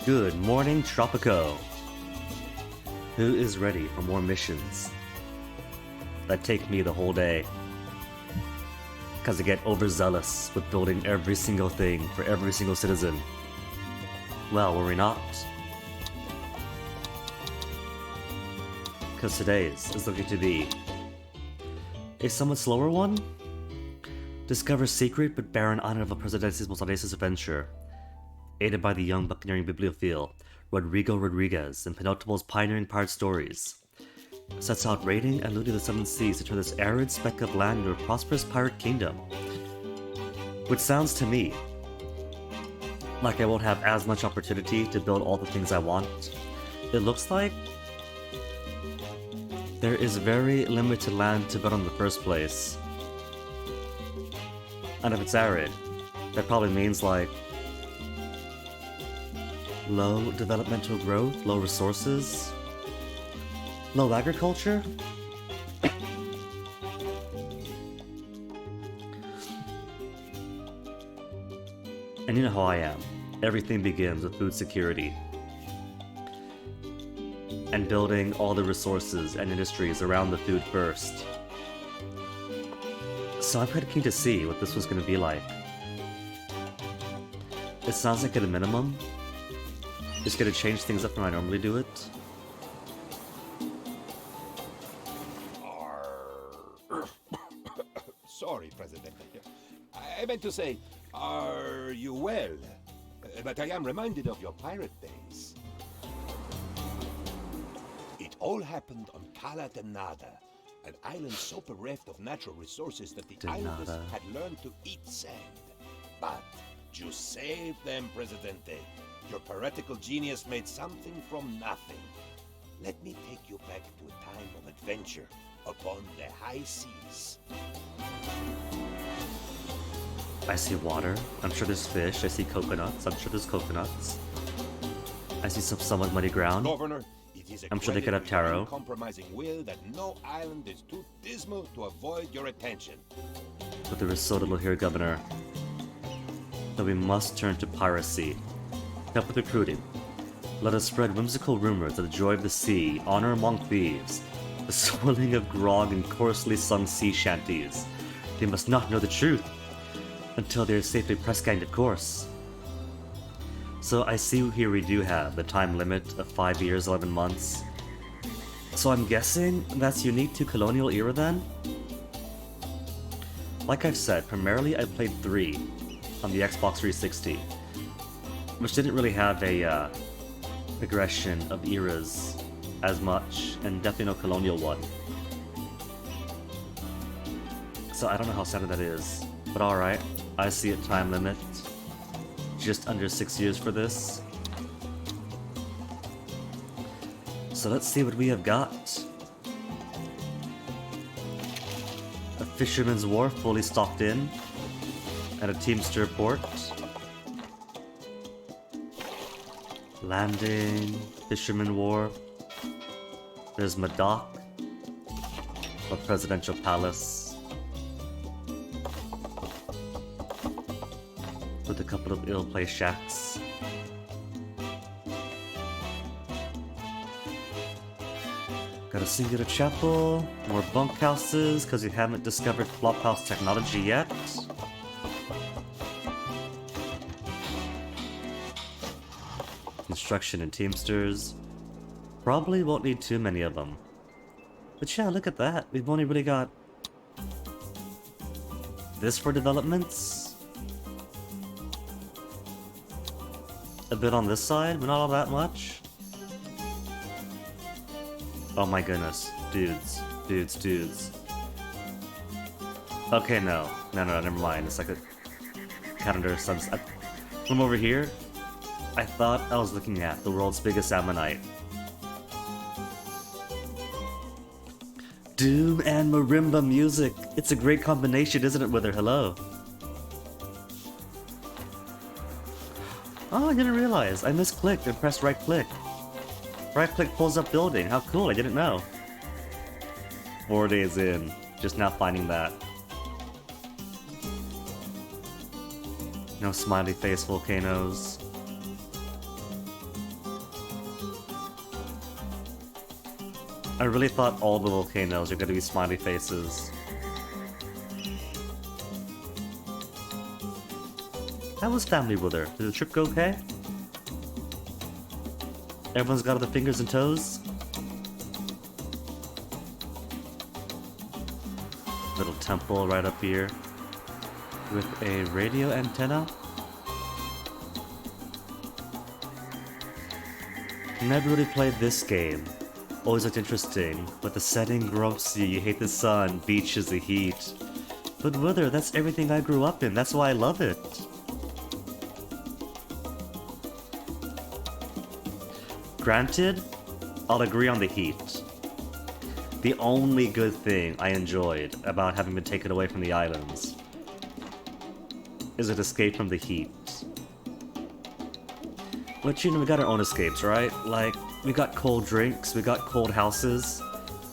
Good morning, Tropico. Who is ready for more missions that take me the whole day? Because I get overzealous with building every single thing for every single citizen. Well, were we not? Because today's is looking to be a somewhat slower one. Discover secret but barren island of the Presidenci's most audacious adventure. Aided by the young buccaneering bibliophile, Rodrigo Rodriguez, and Penultimal's pioneering pirate stories. Sets out raiding and looting the seven seas to turn this arid speck of land into a prosperous pirate kingdom. Which sounds to me like I won't have as much opportunity to build all the things I want. It looks like there is very limited land to build in the first place. And if it's arid, that probably means like low developmental growth, low resources, low agriculture. And you know how I am. Everything begins with food security. And building all the resources and industries around the food first. So I'm kind of keen to see what this was going to be like. It sounds like at a minimum, it's going to change things up from how I normally do it. Sorry, President. I meant to say, are you well? But I am reminded of your pirate days. It all happened on Cala de Nada, an island so bereft of natural resources that the islanders had learned to eat sand. But you saved them, Presidente. Your piratical genius made something from nothing. Let me take you back to a time of adventure upon the high seas. I see water. I'm sure there's fish. I see coconuts. I'm sure there's coconuts. I see some somewhat muddy ground. Governor, it is a I'm sure they could have taro. Compromising will that no island is too dismal to avoid your attention. But there is so little here, Governor, that we must turn to piracy. Help with recruiting. Let us spread whimsical rumors of the joy of the sea, honor among thieves, the swirling of grog and coarsely sung sea shanties. They must not know the truth until they are safely press-ganged, of course. So I see here we do have the time limit of 5 years, 11 months. So I'm guessing that's unique to colonial era then? Like I've said, primarily I played 3 on the Xbox 360, which didn't really have a progression of eras as much, and definitely no colonial one. So I don't know how sad that is, but alright, I see a time limit. Just under 6 years for this. So let's see what we have got. A fisherman's wharf fully stocked in, and a teamster port. Landing, fisherman wharf. There's my dock, a presidential palace with a couple of ill-placed shacks. Got a singular chapel, more bunkhouses because we haven't discovered flophouse technology yet. Construction and teamsters. Probably won't need too many of them. But yeah, look at that. We've only really got this for developments. A bit on this side, but not all that much. Oh my goodness. Dudes. Dudes, dudes. Okay, no, never mind. It's like a calendar sunset. From over here, I thought I was looking at the world's biggest ammonite. Doom and marimba music. It's a great combination, isn't it, Wither? Hello. Oh, I didn't realize. I misclicked and pressed right click. Right click pulls up building. How cool, I didn't know. 4 days in. Just now finding that. No smiley face volcanoes. I really thought all the volcanoes are gonna be smiley faces. How was family with her? Did the trip go okay? Everyone's got their fingers and toes? Little temple right up here with a radio antenna. Never really played this game. Always looked interesting, but the setting grumps you hate the sun, beaches, the heat. But Wither, that's everything I grew up in, that's why I love it. Granted, I'll agree on the heat. The only good thing I enjoyed about having been taken away from the islands is an escape from the heat. But you know, we got our own escapes, right? Like, we got cold drinks, we got cold houses.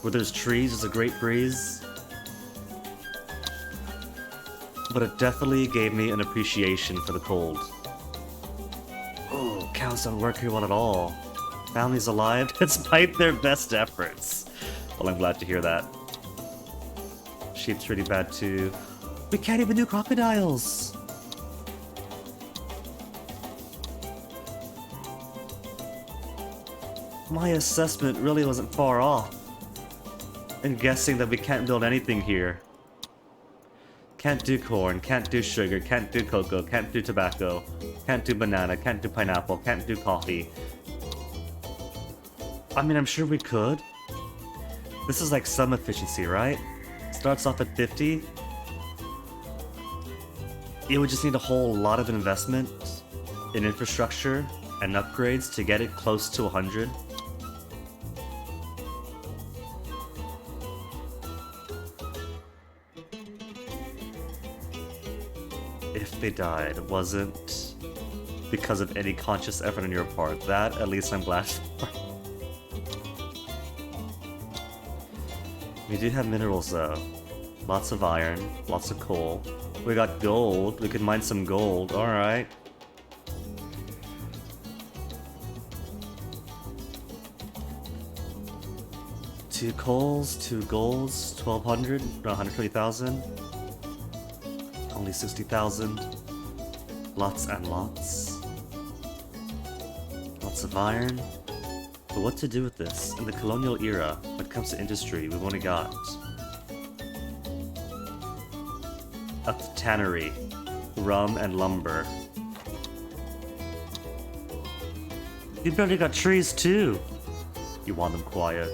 Where there's trees, there's a great breeze. But it definitely gave me an appreciation for the cold. Oh, cows don't work here well at all. Family's alive despite their best efforts. Well, I'm glad to hear that. Sheep's pretty bad too. We can't even do crocodiles! My assessment really wasn't far off in guessing that we can't build anything here. Can't do corn, can't do sugar, can't do cocoa, can't do tobacco, can't do banana, can't do pineapple, can't do coffee. I mean, I'm sure we could. This is like some efficiency, right? Starts off at 50. It would just need a whole lot of investment in infrastructure and upgrades to get it close to 100. If they died, it wasn't because of any conscious effort on your part. That, at least I'm glad for. We do have minerals though. Lots of iron, lots of coal. We got gold, we could mine some gold, alright. Two coals, 2 golds, 1200, no, 120,000. Only 60,000. Lots and lots. Lots of iron. But what to do with this? In the colonial era, when it comes to industry, we've only got a tannery, rum, and lumber. You barely got trees too! You want them quiet.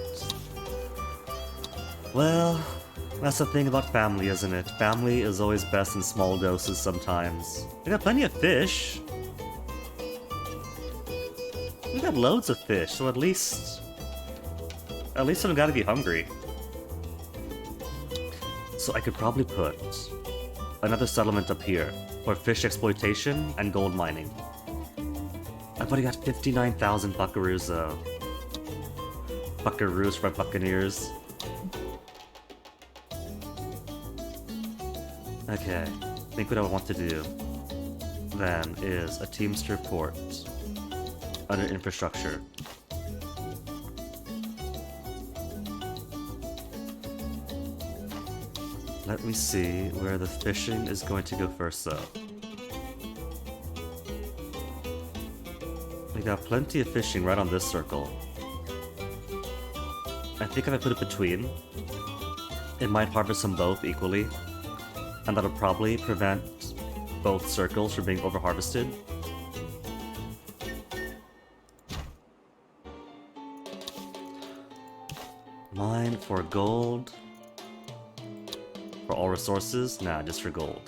Well, that's the thing about family, isn't it? Family is always best in small doses sometimes. We got plenty of fish. We got loads of fish, so at least I'm gotta be hungry. So I could probably put another settlement up here for fish exploitation and gold mining. I've already got 59,000 buckaroos though. Buckaroos for buccaneers. Okay, I think what I want to do then is a Teamster port under infrastructure. Let me see where the fishing is going to go first though. We got plenty of fishing right on this circle. I think if I put it between, it might harvest them both equally, and that'll probably prevent both circles from being over-harvested. Mine for gold. For all resources? Nah, just for gold.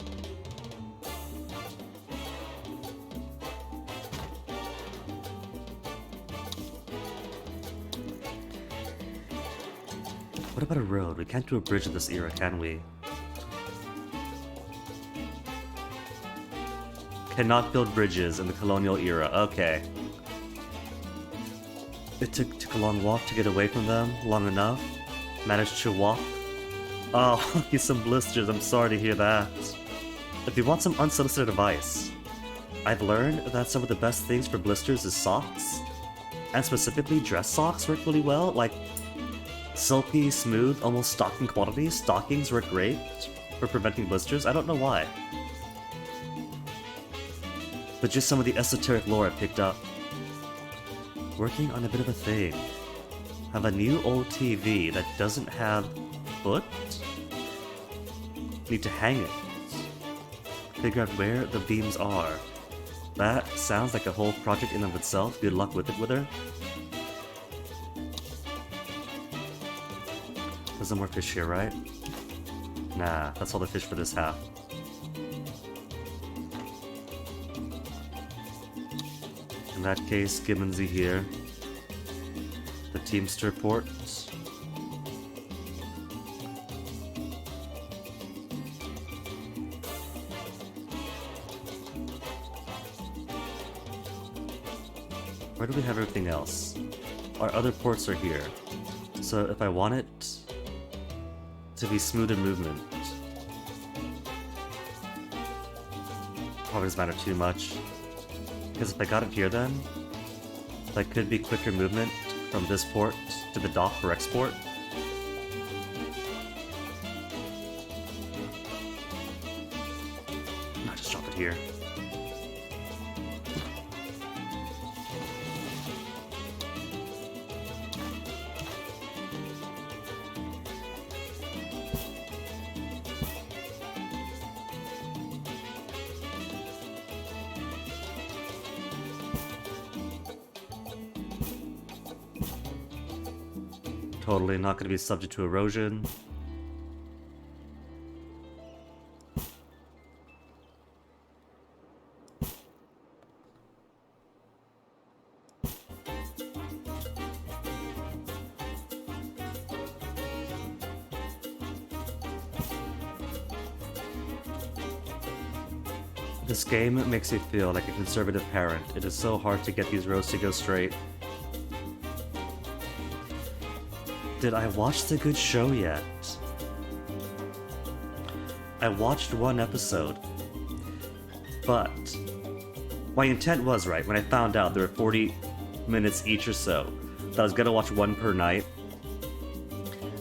What about a road? We can't do a bridge in this era, can we? Cannot build bridges in the colonial era. Okay. It took a long walk to get away from them. Long enough. Managed to walk. Oh, he's some blisters. I'm sorry to hear that. If you want some unsolicited advice, I've learned that some of the best things for blisters is socks. And specifically dress socks work really well. Like, Silky, smooth, almost stocking quality. Stockings work great for preventing blisters. I don't know why. But just some of the esoteric lore I picked up. Working on a bit of a thing. Have a new old TV that doesn't have foot? Need to hang it. Figure out where the beams are. That sounds like a whole project in and of itself. Good luck with it, Wither. There's no more fish here, right? Nah, that's all the fish for this half. In that case, Gibbonsy here. The Teamster port. Where do we have everything else? Our other ports are here. So if I want it to be smoother movement, probably doesn't matter too much. Because if I got it here then, that could be quicker movement from this port to the dock for export. I'll just drop it here. Totally not going to be subject to erosion. This game makes me feel like a conservative parent. It is so hard to get these roads to go straight. Did I watch the good show yet? I watched one episode, but my intent was right when I found out there were 40 minutes each or so, that I was gonna watch one per night.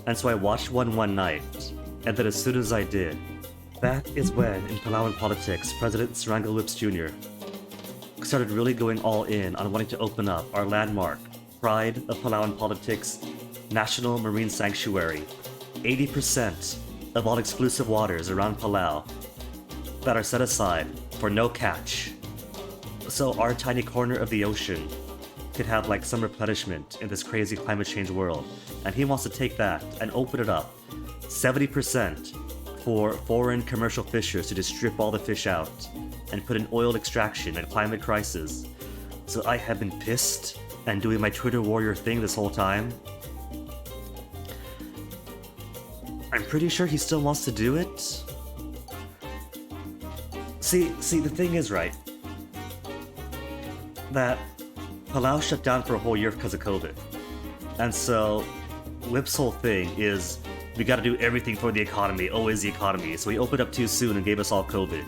And so I watched one night, and then as soon as I did, that is when, in Palawan politics, President Serangoon Whips Jr. started really going all in on wanting to open up our landmark, pride of Palawan politics, National Marine Sanctuary. 80% of all exclusive waters around Palau that are set aside for no catch. So our tiny corner of the ocean could have like some replenishment in this crazy climate change world. And he wants to take that and open it up. 70% for foreign commercial fishers to just strip all the fish out and put in oil extraction and climate crisis. So I have been pissed and doing my Twitter warrior thing this whole time. I'm pretty sure he still wants to do it. See, the thing is, right, that Palau shut down for a whole year because of COVID. And so Whip's whole thing is, we gotta do everything for the economy, always the economy. So he opened up too soon and gave us all COVID.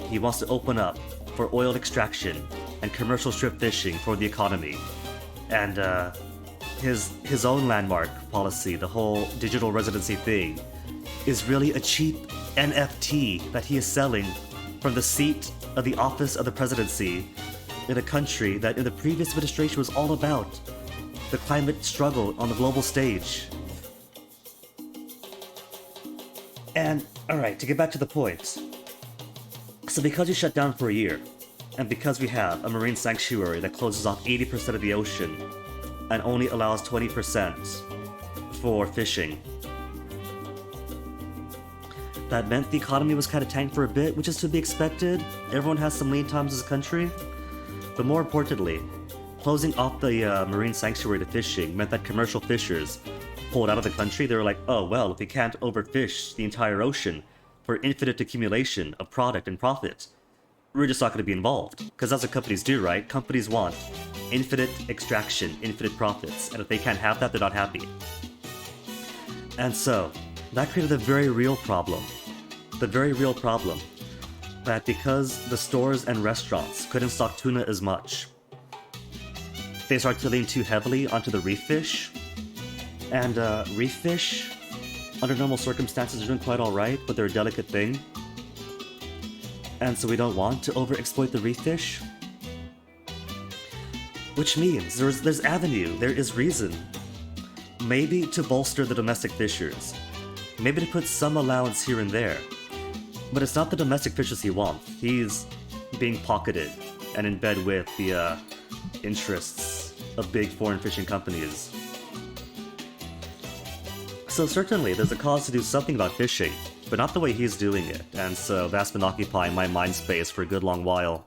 He wants to open up for oil extraction and commercial strip fishing for the economy. And his own landmark policy, the whole digital residency thing, is really a cheap NFT that he is selling from the seat of the office of the presidency in a country that in the previous administration was all about the climate struggle on the global stage. And, alright, to get back to the point. So because you shut down for a year, and because we have a marine sanctuary that closes off 80% of the ocean and only allows 20% for fishing, that meant the economy was kind of tanked for a bit, which is to be expected. Everyone has some lean times as a country. But more importantly, closing off the marine sanctuary to fishing meant that commercial fishers pulled out of the country. They were like, oh well, if we can't overfish the entire ocean for infinite accumulation of product and profit, we're just not going to be involved. Because that's what companies do, right? Companies want infinite extraction, infinite profits, and if they can't have that, they're not happy. And so, that created a very real problem. The very real problem that because the stores and restaurants couldn't stock tuna as much, they started to lean too heavily onto the reef fish, And reef fish, under normal circumstances, are doing quite alright, but they're a delicate thing. And so we don't want to overexploit the reef fish. Which means there's avenue, there is reason. Maybe to bolster the domestic fishers. Maybe to put some allowance here and there. But it's not the domestic fishers he wants. He's being pocketed and in bed with the interests of big foreign fishing companies. So certainly there's a cause to do something about fishing, but not the way he's doing it, and so that's been occupying my mind space for a good long while.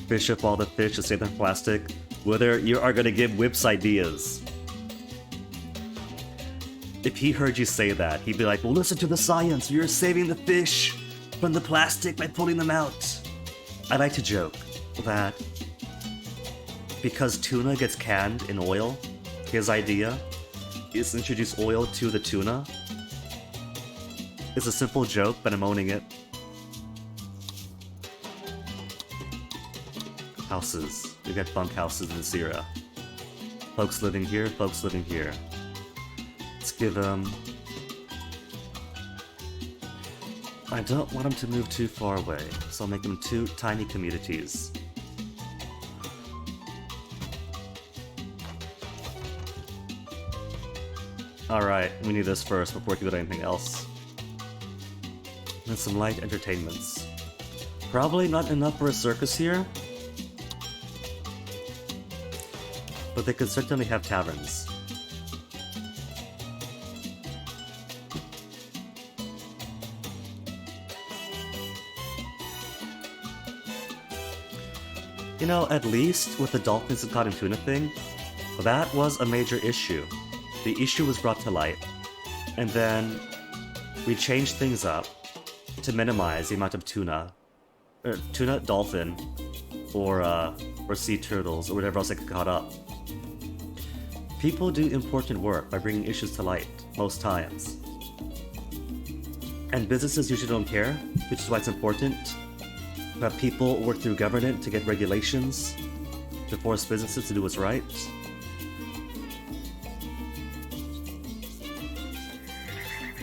Fish up all the fish to save them from plastic, whether you are gonna give Whips ideas. If he heard you say that, he'd be like, well, listen to the science, you're saving the fish from the plastic by pulling them out. I like to joke that because tuna gets canned in oil, his idea is to introduce oil to the tuna. It's a simple joke, but I'm owning it. Houses. We got bunk houses in this era. Folks living here, folks living here. Let's give them... I don't want them to move too far away, so I'll make them 2 tiny communities. Alright, we need this first before we can do anything else. And some light entertainments. Probably not enough for a circus here, but they could certainly have taverns. You know, at least with the dolphins and cod and tuna thing, that was a major issue. The issue was brought to light, and then we changed things up to minimize the amount of tuna, dolphin, or sea turtles, or whatever else that got caught up. People do important work by bringing issues to light, most times. And businesses usually don't care, which is why it's important that people work through government to get regulations to force businesses to do what's right.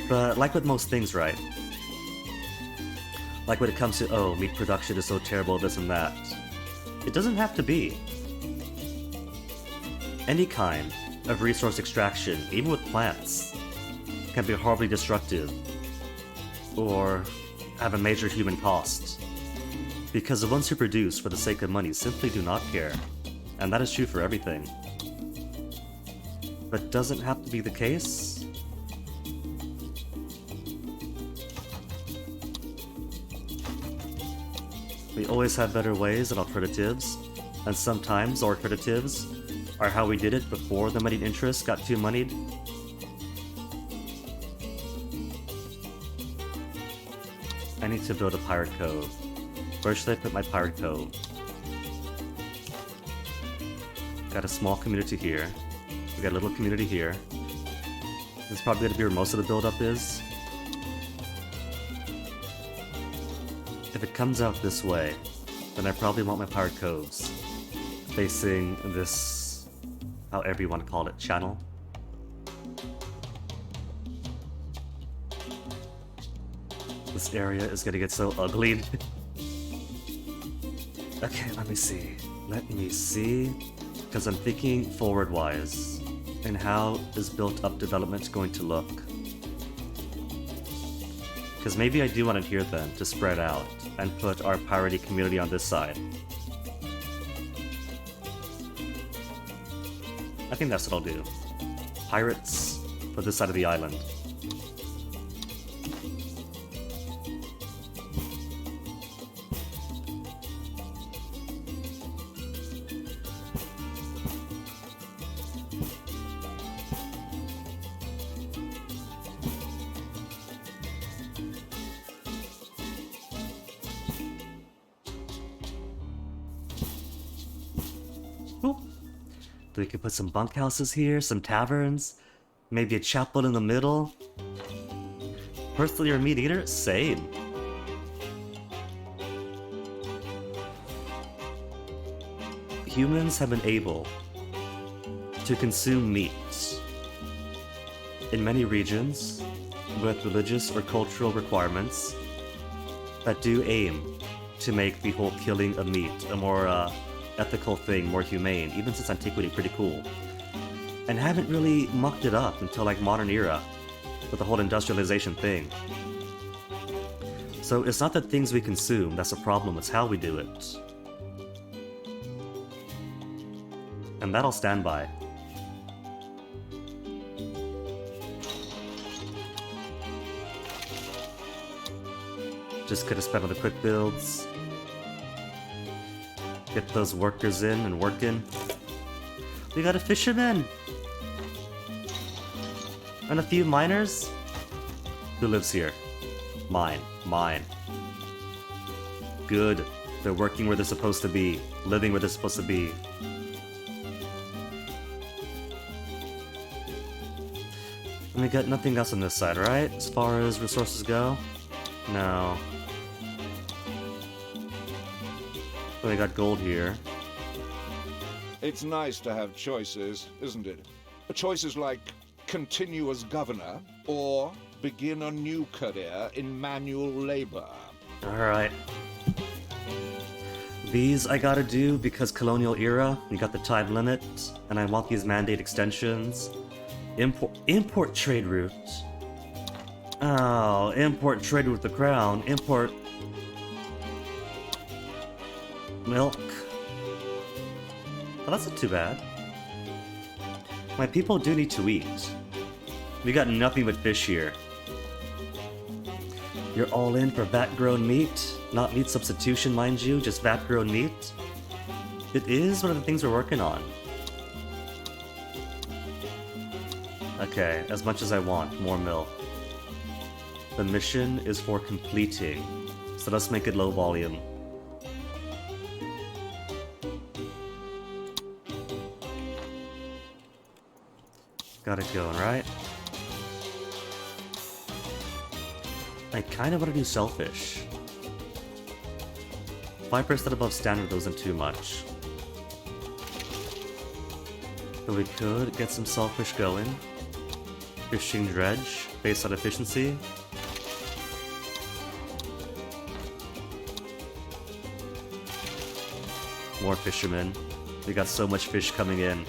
But like with most things, right? Like when it comes to, oh, meat production is so terrible, this and that. It doesn't have to be. Any kind of resource extraction, even with plants, can be horribly destructive or have a major human cost. Because the ones who produce for the sake of money simply do not care. And that is true for everything. But doesn't have to be the case. We always have better ways and alternatives, and sometimes alternatives are how we did it before the moneyed interests got too moneyed. I need to build a pirate cove. Where should I put my pirate cove? Got a small community here. We got a little community here. This is probably going to be where most of the build-up is. If it comes out this way, then I probably want my pirate coves facing this, however you want to call it, channel. This area is gonna get so ugly. Okay, let me see. Let me see. Because I'm thinking forward-wise. And how is built-up development going to look? Because maybe I do want it here then, to spread out, and put our piratey community on this side. I think that's what I'll do. Pirates for this side of the island. We could put some bunkhouses here, some taverns, maybe a chapel in the middle. Personally, or meat eater? Same. Humans have been able to consume meat in many regions with religious or cultural requirements that do aim to make the whole killing of meat a more ethical thing, more humane, even since antiquity, pretty cool. And haven't really mucked it up until like modern era with the whole industrialization thing. So it's not the things we consume that's a problem, it's how we do it. And that I'll stand by. Just could have spent on the quick builds. Get those workers in and working. We got a fisherman! And a few miners? Who lives here? Mine. Good. They're working where they're supposed to be. Living where they're supposed to be. And we got nothing else on this side, right? As far as resources go? No. But we got gold here. It's nice to have choices, isn't it? Choices like continue as governor or begin a new career in manual labor. Alright. These I gotta do because colonial era, you got the time limit, and I want these mandate extensions. Import trade route. Oh, import trade with the crown. Import milk. Well, that's not too bad. My people do need to eat. We got nothing but fish here. You're all in for vat-grown meat? Not meat substitution, mind you, just vat-grown meat? It is one of the things we're working on. Okay, as much as I want, more milk. The mission is for completing, so let's make it low volume. Got it going, right? I kind of want to do shellfish. 5% above standard wasn't too much. But we could get some shellfish going. Fishing dredge, based on efficiency. More fishermen. We got so much fish coming in.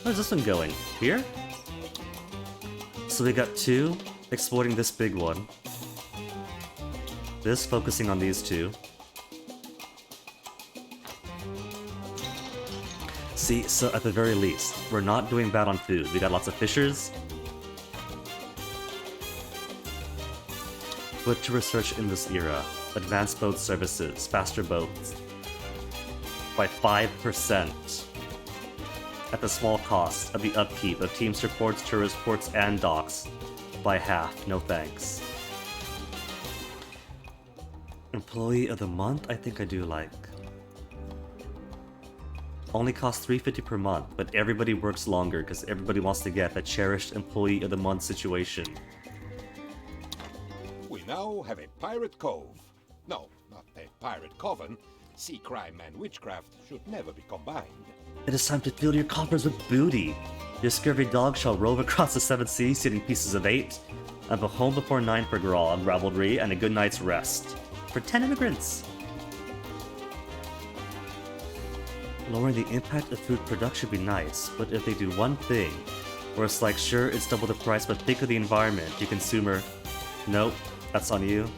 Where's this one going? Here? So we got two, exploiting this big one. This focusing on these two. See, so at the very least, we're not doing bad on food. We got lots of fishers. Put to research in this era. Advanced boat services, faster boats. By 5%. At the small cost of the upkeep of Teamster ports, tourist ports, and docks. By half, no thanks. Employee of the month, I think I do like. Only costs $350 per month, but everybody works longer because everybody wants to get the cherished employee of the month situation. We now have a pirate cove. No, not a pirate coven. Sea crime and witchcraft should never be combined. It is time to fill your coffers with booty. Your scurvy dog shall rove across the 7 seas, stealing pieces of 8. I have a home before 9 for grog, ravelry, and a good night's rest. For 10 immigrants! Lowering the impact of food production would be nice, but if they do one thing, where it's like, sure, it's double the price, but think of the environment, you consumer. Nope, that's on you.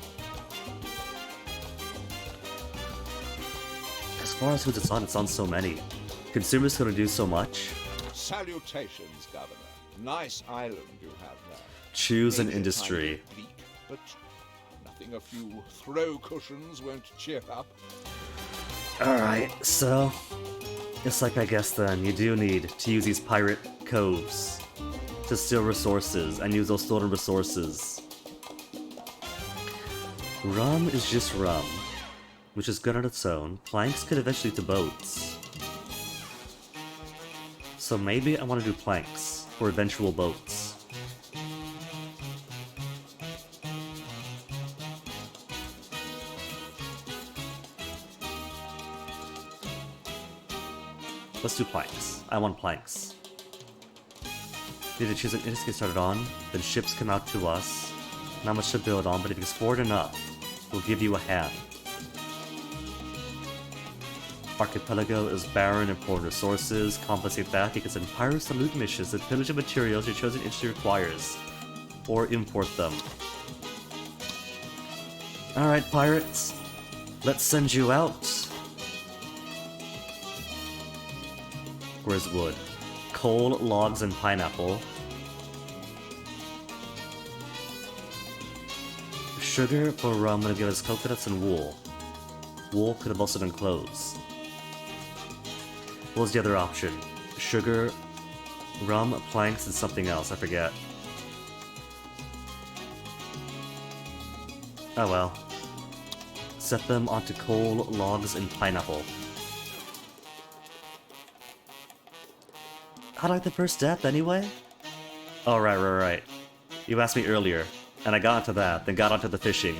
As far as who's it's on so many. Consumers gonna do so much. Salutations, Governor. Nice island you have there. Choose an Maybe a industry. tiny bit bleak, but nothing a few throw cushions won't cheer up. Alright, so... it's like I guess then, you do need to use these pirate coves to steal resources and use those stolen resources. Rum is just rum, which is good on its own. Planks could eventually lead to boats. So maybe I want to do planks for eventual boats. Let's do planks. I want planks. Need to choose an industry to get started on, then ships come out to us. Not much to build on, but if you explored enough, we'll give you a hand. Archipelago is barren in poor resources. Compensate that, you can send pirates to loot missions that pillage the materials your chosen industry requires. Or import them. Alright, pirates. Let's send you out. Where's wood? Coal, logs, and pineapple. Sugar for rum would have given us coconuts and wool. Wool could have also been clothes. What was the other option? Sugar, rum, planks, and something else, I forget. Oh well. Set them onto coal, logs, and pineapple. How do I like the first step, anyway? Oh, right. You asked me earlier, and I got onto that, then got onto the fishing.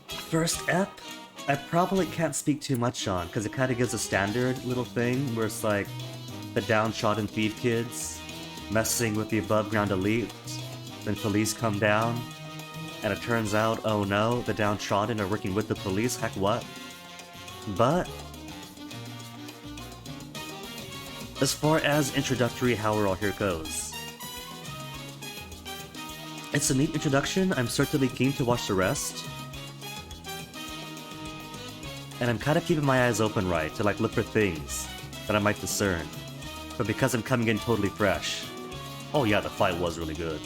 First ep? I probably can't speak too much on, because it kind of gives a standard little thing, where it's like, the downtrodden thief kids, messing with the above-ground elite, then police come down, and it turns out, oh no, the downtrodden are working with the police, heck what? But as far as introductory how we're all here goes, it's a neat introduction. I'm certainly keen to watch the rest. And I'm kind of keeping my eyes open, right, to like look for things that I might discern. But because I'm coming in totally fresh, oh yeah, the fight was really good.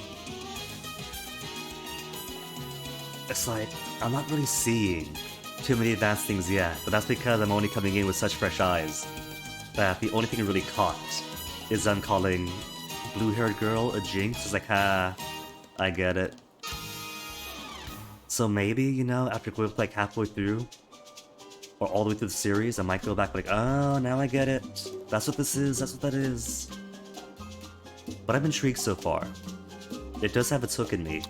It's like, I'm not really seeing too many advanced things yet, but that's because I'm only coming in with such fresh eyes that the only thing I really caught is them calling blue-haired girl a jinx. It's like, I get it. So maybe, you know, after going like halfway through, or all the way through the series, I might go back like, oh, now I get it. That's what this is, that's what that is. But I'm intrigued so far. It does have its hook in me.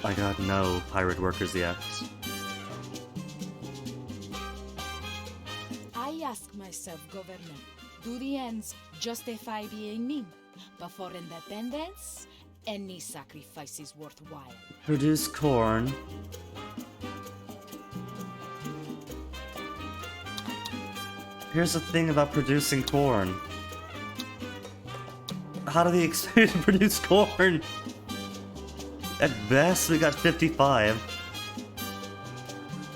I got no pirate workers yet. I ask myself, Governor, do the ends justify the mean? But for independence, any sacrifice is worthwhile. Produce corn. Here's the thing about producing corn. How do they expect to produce corn? At best, we got 55.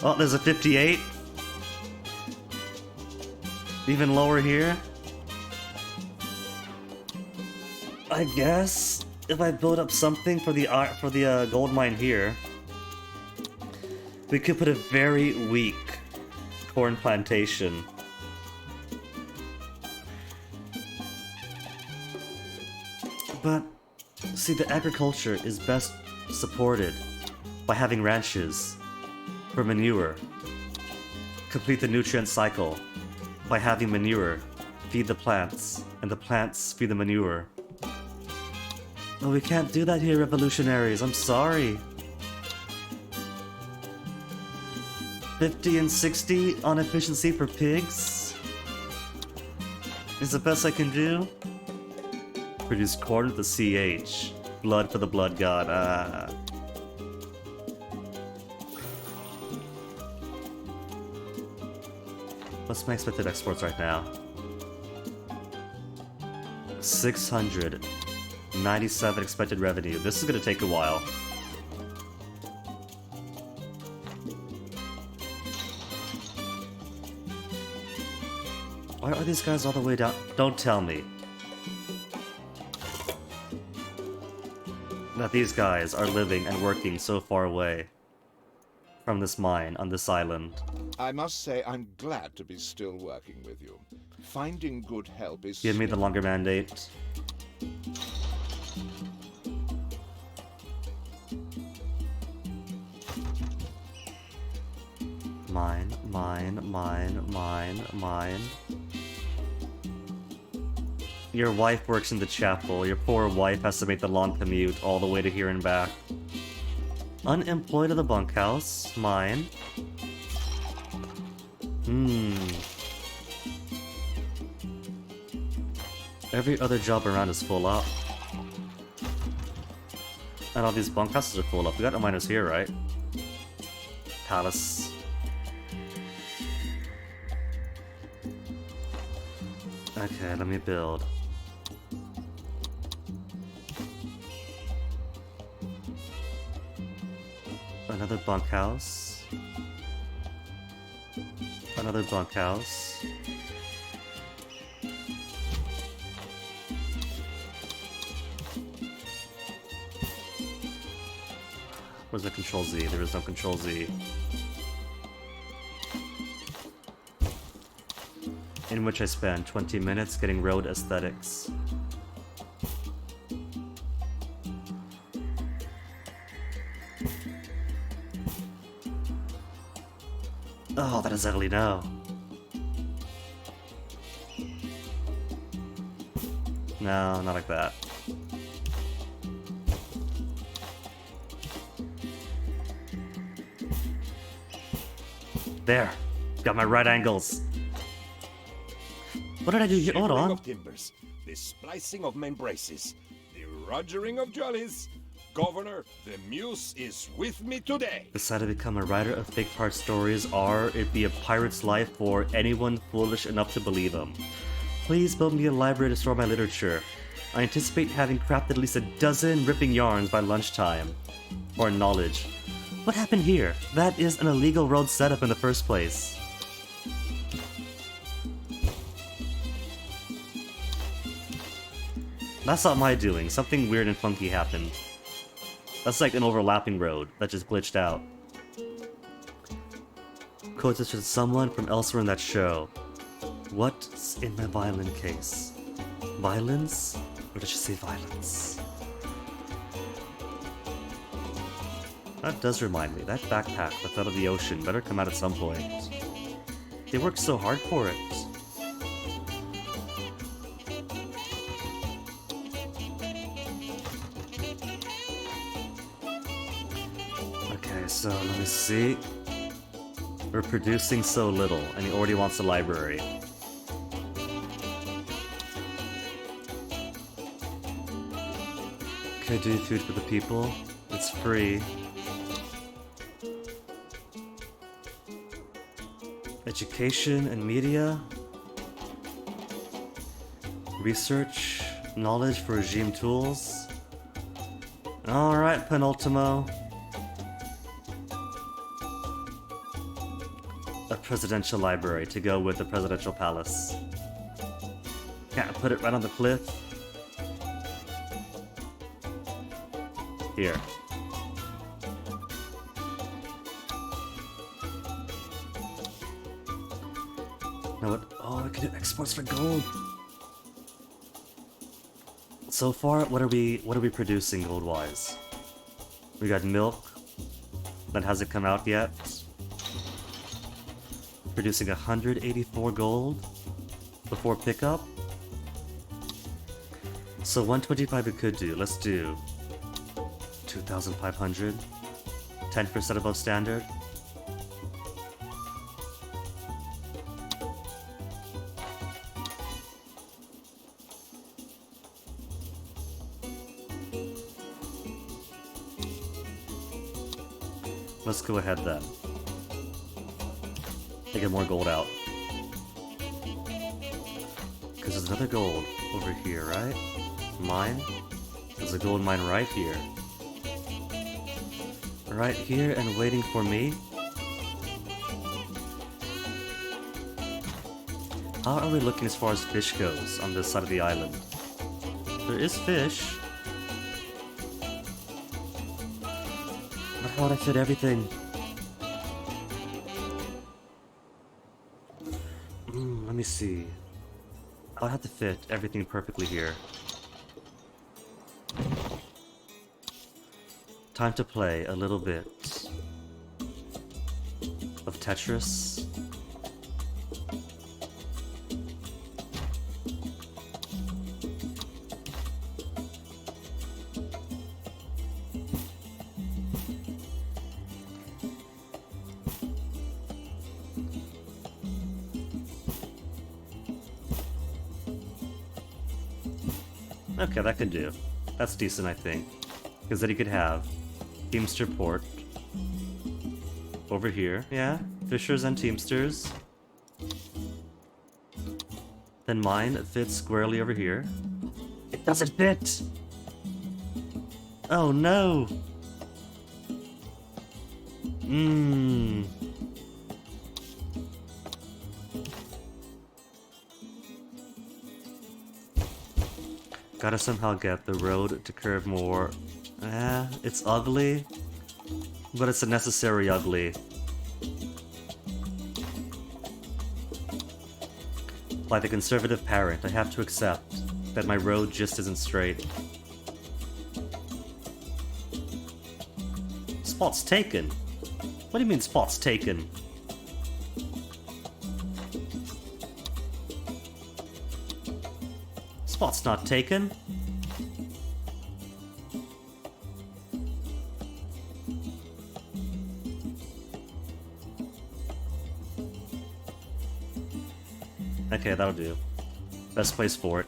Oh, there's a 58. Even lower here. I guess if I build up something for the gold mine here, we could put a very weak corn plantation. But see, the agriculture is best supported by having ranches for manure. Complete the nutrient cycle by having manure feed the plants, and the plants feed the manure. But we can't do that here, revolutionaries. I'm sorry. 50 and 60 on efficiency for pigs is the best I can do. Produce corn with the CH. Blood for the blood god. What's my expected exports right now? 697 expected revenue. This is gonna take a while. Why are these guys all the way down? Don't tell me that these guys are living and working so far away from this mine on this island. I must say I'm glad to be still working with you. Finding good help is... Give me the longer mandate. Mine, mine, mine, mine, mine. Your wife works in the chapel. Your poor wife has to make the long commute all the way to here and back. Unemployed of the bunkhouse. Mine. Every other job around is full up. And all these bunkhouses are full up. We got no miners here, right? Palace. Okay, let me build. Another bunkhouse. Another bunkhouse. Where's the Control Z? There is no Control Z. In which I spend 20 minutes getting road aesthetics. Oh, that is ugly now. No, not like that. There. Got my right angles. What did I do here? Hold Shivering on. of timbers, the splicing of main braces, the rogering of jollies. Governor, the muse is with me today. Decide to become a writer of fake part stories, or it be a pirate's life for anyone foolish enough to believe them. Please build me a library to store my literature. I anticipate having crafted at least a dozen ripping yarns by lunchtime. Or knowledge. What happened here? That is an illegal road setup in the first place. That's not my doing. Something weird and funky happened. That's like an overlapping road that just glitched out. Quotes to someone from elsewhere in that show. What's in my violin case? Violence? Or did she say violence? That does remind me, that backpack that fell to the ocean better come out at some point. They worked so hard for it. Okay, so let me see. We're producing so little, and he already wants a library. Can I do food for the people? It's free. Education and media. Research, knowledge for regime tools. Alright, Penultimo. A presidential library to go with the presidential palace. Can't put it right on the cliff. Here. Now what? Oh, I can do exports for gold. So far, what are we producing gold-wise? We got milk. That hasn't come out yet. Producing 184 gold before pickup. So 125 we could do. Let's do 2,500. 10% above standard. Let's go ahead then. I get more gold out. Because there's another gold over here, right? Mine? There's a gold mine right here. Right here and waiting for me? How are we looking as far as fish goes on this side of the island? There is fish. But how would I fit everything? Let me see. I'll have to fit everything perfectly here. Time to play a little bit of Tetris. Okay, that could do. That's decent, I think. Because then you could have Teamster Port over here. Yeah, Fishers and Teamsters. Then mine fits squarely over here. It doesn't fit! Oh no! Gotta somehow get the road to curve more. It's ugly, but it's a necessary ugly. Like the conservative parent, I have to accept that my road just isn't straight. Spot's taken? What do you mean spot's taken? Spot's not taken. Okay, that'll do. Best place for it.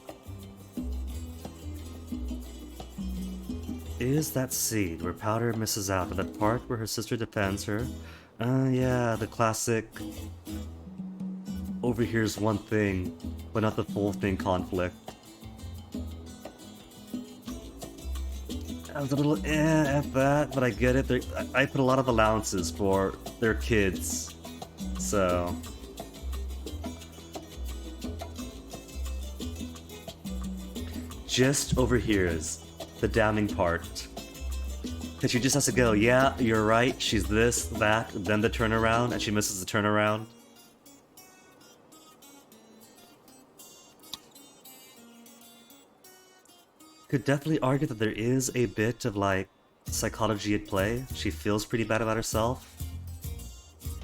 Is that scene where Powder misses out at that part where her sister defends her? Yeah, the classic overhears one thing, but not the full thing conflict. I was a little at that, but I get it. I put a lot of allowances for their kids, so... Just overhears the damning part. Because she just has to go, yeah, you're right, she's this, that, then the turnaround, and she misses the turnaround. Could definitely argue that there is a bit of, like, psychology at play. She feels pretty bad about herself.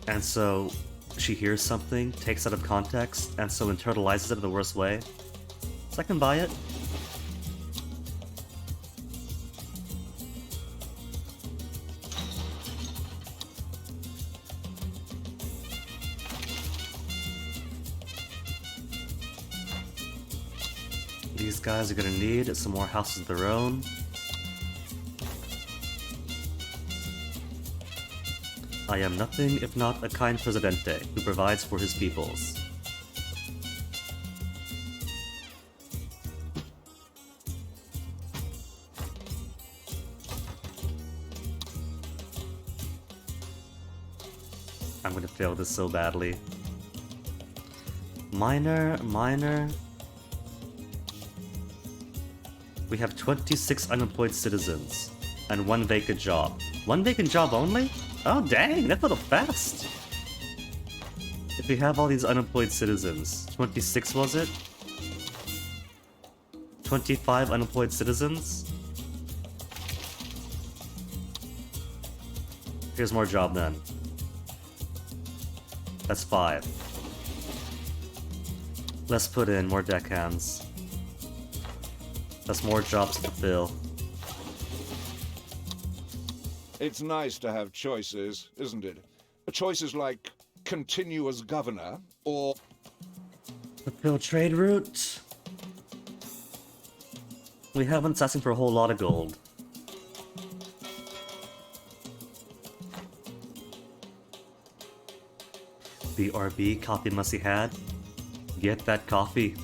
And so she hears something, takes it out of context, and so internalizes it in the worst way. So I can buy it. These guys are gonna need some more houses of their own. I am nothing if not a kind presidente who provides for his peoples. I'm gonna fail this so badly. Minor. We have 26 unemployed citizens and 1 vacant job. 1 vacant job only? Oh dang, that's a little fast. If we have all these unemployed citizens, 26 was it? 25 unemployed citizens? Here's more job then. That's 5. Let's put in more deckhands. That's more jobs to fill. It's nice to have choices, isn't it? Choices like continue as governor, or... Fulfill trade route? We haven't asking for a whole lot of gold. BRB, coffee must be had. Get that coffee.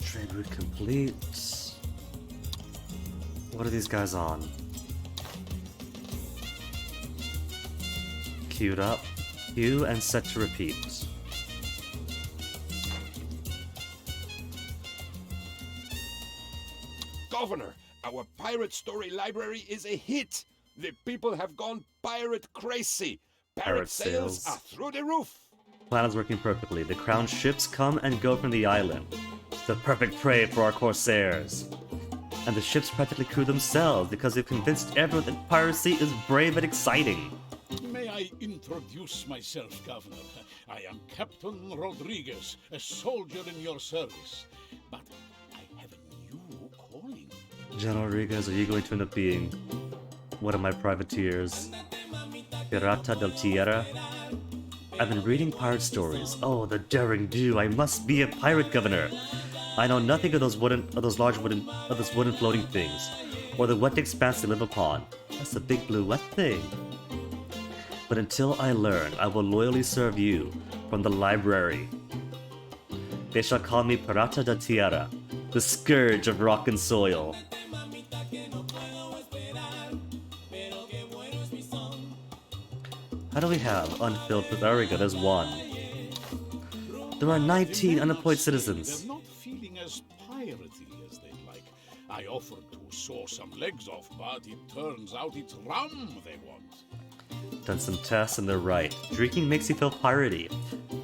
Trade route complete. What are these guys on? Queued up. Queue and set to repeat. Governor, our pirate story library is a hit. The people have gone pirate crazy. Pirate sales are through the roof. Plan is working perfectly. The crown ships come and go from the island. It's the perfect prey for our corsairs. And the ships practically crew themselves because they've convinced everyone that piracy is brave and exciting. May I introduce myself, Governor? I am Captain Rodriguez, a soldier in your service. But I have a new calling. General Rodriguez, are you going to end up being one of my privateers? Pirata del Tierra. I've been reading pirate stories. Oh, the daring do! I must be a pirate, Governor. I know nothing of those large wooden floating things, or the wet expanse they live upon. That's a big blue wet thing. But until I learn, I will loyally serve you from the library. They shall call me Pirata del Tierra, the scourge of rock and soil. How do we have unfilled? There we go, there's one. There are 19 unemployed citizens. They're not feeling as piratey as they'd like. I offered to saw some legs off, but it turns out it's rum they want. Done some tests and they're right. Drinking makes you feel piratey.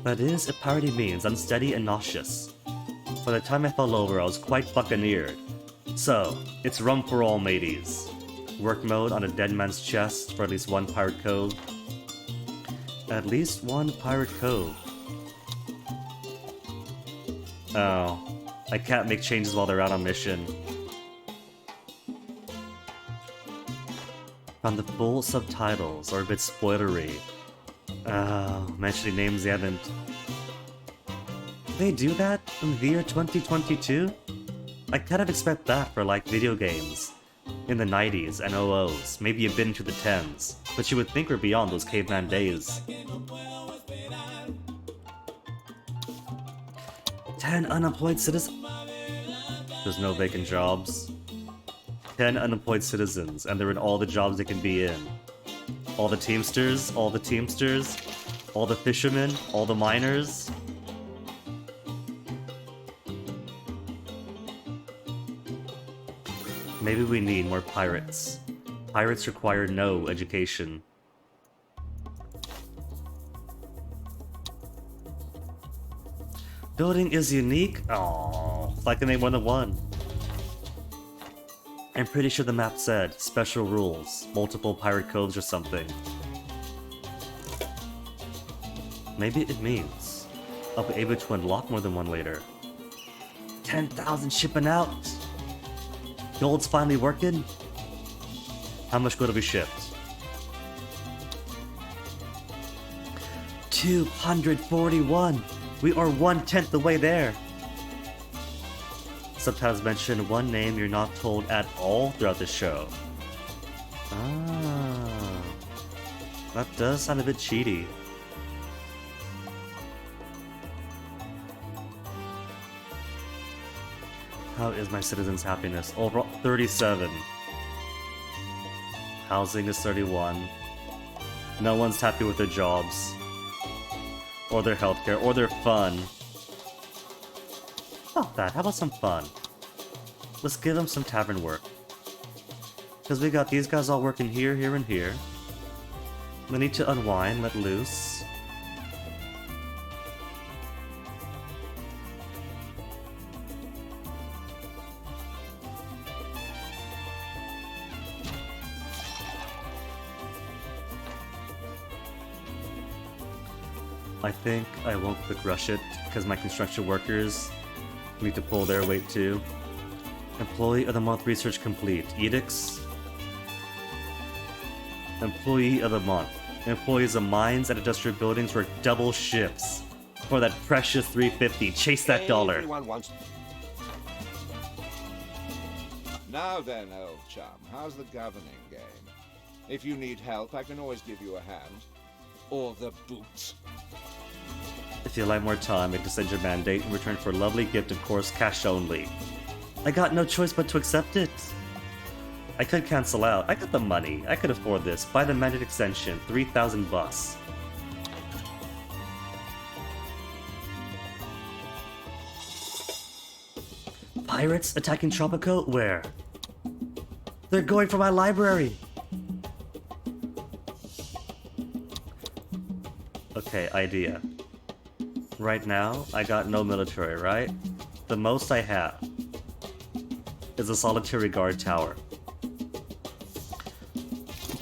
That is, if piratey means unsteady and nauseous. By the time I fell over, I was quite buccaneered. So, it's rum for all, mateys. Work mode on a dead man's chest for at least one pirate cove. At least one pirate cove. Oh, I can't make changes while they're out on mission. Found the full subtitles are a bit spoilery. Oh, mentioning names they haven't. They do that in the year 2022? I kind of expect that for like video games. In the 90s and 00s, maybe a bit into the 10s. But you would think we're beyond those caveman days. 10 unemployed citizens. There's no vacant jobs. 10 unemployed citizens, and they're in all the jobs they can be in. All the teamsters, all the teamsters, all the fishermen, all the miners. Maybe we need more pirates. Pirates require no education. Building is unique? Oh, I can make more than one. I'm pretty sure the map said special rules, multiple pirate coves or something. Maybe it means I'll be able to unlock more than one later. 10,000 shipping out! Gold's finally working? How much gold have we shipped? 241! We are 1/10 the way there! Subtitles mention one name you're not told at all throughout the show. Ah, that does sound a bit cheaty. How is my citizens' happiness? Overall, 37. Housing is 31. No one's happy with their jobs. Or their healthcare, or their fun. How about that? How about some fun? Let's give them some tavern work. Because we got these guys all working here, here, and here. They need to unwind, let loose. I think I won't quick rush it, because my construction workers need to pull their weight too. Employee of the month research complete. Edicts. Employee of the month. Employees of mines and industrial buildings work double shifts for that precious 350. Chase that dollar. Everyone wants. Now then, old chum, how's the governing game? If you need help, I can always give you a hand. Or the boots. If you'd like more time, make send your mandate in return for a lovely gift, of course, cash only. I got no choice but to accept it. I could cancel out. I got the money. I could afford this. Buy the mandate extension, 3,000 bucks. Pirates attacking Tropico? Where? They're going for my library! Okay, idea. Right now, I got no military, right? The most I have is a solitary guard tower.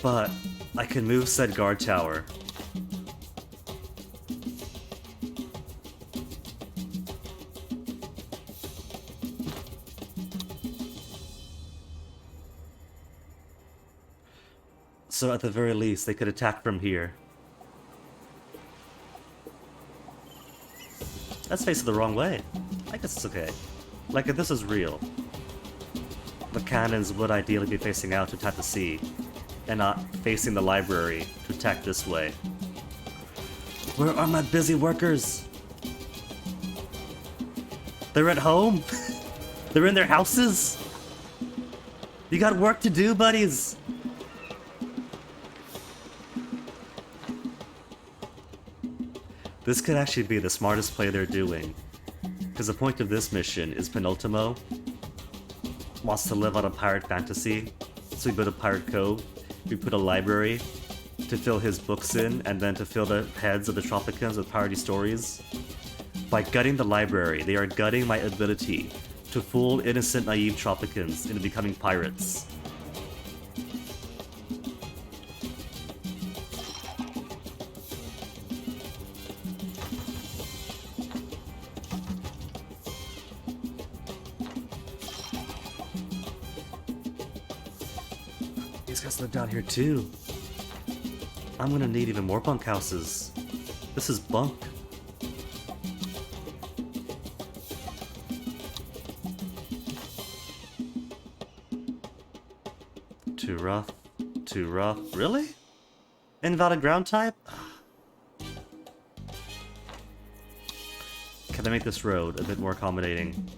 But I can move said guard tower. So at the very least, they could attack from here. That's facing the wrong way. I guess it's okay. Like, if this is real, the cannons would ideally be facing out to attack the sea, and not facing the library to attack this way. Where are my busy workers? They're at home? They're in their houses? You got work to do, buddies! This could actually be the smartest play they're doing, because the point of this mission is Penultimo wants to live on a pirate fantasy, so we build a pirate cove, we put a library to fill his books in, and then to fill the heads of the Tropicans with piratey stories. By gutting the library, they are gutting my ability to fool innocent, naive Tropicans into becoming pirates. These guys live down here too. I'm gonna need even more bunkhouses. This is bunk. Too rough. Too rough. Really? Invalid ground type? Can I make this road a bit more accommodating?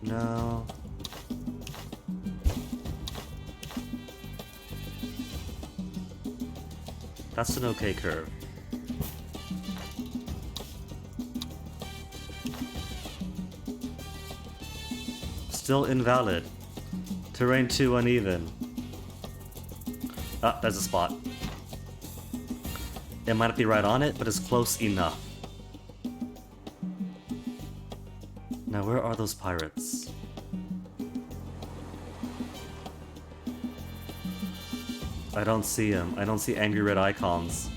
No. That's an okay curve. Still invalid. Terrain too uneven. Ah, there's a spot. It might not be right on it, but it's close enough. Now, where are those pirates? I don't see them. I don't see angry red icons.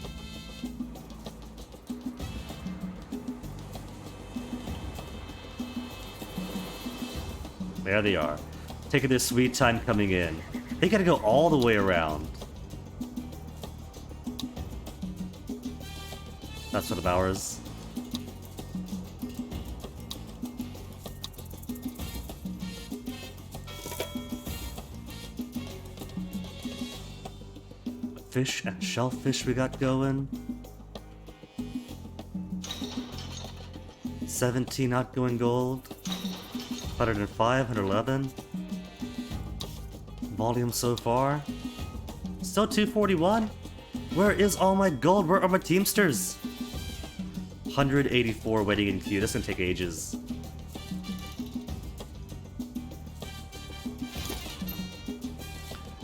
There they are. Taking their sweet time coming in. They gotta go all the way around. That's one of ours. Fish and shellfish we got going. 17 outgoing gold. 105, 111. Volume so far. Still 241. Where is all my gold? Where are my teamsters? 184 waiting in queue. This is gonna take ages.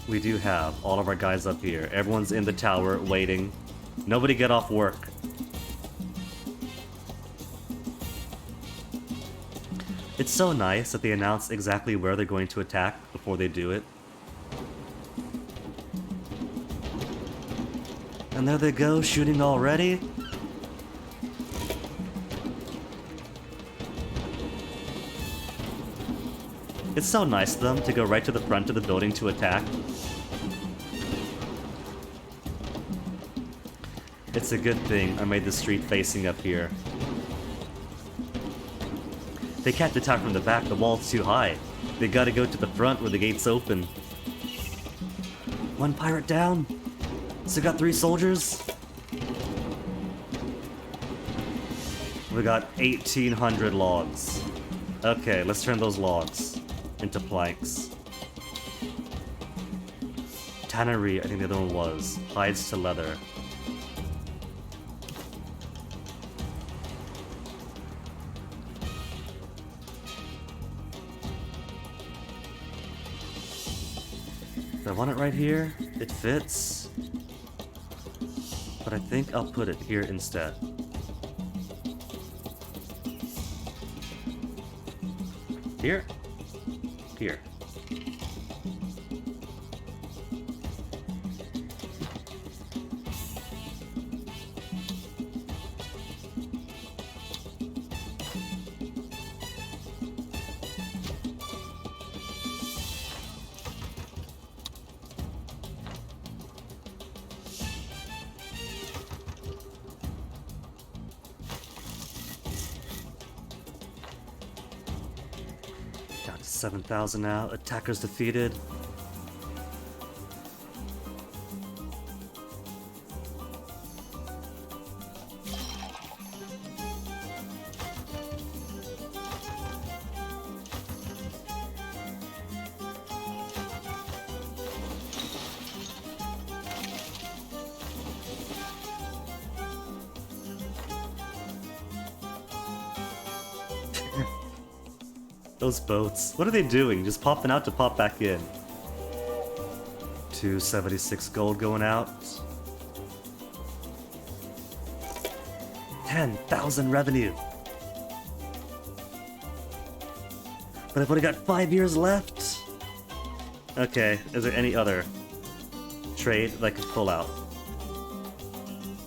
We do have all of our guys up here. Everyone's in the tower waiting. Nobody get off work. It's so nice that they announce exactly where they're going to attack before they do it. And there they go, shooting already. It's so nice of them to go right to the front of the building to attack. It's a good thing I made the street facing up here. They can't attack from the back, the wall's too high. They gotta go to the front where the gate's open. One pirate down. Still got 3 soldiers. We got 1,800 logs. Okay, let's turn those logs into planks. Tannery, I think the other one was. Hides to leather. I want it right here. It fits. But I think I'll put it here instead. Here. Here. 7,000 out. Attackers defeated. Those boats. What are they doing? Just popping out to pop back in. 276 gold going out. 10,000 revenue. But I've only got 5 years left. Okay, is there any other trade that I could pull out?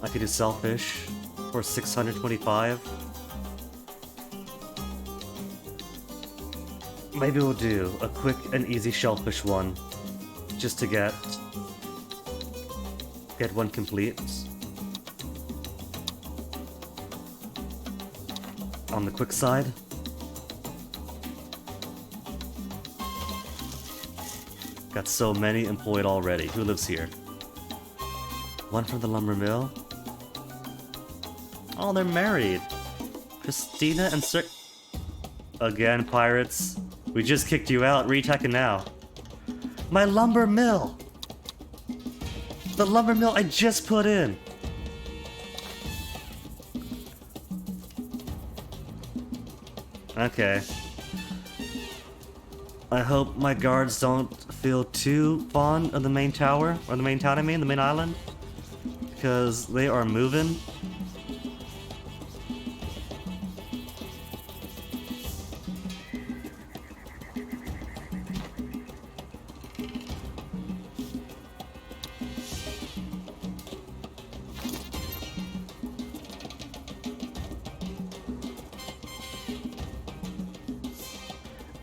I could do Selfish for 625. Maybe we'll do a quick and easy shellfish one, just to get one complete. On the quick side. Got so many employed already. Who lives here? One from the lumber mill. Oh, they're married. Christina and Sir... Again, pirates. We just kicked you out. Reattacking now. My lumber mill! The lumber mill I just put in! Okay. I hope my guards don't feel too fond of the main tower, or the main town I mean, the main island. Because they are moving.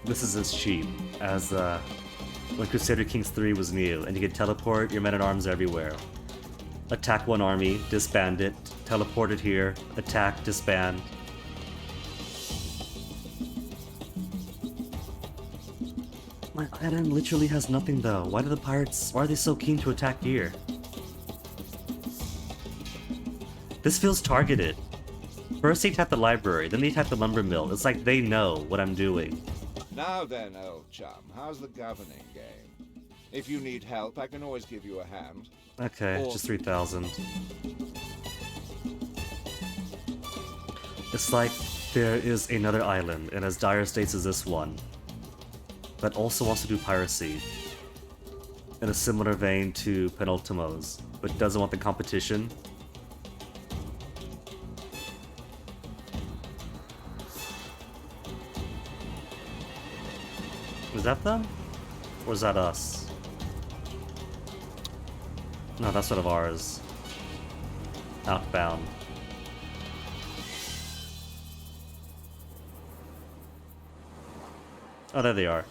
This is as cheap as when Crusader Kings 3 was new, and you could teleport your men-at-arms everywhere. Attack one army, disband it, teleport it here, attack, disband. My island literally has nothing though. Why are they so keen to attack here? This feels targeted. First they attack the library, then they attack the lumber mill. It's like they know what I'm doing. Now then, old chum, how's the governing game? If you need help, I can always give you a hand. Okay, Or... just 3,000. It's like there is another island, and as dire states as this one, that also wants to do piracy, in a similar vein to Penultimo's, but doesn't want the competition. Is that them? Or is that us? No, that's one of ours. Outbound. Oh, there they are.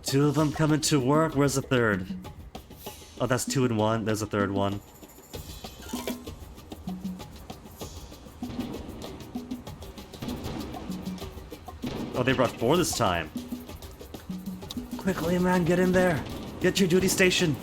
Two of them coming to work. Where's the third? Oh, that's 2 and 1. There's a third one. Oh, they brought 4 this time. Quickly, man, get in there. Get to your duty station.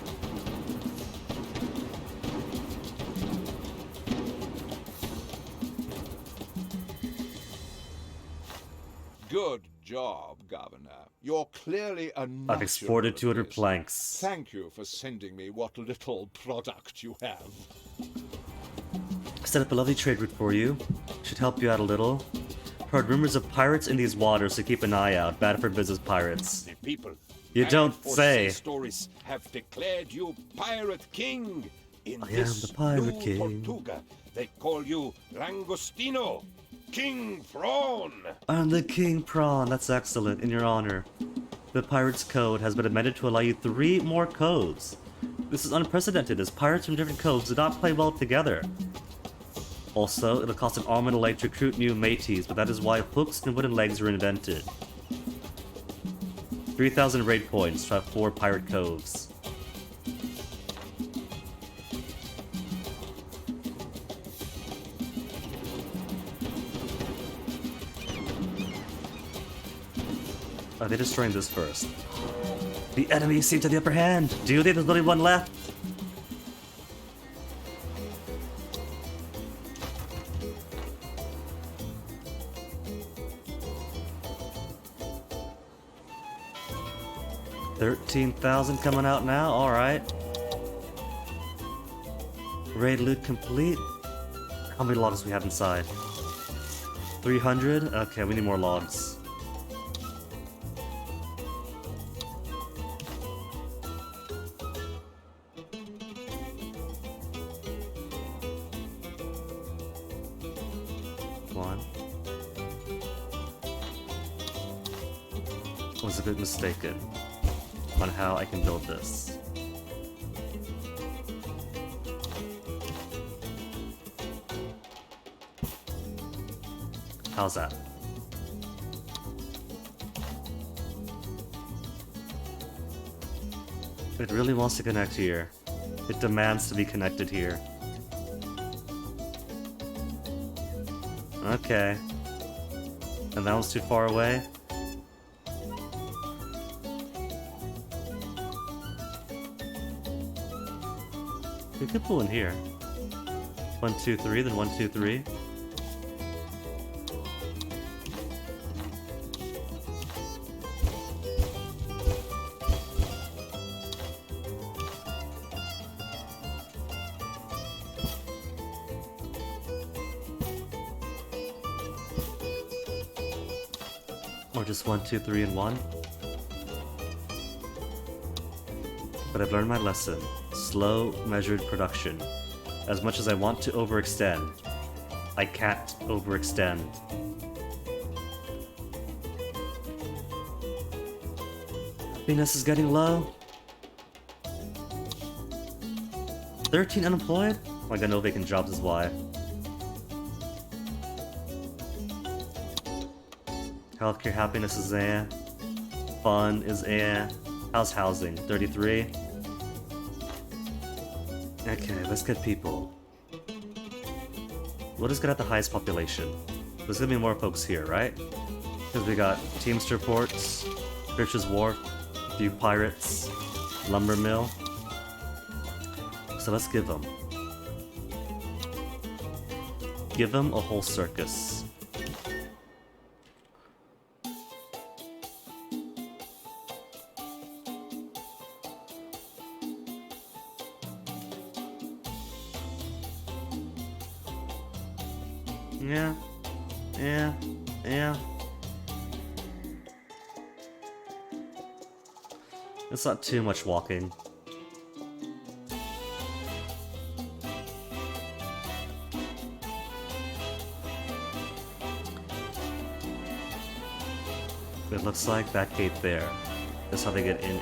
Good job, Governor. You're clearly a natural I've exported at 200 this. planks. Thank you for sending me what little product you have. Set up a lovely trade route for you. Should help you out a little. Heard rumors of pirates in these waters, so keep an eye out. Bad for business, pirates. The people You don't for say. sea stories have declared you Pirate King. In I am this the Pirate new King. Tortuga, they call you Langostino, King Prawn. I'm the King Prawn. That's excellent. In your honor. The Pirates Code has been amended to allow you 3 more codes. This is unprecedented, as pirates from different codes do not play well together. Also, it'll cost an arm and a leg to recruit new mateys, but that is why hooks and wooden legs were invented. 3,000 raid points to have 4 pirate coves. Are they destroying this first? The enemy seem to have the upper hand! Do they? There's only one left! $13,000 coming out now, alright. Raid loot complete. How many logs do we have inside? 300? Okay, we need more logs. One. I was a bit mistaken on how I can build this. How's that? It really wants to connect here. It demands to be connected here. Okay. And that one's too far away? We could pull in here. 1, 2, 3, then 1, 2, 3. Or just 1, 2, 3, and 1. But I've learned my lesson. Slow, measured production. As much as I want to overextend, I can't overextend. Happiness is getting low. 13 unemployed? I got no vacant jobs is why. Healthcare happiness is there. Fun is there. How's housing? 33. Okay, let's get people. We'll just get at the highest population. There's gonna be more folks here, right? Because we got Teamster Ports, Rich's Wharf, a few pirates, Lumber Mill. So let's give them. Give them a whole circus. Yeah. It's not too much walking. It looks like that gate there. That's how they get in.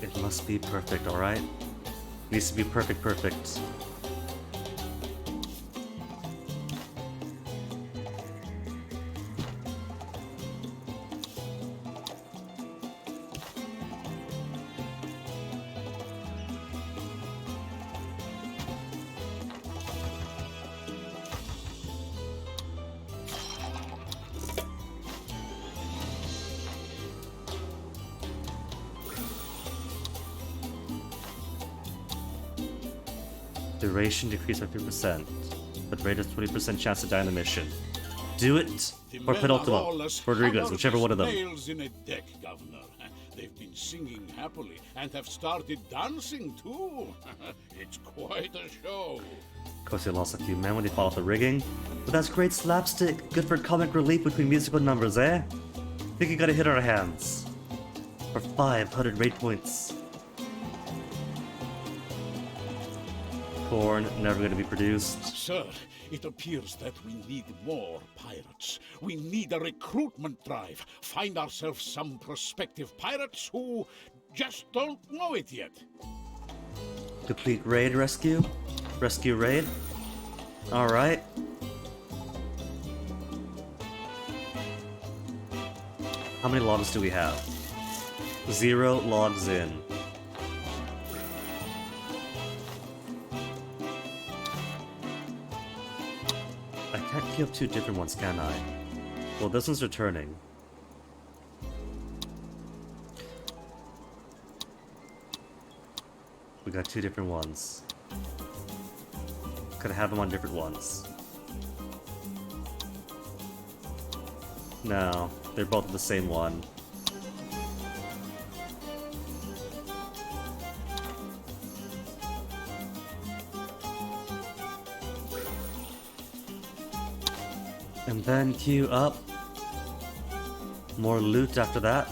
It must be perfect, alright? Needs to be perfect. Duration decreased by 3%, but rate is 20% chance to die in the mission. Do it! Or penultimate. Rodriguez, whichever one of them. Nails in a deck, Governor. They've been singing happily and have started dancing too. It's quite a show. Of course, they lost a few men when they fall off the rigging, but that's great slapstick. Good for comic relief between musical numbers, eh? Think you gotta hit our hands. For 500 rate points. Corn never gonna be produced. Sir, it appears that we need more pirates. We need a recruitment drive. Find ourselves some prospective pirates who just don't know it yet. Complete raid rescue? Rescue raid? Alright. How many logs do we have? 0 logs in. I can't queue up 2 different ones, can I? Well, this one's returning. We got 2 different ones. Could have them on different ones. No, they're both the same one. And then queue up. More loot after that.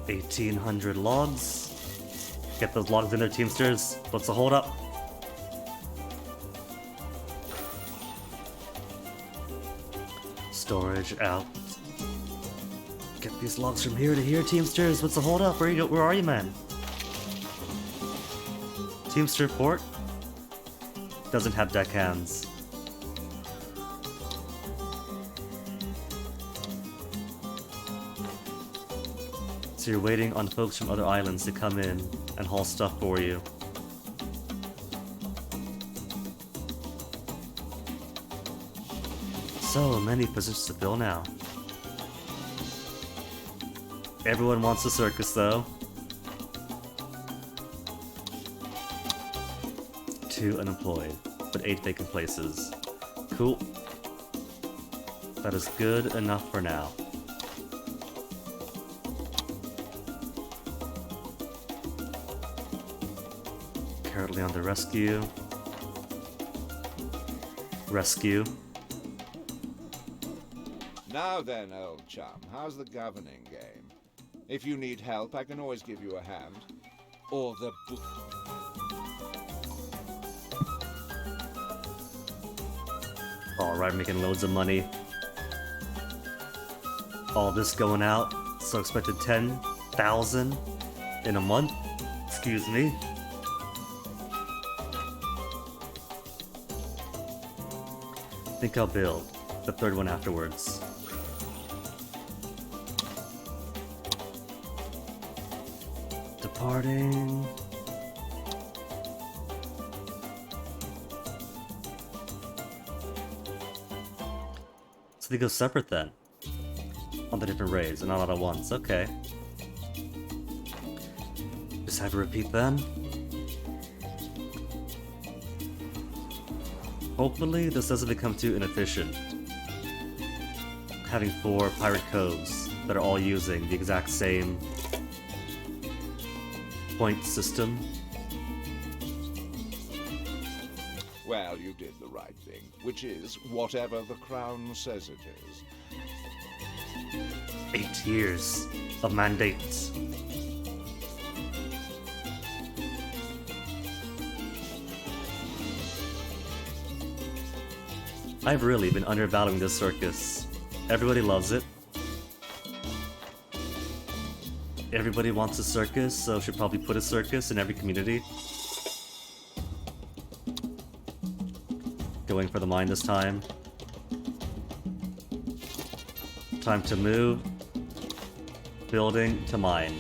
$1,800 logs. Get those logs in there, Teamsters. What's the hold up? Storage out. Get these logs from here to here, Teamsters. What's the hold up? Where are you, man? Teamster port doesn't have deckhands. So you're waiting on folks from other islands to come in and haul stuff for you. So many positions to fill now. Everyone wants a circus though. 2 unemployed, but 8 vacant places. Cool. That is good enough for now. Currently on the rescue. Rescue. Now then, old chum, how's the governing game? If you need help, I can always give you a hand. Or the book. Alright, making loads of money. All this going out. So expected 10,000 in a month. Excuse me. Think I'll build the 3rd one afterwards. Departing. So they go separate then. On the different raids and not all at once. Okay. Just have to repeat them. Hopefully this doesn't become too inefficient. Having 4 pirate coves that are all using the exact same point system. Well, you did the right thing, which is whatever the Crown says it is. 8 years of mandates. I've really been undervaluing this circus. Everybody loves it. Everybody wants a circus, so should probably put a circus in every community. Going for the mine this time. Time to move. Building to mine.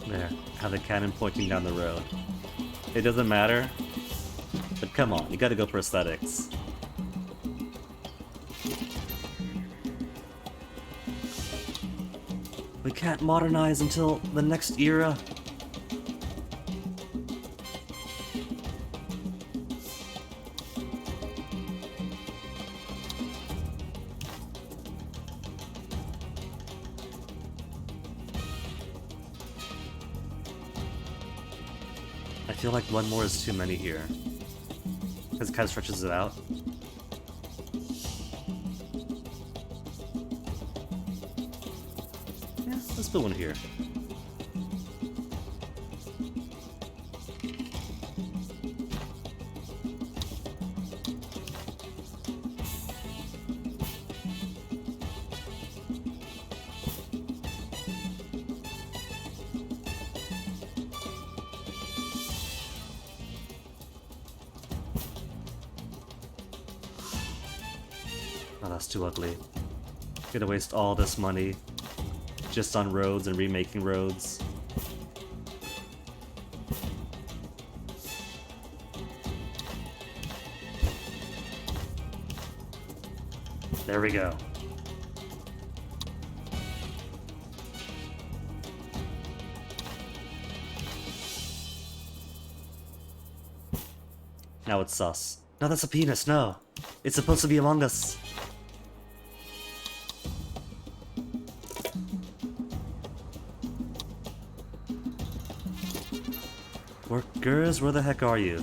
There, have the cannon pointing down the road. It doesn't matter, but come on, you gotta go for aesthetics. We can't modernize until the next era. I feel like one more is too many here. Because it kind of stretches it out. Yeah, let's put one here. Oh, that's too ugly. Gonna waste all this money just on roads and remaking roads. There we go. Now it's sus. No, that's a penis, no. It's supposed to be among us. Workers, where the heck are you?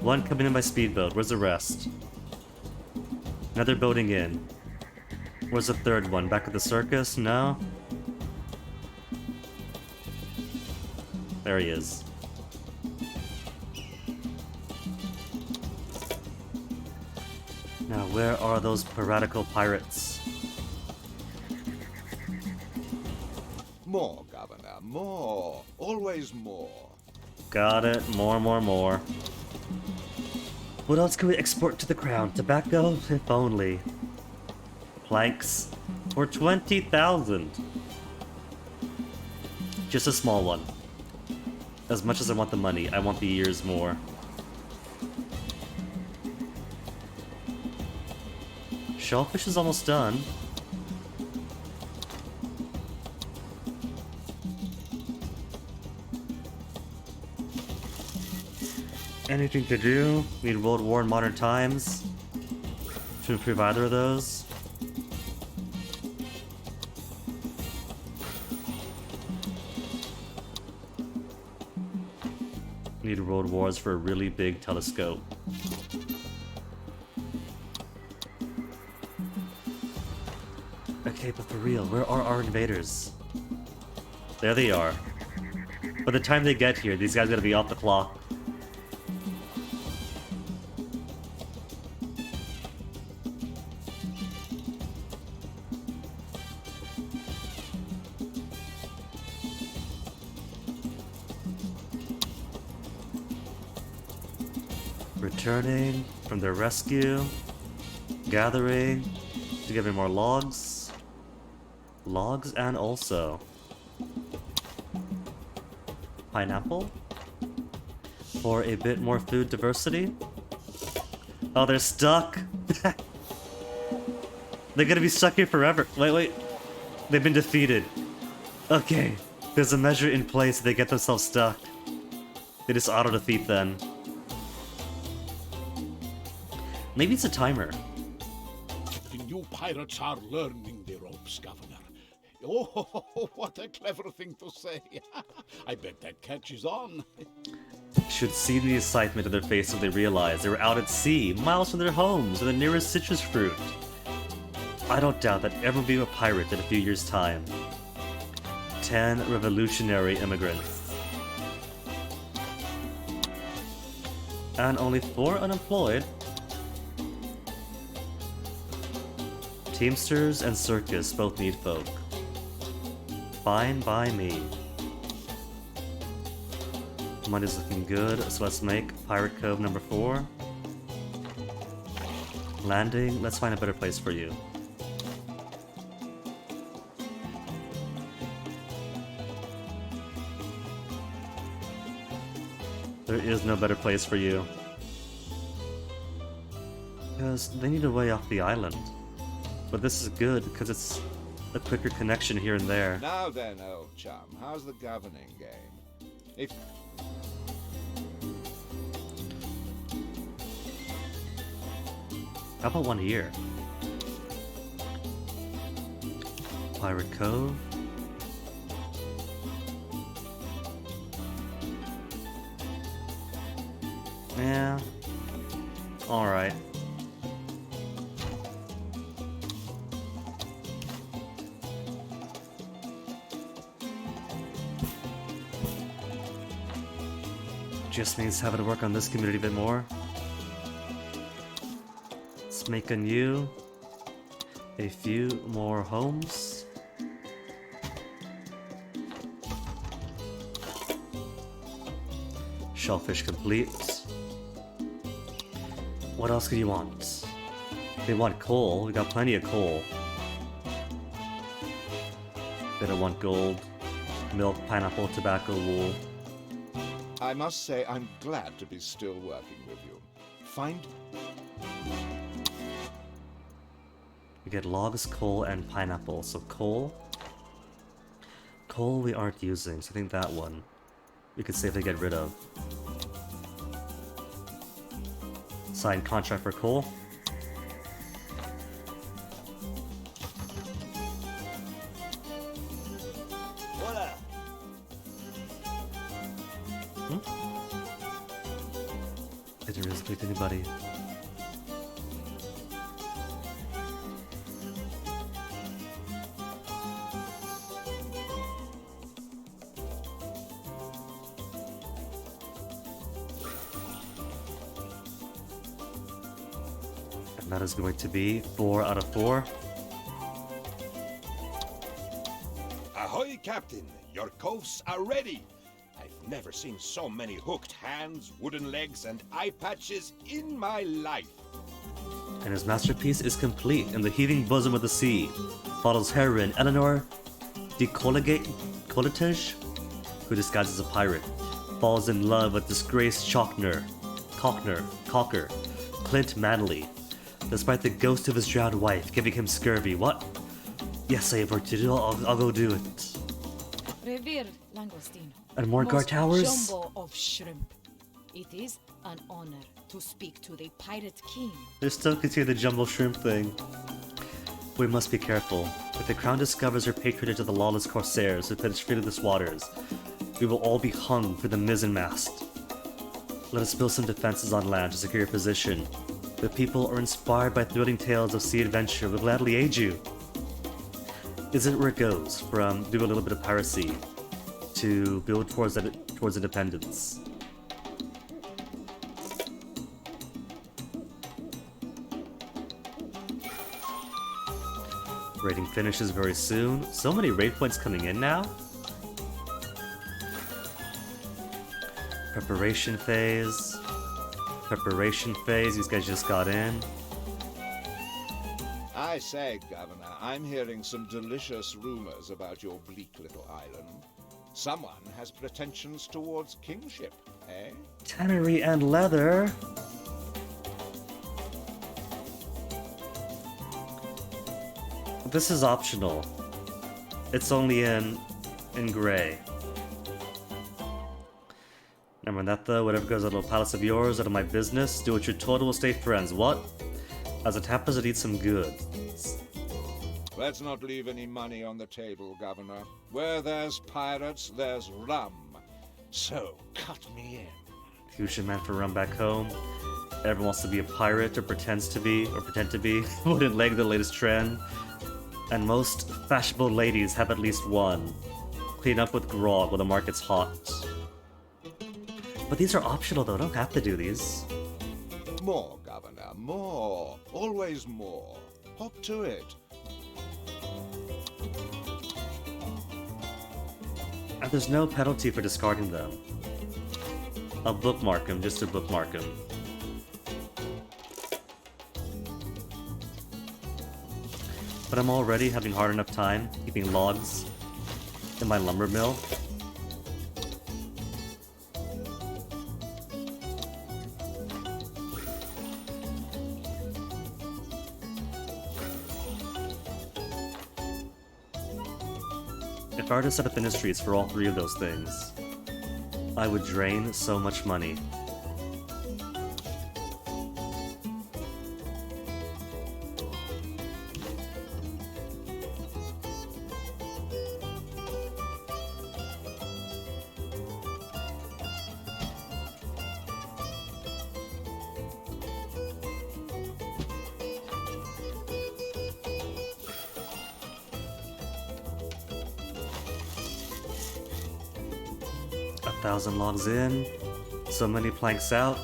One coming in by speedboat, where's the rest? Another boating in. Where's the third one? Back at the circus? No? There he is. Now, where are those piratical pirates? More, Governor, more. Always more. Got it. More, more, more. What else can we export to the crown? Tobacco? If only. Planks? For 20,000. Just a small one. As much as I want the money, I want the years more. Shellfish is almost done. Anything to do? Need World War in modern times? To improve either of those? Need World Wars for a really big telescope. Okay, but for real, where are our invaders? There they are. By the time they get here, these guys gotta be off the clock. Returning from their rescue, gathering to give me more logs. Logs and also pineapple for a bit more food diversity. Oh, they're stuck. They're gonna be stuck here forever. Wait. They've been defeated. Okay, there's a measure in place if they get themselves stuck. They just auto-defeat then. Maybe it's a timer. The new pirates are learning the ropes, Governor. Oh, what a clever thing to say. I bet that catches on. Should see the excitement in their face when they realize they were out at sea, miles from their homes, and the nearest citrus fruit. I don't doubt that everyone will be a pirate in a few years' time. 10 revolutionary immigrants. And only 4 unemployed. Teamsters and circus both need folk. Fine by me. Money's looking good, so let's make Pirate Cove number 4. Landing, let's find a better place for you. There is no better place for you. Because they need a way off the island. But this is good, because it's a quicker connection here and there. Now then, old chum, how's the governing game? If How about one here? Pirate Cove. Yeah. Alright. Just means having to work on this community a bit more. Let's make a few more homes. Shellfish complete. What else could you want? They want coal. We got plenty of coal. They don't want gold, milk, pineapple, tobacco, wool. I must say I'm glad to be still working with you. Find... We get logs, coal, and pineapple. So coal. Coal we aren't using, so I think that one we could safely get rid of. Sign contract for coal. Voila! I didn't really speak to anybody. And that is going to be 4 out of 4. Ahoy, Captain! Your coves are ready! I've never seen so many hooked hands, wooden legs, and eye patches in my life. And his masterpiece is complete in the heaving bosom of the sea. Follows heroine Eleanor de Coletage, who disguises as a pirate. Falls in love with disgraced Cocker, Clint Manley, despite the ghost of his drowned wife giving him scurvy. What? Yes, I have work to do. I'll go do it. Revere Langostino. And more guard Most towers? Jumbo of shrimp. It is an honor to speak to the pirate king. They still continue the jumbo shrimp thing. We must be careful. If the crown discovers her patronage of the lawless corsairs who penetrated these waters, we will all be hung for the mizzenmast. Let us build some defenses on land to secure your position. The people are inspired by thrilling tales of sea adventure. We'll gladly aid you. Isn't it where it goes, from do a little bit of piracy to build towards independence? Rating finishes very soon. So many raid points coming in now. Preparation phase. Preparation phase. These guys just got in. I say, Governor, I'm hearing some delicious rumors about your bleak little island. Someone has pretensions towards kingship, eh? Tannery and leather. This is optional. It's only in gray. Never mind that though. Whatever goes out of the palace of yours, out of my business. Do what you're told, we'll stay friends. What? As it happens, it eats some good. Let's not leave any money on the table, Governor. Where there's pirates, there's rum. So, cut me in. Fusion man for run back home. Everyone wants to be a pirate or pretend to be. Wouldn't leg the latest trend. And most fashionable ladies have at least one. Clean up with grog when the market's hot. But these are optional though, don't have to do these. More, Governor, more. Always more. Hop to it. And there's no penalty for discarding them. I'll bookmark them just to bookmark them. But I'm already having hard enough time keeping logs in my lumber mill. If I were to set up industries for all three of those things, I would drain so much money. A 1,000 logs in, so many planks out,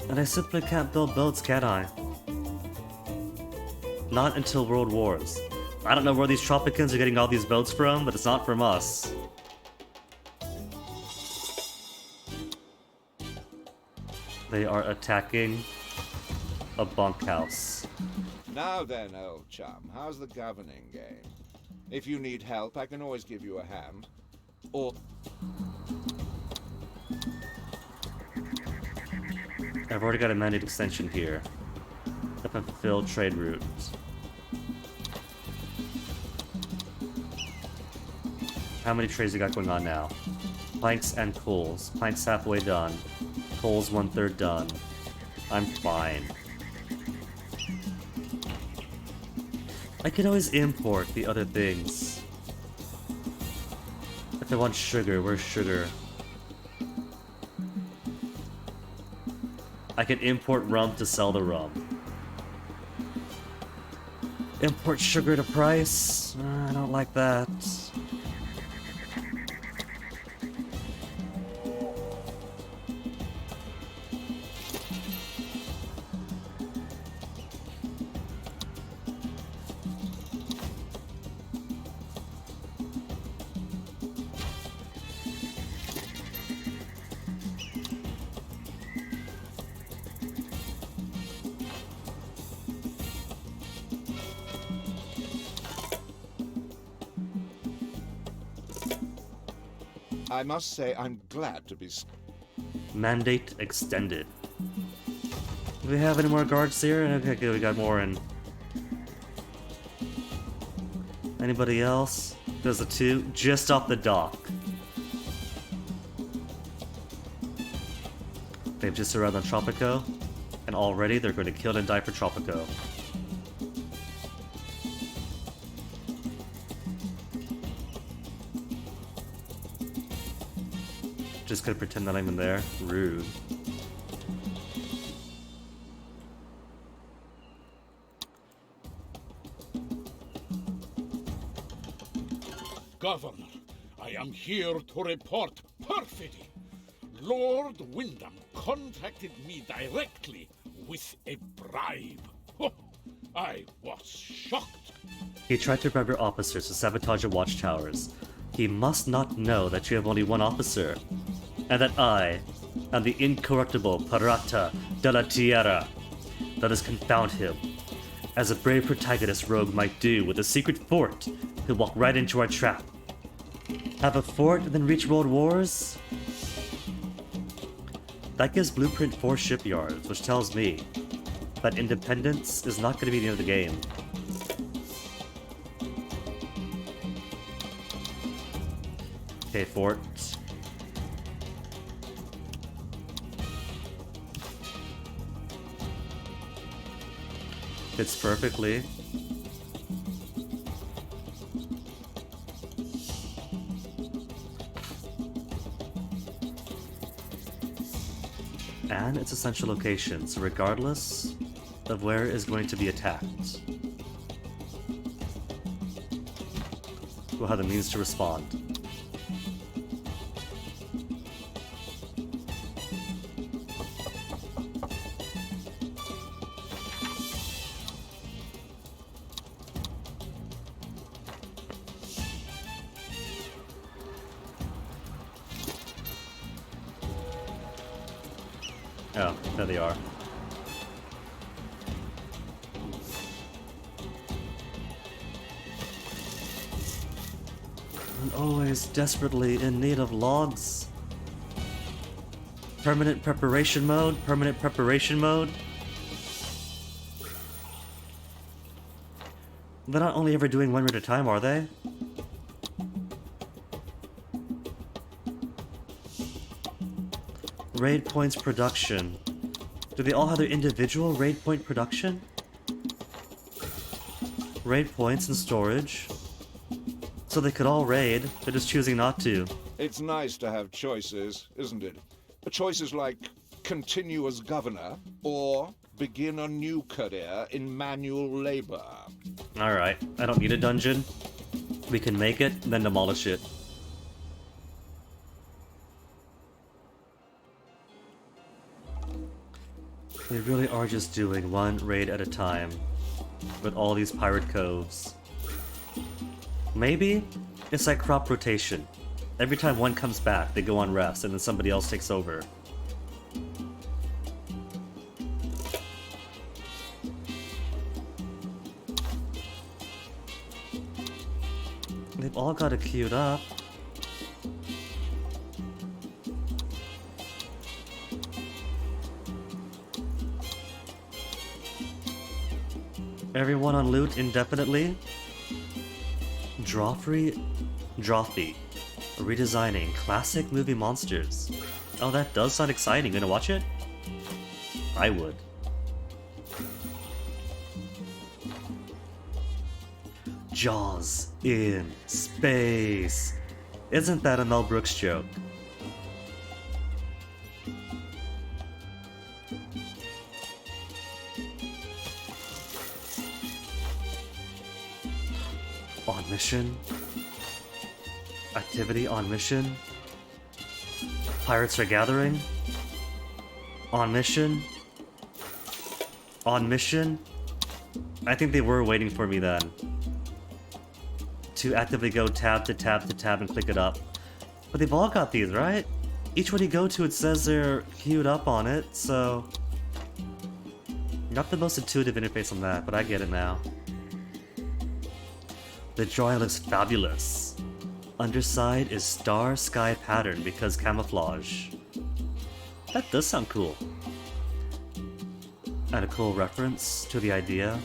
and I simply can't build boats, can I? Not until World Wars. I don't know where these Tropicans are getting all these boats from, but it's not from us. They are attacking a bunkhouse. Now then, old chum, how's the governing game? If you need help, I can always give you a hand. Or... I've already got a mandate extension here. Up and fulfill trade routes. How many trades we got going on now? Planks and coals. Planks halfway done. Coals 1/3 done. I'm fine. I can always import the other things. If I want sugar, where's sugar? I can import rum to sell the rum. Import sugar at a price? I don't like that. I must say, I'm glad to be... Mandate extended. Do we have any more guards here? Okay, good, we got more in. Anybody else? There's the two just off the dock. They've just arrived on Tropico, and already they're going to kill and die for Tropico. Just gonna pretend that I'm even there. Rude. Governor, I am here to report perfidy. Lord Wyndham contacted me directly with a bribe. Oh, I was shocked. He tried to bribe your officers to sabotage your watchtowers. He must not know that you have only one officer, and that I am the incorruptible Pirata de la Tierra. Let us confound him, as a brave protagonist rogue might do with a secret fort. He'll walk right into our trap. Have a fort and then reach world wars? That gives blueprint 4 shipyards, which tells me that independence is not going to be the end of the game. Okay, fort. Fits perfectly. And its essential location, so regardless of where it is going to be attacked, we'll have the means to respond. Oh, there they are. And always desperately in need of logs. Permanent preparation mode, permanent preparation mode. They're not only ever doing one at a time, are they? Raid points production. Do they all have their individual raid point production? Raid points and storage. So they could all raid, they're just choosing not to. It's nice to have choices, isn't it? Choices like continue as governor or begin a new career in manual labor. Alright, I don't need a dungeon. We can make it, then demolish it. We really are just doing one raid at a time with all these pirate coves. Maybe it's like crop rotation. Every time one comes back, they go on rest and then somebody else takes over. They've all got it queued up. Everyone on loot indefinitely? Drawfree? Redesigning classic movie monsters. Oh, that does sound exciting. Gonna watch it? I would. Jaws in space. Isn't that a Mel Brooks joke? On mission? Activity on mission? Pirates are gathering? On mission? On mission? I think they were waiting for me then. To actively go tab to tab to tab and click it up. But they've all got these, right? Each one you go to, it says they're queued up on it, so... Not the most intuitive interface on that, but I get it now. The drawing looks fabulous. Underside is star sky pattern because camouflage. That does sound cool. And a cool reference to the idea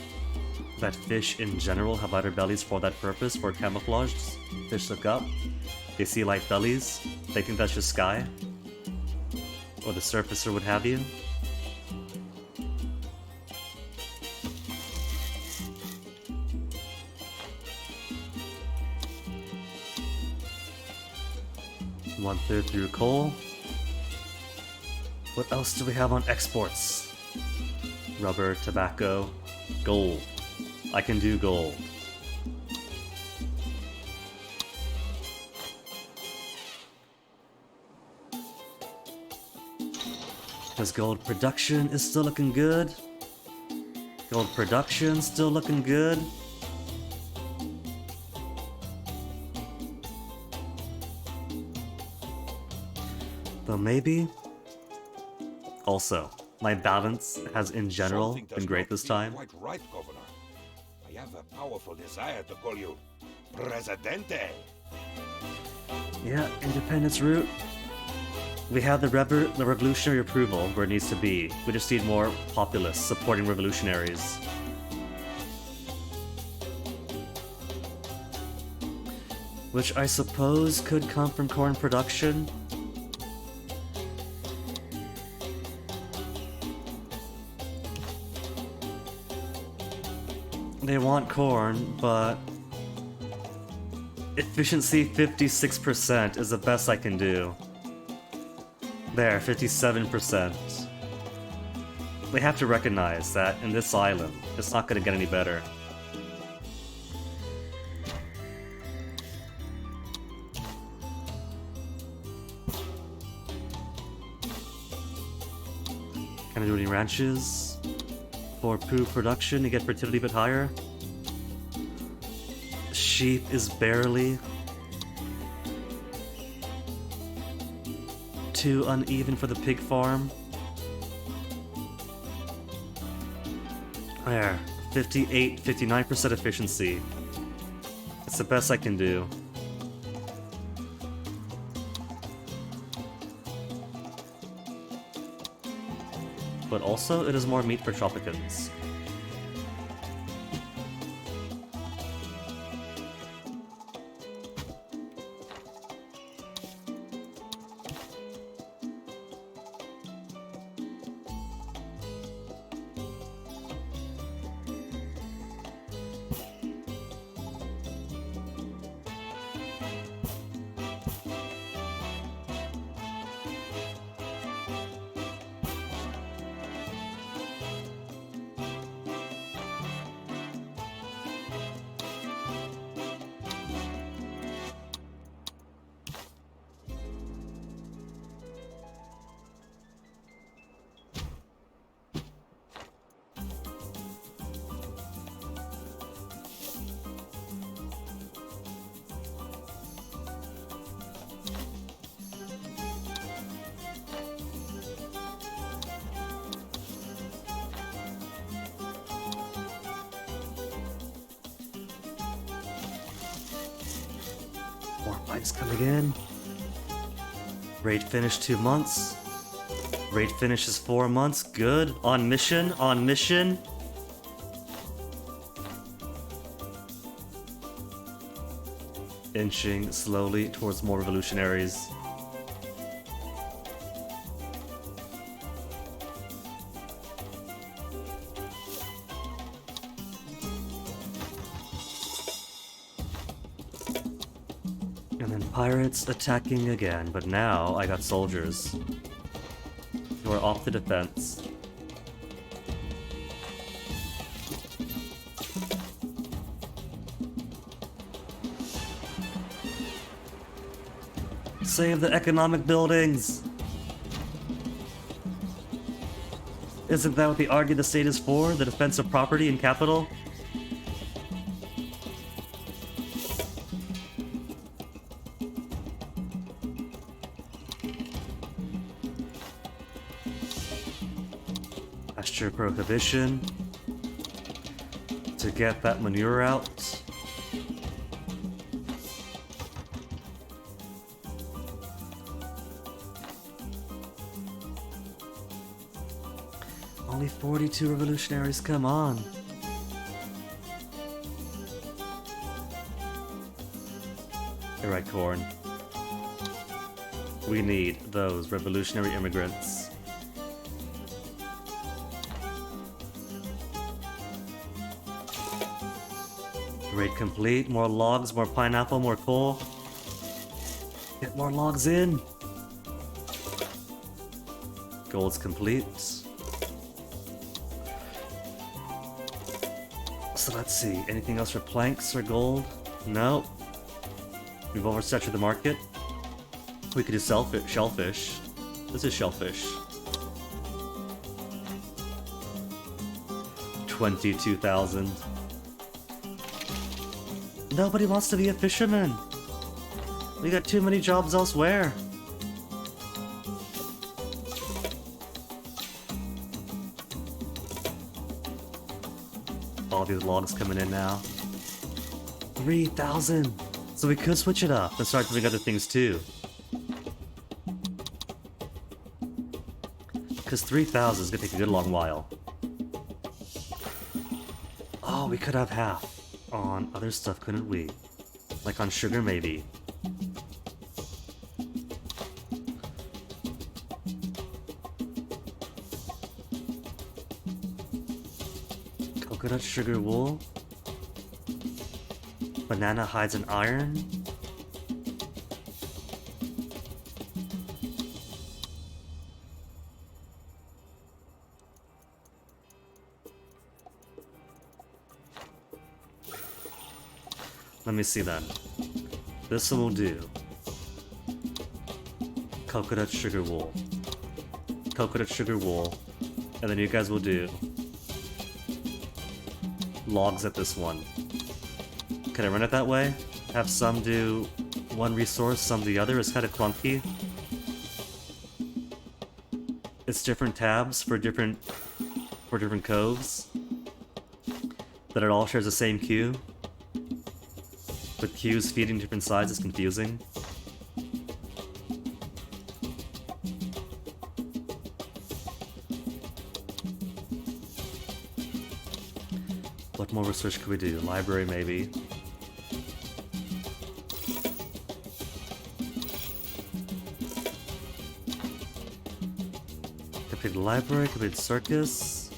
that fish in general have lighter bellies for that purpose, for camouflage. Fish look up, they see light bellies, they think that's just sky, or the surface or what have you. One-third through coal. What else do we have on exports? Rubber, tobacco, gold. I can do gold. Because gold production is still looking good. Gold production still looking good. Though maybe... Also, my balance has in general Something does been great not this feel time. Quite right, Governor. I have a powerful desire to call you Presidente. Yeah, independence route. We have the revolutionary approval where it needs to be. We just need more populists supporting revolutionaries. Which I suppose could come from corn production. They want corn, but efficiency 56% is the best I can do. There, 57%. We have to recognize that in this island, it's not going to get any better. Can I do any ranches? For poo production to get fertility a bit higher. Sheep is barely too uneven for the pig farm. There, 58, 59% efficiency. It's the best I can do. But also, it is more meat for Tropicans. More fights coming in. Raid finish 2 months. Raid finish is 4 months. Good. On mission. On mission. Inching slowly towards more revolutionaries. And then pirates attacking again, but now I got soldiers who are off the defense. Save the economic buildings! Isn't that what the argue the state is for? The defense of property and capital? Pasture prohibition. To get that manure out. Only 42 revolutionaries, come on. You're right, Corn. We need those revolutionary immigrants. Raid complete. More logs, more pineapple, more coal. Get more logs in. Gold's complete. So let's see, anything else for planks or gold? No. We've oversaturated the market. We could do shellfish. This is shellfish. 22,000. Nobody wants to be a fisherman. We got too many jobs elsewhere. All these logs coming in now. 3,000! So we could switch it up and start doing other things too. Because 3,000 is gonna take a good long while. Oh, we could have half on other stuff, couldn't we? Like on sugar, maybe. Coconut sugar wool. Banana hides and iron. Let me see then. This one will do. Coconut sugar wool. Coconut sugar wool. And then you guys will do logs at this one. Can I run it that way? Have some do one resource, some the other? It's kind of clunky. It's different tabs for different coves. But it all shares the same queue. But queues feeding different sides is confusing. What more research could we do? Library, maybe. Complete library, complete circus.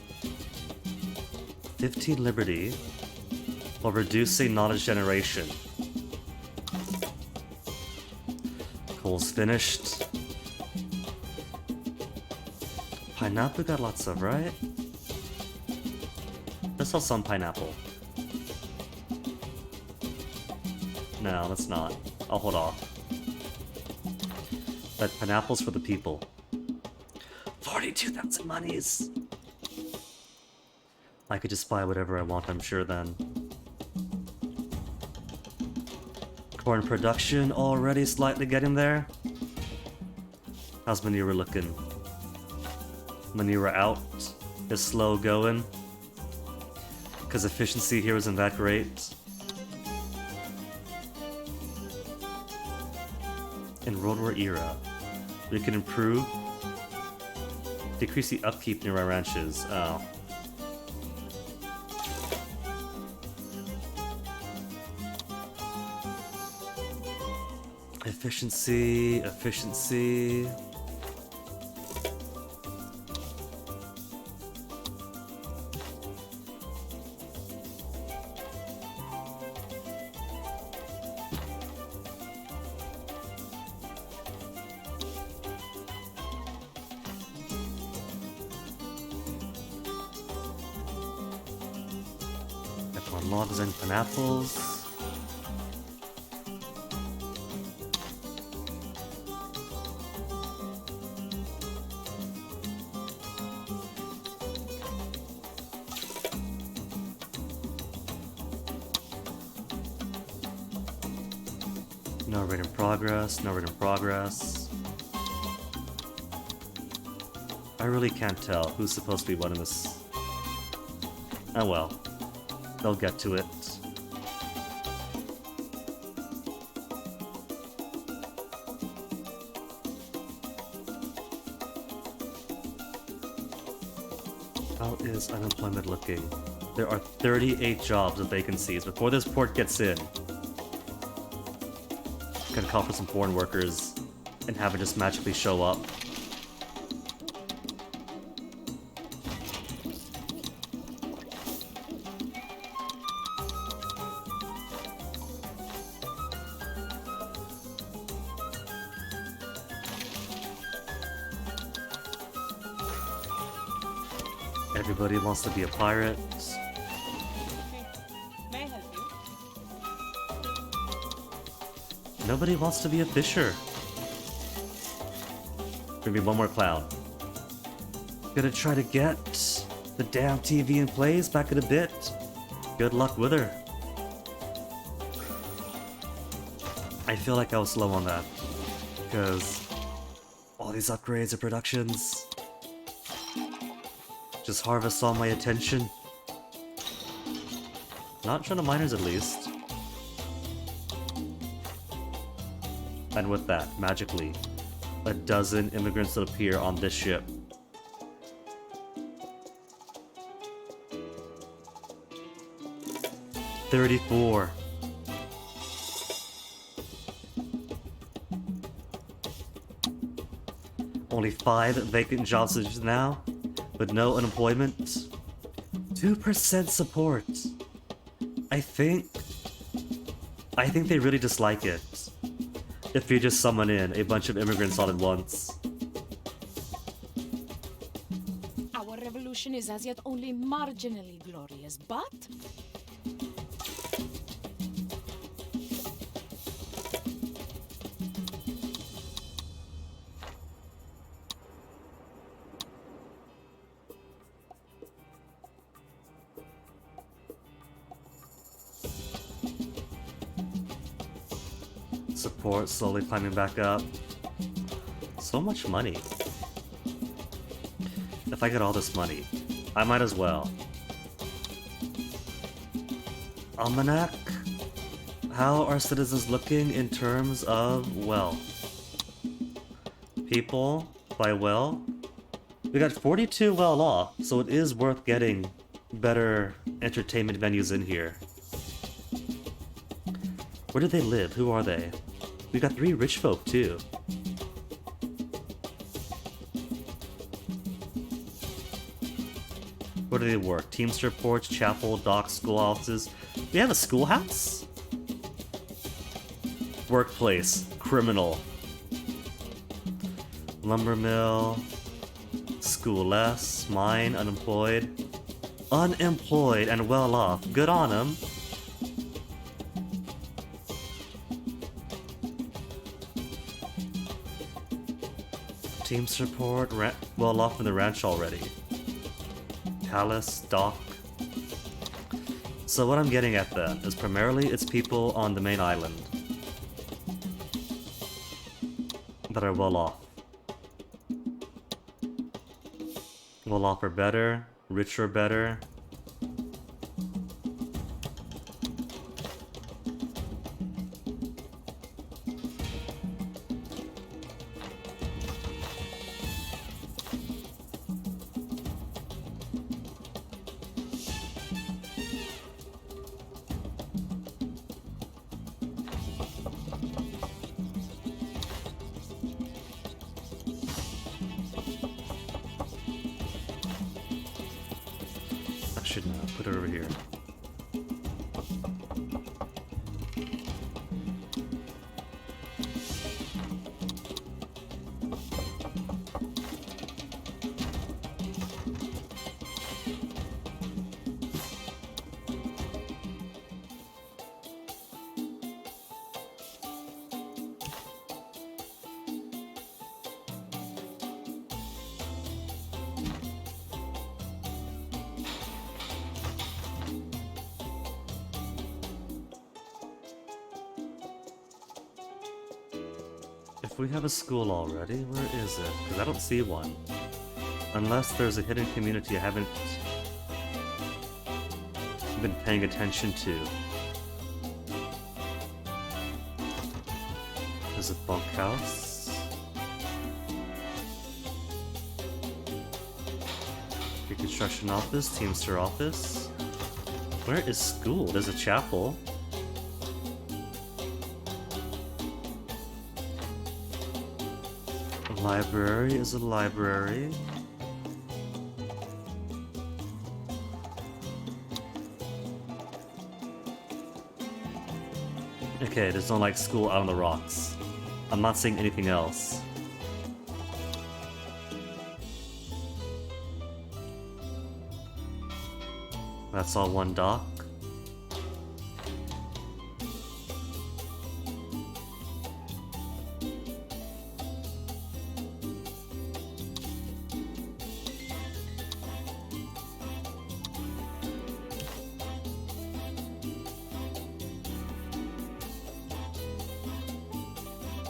15 liberty. While reducing knowledge generation. Coal's finished. Pineapple got lots of, right? Let's sell some pineapple. No, let's not. I'll hold off. But pineapple's for the people. 42,000 monies! I could just buy whatever I want, I'm sure, then. Corn production already slightly getting there. How's manure looking? Manure out is slow going. Because efficiency here isn't that great. in World War era. We can improve, decrease the upkeep near our ranches. Oh. Efficiency, efficiency. Got more logs and pineapples. No raid in progress, no raid in progress. I really can't tell who's supposed to be running this. Oh well. They'll get to it. How is unemployment looking? There are 38 jobs with vacancies before this port gets in. Gonna call for some foreign workers and have it just magically show up. Everybody wants to be a pirate. May I help you? Nobody wants to be a fisher. Maybe one more clown. Gonna try to get the damn TV in place back in a bit. Good luck with her. I feel like I was slow on that. Because all these upgrades and productions just harvest all my attention. Not trying to miners at least. And with that, magically, a dozen immigrants will appear on this ship. $34. Only 5 vacant jobs now, with no unemployment. 2% support. I think they really dislike it. If you just summon in a bunch of immigrants all at once. Our revolution is as yet only marginally glorious, but Support slowly climbing back up. So much money. If I get all this money, I might as well. Almanac? How are citizens looking in terms of wealth? People by well? We got 42 well off, so it is worth getting better entertainment venues in here. Where do they live? Who are they? We got 3 rich folk too. Where do they work? Teamster ports, chapel, docks, schoolhouses. We have a schoolhouse? Workplace. Criminal. Lumber mill. Schoolless. Mine. Unemployed. Unemployed and well off. Good on them. Team support, well off in the ranch already. Palace, dock. So what I'm getting at then is primarily it's people on the main island that are well off. Well off are better, rich are better. should put it over here. If we have a school already, where is it? Because I don't see one. Unless there's a hidden community I haven't been paying attention to. There's a bunkhouse. Reconstruction office, Teamster office. Where is school? There's a chapel. Library is a library. Okay, there's no like school out on the rocks. I'm not seeing anything else. That's all one dock.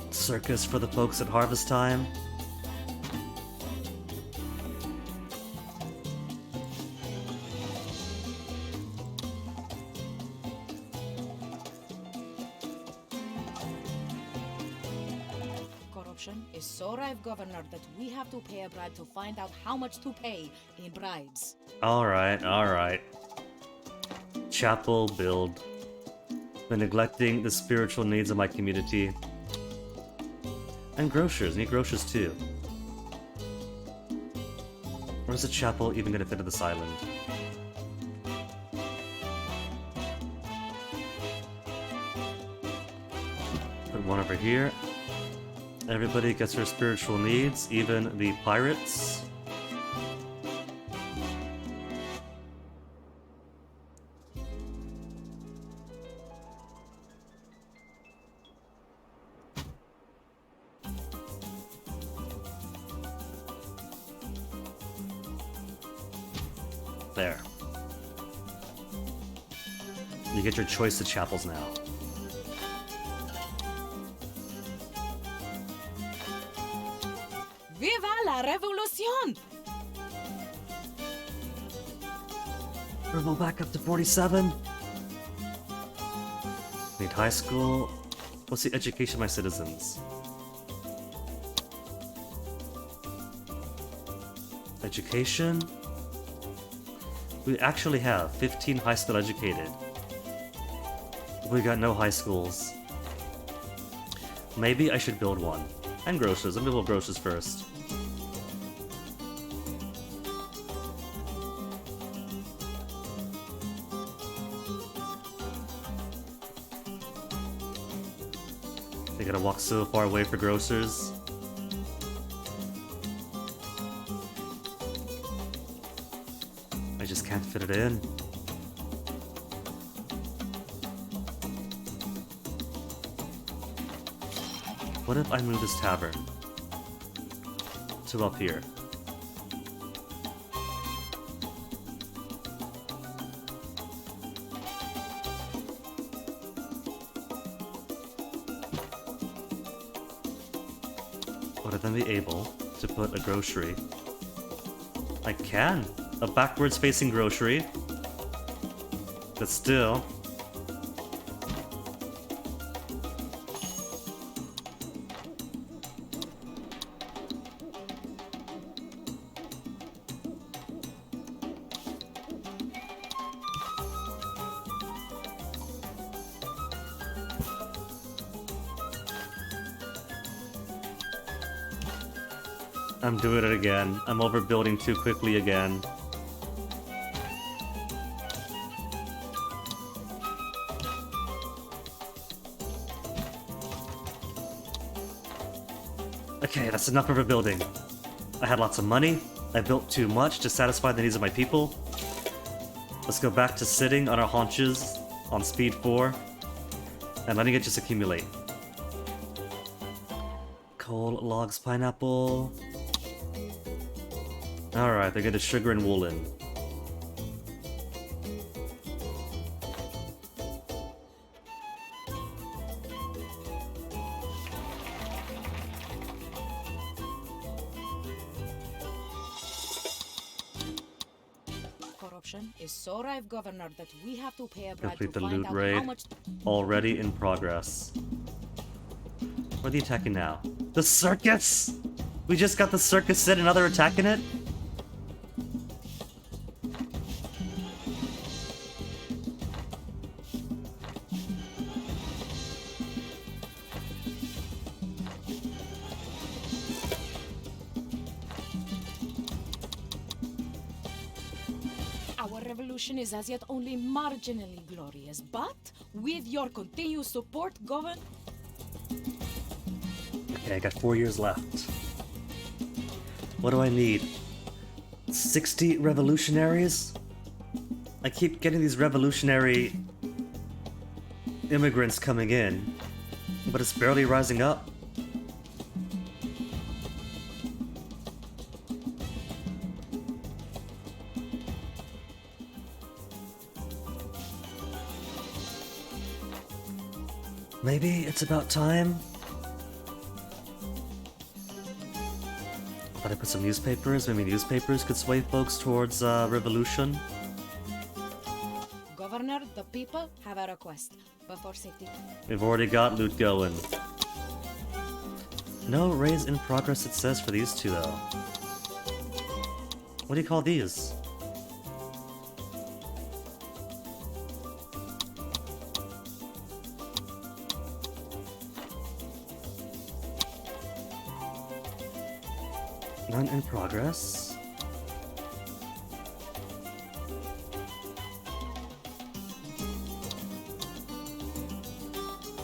Circus for the folks at harvest time. Corruption is so rife, Governor, that we have to pay a bribe to find out how much to pay in bribes. Alright, alright. Chapel build. Been neglecting the spiritual needs of my community. And grocers, need grocers too. Where's the chapel even gonna fit in this island? Put one over here. Everybody gets their spiritual needs, even the pirates. There. You get your choice of chapels now. Viva la revolución! We'll back up to 47. Need high school. What's the education of my citizens? Education? We actually have 15 high school educated. We got no high schools. Maybe I should build one. And grocers. Let me build grocers first. They gotta walk so far away for grocers. I just can't fit it in. What if I move this tavern to up here? Would I then be able to put a grocery? I can! A backwards facing grocery. But still. I'm doing it again. I'm overbuilding too quickly again. Okay, that's enough of rebuilding. I had lots of money. I built too much to satisfy the needs of my people. Let's go back to sitting on our haunches on speed 4 and letting it just accumulate. Coal, logs, pineapple. Alright, they're getting sugar and wool in. Corruption is so rife, Governor, that we have to pay a bribe Complete to the find loot out raid. how much. Already in progress. What are they attacking now? The circus! We just got the circus set and now they're attacking it? Our revolution is as yet only marginally glorious, but with your continued support, Governor. Okay, I got 4 years left. What do I need? 60 revolutionaries? I keep getting these revolutionary immigrants coming in, but it's barely rising up. Maybe it's about time. Thought I put some newspapers. Maybe newspapers could sway folks towards revolution. Governor, the people have a request. But for safety. We've already got loot going. No raids in progress, it says, for these two, though. What do you call these? None in progress.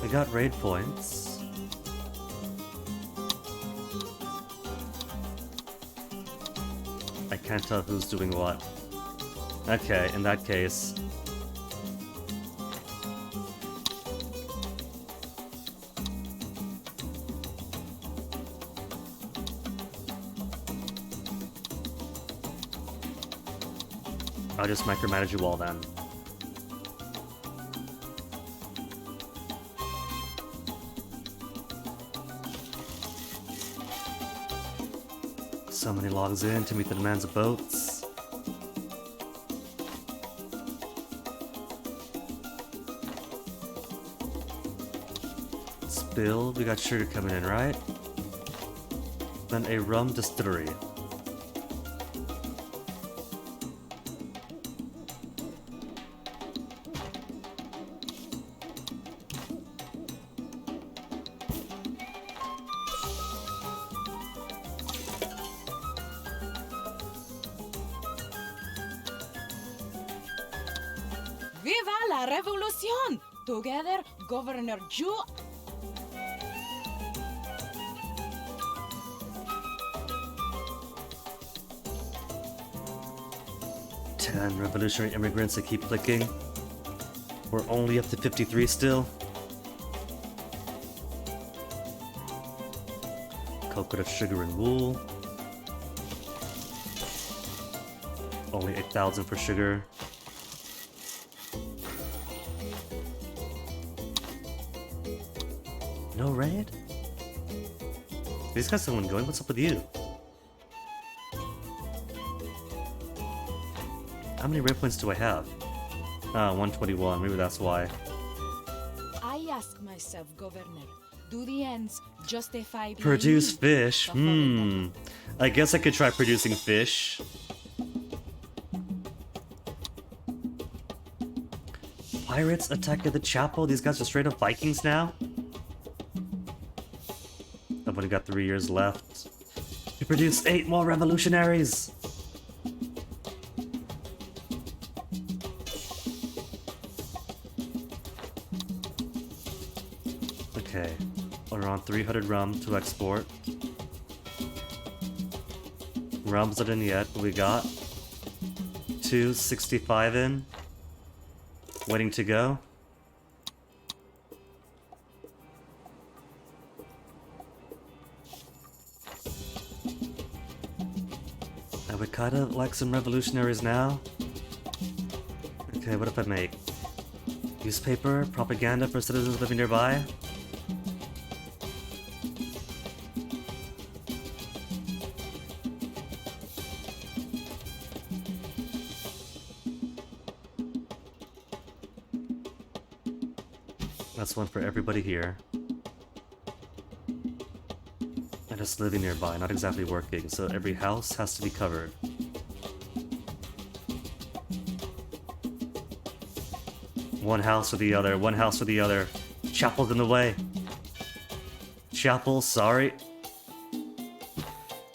We got raid points. I can't tell who's doing what. Okay, in that case. I'll just micromanage you all then. So many logs in to meet the demands of boats. Spill, we got sugar coming in, right? Then a rum distillery. Viva la revolution! Together, Governor Ju. 10 revolutionary immigrants that keep clicking. We're only up to 53 still. Coconut sugar and wool. Only 8,000 for sugar. No raid? These guys someone going? What's up with you? How many raid points do I have? 121. Maybe that's why. I ask myself, Governor, do the ends justify being Produce mean? fish. Before I guess I could try producing fish. Pirates attacked the chapel? These guys are straight up Vikings now? I've only got 3 years left. We produce 8 more revolutionaries! Okay. We're on 300 rum to export. Realms not in yet, but we got 265 in. Waiting to go. I would kind of like some revolutionaries now. Okay, what if I make newspaper, propaganda for citizens living nearby? That's one for everybody here. And just living nearby, not exactly working, so every house has to be covered. One house or the other, one house or the other. Chapel's in the way. Chapel, sorry.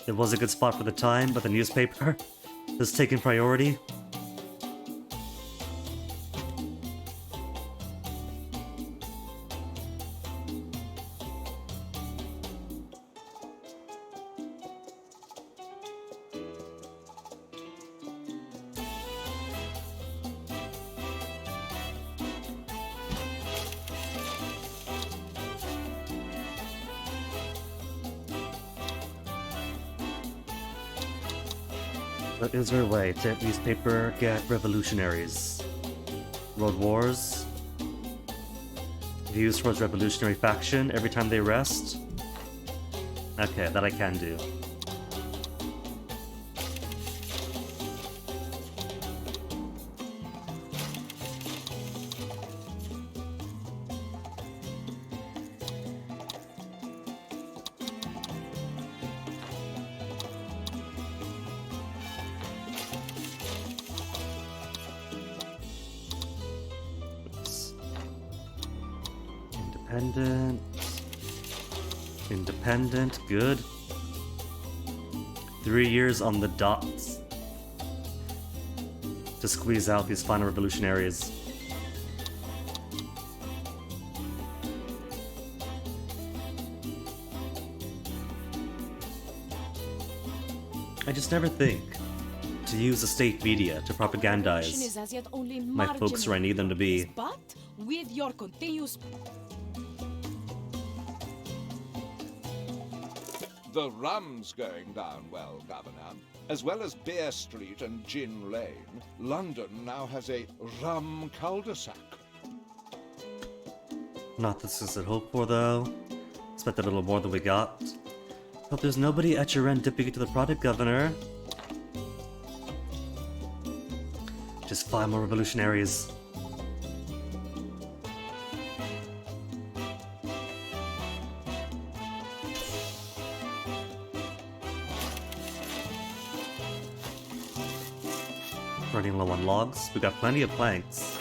It was a good spot for the time, but the newspaper is taking priority. What is there a way to newspaper get revolutionaries? World Wars? Views towards revolutionary faction every time they rest? Okay, that I can do. Independent. Independent, good. 3 years on the dots to squeeze out these final revolutionaries. I just never think to use the state media to propagandize Is as yet only my folks where I need them to be. But with your continuous The rum's going down well, Governor. As well as Bear Street and Gin Lane, London now has a rum cul-de-sac. Not this is hoped for though. Expect a little more than we got. Hope there's nobody at your end dipping into the product, Governor. Just 5 more revolutionaries. Running low on logs. We got plenty of planks.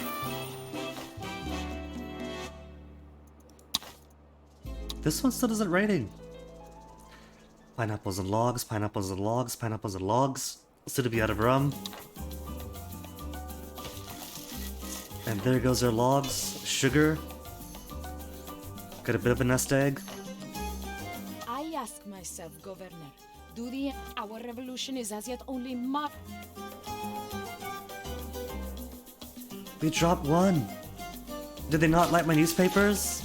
This one still isn't raining. Pineapples and logs, pineapples and logs, pineapples and logs. Still to be out of rum. And there goes our logs. Sugar. Got a bit of a nest egg. I ask myself, Governor, our revolution is as yet only We dropped one. Did they not like my newspapers?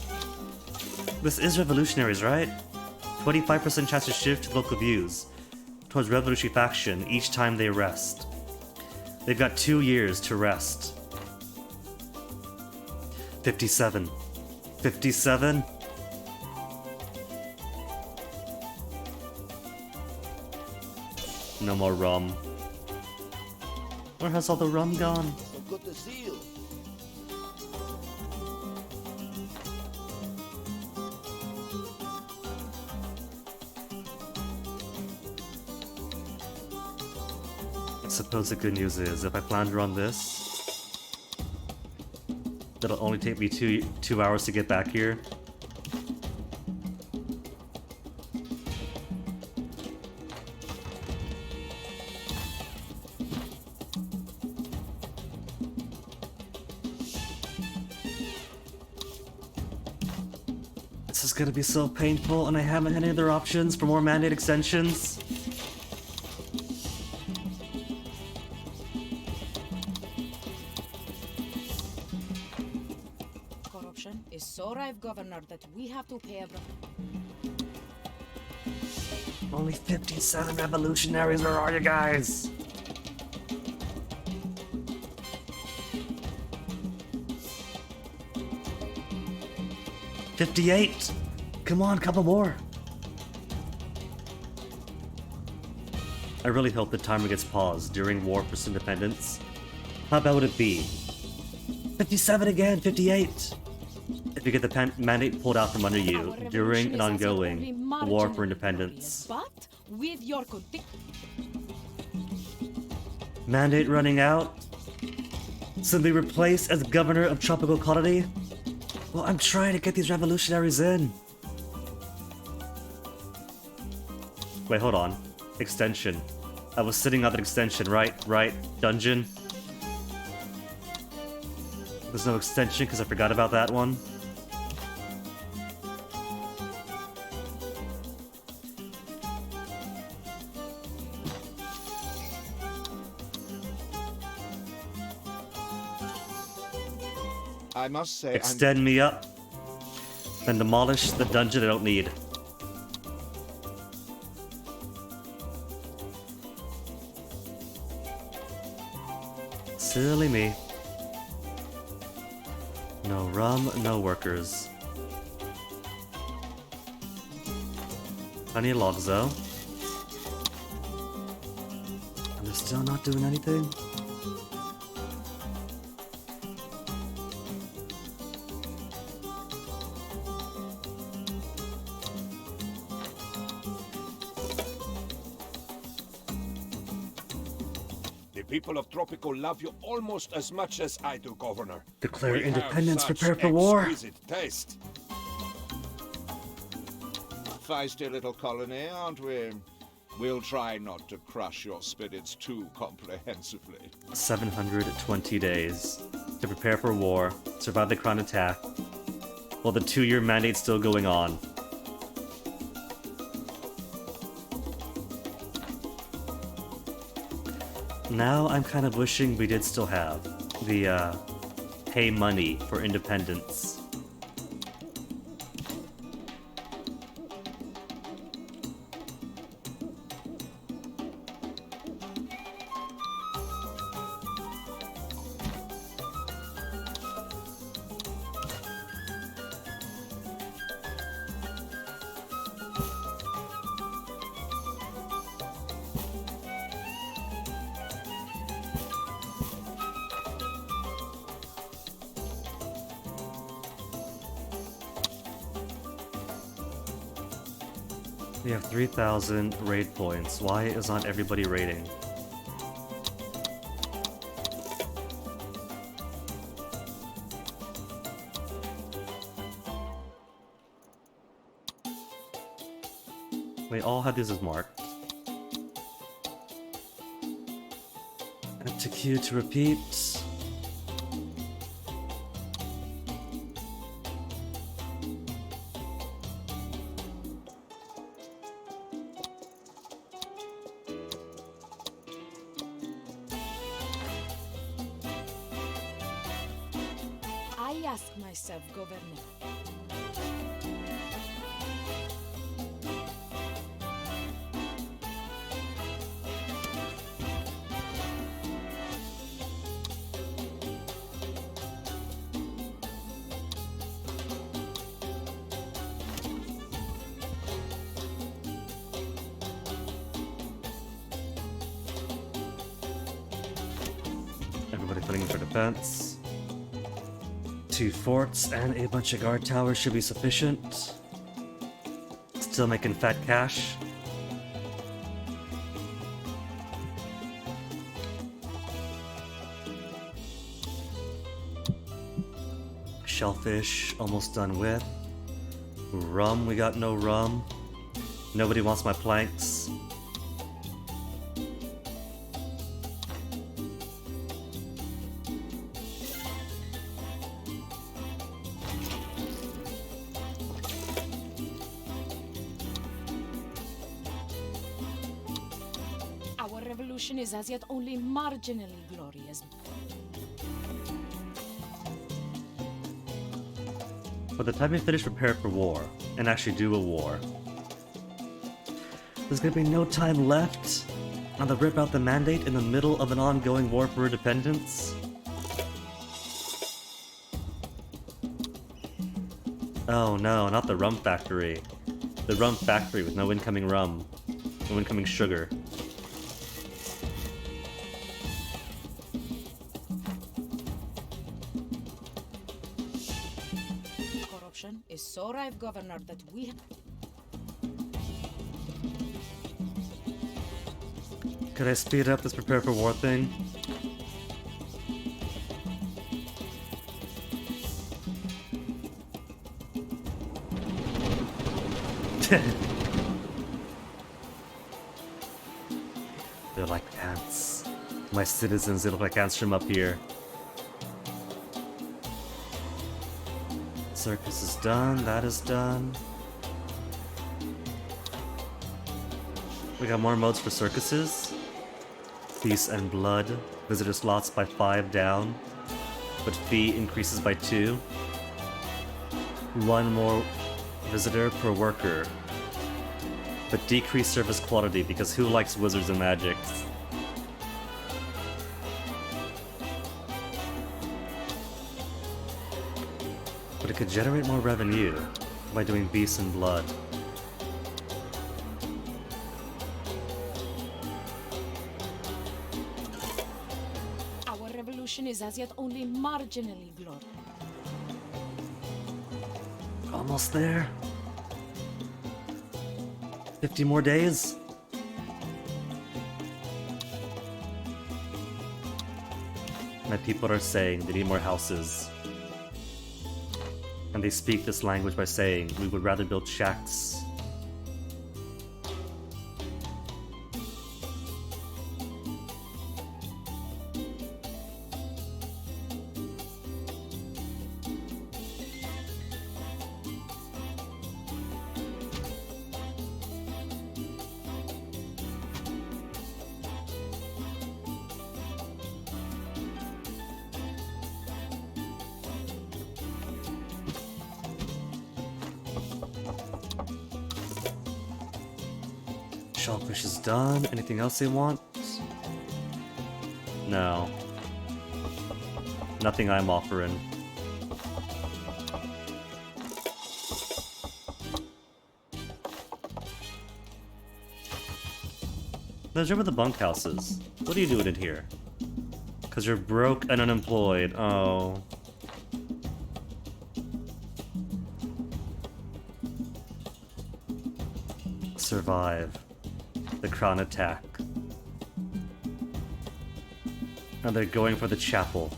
This is revolutionaries, right? 25% chance to shift to local views towards revolutionary faction each time they rest. They've got 2 years to rest. 57. 57? No more rum. Where has all the rum gone? So good to see you. I suppose the good news is, if I plan to run this, it'll only take me two hours to get back here. This is gonna be so painful, and I haven't had any other options for more mandate extensions. corruption is so rife, Governor, that we have to pay a... Only 57 revolutionaries, where are you guys? $58! Come on, couple more! I really hope the timer gets paused during War for Independence. How bad would it be? 57 again, 58! If you get the mandate pulled out from under you during an ongoing War for Independence. But with your Mandate running out? Simply replaced as governor of tropical colony? Well, I'm trying to get these revolutionaries in. Wait, hold on. Extension. I was sitting on that extension, right? Dungeon. There's no extension because I forgot about that one. I must say, Extend me up. Then demolish the dungeon I don't need. Silly me. No rum, no workers. Plenty of logs though. And they're still not doing anything? The people of Tropical love you almost as much as I do, Governor. Declare We have independence, such prepare for war. exquisite taste. feisty little colony, aren't we? We'll try not to crush your spirits too comprehensively. 720 days to prepare for war, survive the Crown attack, while the 2-year mandate's still going on. Now I'm kind of wishing we did still have the pay money for independence. We have 3,000 raid points. Why is not everybody raiding? We all have this as marked. Add to queue to repeat. I ask myself, Governor. Everybody putting in for defense. 2 forts and a bunch of guard towers should be sufficient. Still making fat cash. Shellfish almost done with. Rum, we got no rum. Nobody wants my planks. Our revolution is as yet only marginally glorious. By the time we finish prepare for war, and actually do a war, there's gonna be no time left on the rip out the mandate in the middle of an ongoing war for independence. Oh no, not the rum factory. The rum factory with no incoming rum. No incoming sugar. Corruption is so rife, Governor, that we... Could I speed up this prepare for war thing? They're like ants. My citizens, they look like ants from up here. Circus is done, that is done. We got more modes for circuses. Peace and blood. Visitor slots by 5 down, but fee increases by 2. 1 more visitor per worker, but decreased service quality because who likes wizards and magics? But it could generate more revenue by doing beasts and blood. Our revolution is as yet only marginally glorious. Almost there. 50 more days. My people are saying they need more houses. And they speak this language by saying we would rather build shacks. Shellfish is done. Anything else they want? No. Nothing I'm offering. Let's jump at the bunkhouses. What are you doing in here? Cause you're broke and unemployed. Oh. Survive the crown attack. Now they're going for the chapel.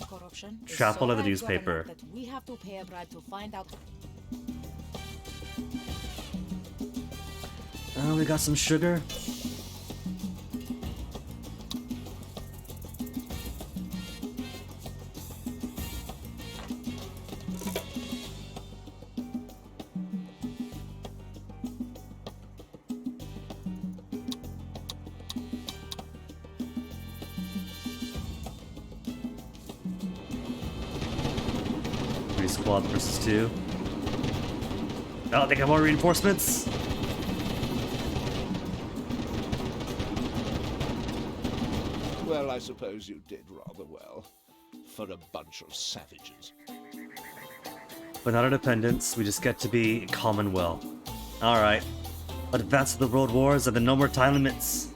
Corruption is Chapel so of the rife, newspaper. Governor, that we have to pay a bribe to find out. Oh, we got some sugar. Squad versus 2. Oh, they got more reinforcements. Well, I suppose you did rather well. For a bunch of savages. But not independence, we just get to be Commonwealth. Alright. Advance to the World Wars and then no more time limits.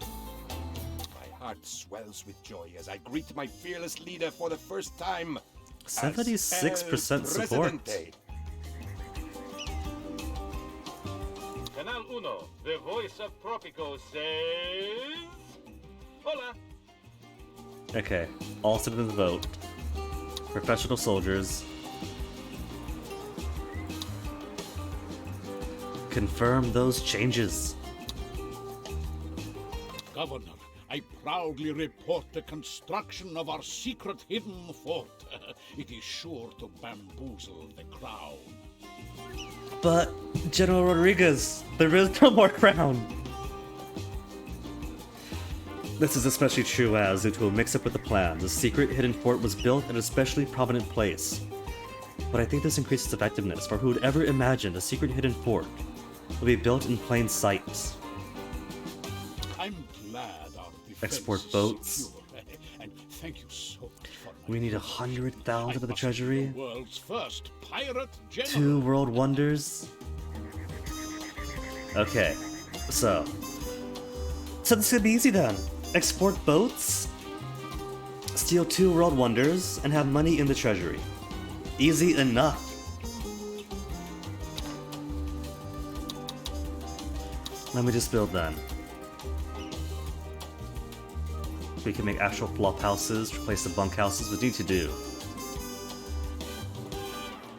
My heart swells with joy as I greet my fearless leader for the first time. 76% support. Canal Uno, the voice of Tropico says... Hola! Okay, all citizens vote. Professional soldiers. Confirm those changes. Governor, I proudly report the construction of our secret hidden fort. It is sure to bamboozle the crown. But, General Rodriguez, there is no more crown. This is especially true as, due to a mix-up with the plan, the secret hidden fort was built in a especially prominent place. but I think this increases effectiveness, for who would ever imagine a secret hidden port will be built in plain sight? I'm glad our defense Export is boats. secure, and thank you so much for my We need help. 100,000 I of the must be treasury. the world's first pirate general. 2 world wonders. Okay, so this could be easy then. Export boats, steal 2 world wonders, and have money in the treasury. Easy enough. Let me just build then. We can make actual flop houses, replace the bunk houses, which we need to do.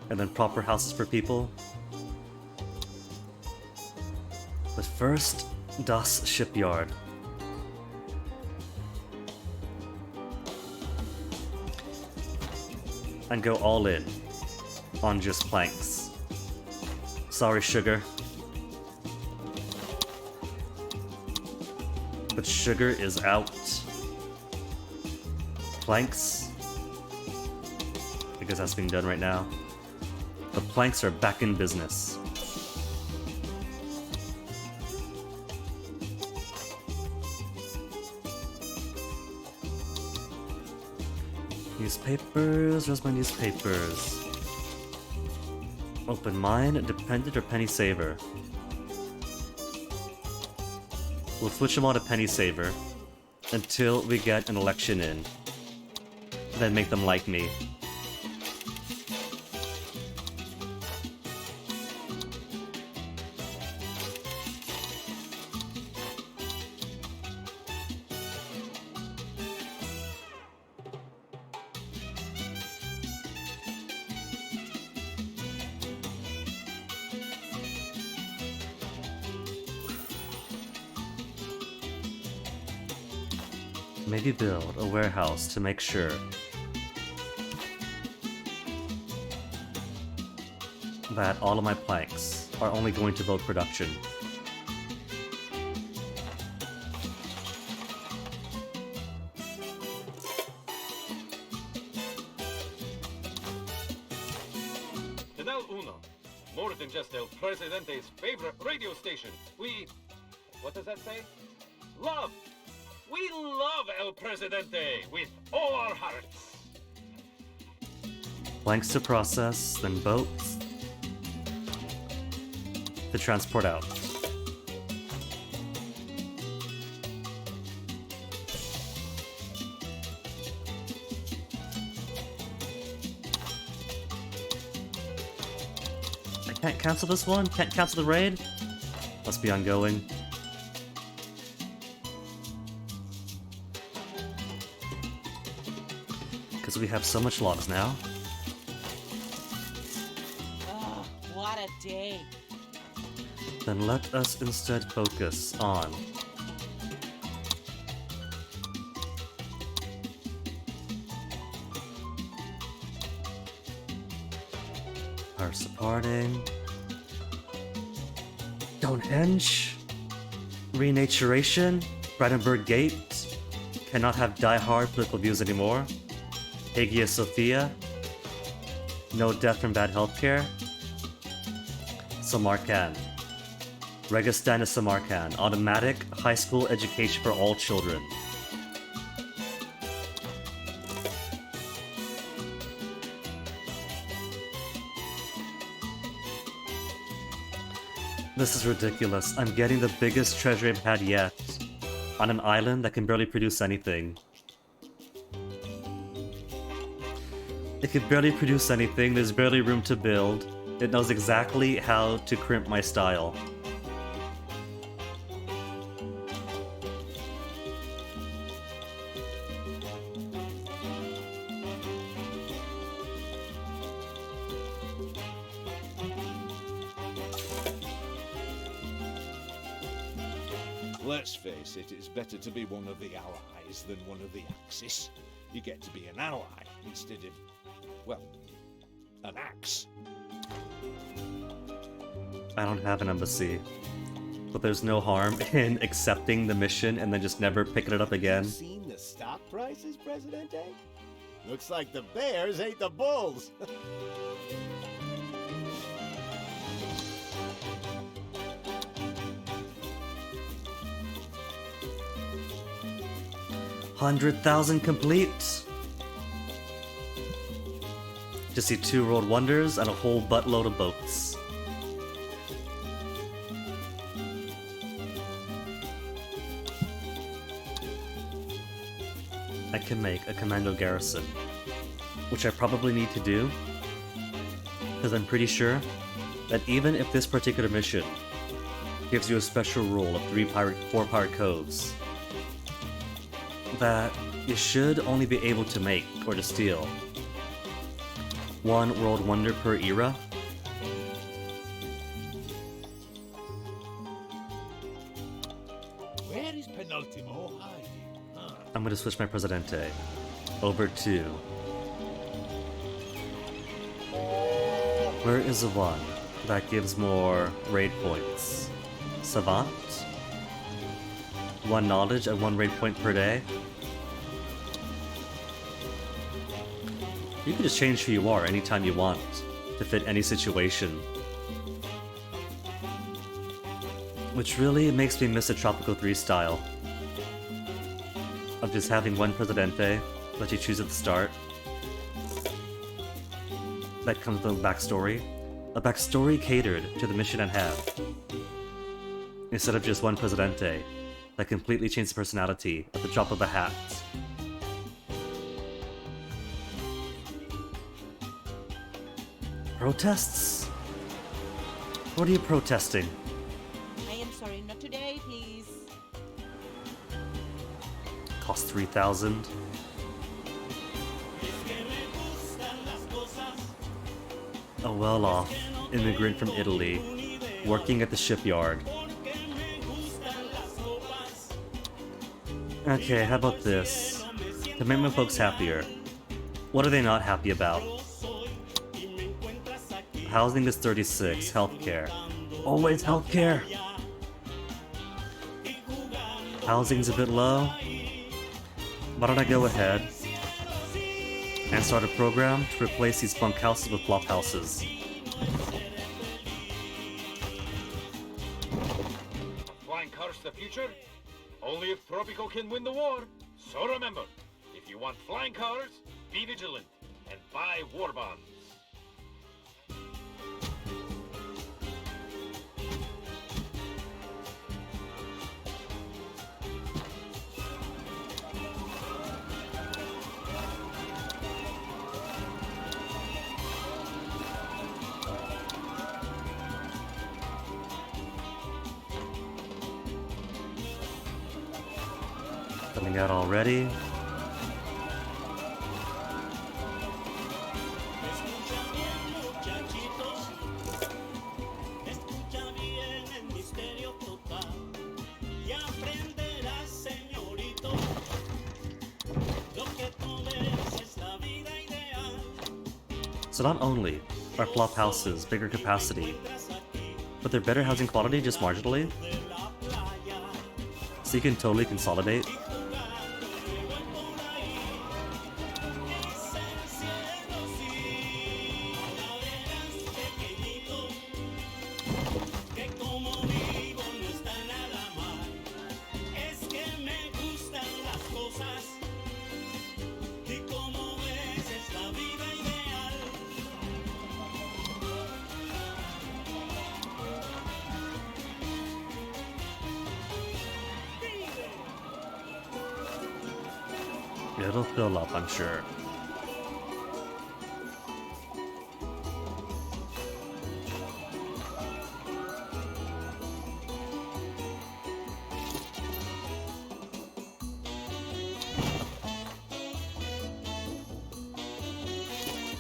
And then proper houses for people. But first, Das Shipyard. And go all in on just planks. Sorry, sugar. But sugar is out. Planks. I guess that's being done right now. The planks are back in business. Newspapers, where's my newspapers? Open Mine, Dependent, or Penny Saver? We'll switch them all to Penny Saver until we get an election in. Then make them like me. Maybe build a warehouse to make sure that all of my planks are only going to boat production. Canal Uno. More than just El Presidente's favorite radio station. We... what does that say? Love! We love El Presidente with all our hearts. Planks to process, then boats to transport out. I can't cancel this one? Can't cancel the raid? Must be ongoing. Because we have so much logs now. Ugh, what a day. Then let us instead focus on our supporting Stonehenge, Renaturation, Brandenburg Gate, cannot have die-hard political views anymore, Hagia Sophia, no death from bad healthcare, Samarkand. Registan is Samarkand. Automatic high school education for all children. This is ridiculous. I'm getting the biggest treasury I've had yet. On an island that can barely produce anything. It can barely produce anything, there's barely room to build. It knows exactly how to crimp my style. Let's face it, it's better to be one of the allies than one of the Axis. You get to be an ally instead of, well, an axe. I don't have an embassy. But there's no harm in accepting the mission and then just never picking it up again. Seen the stock prices, Presidente? Looks like the bears ate the bulls. 100,000 complete! Just see 2 world wonders and a whole buttload of boats. I can make a commando garrison, which I probably need to do, because I'm pretty sure that even if this particular mission gives you a special rule of 4 pirate coves, that you should only be able to make or to steal 1 world wonder per era. Where is Penultimo hiding? I'm gonna switch my Presidente over to... Where is the one that gives more raid points? Savant? 1 knowledge and 1 raid point per day? You can just change who you are anytime you want to fit any situation. Which really makes me miss a Tropico 3 style of just having 1 Presidente that you choose at the start. That comes with a backstory. A backstory catered to the mission at hand. Instead of just 1 Presidente that completely changed the personality at the drop of a hat. Protests? What are you protesting? I am sorry, not today, please. Cost 3,000. A well-off immigrant from Italy, working at the shipyard. Okay, how about this? To make my folks happier. What are they not happy about? Housing is 36, healthcare. Always healthcare! Housing's a bit low. Why don't I go ahead and start a program to replace these bunk houses with flop houses? Flying cars the future? Only if Tropico can win the war. So remember, if you want flying cars, be vigilant and buy war bonds. Coming out already. So not only are flop houses bigger capacity, but they're better housing quality just marginally. So you can totally consolidate. It'll fill up, I'm sure.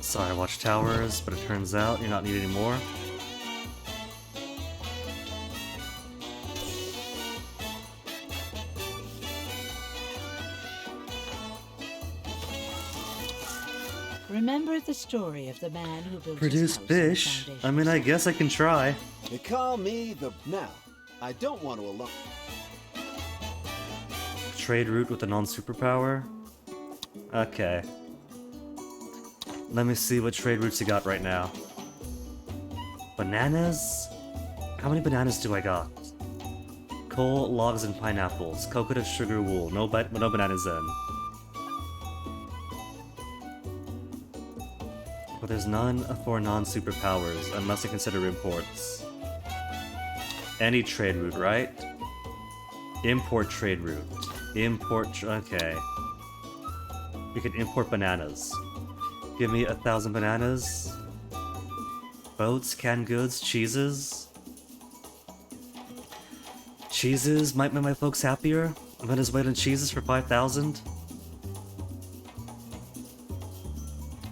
Sorry, watchtowers, but it turns out you're not needed anymore. Remember the story of the man who built Produce his house fish? on the I mean, I guess I can try. They call me the... Now, I don't want to alarm... Trade route with a non-superpower? Okay. Let me see what trade routes you got right now. Bananas? How many bananas do I got? Coal, logs, and pineapples. Coconut, sugar, wool. No bananas then. But there's none for non-superpowers, unless I consider imports. Any trade route, right? Import trade route. Okay. We can import bananas. Give me 1,000 bananas. Boats, canned goods, cheeses. Cheeses might make my folks happier. Venezuelan cheeses for 5,000.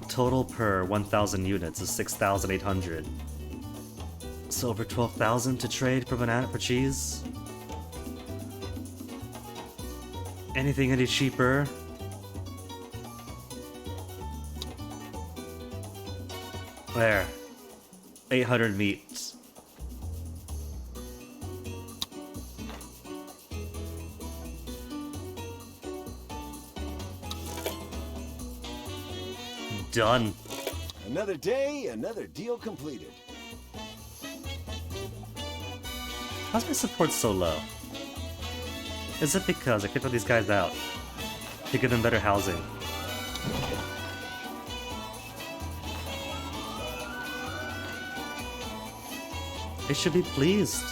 Total per 1,000 units is 6,800. So over 12,000 to trade for cheese. Anything any cheaper? There. 800 meat. Done. Another day, another deal completed. How's my support so low? Is it because I kicked all these guys out to give them better housing? They should be pleased.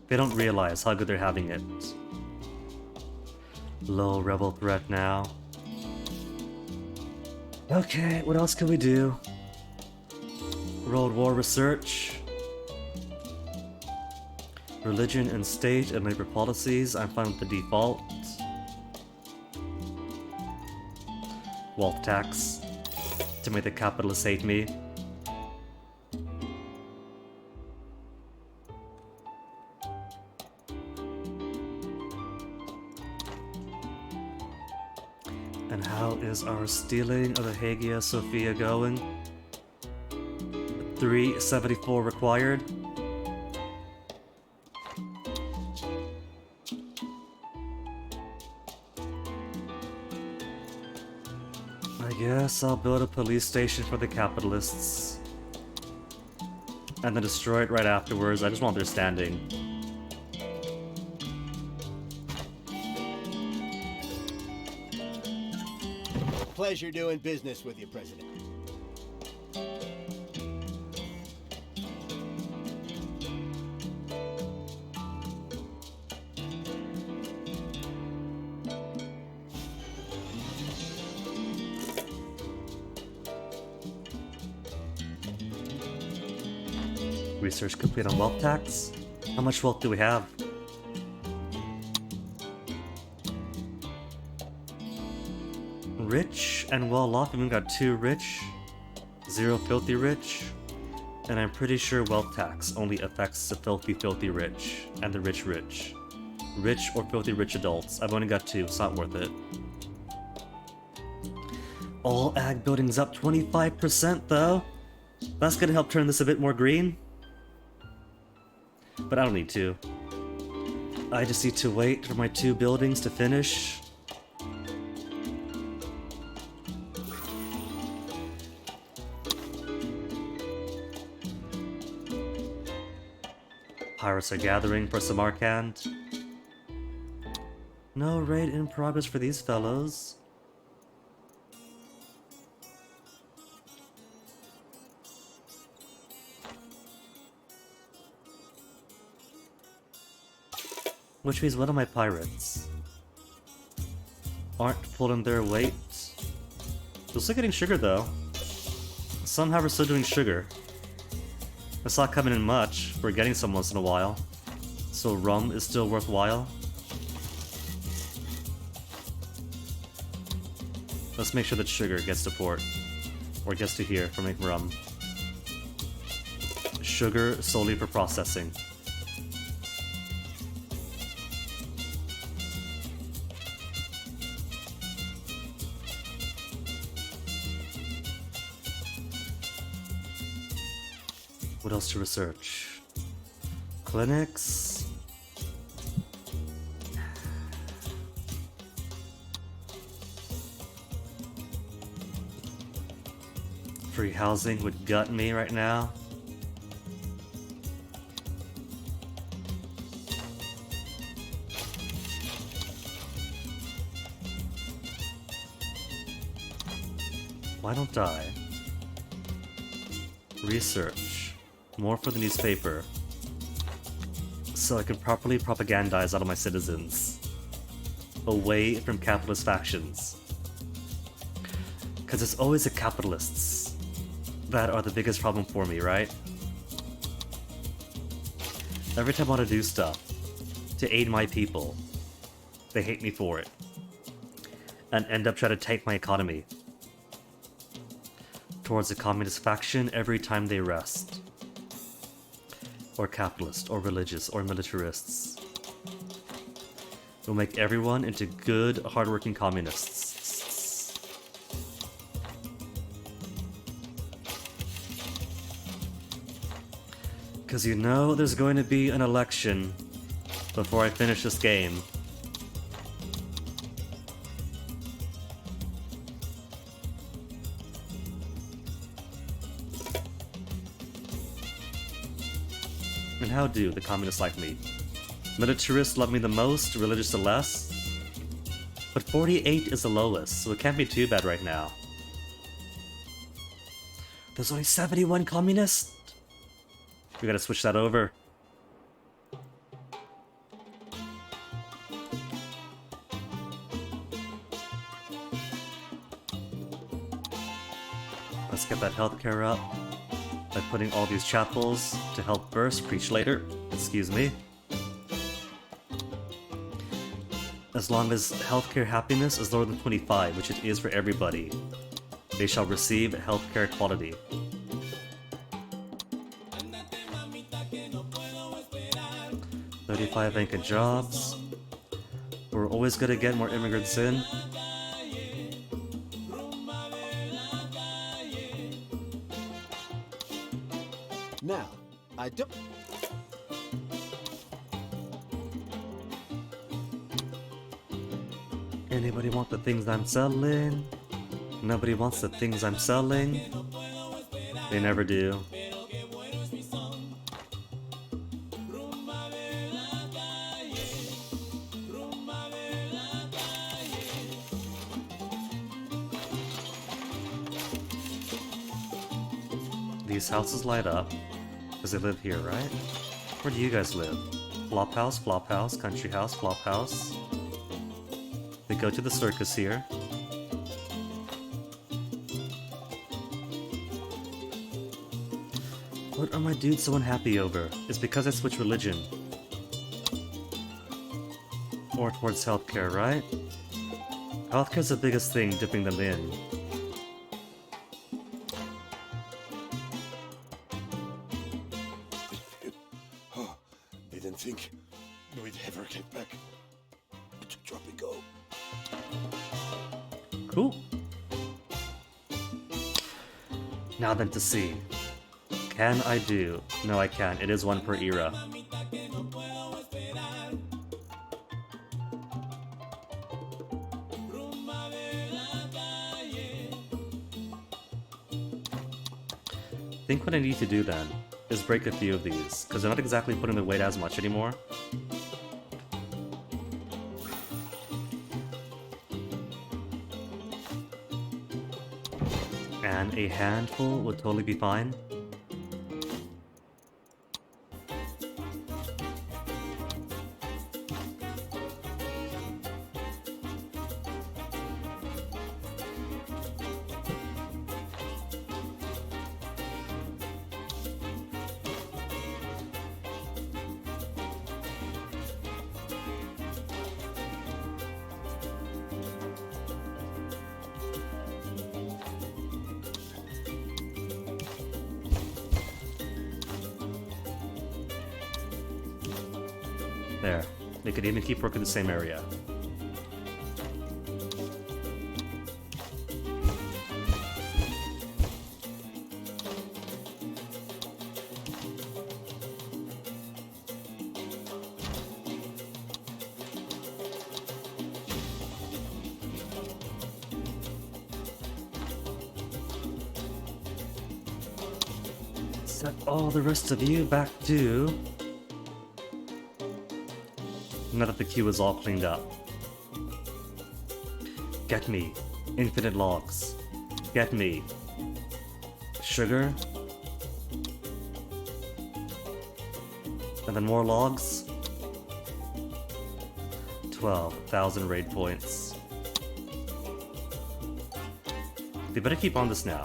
They don't realize how good they're having it. Low rebel threat now. Okay, what else can we do? World War research. Religion and state and labor policies, I'm fine with the default. Wealth tax. To make the capitalists hate me. And how is our stealing of the Hagia Sophia going? 374 required. I guess I'll build a police station for the capitalists. And then destroy it right afterwards. I just want their standing. Pleasure doing business with you, President. Research complete on wealth tax. How much wealth do we have? Rich and well off. We've got 2 rich, 0 filthy rich, and I'm pretty sure wealth tax only affects the filthy rich and the rich. Rich or filthy rich adults. I've only got 2, it's not worth it. All ag buildings up 25% though. That's gonna help turn this a bit more green. But I don't need to. I just need to wait for my 2 buildings to finish. Pirates are gathering for Samarkand. No raid in progress for these fellows. Which means one of my pirates aren't pulling their weight. They're still getting sugar though. Some are still doing sugar. It's not coming in much. We're getting some once in a while. So rum is still worthwhile. Let's make sure that sugar gets to port. Or gets to here for making rum. Sugar solely for processing. What else to research? Clinics. Free housing would gut me right now. Why don't I research more for the newspaper so I can properly propagandize all of my citizens away from capitalist factions? Because it's always the capitalists that are the biggest problem for me, right? Every time I want to do stuff to aid my people, they hate me for it and end up trying to take my economy towards the communist faction every time they rest. Or capitalist, or religious, or militarists. Will make everyone into good, hardworking communists. Because you know there's going to be an election before I finish this game. And how do the communists like me? Militarists love me the most, religious the less. But 48 is the lowest, so it can't be too bad right now. There's only 71 communists? We gotta switch that over. Let's get that healthcare up by putting all these chapels to help first, preach later. Excuse me. As long as healthcare happiness is lower than 25, which it is for everybody, they shall receive healthcare equality. $35 vacant jobs. We're always gonna get more immigrants in. Now, I don't... Anybody want the things I'm selling? Nobody wants the things I'm selling. They never do. These houses light up because they live here, right? Where do you guys live? Flop house, country house, flop house. They go to the circus here. What are my dudes so unhappy over? It's because I switched religion. Or towards healthcare, right? Healthcare's the biggest thing dipping them in. Oh, didn't think we'd ever get back to Tropico. Cool. Now then to see. Can I do? No, I can't. It is one per era. I think what I need to do then is break a few of these, because they're not exactly putting the weight as much anymore. And a handful would totally be fine. There. They could even keep working the same area. Set all the rest of you back to... Now that the queue is all cleaned up. Get me infinite logs. Get me sugar. And then more logs. 12,000 raid points. They better keep on this now.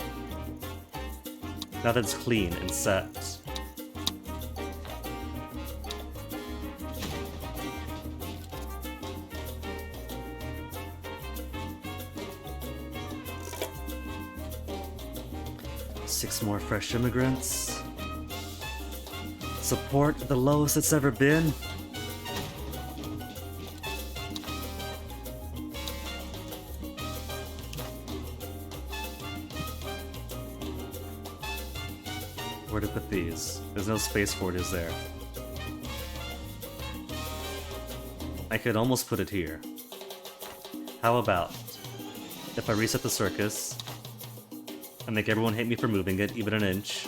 Now that it's clean and set. Six more fresh immigrants. Support the lowest it's ever been. Where to put these? There's no space for it, is there? I could almost put it here. How about if I reset the circus and make everyone hate me for moving it even an inch?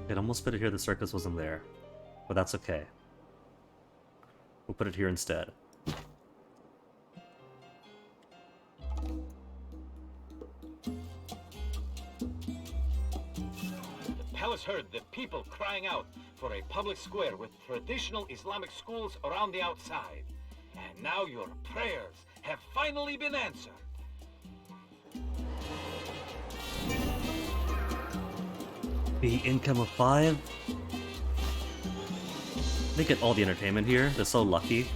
It almost put it here, the circus wasn't there. But that's okay. We'll put it here instead. The palace heard the people crying out for a public square with traditional Islamic schools around the outside. And now your prayers have finally been answered. The income of 5? They get all the entertainment here. They're so lucky.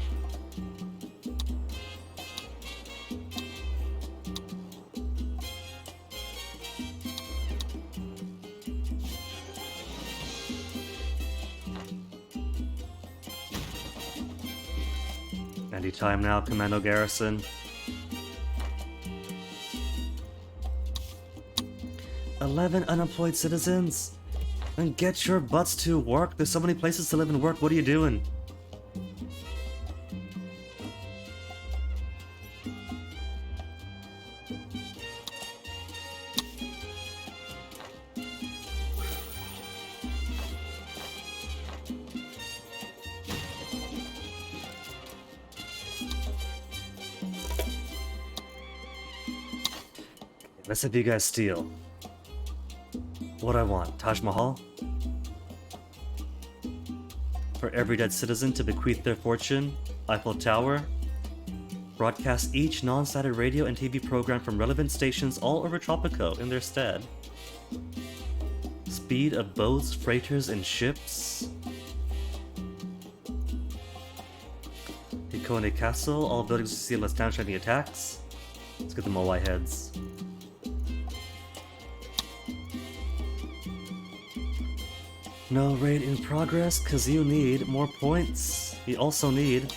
Anytime now, Commando Garrison. 11 unemployed citizens? Then get your butts to work. There's so many places to live and work. What are you doing? Let's have you guys steal. What I want, Taj Mahal? For every dead citizen to bequeath their fortune, Eiffel Tower. Broadcast each non-static radio and TV program from relevant stations all over Tropico in their stead. Speed of boats, freighters, and ships. Hikone Castle, all buildings to see less damage any attacks. Let's get them all white heads. No raid in progress, cause you need more points. You also need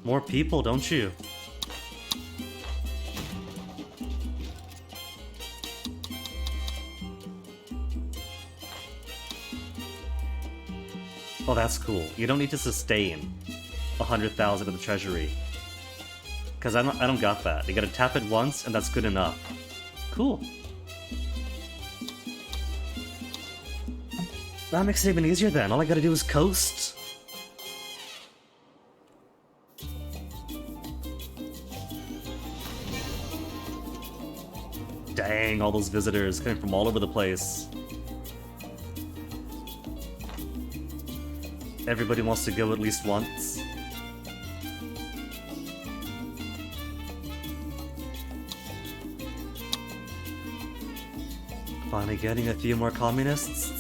more people, don't you? Oh, that's cool. You don't need to sustain 100,000 of the treasury. Cause I don't got that. You gotta tap it once and that's good enough. Cool. That makes it even easier then. All I gotta do is coast. Dang, all those visitors coming from all over the place. Everybody wants to go at least once. Finally getting a few more communists.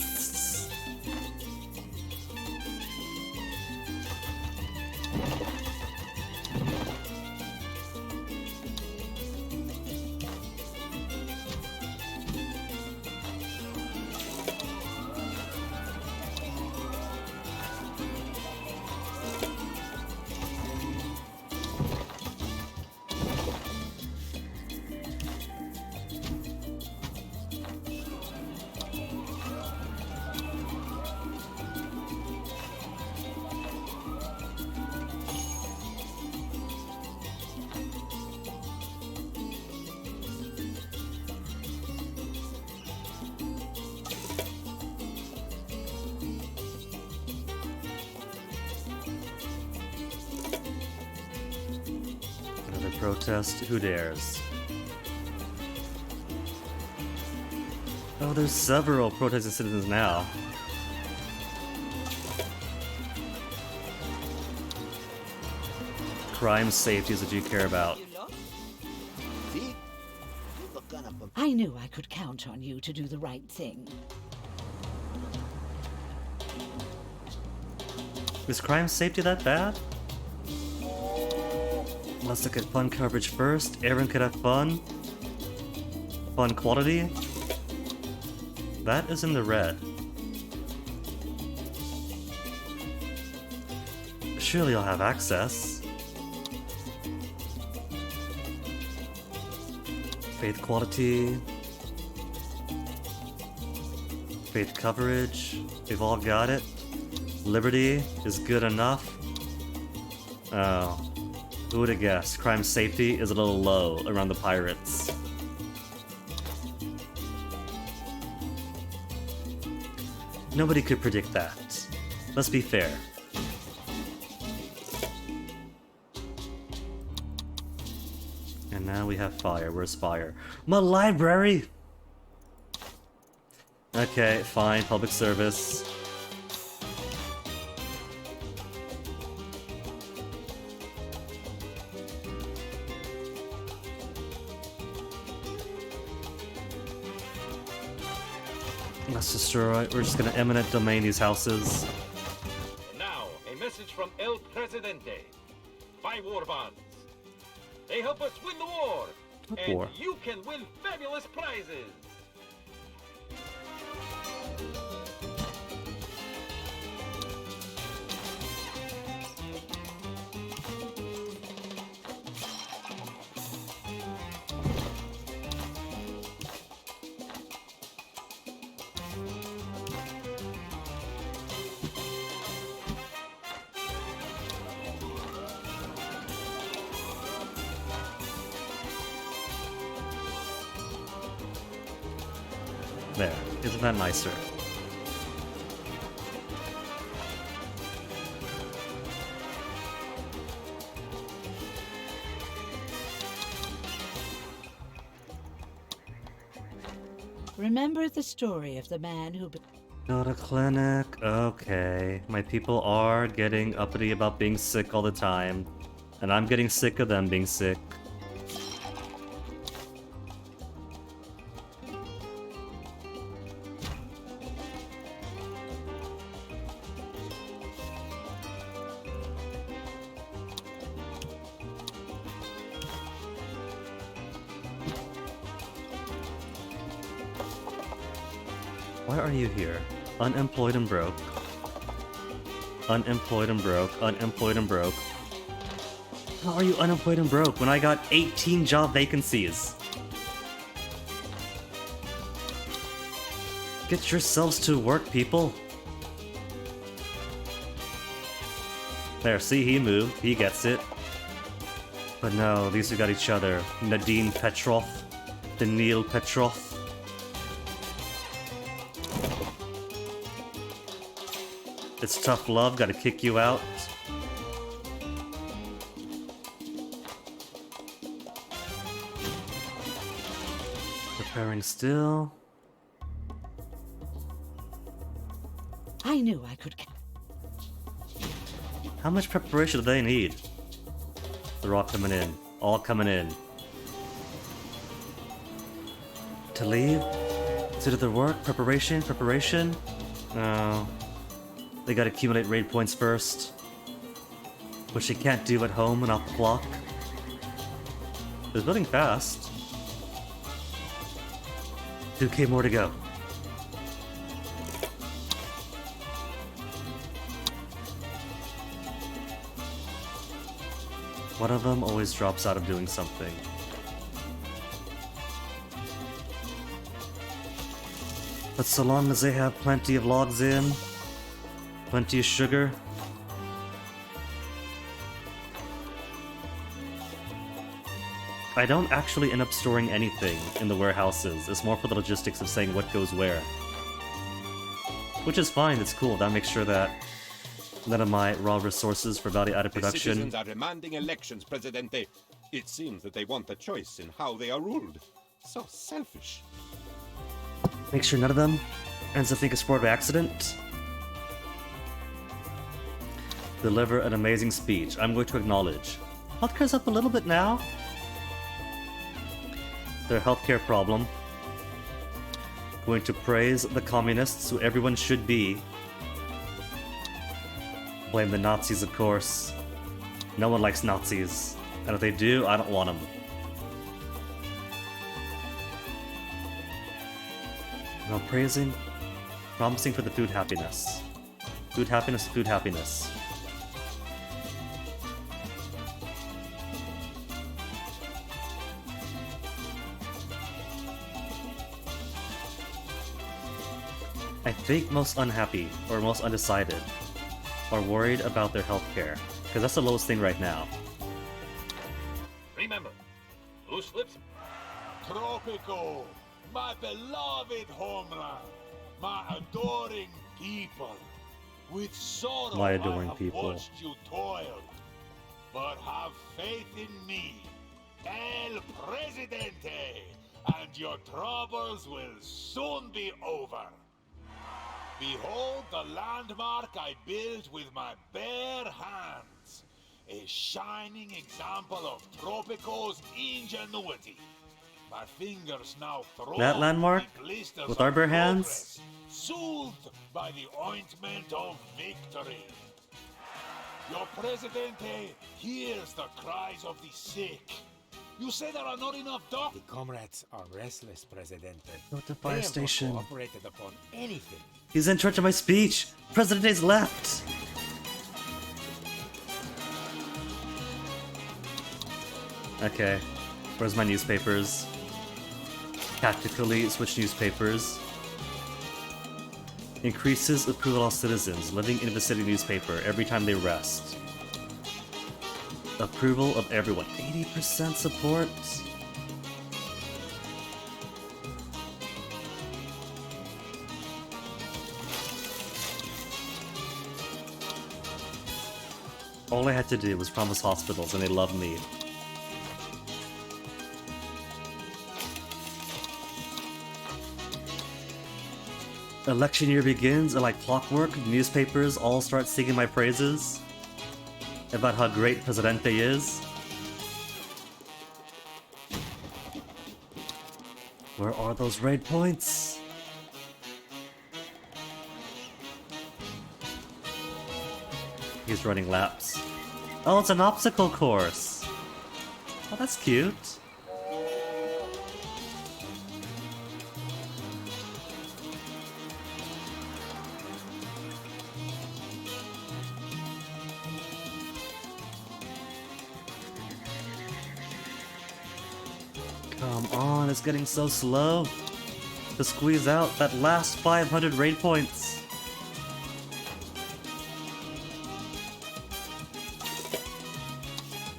Another protest? Who dares? Oh, there's several protesting citizens now. Crime safety is what you care about. You lost? See? You look kind of... I knew I could count on you to do the right thing. Is crime safety that bad? Let's look at fun coverage first. Aaron could have fun. Fun quality. That is in the red. Surely I'll have access. Faith quality. Faith coverage. We've all got it. Liberty is good enough. Oh. Who would have guessed? Crime safety is a little low around the pirates. Nobody could predict that. Let's be fair. And now we have fire. Where's fire? My library! Okay, fine. Public service. Let's destroy. We're just gonna eminent domain these houses. And now, a message from El Presidente. Buy war bonds. They help us win the war. What and war? you can win fabulous prizes. There. Isn't that nicer? Remember the story of the man who... Not a clinic. Okay. My people are getting uppity about being sick all the time. And I'm getting sick of them being sick. Why are you here? Unemployed and broke. Unemployed and broke. Unemployed and broke. How are you unemployed and broke when I got 18 job vacancies? Get yourselves to work, people. There, see, he moved. He gets it. But no, these two got each other. Nadine Petrov. Daniil Petrov. It's tough love, gotta kick you out. Preparing still. I knew I could... How much preparation do they need? They're all coming in. All coming in. To leave? To do their work? Preparation? Preparation? No. They gotta accumulate raid points first. Which they can't do at home and off the clock. They're building fast. 2k more to go. One of them always drops out of doing something. But so long as they have plenty of logs in, plenty of sugar, I don't actually end up storing anything in the warehouses. It's more for the logistics of saying what goes where. Which is fine, it's cool. That makes sure that none of my raw resources for value-added The production... citizens are demanding elections, Presidente. It seems that they want a choice in how they are ruled. So selfish. Make sure none of them ends up being explored by accident. Deliver an amazing speech. I'm going to acknowledge. Healthcare's up a little bit now. Their healthcare problem. Going to praise the communists, who everyone should be. Blame the Nazis, of course. No one likes Nazis. And if they do, I don't want them. No praising, promising for the food happiness. Food happiness, food happiness. I think most unhappy, or most undecided, are worried about their healthcare, because that's the lowest thing right now. Remember, loose lips. Tropico, my beloved homeland, my adoring people. With sorrow My adoring I have people. watched you toil, but have faith in me, El Presidente, and your troubles will soon be over. Behold the landmark I built with my bare hands, a shining example of Tropico's ingenuity. My fingers now throw That landmark? the blisters With our of bare progress, hands? soothed by the ointment of victory. Your Presidente hears the cries of the sick. You say there are not enough doctors. The comrades are restless, Presidente. Go to They fire have not station. cooperated upon anything. He's in charge of my speech. Presidente's left. Okay, where's my newspapers? Tactically switch newspapers. Increases approval of citizens living in the city newspaper every time they rest. Approval of everyone. 80% support? All I had to do was promise hospitals and they loved me. Election year begins, and like clockwork, newspapers all start singing my praises about how great Presidente is. Where are those raid points? He's running laps. Oh, it's an obstacle course! Oh, that's cute. Come on, it's getting so slow to squeeze out that last 500 raid points.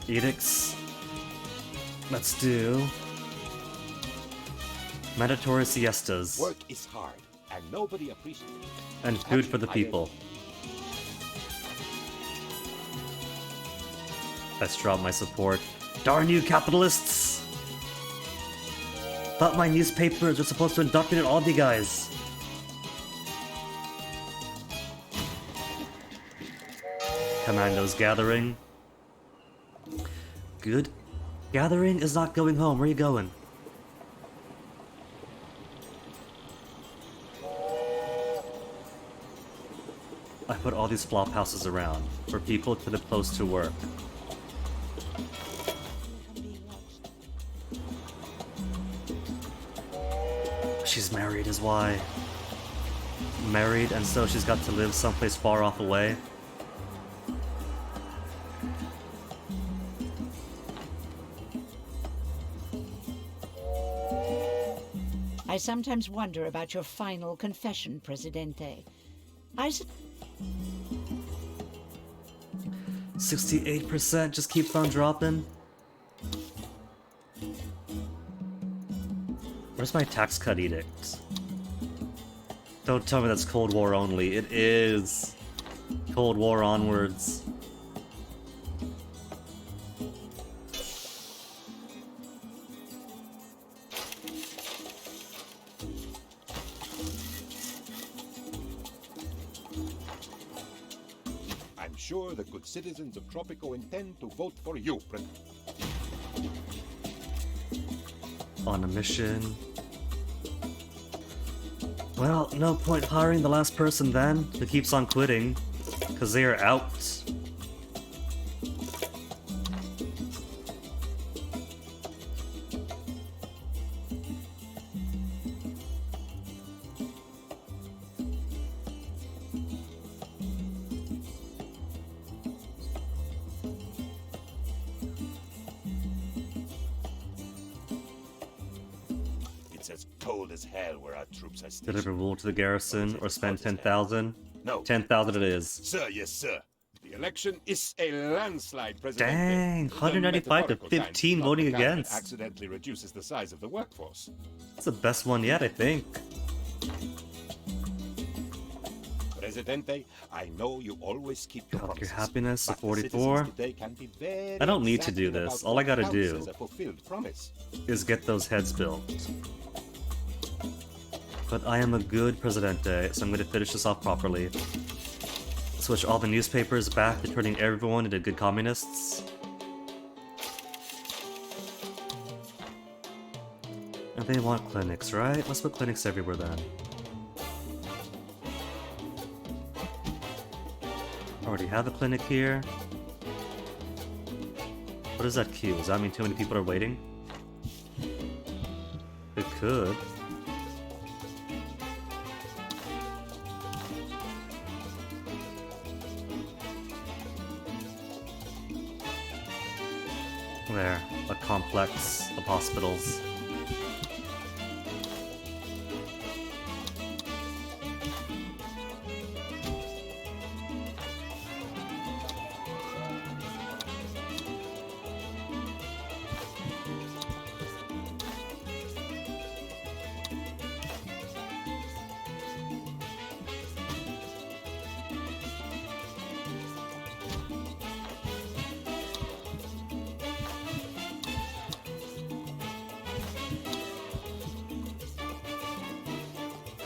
Edicts. Let's do mandatory siestas Work is hard, and nobody appreciates it. and food for the people. Let's drop my support. Darn you, capitalists! Thought my newspapers were supposed to indoctrinate all the guys. Commandos gathering. Good. Gathering is not going home. Where are you going? I put all these flop houses around for people to live close to work. She's married is why. Married, and so she's got to live someplace far off away. I sometimes wonder about your final confession, Presidente. 68% just keeps on dropping. Where's my tax cut edict? Don't tell me that's Cold War only. It is. Cold War onwards. sure the good citizens of Tropico intend to vote for you, On a mission. Well, no point hiring the last person then, who keeps on quitting, because they are out. It's as cold as hell where our troops are stationed. Deliver wool to the garrison, or spend 10,000? No. 10,000 it is. Sir, yes, sir. The election is a landslide, President. Dang, 195 to 15 voting against. Accidentally reduces the size of the workforce. It's the best one yet, I think. Presidente, I know you always keep your God, your promises, happiness but at the 44. citizens today can be very I don't need to do exacting this. about All I gotta what do counts as a fulfilled promise. is get those heads built. But I am a good Presidente, so I'm going to finish this off properly. Switch all the newspapers back to turning everyone into good communists. And they want clinics, right? Let's put clinics everywhere then. Already have a clinic here. What is that queue? Does that mean too many people are waiting? It could. There, a complex of hospitals.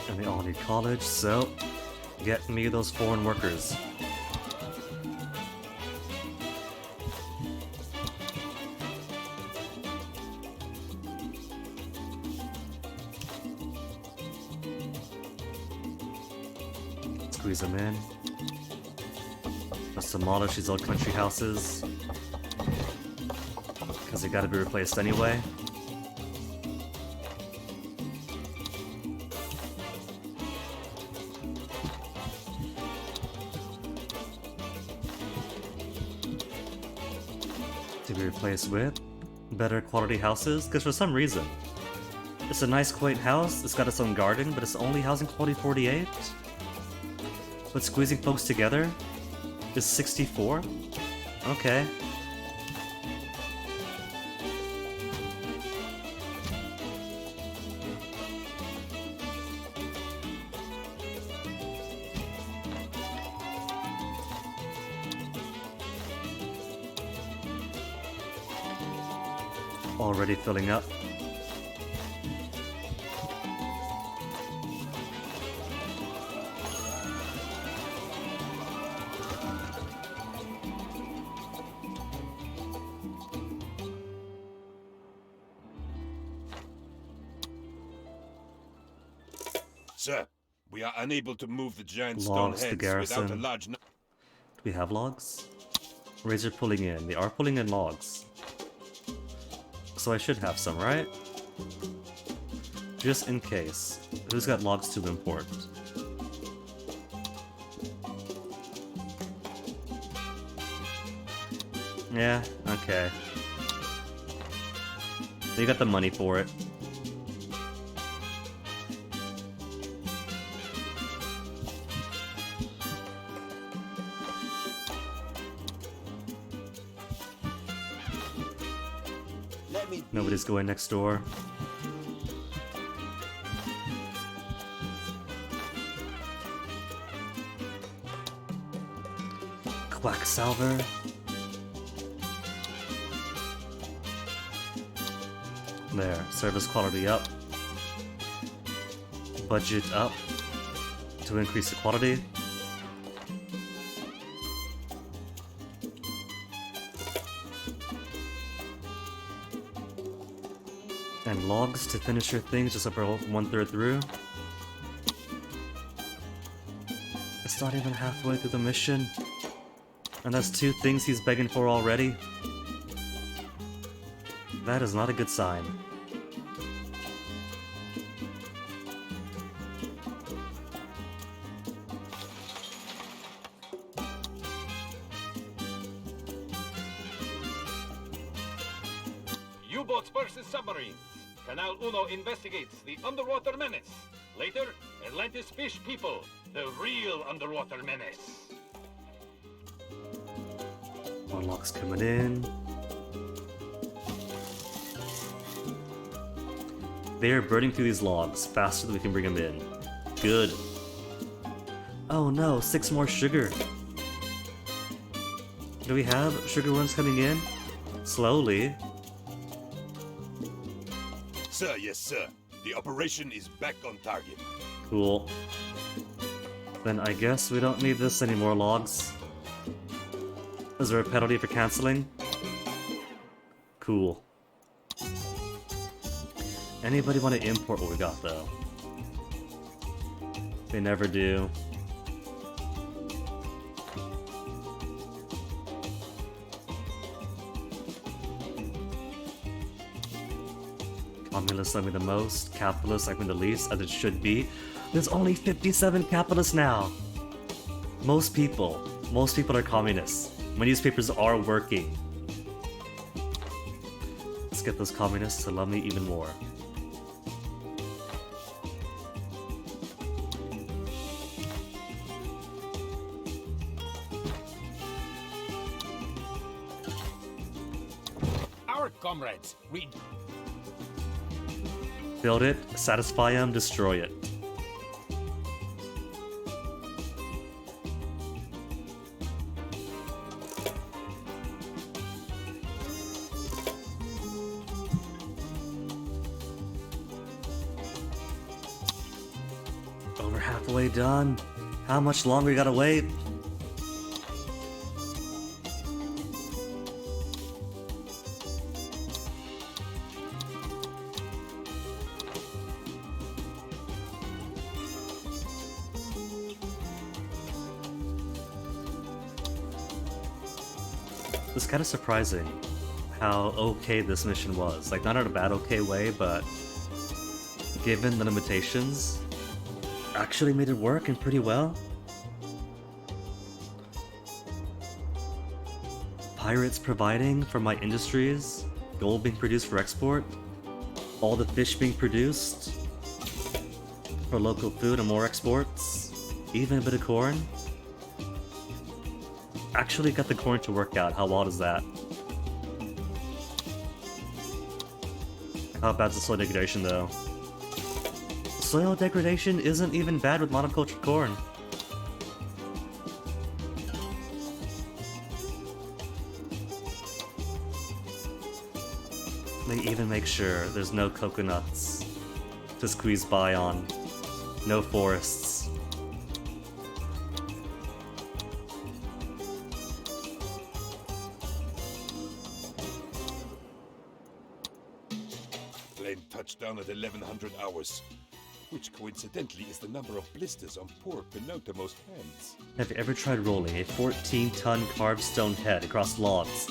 And they all need college, so get me those foreign workers. Squeeze them in. Let's demolish these old country houses, because they gotta be replaced anyway. To be replaced with better quality houses, because for some reason it's a nice quaint house, it's got its own garden, but it's only housing quality 48. But squeezing folks together is 64. Okay. Already filling up. Sir, we are unable to move the giant Logs stone to heads without a garrison. large Do we have logs? Razor pulling in. They are pulling in logs. So I should have some, right? Just in case. Who's got logs to import? Yeah, okay. You got the money for it. Let me Nobody's going next door. Quacksalver. There, service quality up. Budget up to increase the quality. And logs to finish your things just about 1/3 through. It's not even halfway through the mission. And that's 2 things he's begging for already. That is not a good sign. U-boats versus submarines. Canal Uno investigates the underwater menace. Later, Atlantis fish people, the real underwater menace. More logs coming in. They are burning through these logs faster than we can bring them in. Good. Oh no, 6 more sugar. Do we have sugar ones coming in? Slowly. Sir, yes, sir. The operation is back on target. Cool. Then I guess we don't need this anymore, logs. Is there a penalty for canceling? Cool. Anybody want to import what we got, though? They never do. Communists like me the most, capitalists like me the least, as it should be. There's only 57 capitalists now! Most people are communists. My newspapers are working. Let's get those communists to love me even more. Our comrades, we... Build it, satisfy them, destroy it. Over halfway done. How much longer we gotta wait? It's kind of surprising how okay this mission was. Like, not in a bad okay way, but given the limitations, actually made it work and pretty well. Pirates providing for my industries, gold being produced for export, all the fish being produced for local food and more exports, even a bit of corn. Actually got the corn to work out. How wild is that? How bad's the soil degradation though? Soil degradation isn't even bad with monoculture corn. They even make sure there's no coconuts to squeeze by on. No forests. Plane touchdown at 1100 hours, which coincidentally is the number of blisters on poor Penotomo's hands. Have you ever tried rolling a 14-ton carved stone head across logs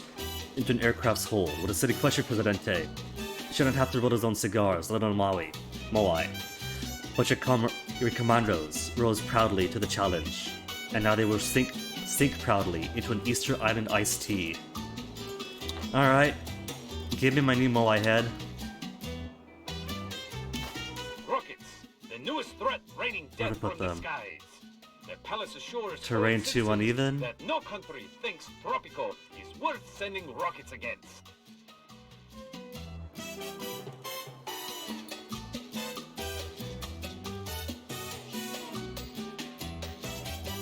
into an aircraft's hull with a city question, Presidente? Shouldn't have to roll his own cigars, let alone Moai. But your commandos rose proudly to the challenge, and now they will sink proudly into an Easter Island iced tea. Alright, give me my new Moai head. Rockets, the newest threat raining Where to death put from the them? skies. The palace assures Terrain fellow too citizens uneven? that no country thinks Tropico is worth sending rockets against.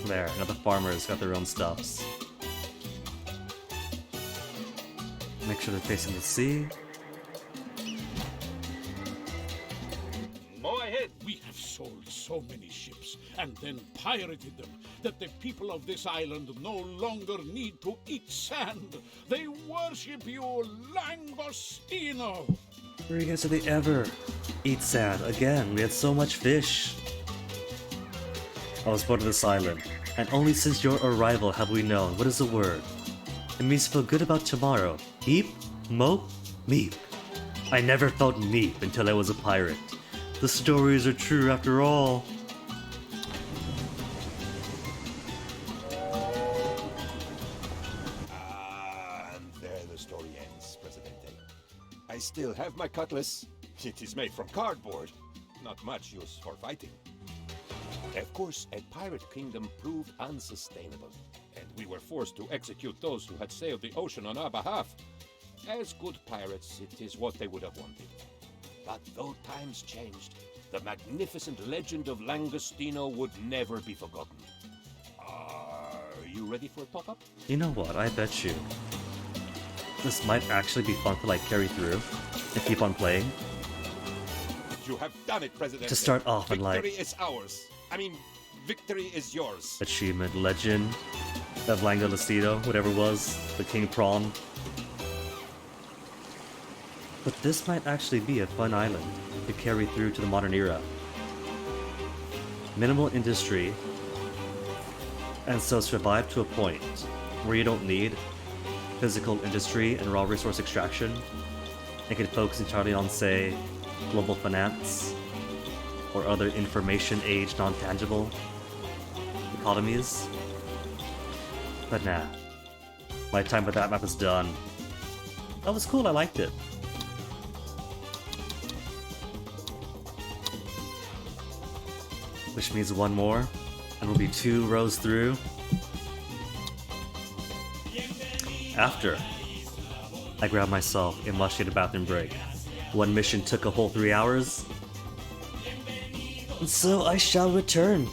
There, now the farmers got their own stuffs. Make sure they're facing the sea. Moai head, We have sold so many ships and then pirated them that the people of this island no longer need to eat sand. They worship you, Langostino. Rodriguez, did they ever eat sand again? We had so much fish. I was born on this island, and only since your arrival have we known what is the word. It means to feel good about tomorrow. Heap, mope, meep. I never felt meep until I was a pirate. The stories are true after all. And there the story ends, Presidente. I still have my cutlass. It is made from cardboard. Not much use for fighting. Of course, a pirate kingdom proved unsustainable, and we were forced to execute those who had sailed the ocean on our behalf. As good pirates, it is what they would have wanted. But though times changed, the magnificent legend of Langostino would never be forgotten. Are you ready for a top-up? You know what, I bet you. This might actually be fun to like carry through and keep on playing. You have done it, President. To start off and like... Victory is ours. I mean, victory is yours. Achievement Legend of Langostino, whatever it was, the King Prawn. But this might actually be a fun island to carry through to the modern era. Minimal industry, and so survive to a point where you don't need physical industry and raw resource extraction and can focus entirely on, say, global finance or other information age non-tangible economies. But nah, my time with that map is done. That was cool, I liked it. Which means one more, and we'll be 2 rows through. After I grab myself a much-needed bathroom break. One mission took a whole 3 hours, and so I shall return.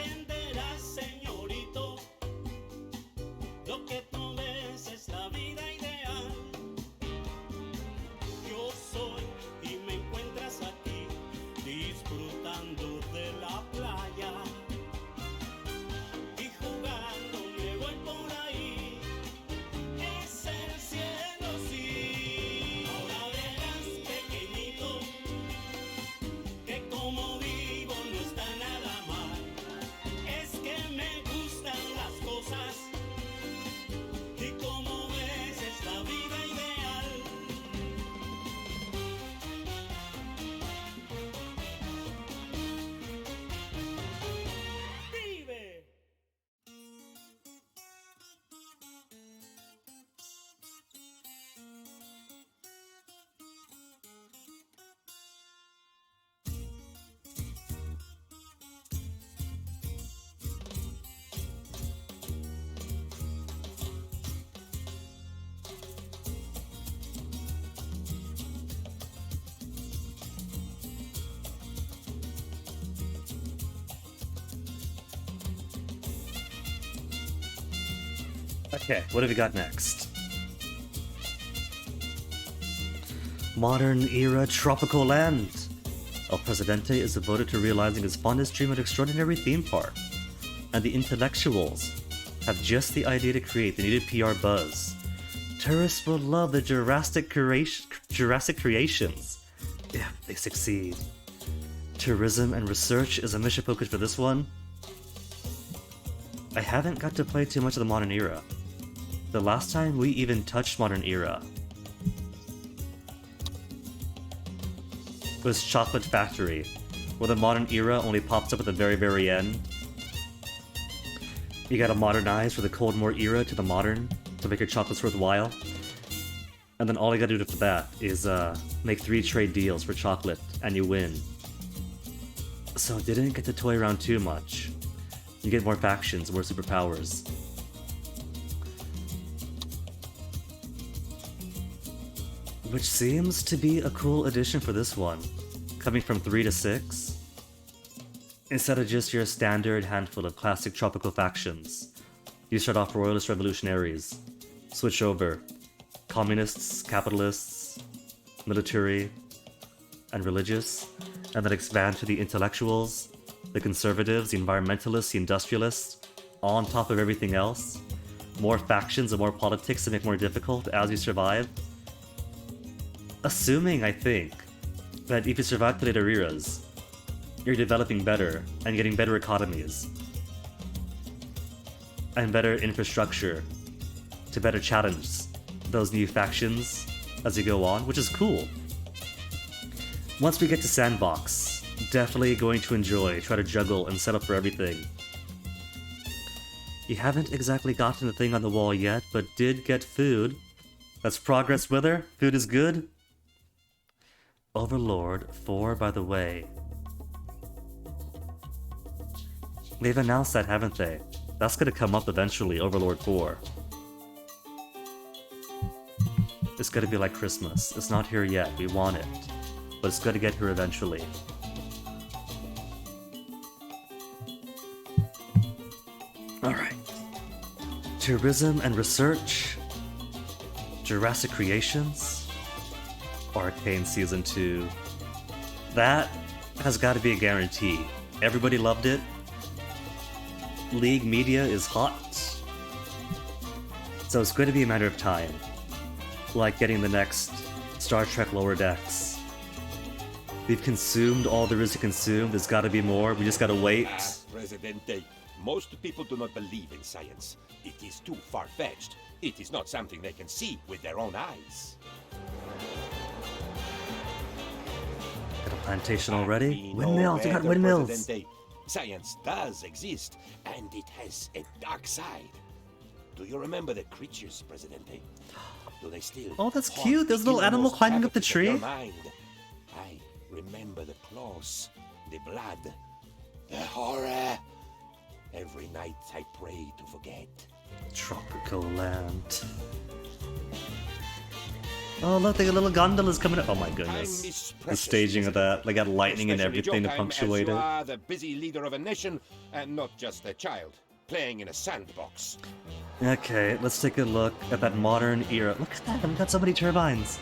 entenderás, señorito. Lo que tú ves es la vida ideal. Yo soy y me encuentras aquí, disfrutando de la playa. Y jugando me voy por ahí. Es el cielo, sí. Ahora verás, pequeñito, que como vivo no está nada mal. Es que me gustan las cosas y como ves es la vida ideal. ¡Vive! Okay, what have we got next? Modern era tropical land. El Presidente is devoted to realizing his fondest dream of an extraordinary theme park, and the intellectuals have just the idea to create the needed PR buzz. Tourists will love the Jurassic creations if they succeed. Tourism and research is a mission focus for this one. I haven't got to play too much of the modern era. The last time we even touched modern era was Chocolate Factory, where the modern era only pops up at the very, very end. You gotta modernize from the Cold War era to the modern to make your chocolates worthwhile. And then all you gotta do after that is make 3 trade deals for chocolate, and you win. So didn't get to toy around too much. You get more factions, more superpowers. Which seems to be a cool addition for this one, coming from 3 to 6. Instead of just your standard handful of classic tropical factions, you start off royalist revolutionaries, switch over communists, capitalists, military, and religious, and then expand to the intellectuals, the conservatives, the environmentalists, the industrialists, on top of everything else. More factions and more politics to make more difficult as you survive. Assuming, I think, that if you survive to later eras, you're developing better and getting better economies and better infrastructure to better challenge those new factions as you go on, which is cool. Once we get to Sandbox, definitely going to enjoy, try to juggle and set up for everything. You haven't exactly gotten the thing on the wall yet, but did get food. That's progress, Wither. Food is good. Overlord 4, by the way. They've announced that, haven't they? That's gonna come up eventually, Overlord 4. It's gonna be like Christmas. It's not here yet, we want it. But it's gonna get here eventually. Alright. Tourism and research. Jurassic Creations. Arcane Season 2. That has got to be a guarantee. Everybody loved it. League media is hot. So it's going to be a matter of time. Like getting the next Star Trek Lower Decks. We've consumed all there is to consume. There's got to be more. We just got to wait. Presidente, most people do not believe in science. It is too far-fetched. It is not something they can see with their own eyes. Got a plantation already? Windmills! We got windmills! Presidente. Science does exist, and it has a dark side. Do you remember the creatures, Presidente? Do they still? Oh, that's haunt cute! There's a the little animal innermost climbing up the cavities of your tree. mind? I remember the claws, the blood, the horror. Every night I pray to forget. Tropical land. Oh look, they got little gondolas coming up. Oh my Time goodness. is The precious, staging of isn't it? that. They got lightning and Especially everything to Jotheim, punctuate as you it. are the busy leader of a nation, and not just a child playing in a sandbox. Okay, let's take a look at that modern era. Look at that, we've got so many turbines.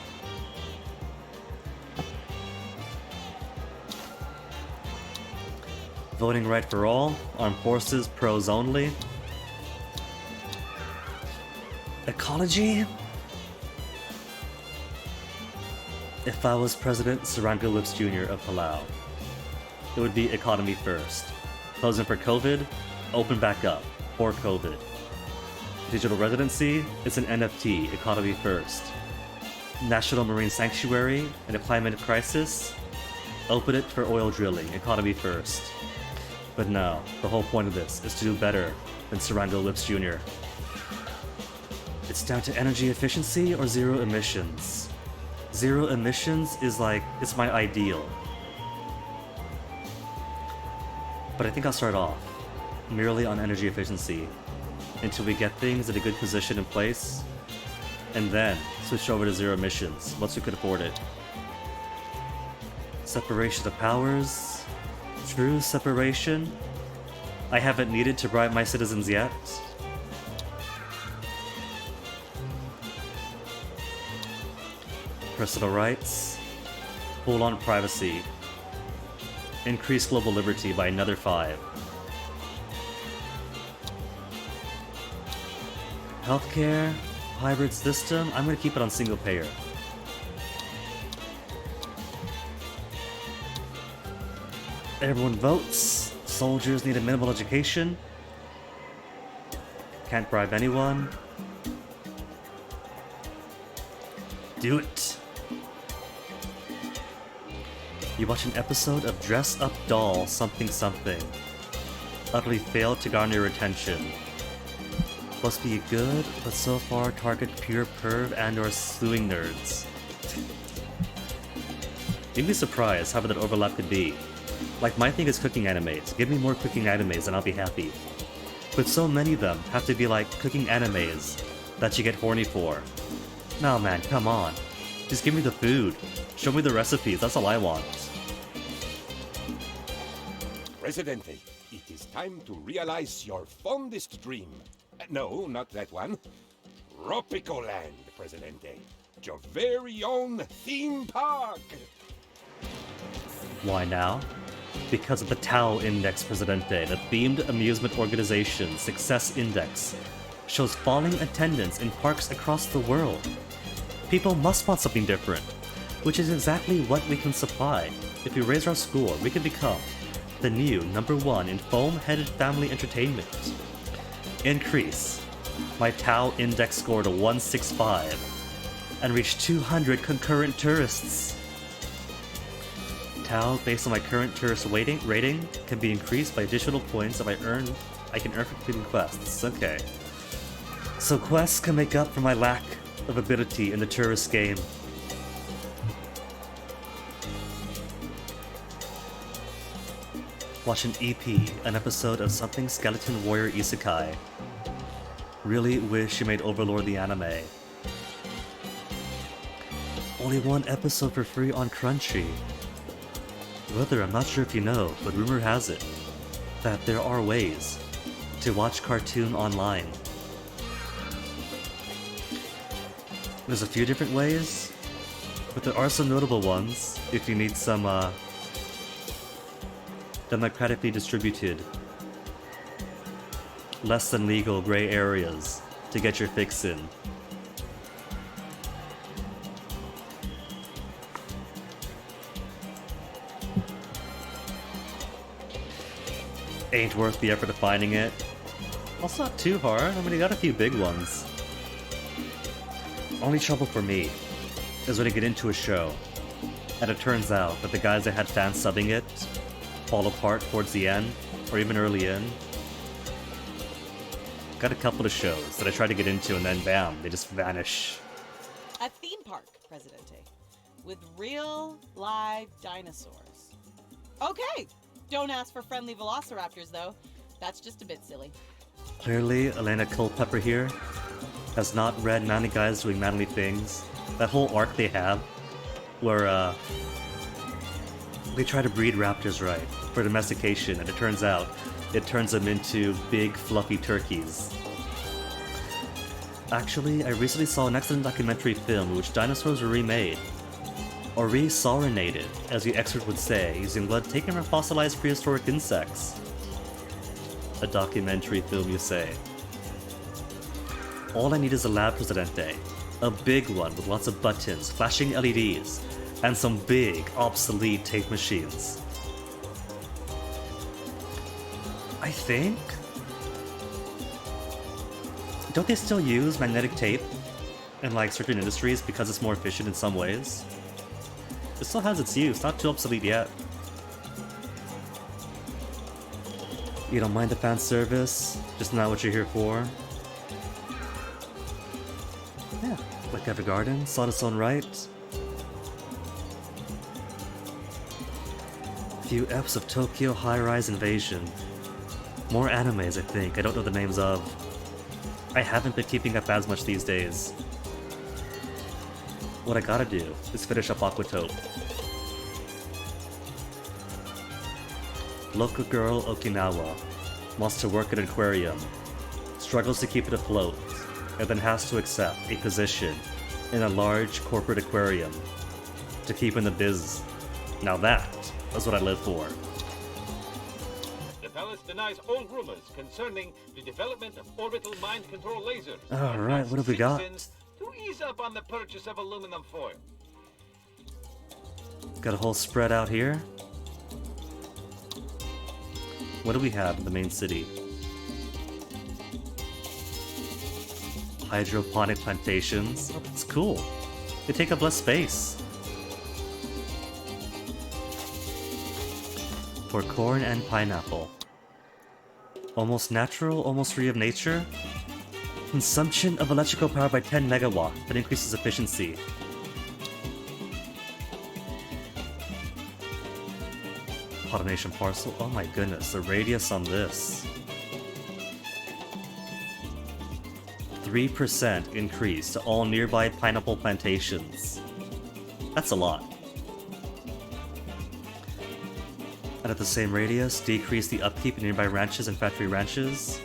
Voting right for all. Armed forces, pros only. Ecology? If I was President Sarango Lips Jr. of Palau, it would be economy first. Closing for COVID, open back up for COVID. Digital residency, it's an NFT, economy first. National Marine Sanctuary and a climate crisis, open it for oil drilling, economy first. But no, the whole point of this is to do better than Sarango Lips Jr. It's down to energy efficiency or zero emissions. Zero emissions is like, it's my ideal. But I think I'll start off merely on energy efficiency until we get things in a good position in place, and then switch over to zero emissions once we could afford it. Separation of powers. True separation. I haven't needed to bribe my citizens yet. Personal rights. Full-on privacy. Increase global liberty by another 5. Healthcare, hybrid system, I'm gonna keep it on single payer. Everyone votes, soldiers need a minimal education. Can't bribe anyone. Do it. You watch an episode of Dress Up Doll Something Something. Utterly failed to garner your attention. Supposed to be good, but so far target pure perv and or slewing nerds. You'd be surprised how that overlap could be. Like, my thing is cooking animes. Give me more cooking animes and I'll be happy. But so many of them have to be like cooking animes that you get horny for. No man, come on. Just give me the food. Show me the recipes, that's all I want. Presidente, it is time to realize your fondest dream. No, not that one. Tropico Land, Presidente. Your very own theme park. Why now? Because of the Tau Index, Presidente, the themed amusement organization Success Index, shows falling attendance in parks across the world. People must want something different, which is exactly what we can supply. If we raise our score, we can become the new #1 in foam-headed family entertainment. Increase my Tau Index score to 165 and reach 200 concurrent tourists. Tau, based on my current tourist rating, can be increased by additional points that I can earn for completing quests. Okay. So quests can make up for my lack of ability in the tourist game. Watch an EP, an episode of something Skeleton Warrior Isekai. Really wish you made Overlord the anime. Only one episode for free on Crunchy. Brother, I'm not sure if you know, but rumor has it that there are ways to watch cartoon online. There's a few different ways, but there are some notable ones if you need some democratically distributed, less than legal gray areas to get your fix in. Ain't worth the effort of finding it. Well, it's not too hard. I mean, you got a few big ones. Only trouble for me is when I get into a show, and it turns out that the guys that had fans subbing it fall apart towards the end, or even early in. Got a couple of shows that I try to get into, and then bam, they just vanish. A theme park, Presidente, with real live dinosaurs. Okay, don't ask for friendly velociraptors, though. That's just a bit silly. Clearly, Elena Culpepper here has not read Manly Guys Doing Manly Things That whole arc they have, where they try to breed raptors right for domestication, and it turns out it turns them into big fluffy turkeys. Actually, I recently saw an excellent documentary film in which dinosaurs were remade, or re-saurinated, as the expert would say, using blood taken from fossilized prehistoric insects. A documentary film, you say? All I need is a lab Presidente. A big one with lots of buttons, flashing LEDs, and some big, obsolete tape machines. I think? Don't they still use magnetic tape in like certain industries because it's more efficient in some ways? It still has its use, not too obsolete yet. You don't mind the fan service, just not what you're here for. Yeah, like every garden, saw its own right. Few eps of Tokyo high-rise invasion. More animes, I think. I don't know the names of. I haven't been keeping up as much these days. What I gotta do is finish up Aquatope. Local girl Okinawa wants to work at an aquarium, struggles to keep it afloat, and then has to accept a position in a large corporate aquarium to keep in the biz. Now that is what I live for. The palace denies all rumors concerning the development of orbital mind control lasers. Alright, what have we got? To ease up on the purchase of aluminum foil. Got a whole spread out here. What do we have in the main city? Hydroponic plantations. Oh, that's cool. They take up less space. For corn and pineapple. Almost natural, almost free of nature. Consumption of electrical power by 10 megawatt that increases efficiency. Pollination parcel. Oh my goodness, the radius on this. 3% increase to all nearby pineapple plantations. That's a lot. And at the same radius, decrease the upkeep in nearby ranches and factory ranches.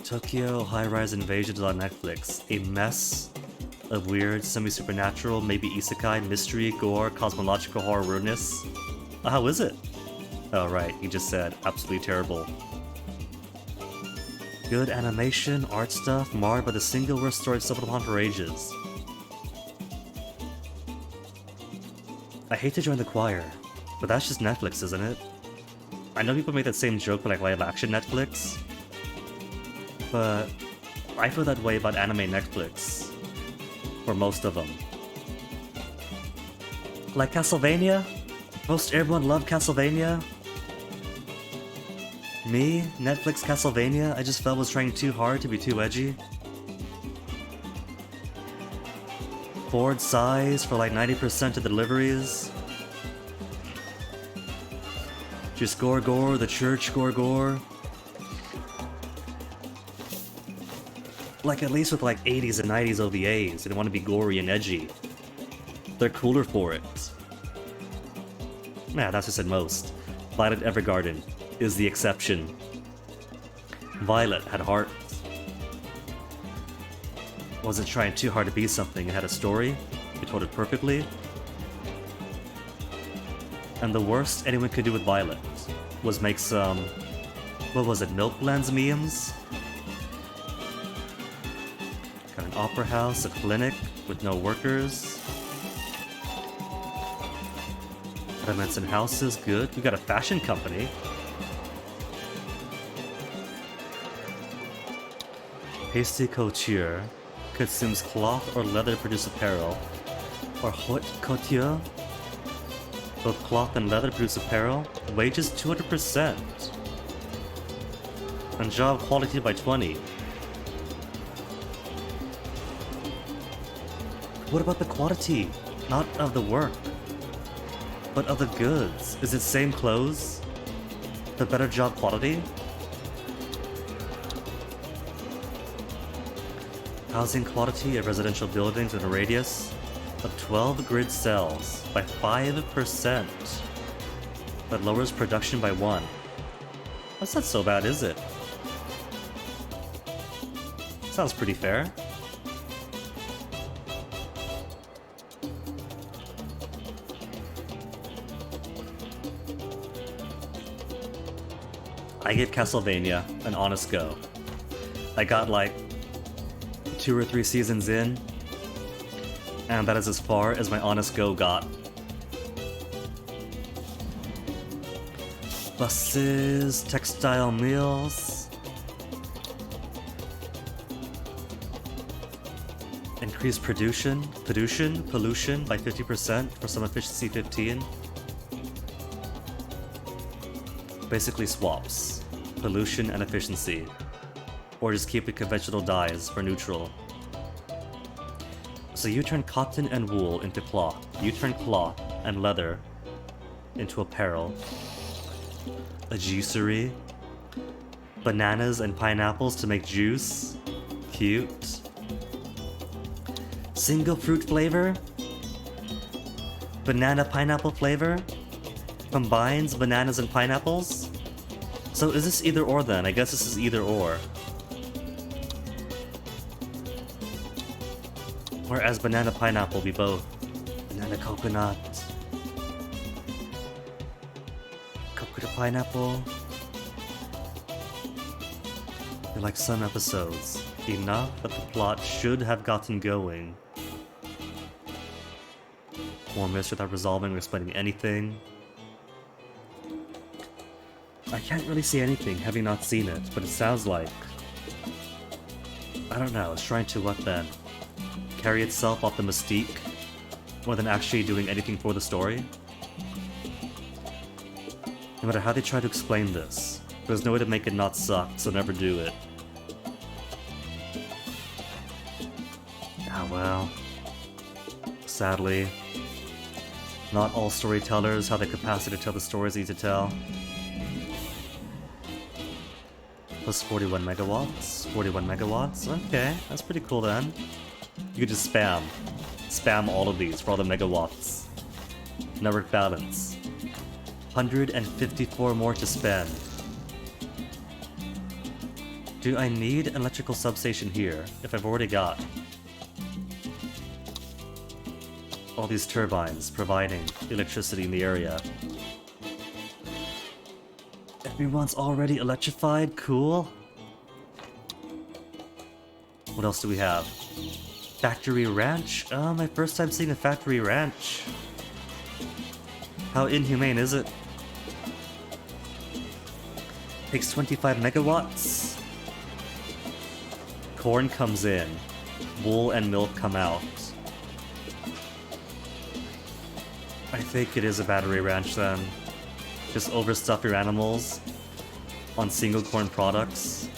Tokyo high-rise invasions on Netflix. A mess of weird, semi-supernatural, maybe isekai, mystery, gore, cosmological horror rudeness. How is it? Oh right, he just said absolutely terrible. Good animation, art stuff, marred by the single worst story suffered upon for ages. I hate to join the choir, but that's just Netflix, isn't it? I know people make that same joke with like live-action Netflix, but I feel that way about anime Netflix. For most of them. Like Castlevania? Most everyone loved Castlevania? Me? Netflix Castlevania? I just felt was trying too hard to be too edgy. Ford size for like 90% of the deliveries. Just gore gore, the church gore gore. Like at least with like 80s and 90s OVAs, they want to be gory and edgy. They're cooler for it. Nah, that's just at most. Violet Evergarden is the exception. Violet had heart. Wasn't trying too hard to be something. It had a story. It told it perfectly. And the worst anyone could do with Violet was make some... what was it? Milk Blends memes? Got an opera house, a clinic with no workers. Elements and houses, good. We got a fashion company. Hasty couture consumes cloth or leather to produce apparel. Or haute couture, both cloth and leather produce apparel. Wages 200%. And job quality by 20. What about the quality? Not of the work, but of the goods. Is it same clothes? The better job quality? Housing quality of residential buildings in a radius of 12 grid cells by 5%. That lowers production by 1. That's not so bad, is it? Sounds pretty fair. I gave Castlevania an honest go. I got like 2 or 3 seasons in, and that is as far as my honest go got. Buses, textile mills, increased pollution by 50% for some efficiency 15. Basically swaps pollution and efficiency, or just keep the conventional dyes for neutral. So you turn cotton and wool into cloth. You turn cloth and leather into apparel. A juicery. Bananas and pineapples to make juice. Cute. Single fruit flavor. Banana pineapple flavor. Combines bananas and pineapples. So is this either or then? I guess this is either or. Whereas banana pineapple be both. Banana coconut. Coconut pineapple. And like some episodes, enough that the plot should have gotten going. More mystery without resolving or explaining anything. I can't really see anything having not seen it, but it sounds like... I don't know, it's trying to what then? Carry itself off the mystique, more than actually doing anything for the story? No matter how they try to explain this, there's no way to make it not suck, so never do it. Ah well. Sadly, not all storytellers have the capacity to tell the stories they need to tell. Plus 41 megawatts. 41 megawatts? Okay, that's pretty cool then. You could just spam all of these for all the megawatts. Network balance. 154 more to spend. Do I need an electrical substation here if I've already got all these turbines providing electricity in the area? Everyone's already electrified? Cool. What else do we have? Factory ranch? Oh, my first time seeing a factory ranch. How inhumane is it? Takes 25 megawatts. Corn comes in. Wool and milk come out. I think it is a battery ranch then. Just overstuff your animals on single corn products.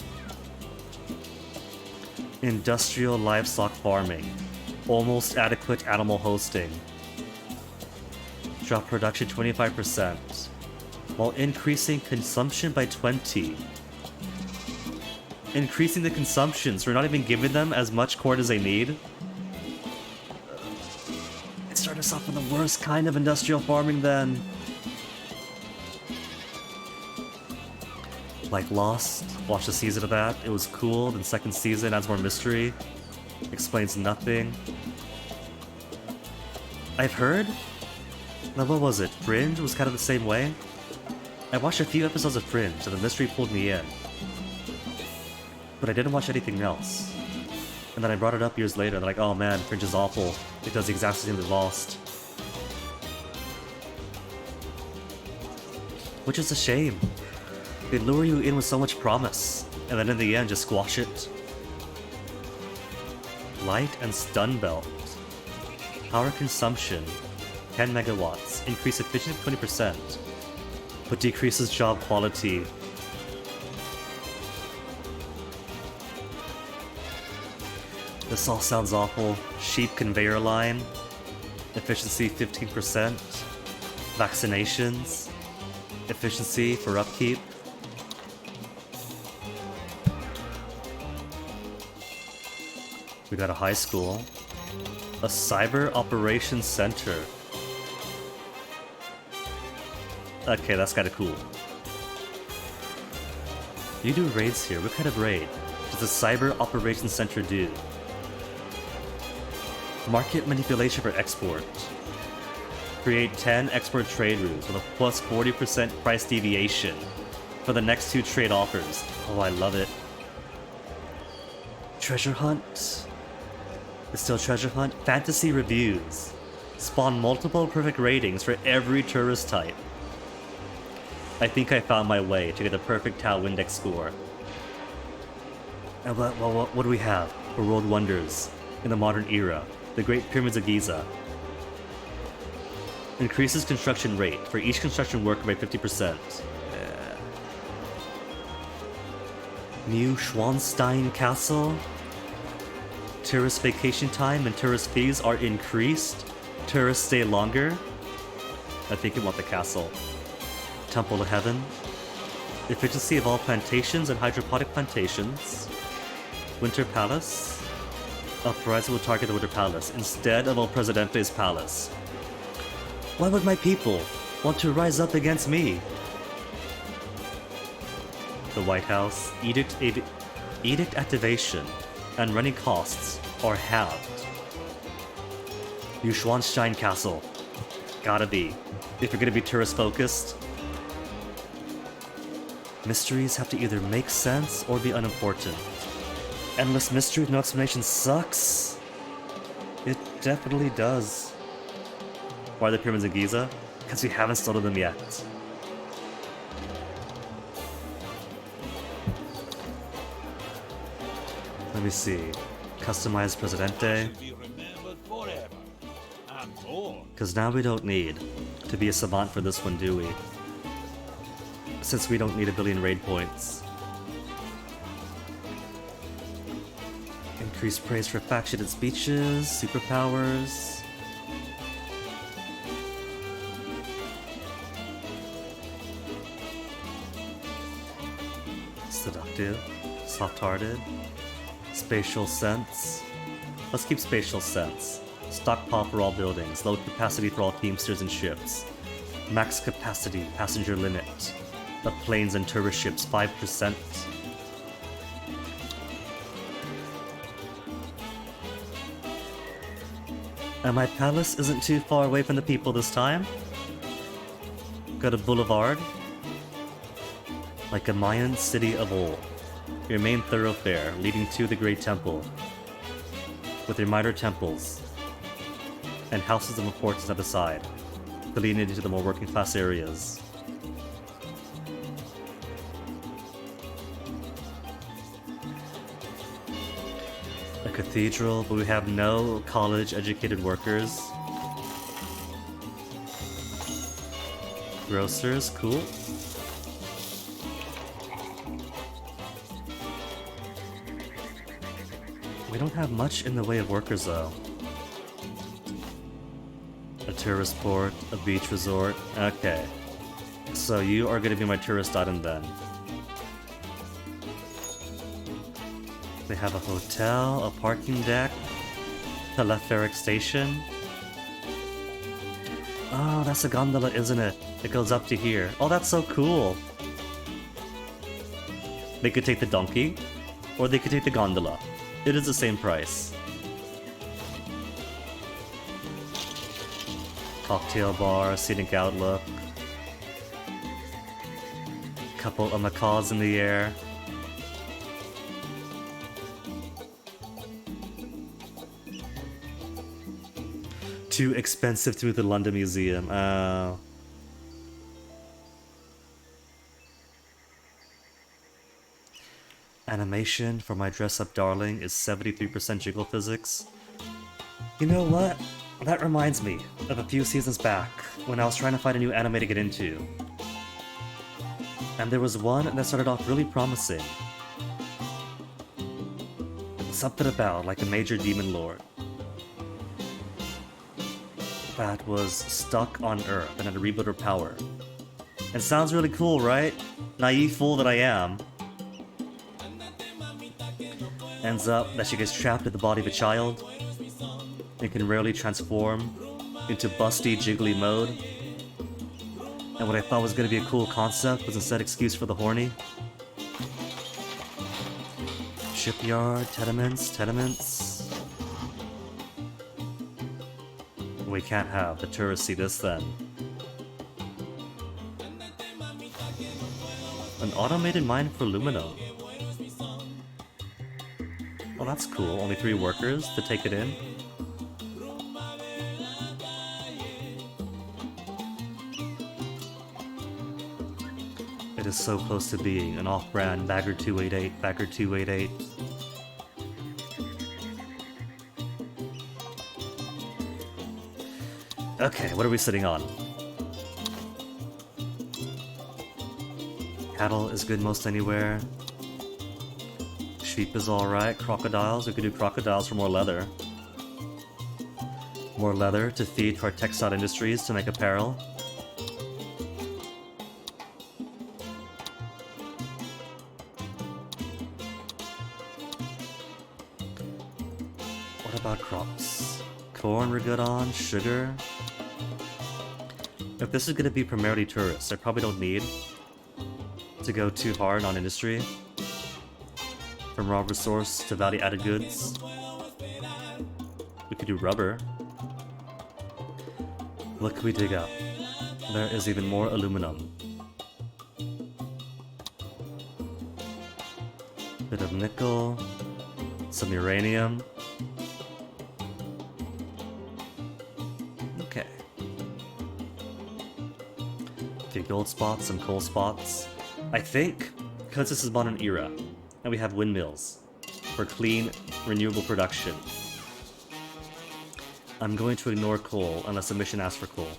Industrial livestock farming. Almost adequate animal hosting. Drop production 25%, while increasing consumption by 20. Increasing the consumption, so we're not even giving them as much corn as they need. It started us off with the worst kind of industrial farming then. Like Lost, watched a season of that, it was cool, then second season adds more mystery, explains nothing. I've heard, now what was it, Fringe was kind of the same way? I watched a few episodes of Fringe and the mystery pulled me in. But I didn't watch anything else. And then I brought it up years later, and like, oh man, Fringe is awful. It does the exact same as Lost. Which is a shame. They lure you in with so much promise, and then in the end just squash it. Light and stun belt. Power consumption, 10 megawatts. Increase efficiency 20%, but decreases job quality. This all sounds awful. Sheep conveyor line. Efficiency 15%. Vaccinations. Efficiency for upkeep. We got a high school. A cyber operations center. Okay, that's kind of cool. You do raids here. What kind of raid does the cyber operations center do? Market manipulation for export. Create 10 export trade routes with a plus 40% price deviation for the next 2 trade offers. Oh, I love it. Treasure hunt. It's still treasure hunt. Fantasy reviews. Spawn multiple perfect ratings for every tourist type. I think I found my way to get the perfect Tau Index score. And what do we have for world wonders in the modern era? The Great Pyramids of Giza. Increases construction rate for each construction worker by 50%. New Schwanstein Castle. Tourist vacation time and tourist fees are increased. Tourists stay longer. I think you want the castle. Temple of Heaven. Efficiency of all plantations and hydroponic plantations. Winter Palace. Uprising will target the Winter Palace instead of El Presidente's palace. Why would my people want to rise up against me? The White House. Edict activation and running costs are halved. New Schwanstein Castle. Gotta be. If you're gonna be tourist focused. Mysteries have to either make sense or be unimportant. Endless mystery with no explanation sucks. It definitely does. Why are the pyramids of Giza? Because we haven't studied them yet. Let me see. Customize Presidente. Because now we don't need to be a savant for this one, do we? Since we don't need a billion raid points. Increased praise for faction and speeches, superpowers. Seductive, soft-hearted, spatial sense. Let's keep spatial sense. Stockpile for all buildings, low capacity for all teamsters and ships. Max capacity, passenger limit. Of planes and tourist ships, 5%. And my palace isn't too far away from the people this time. Got a boulevard. Like a Mayan city of old. Your main thoroughfare leading to the Great Temple. With your minor temples. And houses of importance at the side. Leading into the more working class areas. A cathedral, but we have no college-educated workers. Grocers, cool. We don't have much in the way of workers, though. A tourist port, a beach resort. Okay. So you are going to be my tourist island then. They have a hotel, a parking deck, telepheric station. Oh, that's a gondola, isn't it? It goes up to here. Oh, that's so cool. They could take the donkey, or they could take the gondola. It is the same price. Cocktail bar, scenic outlook. Couple of macaws in the air. Too expensive to move to the London Museum. Animation for my dress-up darling is 73% jiggle physics. You know what? That reminds me of a few seasons back when I was trying to find a new anime to get into. And there was one that started off really promising. Something about like a major demon lord that was stuck on Earth and had to rebuild her power. It sounds really cool, right? Naive fool that I am. ends up that she gets trapped in the body of a child and can rarely transform into busty, jiggly mode. And what I thought was gonna be a cool concept was instead excuse for the horny. Shipyard, tenements. We can't have the tourists see this then. An automated mine for aluminum. Well, that's cool. Only 3 workers to take it in. It is so close to being an off-brand Bagger 288, Bagger 288. Okay, what are we sitting on? Cattle is good most anywhere. Sheep is alright. Crocodiles, we could do crocodiles for more leather. More leather to feed to our textile industries to make apparel. What about crops? Corn we're good on, sugar. If this is gonna be primarily tourists, I probably don't need to go too hard on industry. From raw resource to value-added goods. We could do rubber. What could we dig up? There is even more aluminum. Bit of nickel. Some uranium. Okay. A few gold spots, some coal spots. I think, because this is modern era, and we have windmills for clean, renewable production, I'm going to ignore coal unless the mission asks for coal.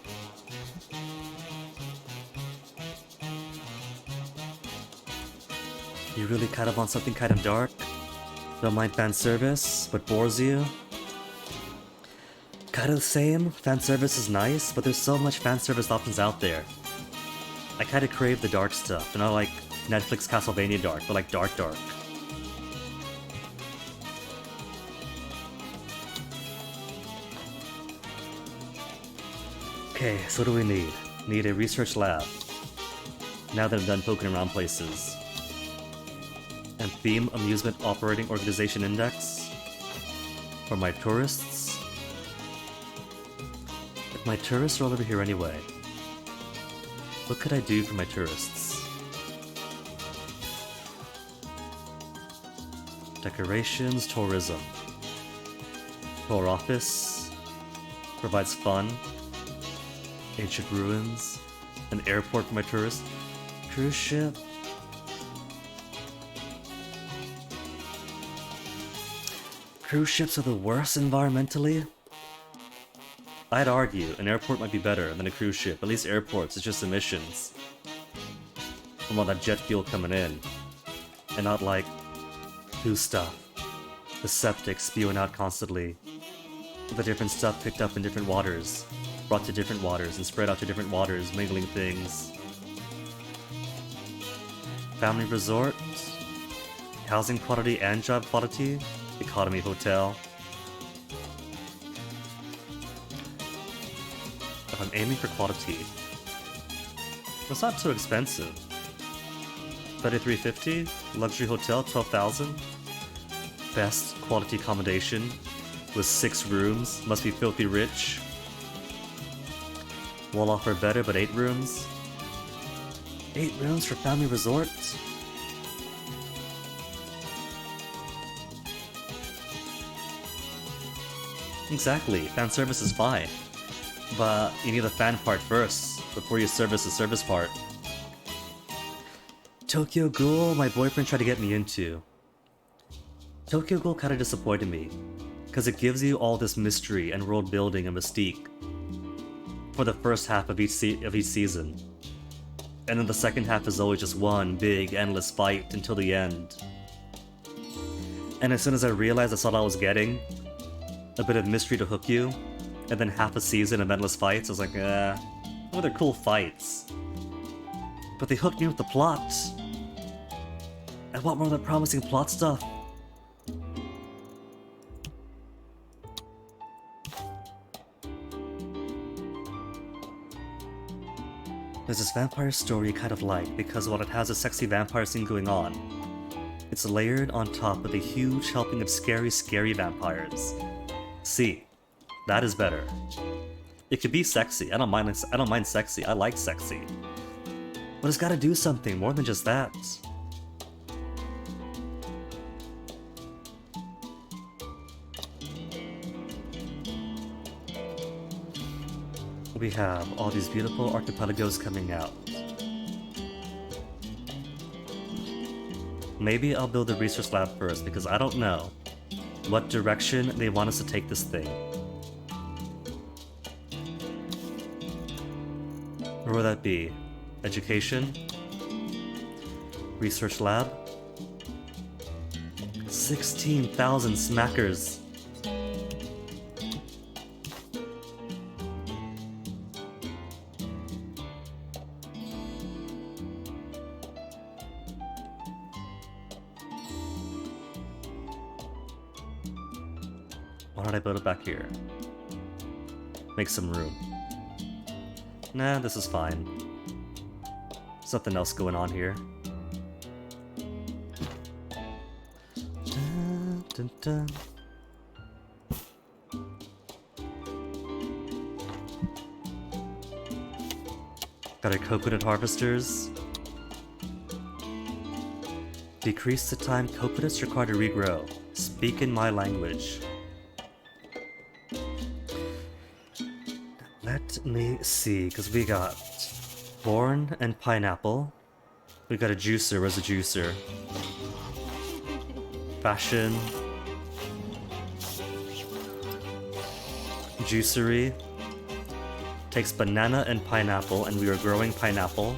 You really kind of want something kind of dark? Don't mind fan service, but bores you? Kind of the same. Fan service is nice, but there's so much fan service options out there. I kind of crave the dark stuff, and I like Netflix Castlevania dark, but like dark. Okay, so what do we need? Need a research lab. Now that I'm done poking around places. And theme amusement operating organization index. For my tourists. If my tourists are all over here anyway, what could I do for my tourists? Decorations, tourism. Tour office. Provides fun. Ancient ruins. An airport for my tourists. Cruise ship. Cruise ships are the worst environmentally? I'd argue an airport might be better than a cruise ship. At least airports, it's just emissions from all that jet fuel coming in. And not like poo stuff. The septic spewing out constantly. The different stuff picked up in different waters. Brought to different waters and spread out to different waters, mingling things. Family resort. Housing quality and job quality. Economy hotel. If I'm aiming for quality, it's not too expensive. 3350, luxury hotel, 12,000. Best quality accommodation with 6 rooms, must be filthy rich. Will offer better, but 8 rooms. 8 rooms for family resort? Exactly, fan service is fine. But you need the fan part first, before you service the service part. Tokyo Ghoul, my boyfriend tried to get me into. Tokyo Ghoul kinda disappointed me, because it gives you all this mystery and world building and mystique for the first half of each season. And then the second half is always just one big, endless fight until the end. And as soon as I realized that's all I was getting, a bit of mystery to hook you, and then half a season of endless fights, I was like, well, they're cool fights. But they hooked me with the plot. I want more of that promising plot stuff. There's this vampire story you kind of like because while it has a sexy vampire scene going on, it's layered on top with a huge helping of scary, scary vampires. See, that is better. It could be sexy. I don't mind sexy. I like sexy. But it's gotta do something more than just that. We have all these beautiful archipelagos coming out. Maybe I'll build a research lab first because I don't know what direction they want us to take this thing. Where would that be? Education? Research lab? 16,000 smackers. Why don't I build it back here? Make some room. Nah, this is fine. There's nothing else going on here. Dun, dun, dun. Got our coconut harvesters. Decrease the time coconuts require to regrow. Speak in my language. Let me see, because we got corn and pineapple. We got a juicer. Where's the juicer? Fashion. Juicery. Takes banana and pineapple, and we are growing pineapple.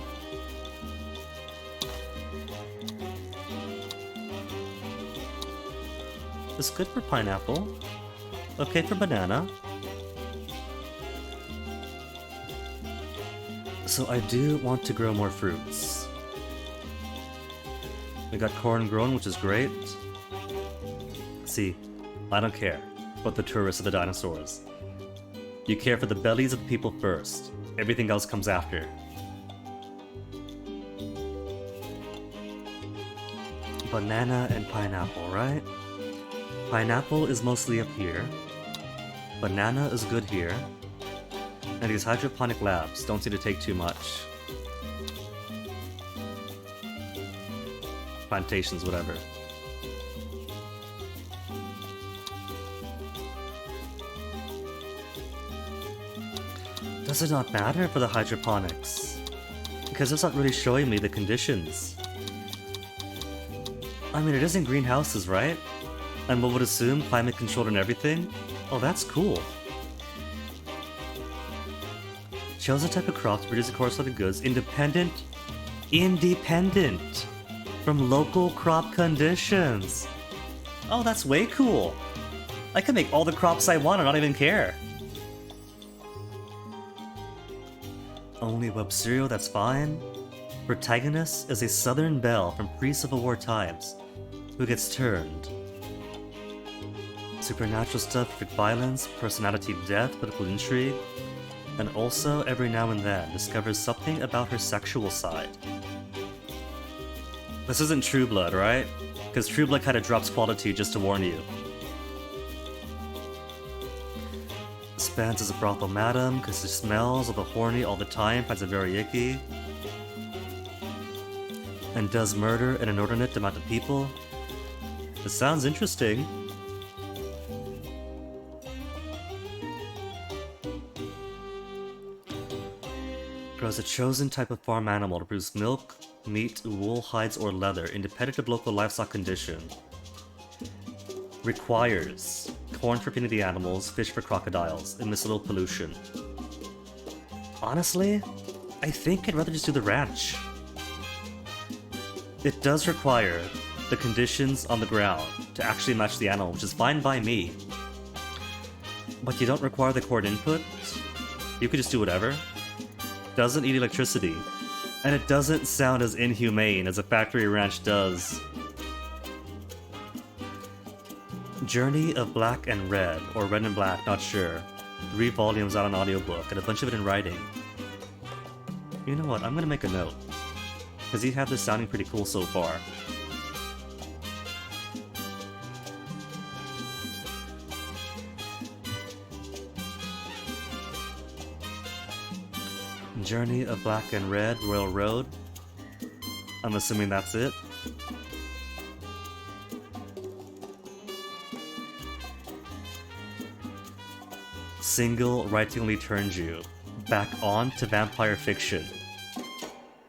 It's good for pineapple. Okay for banana. So I do want to grow more fruits. We got corn grown, which is great. See, I don't care about the tourists or the dinosaurs. You care for the bellies of the people first. Everything else comes after. Banana and pineapple, right? Pineapple is mostly up here. Banana is good here. And these hydroponic labs don't seem to take too much. Plantations, whatever. Does it not matter for the hydroponics? Because it's not really showing me the conditions. I mean, it is in greenhouses, right? And one would assume climate controlled and everything? Oh, that's cool. Chosen type of crops produce corresponding goods independent from local crop conditions. Oh, that's way cool. I can make all the crops I want and not even care. Only web cereal, that's fine. Protagonist is a southern belle from pre-Civil War times who gets turned. Supernatural stuff, violence, personality death, political intrigue, and also every now and then discovers something about her sexual side. This isn't True Blood, right? Because True Blood kinda drops quality just to warn you. Spans as a brothel madam because she smells of the horny all the time, finds it very icky. And does murder an inordinate amount of people. This sounds interesting. Grows a chosen type of farm animal to produce milk, meat, wool, hides, or leather, independent of local livestock condition. Requires corn for feeding the animals, fish for crocodiles, and miscellaneous pollution. Honestly, I think I'd rather just do the ranch. It does require the conditions on the ground to actually match the animal, which is fine by me. But you don't require the corn input. You could just do whatever. Doesn't eat electricity. And it doesn't sound as inhumane as a factory ranch does. Journey of Black and Red, or Red and Black, not sure. 3 volumes out on audiobook, and a bunch of it in writing. You know what? I'm gonna make a note. Because you have this sounding pretty cool so far. Journey of Black and Red, Royal Road. I'm assuming that's it. Single rightingly turns you back on to vampire fiction.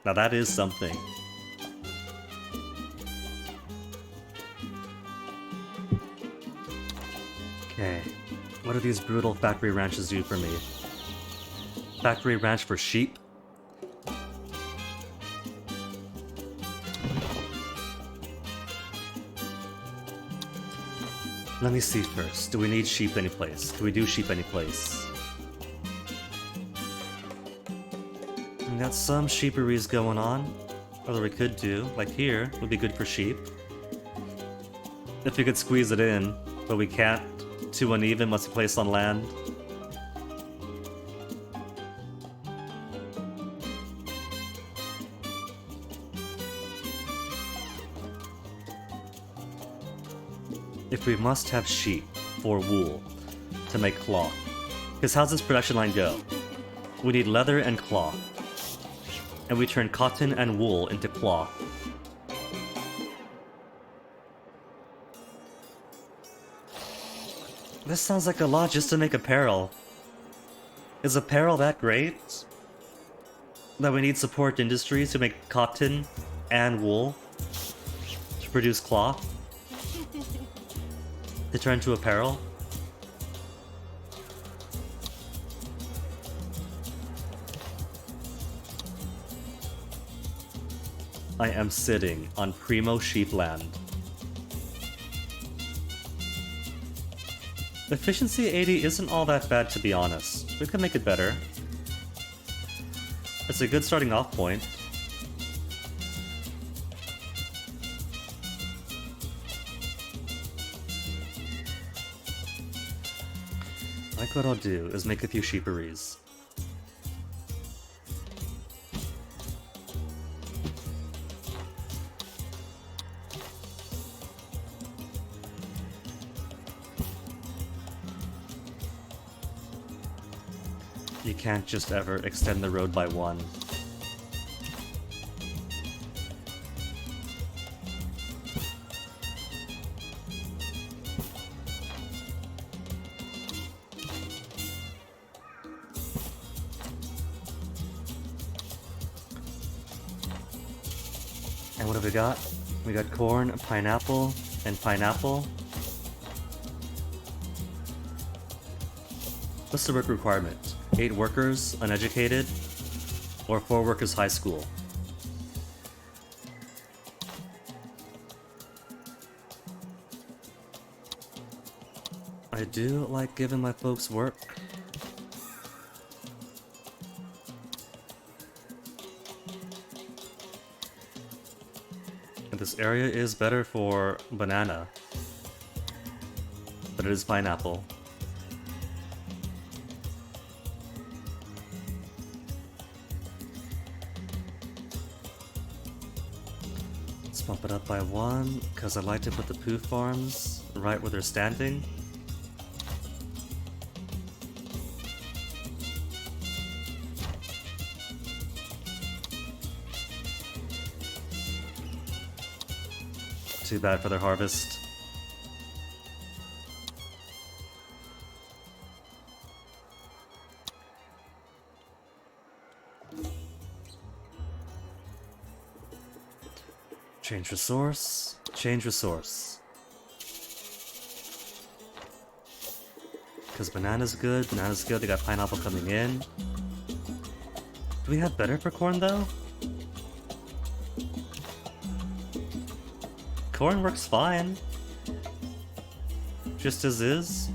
Now that is something. Okay, what do these brutal factory ranches do for me? Factory ranch for sheep? Let me see first. Do we need sheep anyplace? Do we do sheep anyplace? We got some sheeperies going on. Or we could do, like here, would be good for sheep. If we could squeeze it in, but we can't. Too uneven, must be placed on land. If we must have sheep for wool to make cloth. Because how's this production line go? We need leather and cloth. And we turn cotton and wool into cloth. This sounds like a lot just to make apparel. Is apparel that great? That we need support industries to make cotton and wool? To produce cloth? To turn to apparel? I am sitting on primo sheepland. Efficiency 80 isn't all that bad, to be honest. We could make it better. It's a good starting off point. Like what I'll do is make a few sheeperies. You can't just ever extend the road by one. And what have we got? We got corn, pineapple, and pineapple. What's the work requirement? 8 workers, uneducated, or 4 workers high school? I do like giving my folks work. And this area is better for banana, but it is pineapple. Bump it up by 1, because I like to put the poo farms right where they're standing. Too bad for their harvest. Change resource, change resource. Because banana's good, they got pineapple coming in. Do we have better for corn though? Corn works fine. Just as is.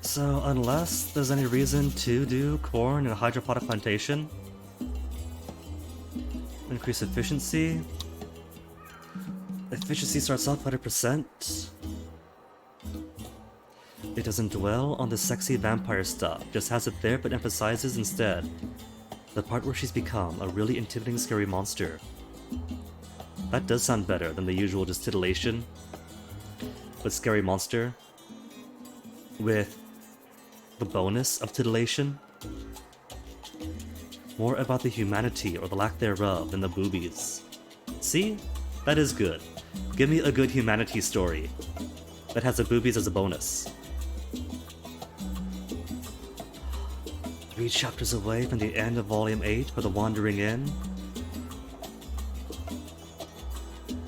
So, unless there's any reason to do corn and hydroponic plantation, increase efficiency. Efficiency starts off 100%. It doesn't dwell on the sexy vampire stuff, just has it there but emphasizes instead the part where she's become a really intimidating scary monster. That does sound better than the usual just titillation, but scary monster with the bonus of titillation. More about the humanity or the lack thereof than the boobies. See? That is good. Give me a good humanity story that has the boobies as a bonus. 3 chapters away from the end of Volume 8 for the Wandering Inn.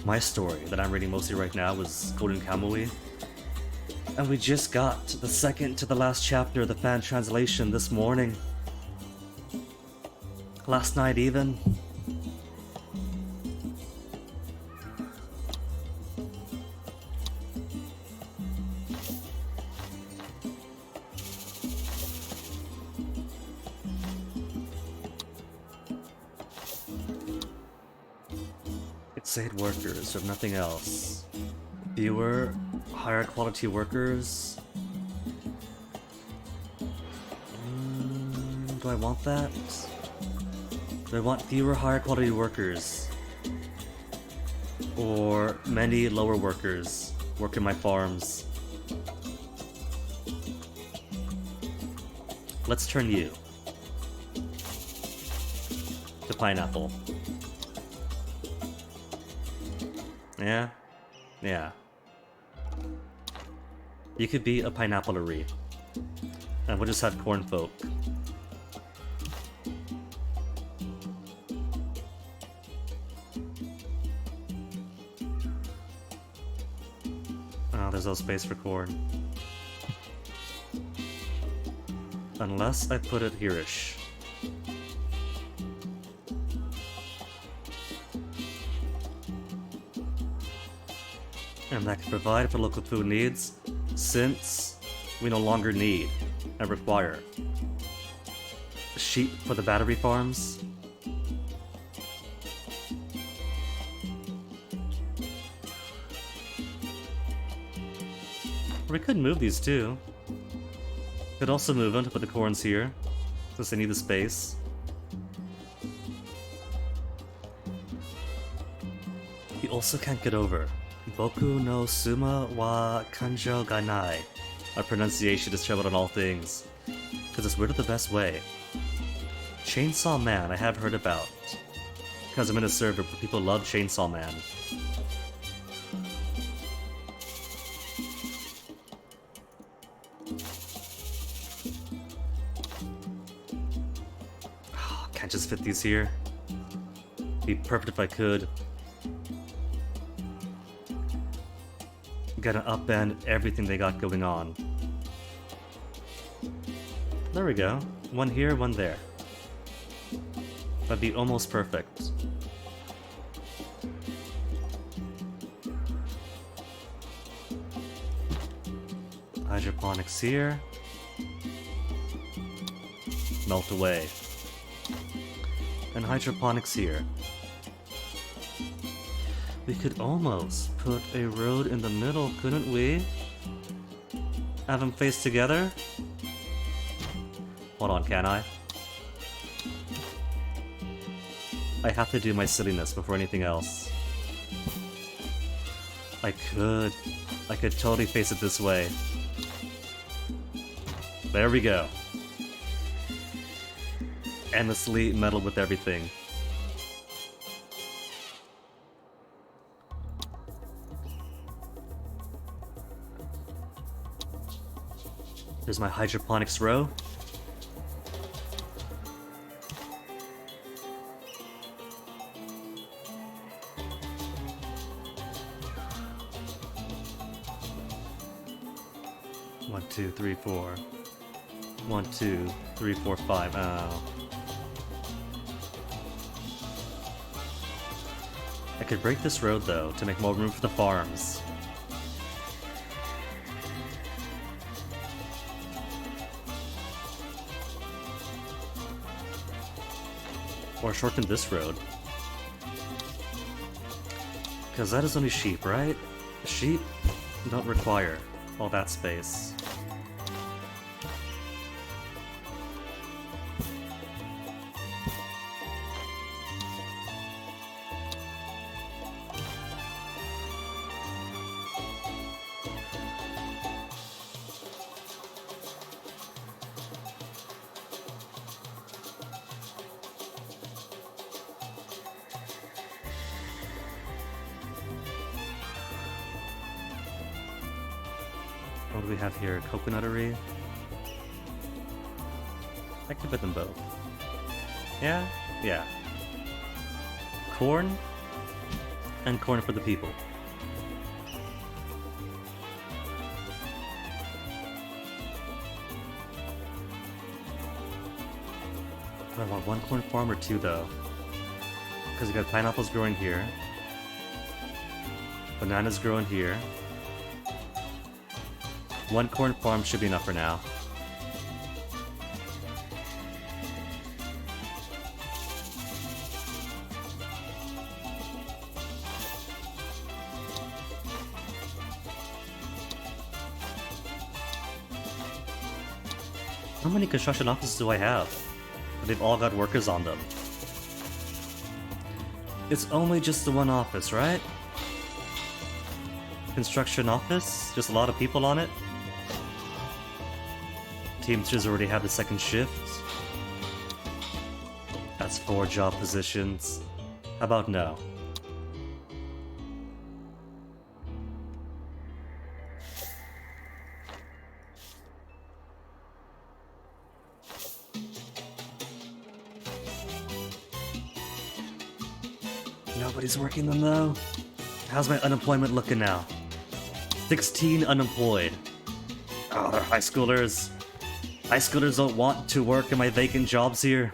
My story that I'm reading mostly right now was Golden Kamui. And we just got the second to the last chapter of the fan translation this morning. Last night even. It's 8 workers, if nothing else. Fewer, higher quality workers. Do I want that? Do I want fewer, higher quality workers? Or many lower workers work in my farms? Let's turn you to pineapple. Yeah? Yeah. You could be a pineapplery. And we'll just have corn folk. Oh, there's no space for corn. Unless I put it here-ish. And that can provide for local food needs, since we no longer need and require sheep for the battery farms. We could move these too. Could also move them to put the corns here, since they need the space. You also can't get over Boku no Suma wa Kanjo ga nai. My pronunciation is troubled on all things, because it's worded the best way. Chainsaw Man I have heard about, because I'm in a server where people love Chainsaw Man. Can't just fit these here. Be perfect if I could. Gotta upend everything they got going on. There we go. One here, one there. That'd be almost perfect. Hydroponics here. Melt away. And hydroponics here. We could almost put a road in the middle, couldn't we? Have them face together? Hold on, can I? I have to do my silliness before anything else. I could totally face it this way. There we go. Endlessly meddle with everything. There's my hydroponics row. One, two, three, four. 1, 2, 3, 4, 5. Oh. I could break this road though to make more room for the farms. Or shorten this road. Because that is only sheep, right? Sheep don't require all that space. What do we have here? Coconuttery? I could put them both. Yeah? Yeah. Corn? And corn for the people. I want one corn farm or two though. Because we got pineapples growing here. Bananas growing here. One corn farm should be enough for now. How many construction offices do I have? They've all got workers on them. It's only just the one office, right? Construction office? Just a lot of people on it? Teamsters already have the second shift. That's 4 job positions. How about no? Nobody's working them though. How's my unemployment looking now? 16 unemployed. Oh, they're high schoolers. High schoolers don't want to work in my vacant jobs here.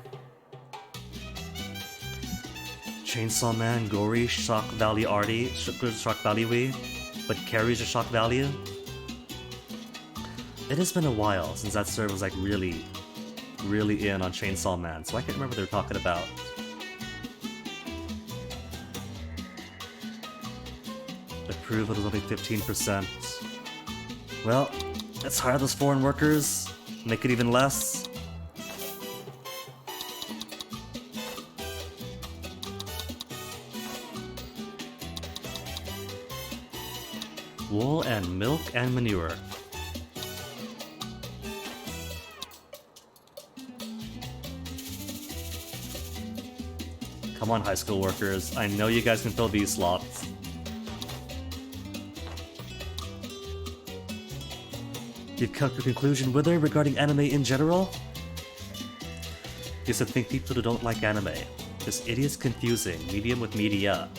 Chainsaw Man, Gory, Shock Value Arty, Shock Value Wee, but carries a shock value. It has been a while since that server was like really in on Chainsaw Man, so I can't remember what they were talking about. Approval is only 15%. Well, let's hire those foreign workers, make it even less. Wool and milk and manure. Come on, high school workers. I know you guys can fill these slots. You've come to a conclusion with her regarding anime in general? Yes, I think people who don't like anime. This idiot's confusing medium with media.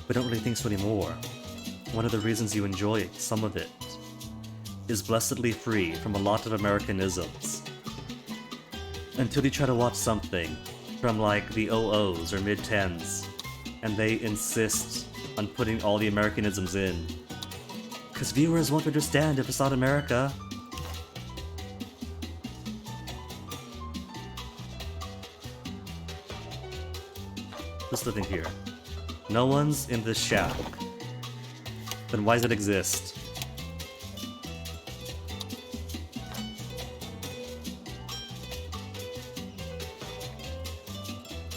But don't really think so anymore. One of the reasons you enjoy some of it is blessedly free from a lot of Americanisms. Until you try to watch something from like the 00s or mid-10s, and they insist on putting all the Americanisms in. Because viewers won't understand if it's not America. Just living here. No one's in this shack. Then why does it exist?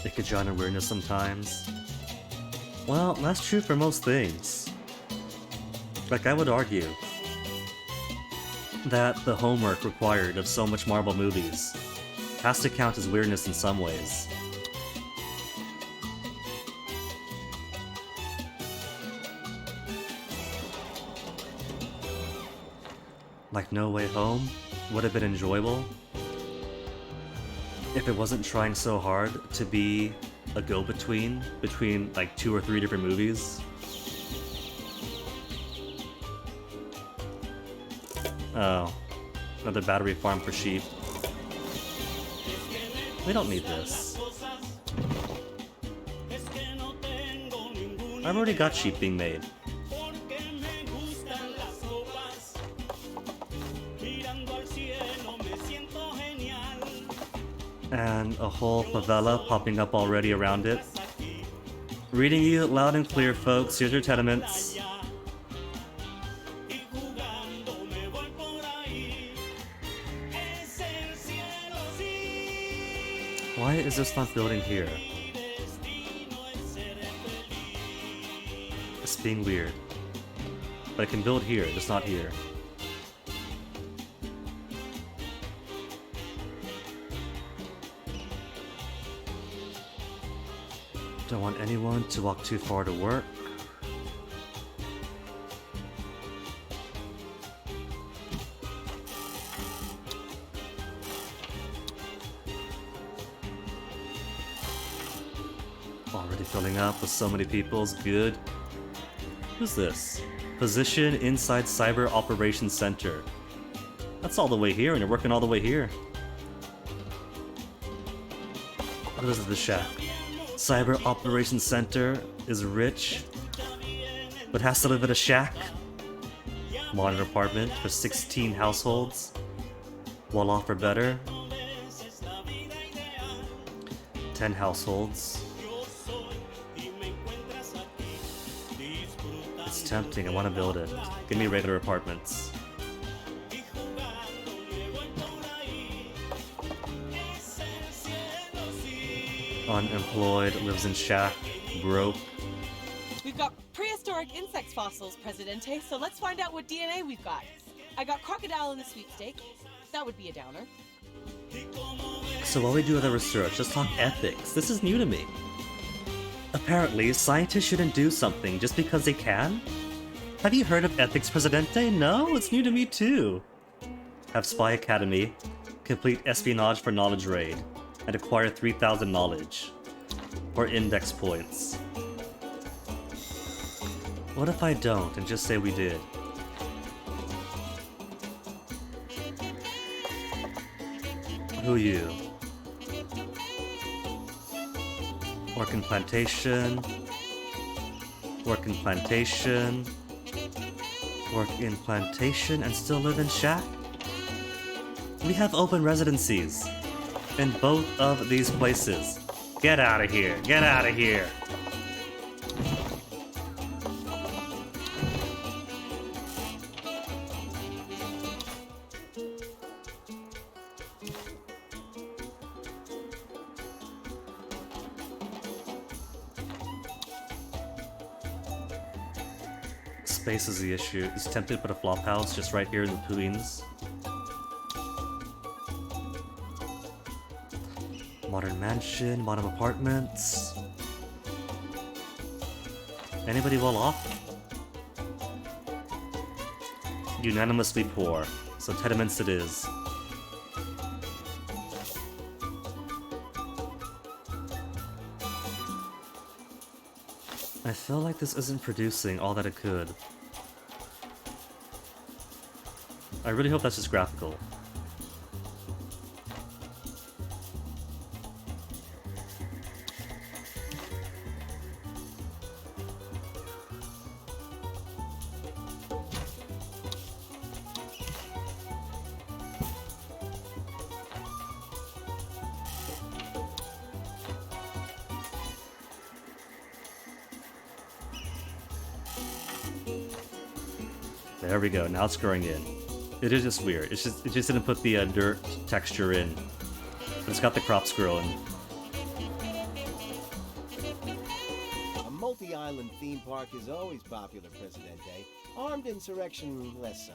It could drown in weirdness sometimes. Well, that's true for most things. Like, I would argue that the homework required of so much Marvel movies has to count as weirdness in some ways. Like No Way Home would have been enjoyable if it wasn't trying so hard to be a go-between between like 2 or 3 different movies. Oh, another battery farm for sheep. We don't need this. I've already got sheep being made. And a whole favela popping up already around it. Reading you loud and clear, folks. Here's your tenements. Why is this not building here? It's being weird. But I can build here, just not here. Don't want anyone to walk too far to work. Already filling up with so many people's good. Who's this? Position inside Cyber Operations Center. That's all the way here, and you're working all the way here. What is the shack? Cyber Operations Center is rich, but has to live in a shack. Modern apartment for 16 households. Well off or better. 10 households. It's tempting, I want to build it. Give me regular apartments. Unemployed, lives in shack, broke. We've got prehistoric insect fossils, Presidente, so let's find out what DNA we've got. I got crocodile in the sweepstake. That would be a downer. So while we do other research, let's talk ethics. This is new to me. Apparently, scientists shouldn't do something just because they can? Have you heard of ethics, Presidente? No? It's new to me too. Have Spy Academy, complete espionage for knowledge raid, and acquire 3,000 knowledge. Or index points. What if I don't and just say we did? Who you? Work in plantation. Work in plantation. Work in plantation and still live in shack? We have open residencies in both of these places. Get out of here. Get out of here. Space is the issue. It's tempted to put a flop house just right here in the Queens. Modern mansion, modern apartments. Anybody well off? Unanimously poor, so tenements it is. I feel like this isn't producing all that it could. I really hope that's just graphical. There we go, now it's growing in. It is just weird. It just didn't put the dirt texture in. But it's got the crops growing. A multi-island theme park is always popular, Presidente. Armed insurrection, less so.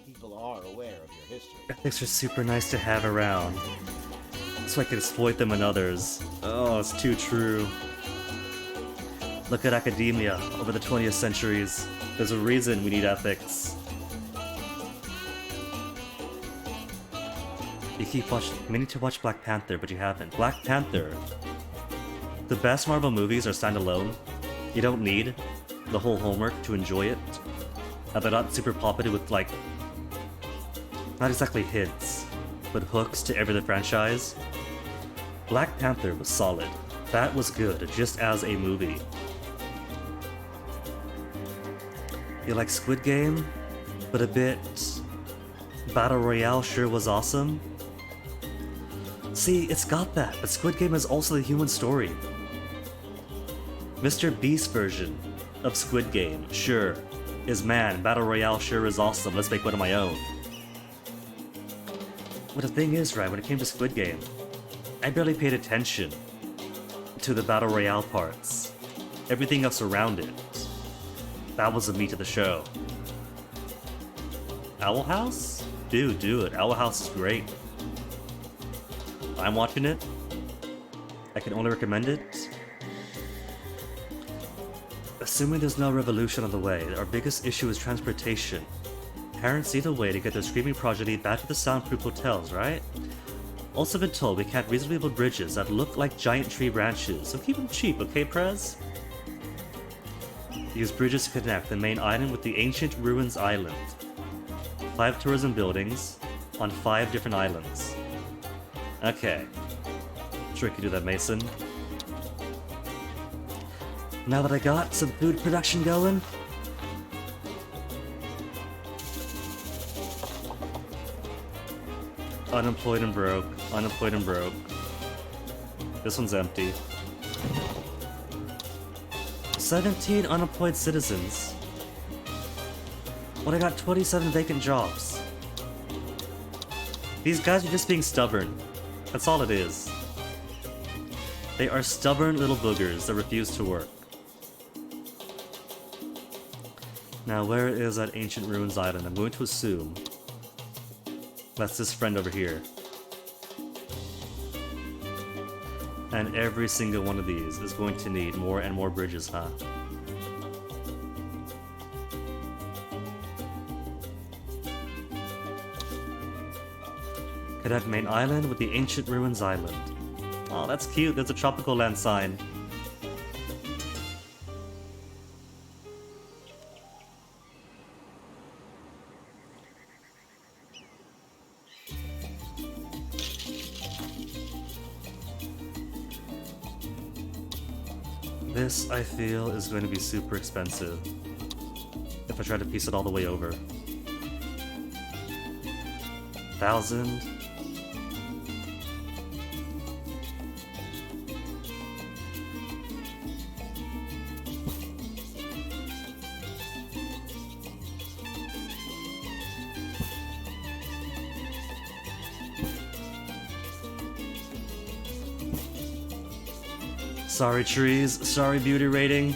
People are aware of your history. Ethics are super nice to have around, so I can exploit them in others. Oh, it's too true. Look at academia over the 20th centuries. There's a reason we need ethics. You keep watching. You need to watch Black Panther, but you haven't. Black Panther. The best Marvel movies are standalone. You don't need the whole homework to enjoy it. And they're not super popular with, like, not exactly hits, but hooks to every other franchise. Black Panther was solid. That was good, just as a movie. You like Squid Game, but a bit Battle Royale sure was awesome. See, it's got that, but Squid Game is also the human story. Mr. Beast version of Squid Game, sure, is man, Battle Royale sure is awesome, let's make one of my own. But the thing is, right, when it came to Squid Game, I barely paid attention to the Battle Royale parts. Everything else around it. That was the meat of the show. Owl House? Dude, do it. Owl House is great. I'm watching it. I can only recommend it. Assuming there's no revolution on the way, our biggest issue is transportation. Parents need a way to get their screaming progeny back to the soundproof hotels, right? Also been told we can't reasonably build bridges that look like giant tree branches, so keep them cheap, okay, Prez? Use bridges to connect the main island with the ancient ruins island. 5 tourism buildings on 5 different islands. Okay. Sure you can do that, Mason. Now that I got some food production going, unemployed and broke, unemployed and broke. This one's empty. 17 unemployed citizens. But I got 27 vacant jobs. These guys are just being stubborn. That's all it is. They are stubborn little boogers that refuse to work. Now, where is that ancient ruins island? I'm going to assume that's this friend over here. And every single one of these is going to need more and more bridges, huh? Connect main island with the ancient ruins island. Oh, that's cute. There's a tropical land sign. This, I feel, is going to be super expensive if I try to piece it all the way over. 1,000. Sorry trees, sorry beauty rating.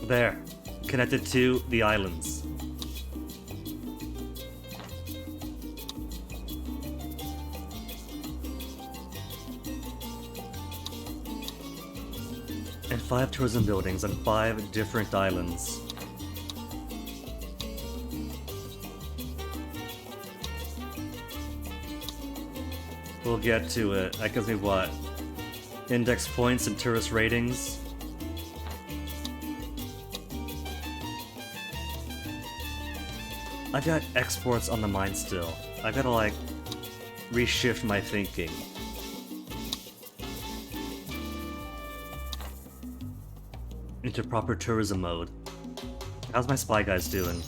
There, connected to the islands. And 5 tourism buildings on 5 different islands. We'll get to it. That gives me what? Index points and tourist ratings. I've got exports on the mind still. I've gotta like reshift my thinking. Into proper tourism mode. How's my spy guys doing?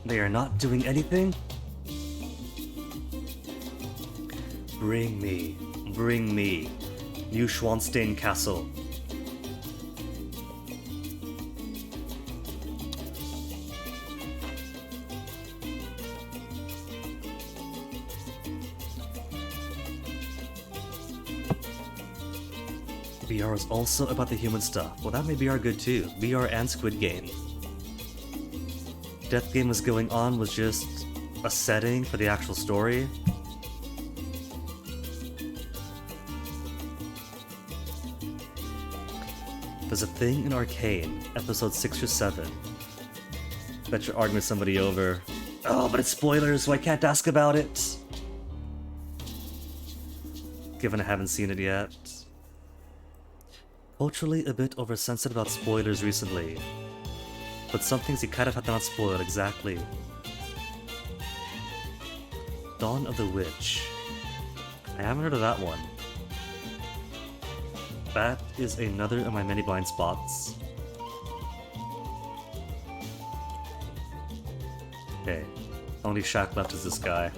They are not doing anything? Bring me New Schwanstein Castle. VR is also about the human stuff. Well, that made VR good too. VR and Squid Game. Death Game was going on was just a setting for the actual story. There's a thing in Arcane, episode 6 or 7, that you're arguing with somebody over. Oh, but it's spoilers, so I can't ask about it. Given I haven't seen it yet. Culturally a bit oversensitive about spoilers recently, but some things you kind of have to not spoil exactly. Dawn of the Witch. I haven't heard of that one. That is another of my many blind spots. Okay, only shack left is this guy.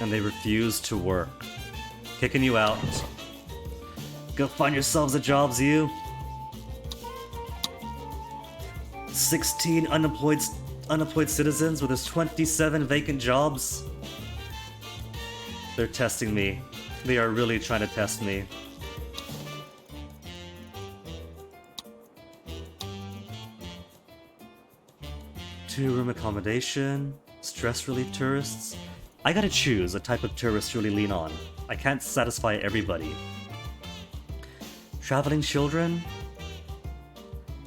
And they refuse to work. Kicking you out. Go find yourselves a jobs, you. 16 unemployed citizens with his 27 vacant jobs. They're testing me. They are really trying to test me. Two-room accommodation, stress relief tourists, I gotta choose a type of tourist to really lean on. I can't satisfy everybody. Traveling children?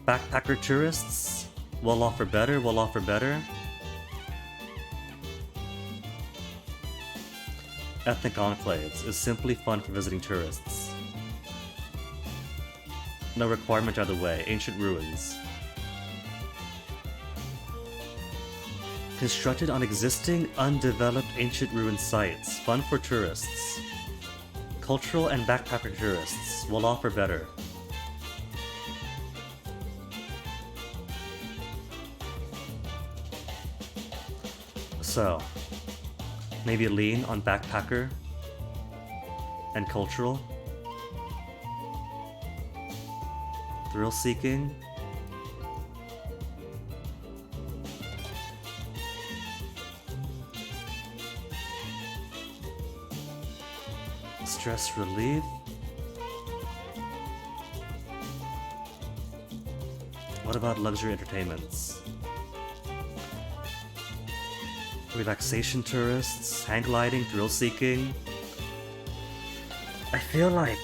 Backpacker tourists? Will offer better, will offer better. Ethnic enclaves is simply fun for visiting tourists. No requirement either way. Ancient ruins. Constructed on existing, undeveloped ancient ruin sites. Fun for tourists. Cultural and backpacker tourists will offer better. So, maybe lean on backpacker and cultural. Thrill seeking. Stress relief. What about luxury entertainments? Relaxation tourists, hang gliding, thrill seeking. I feel like,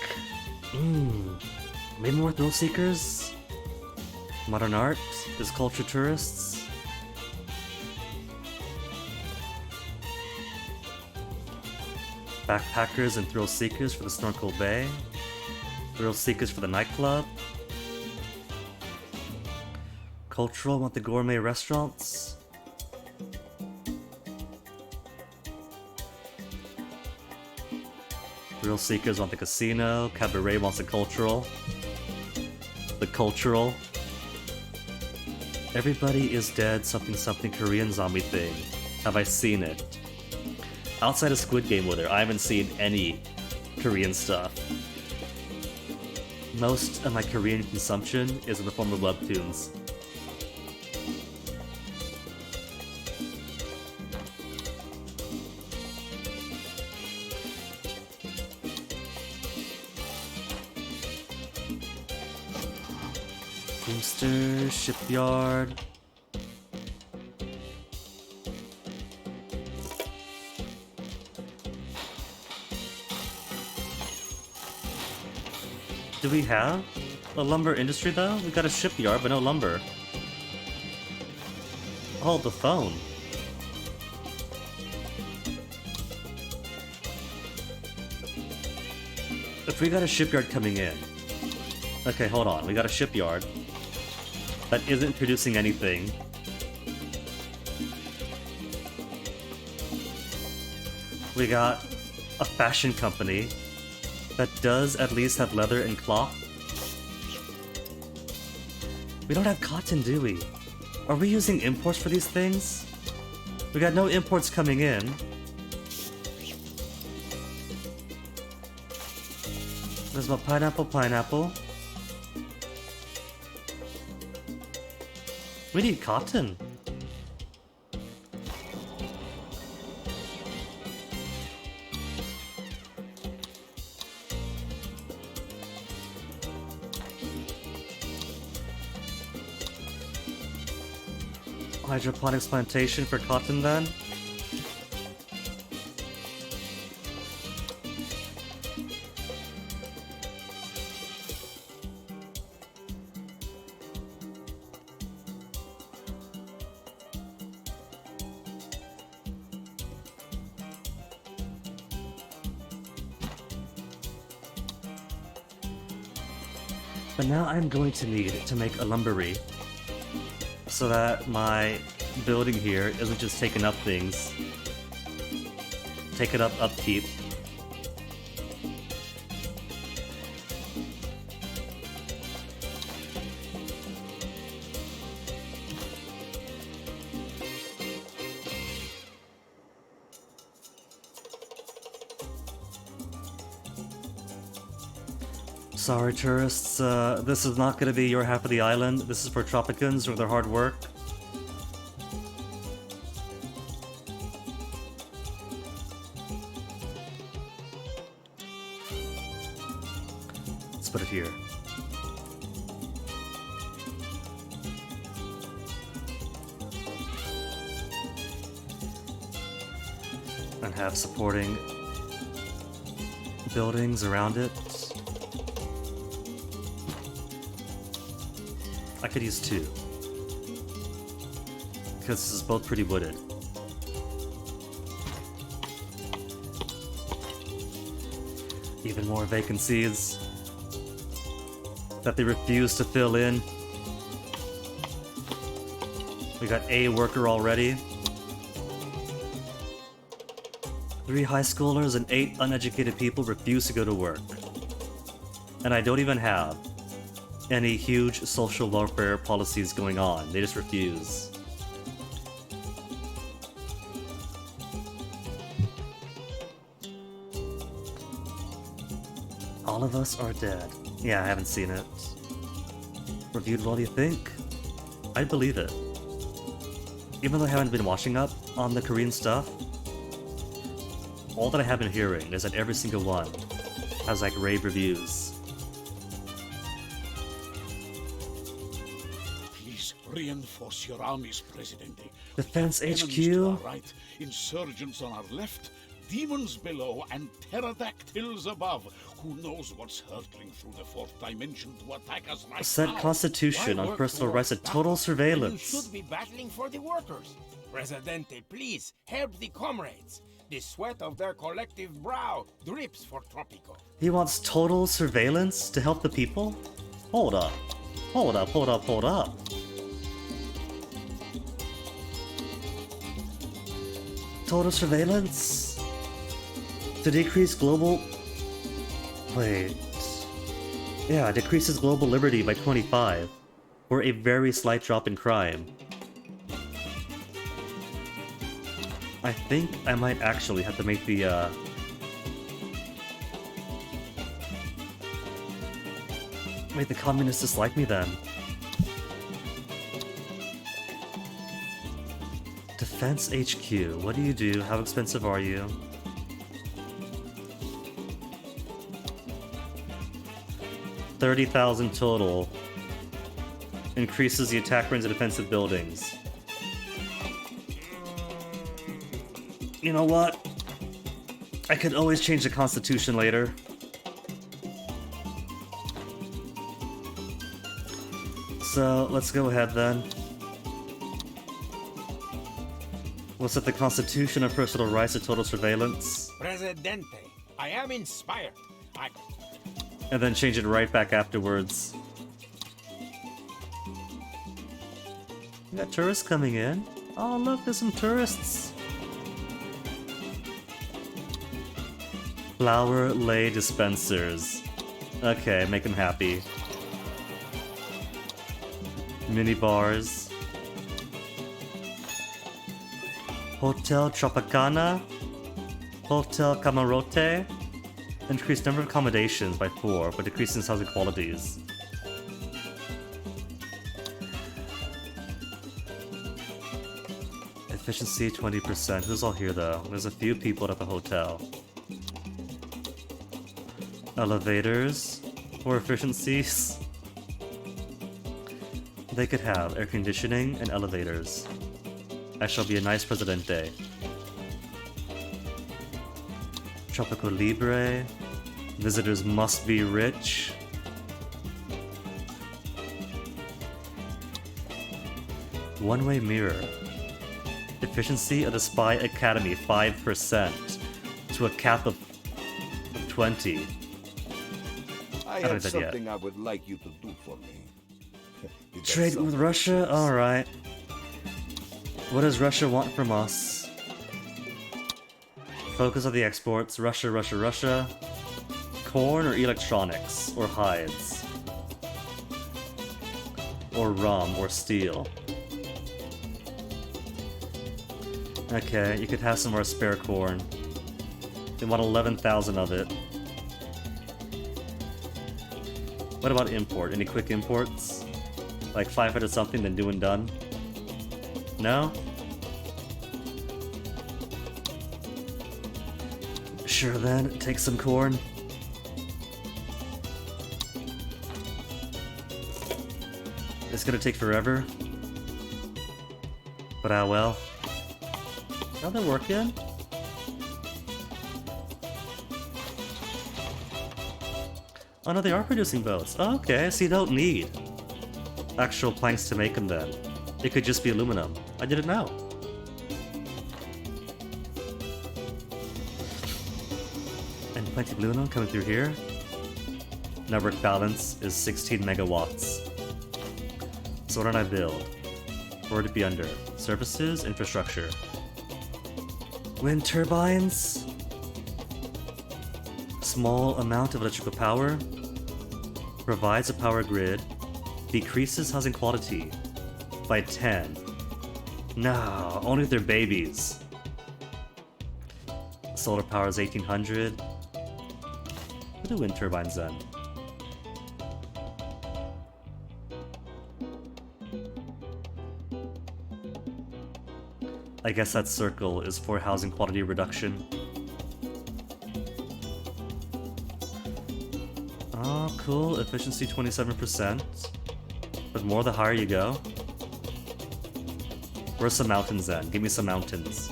maybe more thrill seekers? Modern art is culture tourists. Backpackers and thrill seekers for the Snorkel Bay. Thrill seekers for the nightclub. Cultural want the gourmet restaurants. Thrill seekers want the casino. Cabaret wants the cultural. The cultural. Everybody is dead something something Korean zombie thing. Have I seen it? Outside of Squid Game with her, I haven't seen any Korean stuff. Most of my Korean consumption is in the form of webtoons. Teamster, shipyard. Do we have a lumber industry though? We got a shipyard, but no lumber. Hold the phone. If we got a shipyard coming in. Okay, hold on. We got a shipyard that isn't producing anything. We got a fashion company that does at least have leather and cloth. We don't have cotton, do we? Are we using imports for these things? We got no imports coming in. There's my pineapple. We need cotton. Hydroponics plantation for cotton then? But now I'm going to need to make a lumbery so that my building here isn't just taking up things. Take it up upkeep. Sorry, tourists. This is not going to be your half of the island. This is for Tropicans or their hard work. Let's put it here. And have supporting buildings around it. I could use 2. Because this is both pretty wooded. Even more vacancies that they refuse to fill in. We got a worker already. 3 high schoolers and 8 uneducated people refuse to go to work. And I don't even have any huge social welfare policies going on. They just refuse. All of us are dead. Yeah, I haven't seen it. Reviewed well, do you think? I'd believe it. Even though I haven't been watching up on the Korean stuff, all that I have been hearing is that every single one has like rave reviews. Please reinforce your armies, Presidente. Defense Enemies HQ? to our right, insurgents on our left, demons below, and pterodactyls above. Who knows what's hurtling through the 4th dimension to attack us right Set now? Constitution Why on work personal for rights of battle total when surveillance. You should be battling for the workers. Presidente, please help the comrades. The sweat of their collective brow drips for Tropico. He wants total surveillance to help the people? Hold up. Hold up, hold up, hold up. Total surveillance? To decrease global... Wait... Yeah, decreases global liberty by 25, or a very slight drop in crime. I think I might actually have to make the, make the communists dislike me then. Defense HQ, what do you do? How expensive are you? $30,000 total. Increases the attack range of defensive buildings. You know what? I could always change the constitution later. So, let's go ahead then. We'll set the constitution of personal rights to total surveillance. Presidente, I am inspired. And then change it right back afterwards. We got tourists coming in. Oh look, there's some tourists. Flower lay dispensers. Okay, make them happy. Mini bars. Hotel Tropicana. Hotel Camarote. Increase number of accommodations by 4, but decreases housing qualities. Efficiency 20%. Who's all here though? There's a few people at the hotel. Elevators. More efficiencies. They could have air conditioning and elevators. I shall be a nice Presidente. Tropico Libre. Visitors must be rich. One-way mirror. Efficiency of the Spy Academy 5% to a cap of 20. I haven't have done yet. something I would like you to do for me. You got Trade with something Russia? to choose. Alright. What does Russia want from us? Focus on the exports. Russia, Russia, Russia. Corn or electronics? Or hides? Or rum or steel? Okay, you could have some more spare corn. They want 11,000 of it. What about import? Any quick imports? Like 500 something, then do and done? No? Sure then, take some corn. It's gonna take forever. But ah well. Now they're working. Oh no, they are producing boats. Oh, okay, so you don't need actual planks to make them then. It could just be aluminum. I didn't know. And plenty of aluminum coming through here. Network balance is 16 megawatts. So what did I build? Where would it be under? Services, infrastructure. Wind turbines. Small amount of electrical power. Provides a power grid. Decreases housing quality by 10. No, only if they're babies. Solar power is 1800. What are wind turbines then? I guess that circle is for housing quality reduction. Oh, cool. Efficiency 27%. But more the higher you go. Where's some mountains then? Give me some mountains.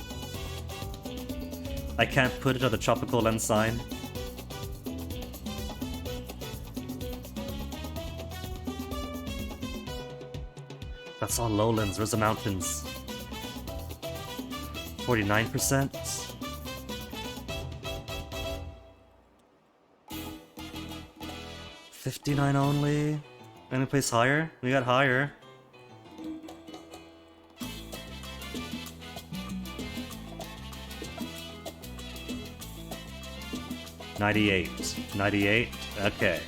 I can't put it on the tropical lens sign. That's all lowlands. Where's the mountains? 49%. $59 only. Any place higher? We got higher. $98. Okay.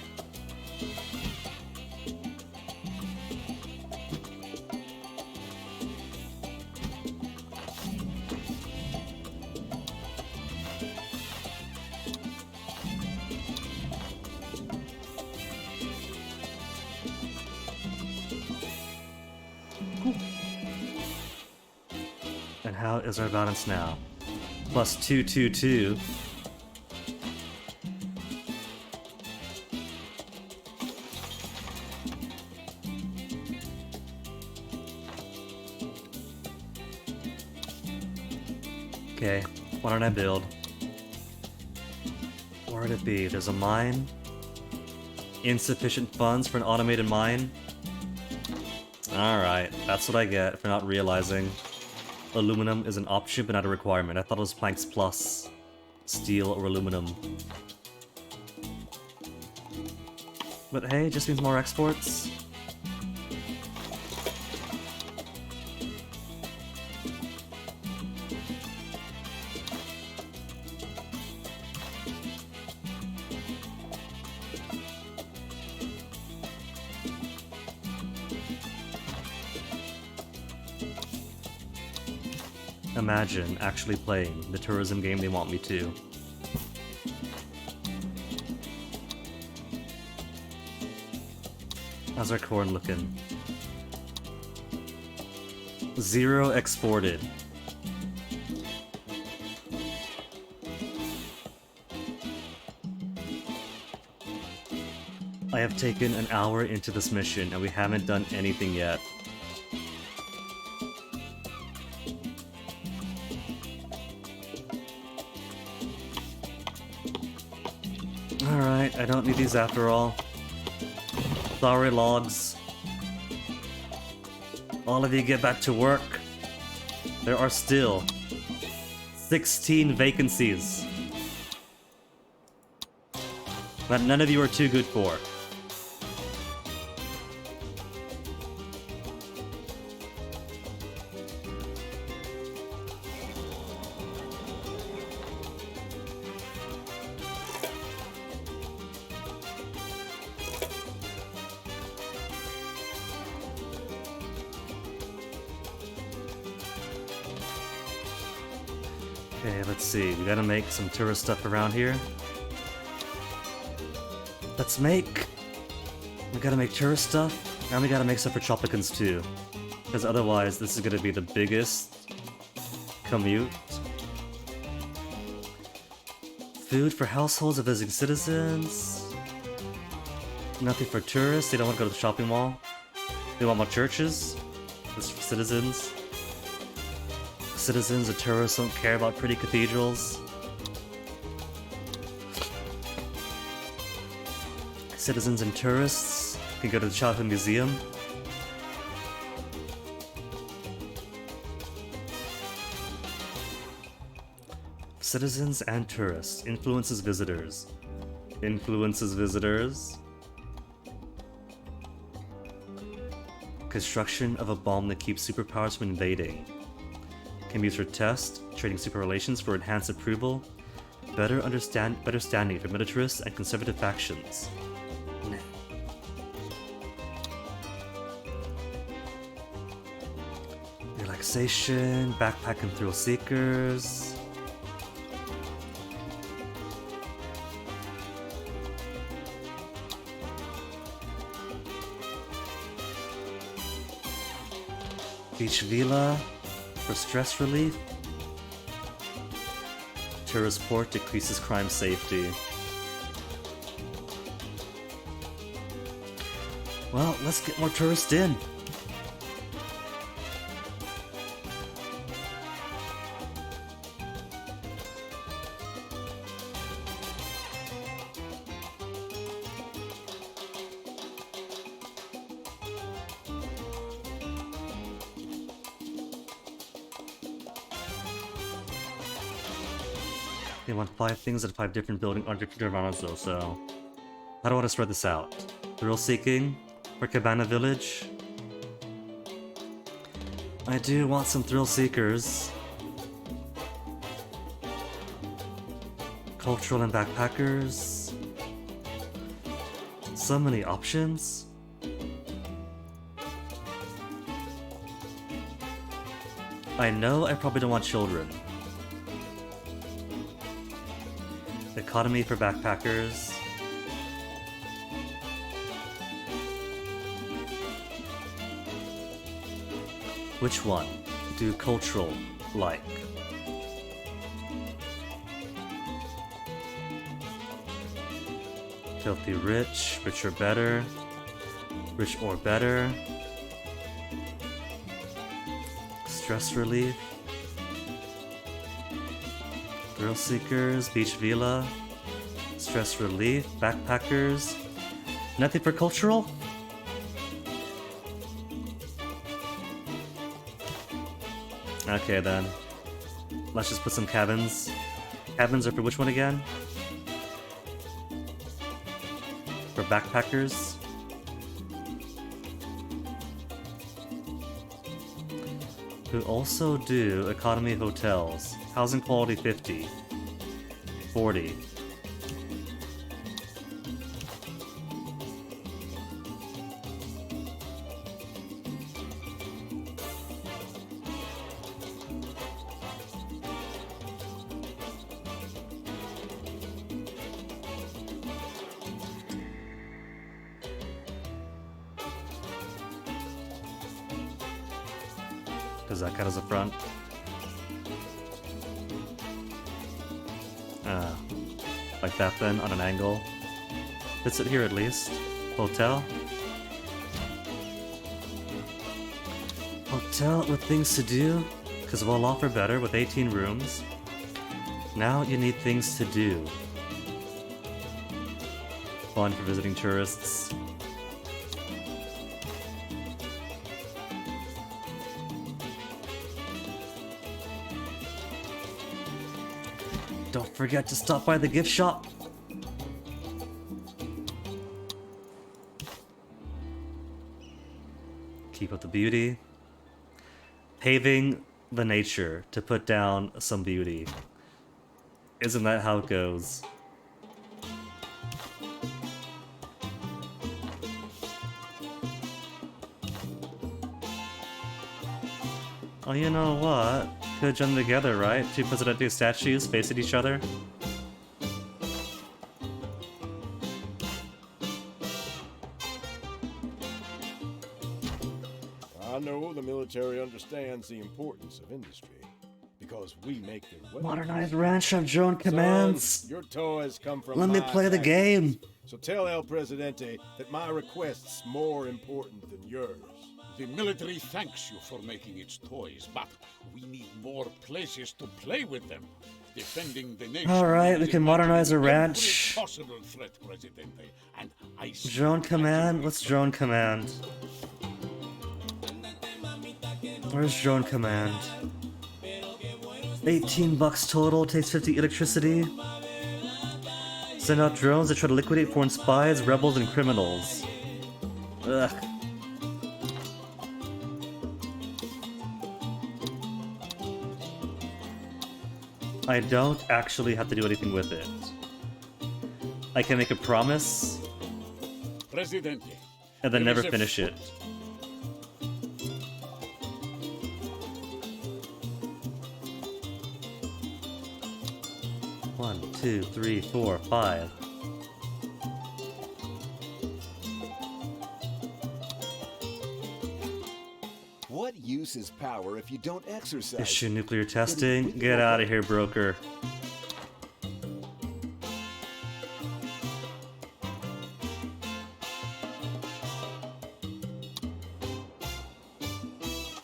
And how is our balance now? Plus 222. Okay, why don't I build? Where would it be? There's a mine. Insufficient funds for an automated mine. Alright, that's what I get for not realizing aluminum is an option but not a requirement. I thought it was planks plus steel or aluminum. But hey, it just means more exports. Imagine actually playing the tourism game they want me to. How's our corn looking? 0 exported. I have taken an hour into this mission and we haven't done anything yet. Alright, I don't need these after all. Sorry, logs. All of you get back to work. There are still 16 vacancies that none of you are too good for. Okay, let's see. We gotta make some tourist stuff around here. Let's make... We gotta make tourist stuff, and we gotta make stuff for Tropicans too. Because otherwise, this is gonna be the biggest commute. Food for households of visiting citizens. Nothing for tourists. They don't want to go to the shopping mall. They want more churches. This is for citizens. Citizens and tourists don't care about pretty cathedrals. Citizens and tourists can go to the Childhood Museum. Citizens and tourists. Influences visitors. Influences visitors. Construction of a bomb that keeps superpowers from invading. Can be used for test, trading super relations for enhanced approval, better standing for militarists and conservative factions. Relaxation, backpack and thrill seekers. Beach Villa for stress relief. Tourist port decreases crime safety. Well, let's get more tourists in. They want 5 things at 5 different buildings on different nirvanas though, so... How do I want to spread this out? Thrill seeking for Cabana Village. I do want some thrill seekers. Cultural and backpackers. So many options. I know I probably don't want children. Economy for backpackers. Which one do cultural like? Filthy rich, rich or better, rich or better. Stress relief. Thrill seekers, beach villa, stress relief, backpackers. Nothing for cultural? Okay then. Let's just put some cabins. Cabins are for which one again? For backpackers? Who also do economy hotels. Housing quality 50. 40. Does that count as a front? Like that then, on an angle. Fits it here at least. Hotel. Hotel with things to do, because we'll offer better with 18 rooms. Now you need things to do. Fun for visiting tourists. Don't forget to stop by the gift shop. Keep up the beauty. Paving the nature to put down some beauty. Isn't that how it goes? Oh, you know what? Could join together, right? 2 Presidente statues facing each other. I know the military understands the importance of industry, because we make their weapons. Modernized ranch of drone commands. Son, your toys come from Let me my play the factory. game. So tell El Presidente that my request's more important than yours. The military thanks you for making its toys, but we need more places to play with them. Defending the nation. Alright, we is can modernize a every ranch. possible threat, Presidente, and I Drone command? What's drone command? Where's drone command? 18 bucks total, takes 50 electricity. Send out drones that try to liquidate foreign spies, rebels, and criminals. Ugh. I don't actually have to do anything with it. I can make a promise Presidente, and then there never is a finish it. One, two, three, four, five. What use is power if you don't exercise? Issue nuclear testing? Get out of here, broker.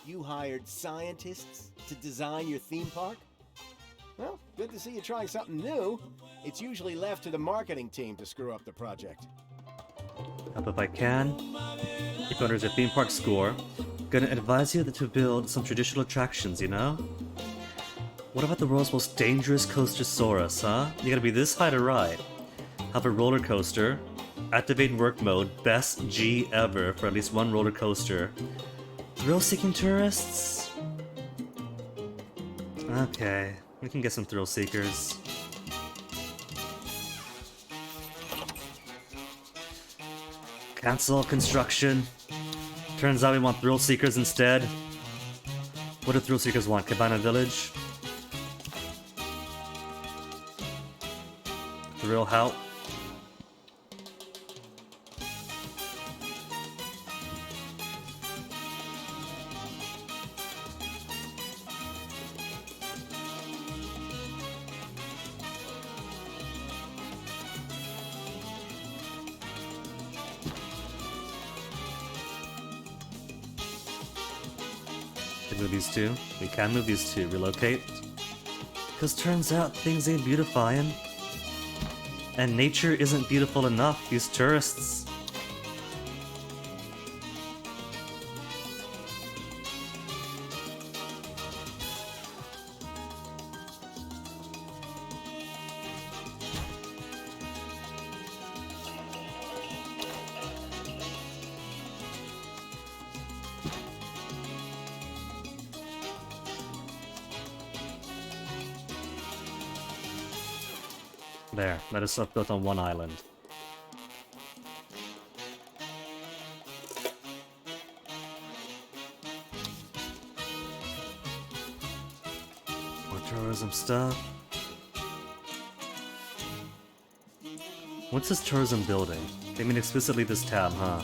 You hired scientists to design your theme park? Well, good to see you trying something new. It's usually left to the marketing team to screw up the project. Help if I can. If owners a theme park score, gonna advise you to build some traditional attractions, you know? What about the world's most dangerous coastersaurus, huh? You gotta be this high to ride. Have a roller coaster. Activate work mode, best G ever for at least one roller coaster. Thrill-seeking tourists? Okay, we can get some thrill seekers. Cancel construction. Turns out we want thrill seekers instead. What do thrill seekers want? Cabana Village? Thrill Hout? Move these two. We can move these two. Relocate. Because turns out things ain't beautifying. And nature isn't beautiful enough, these tourists. There, that is stuff built on one island. More tourism stuff. What's this tourism building? They mean explicitly this tab, huh?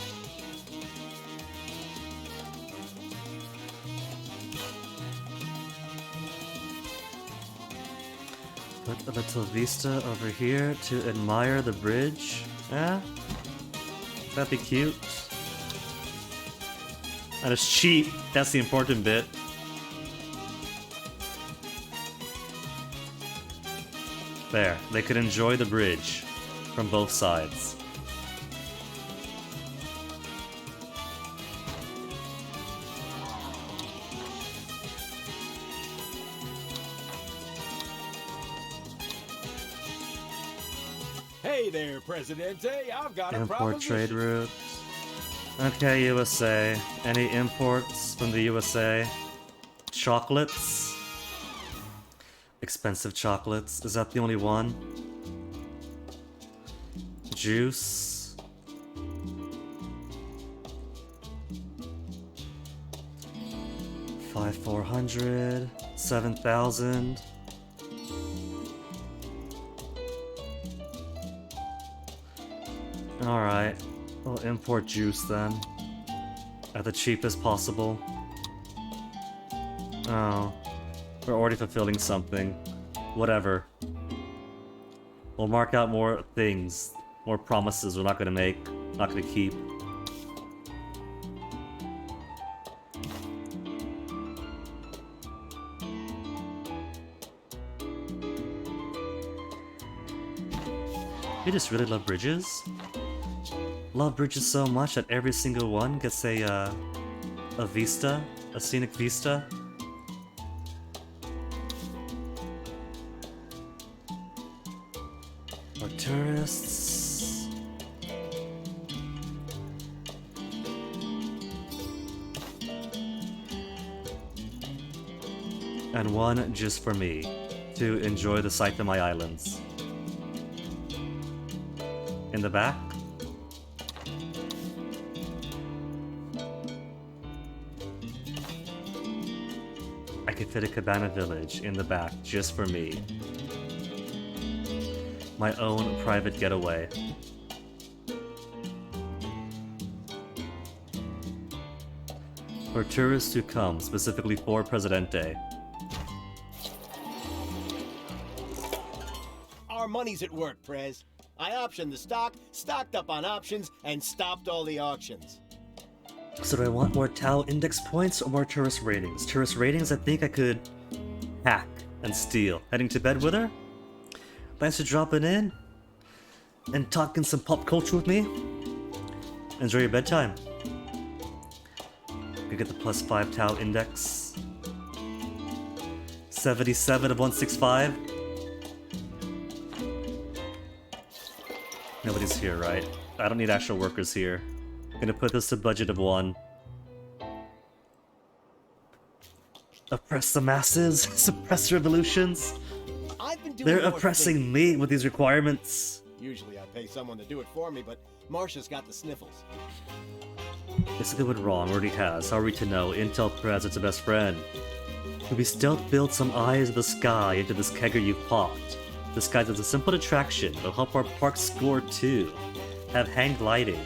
Put a little vista over here to admire the bridge. Eh? That'd be cute. And it's cheap. That's the important bit. There. They could enjoy the bridge from both sides. Hey there, Presidente. I've got a Import proposition. trade route. Okay, USA. Any imports from the USA? Chocolates? Expensive chocolates. Is that the only one? Juice. $5,400. 7,000. Alright, we'll import juice then. At the cheapest possible. Oh. We're already fulfilling something. Whatever. We'll mark out more things. More promises we're not gonna make. Not gonna keep. You just really love bridges? Love bridges so much that every single one gets a vista? A scenic vista? More tourists. And one just for me, to enjoy the sight of my islands. In the back? I could fit a cabana village in the back just for me. My own private getaway. For tourists who come specifically for Presidente. Our money's at work, Prez. I optioned the stock, stocked up on options, and stopped all the auctions. So do I want more Tau index points or more tourist ratings? Tourist ratings, I think I could hack and steal. Heading to bed with her? Thanks for dropping in and talking some pop culture with me. Enjoy your bedtime. You get the +5 Tau index. 77 of 165. Nobody's here, right? I don't need actual workers here. Gonna put this to budget of 1. Oppress the masses, suppress revolutions. I've been doing They're more oppressing thinking. me with these requirements. Usually I pay someone to do it for me, but Marcia's got the sniffles. It's a good one wrong, already has. How are we to know? Intel Prez, it's a best friend. Could we stealth build some eyes of the sky into this kegger you've popped? Disguised as a simple attraction, it'll help our park score too. Have hang gliding.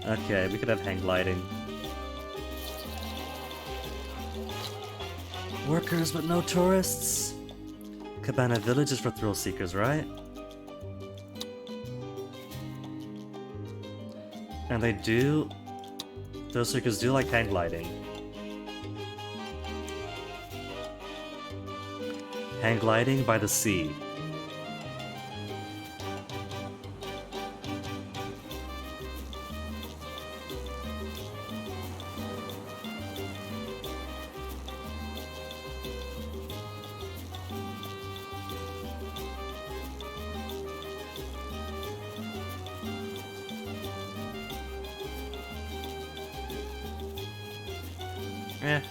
Okay, we could have hang gliding. Workers but no tourists. Cabana Village is for thrill seekers, right? And they do... thrill seekers do like hang gliding. Hang gliding by the sea.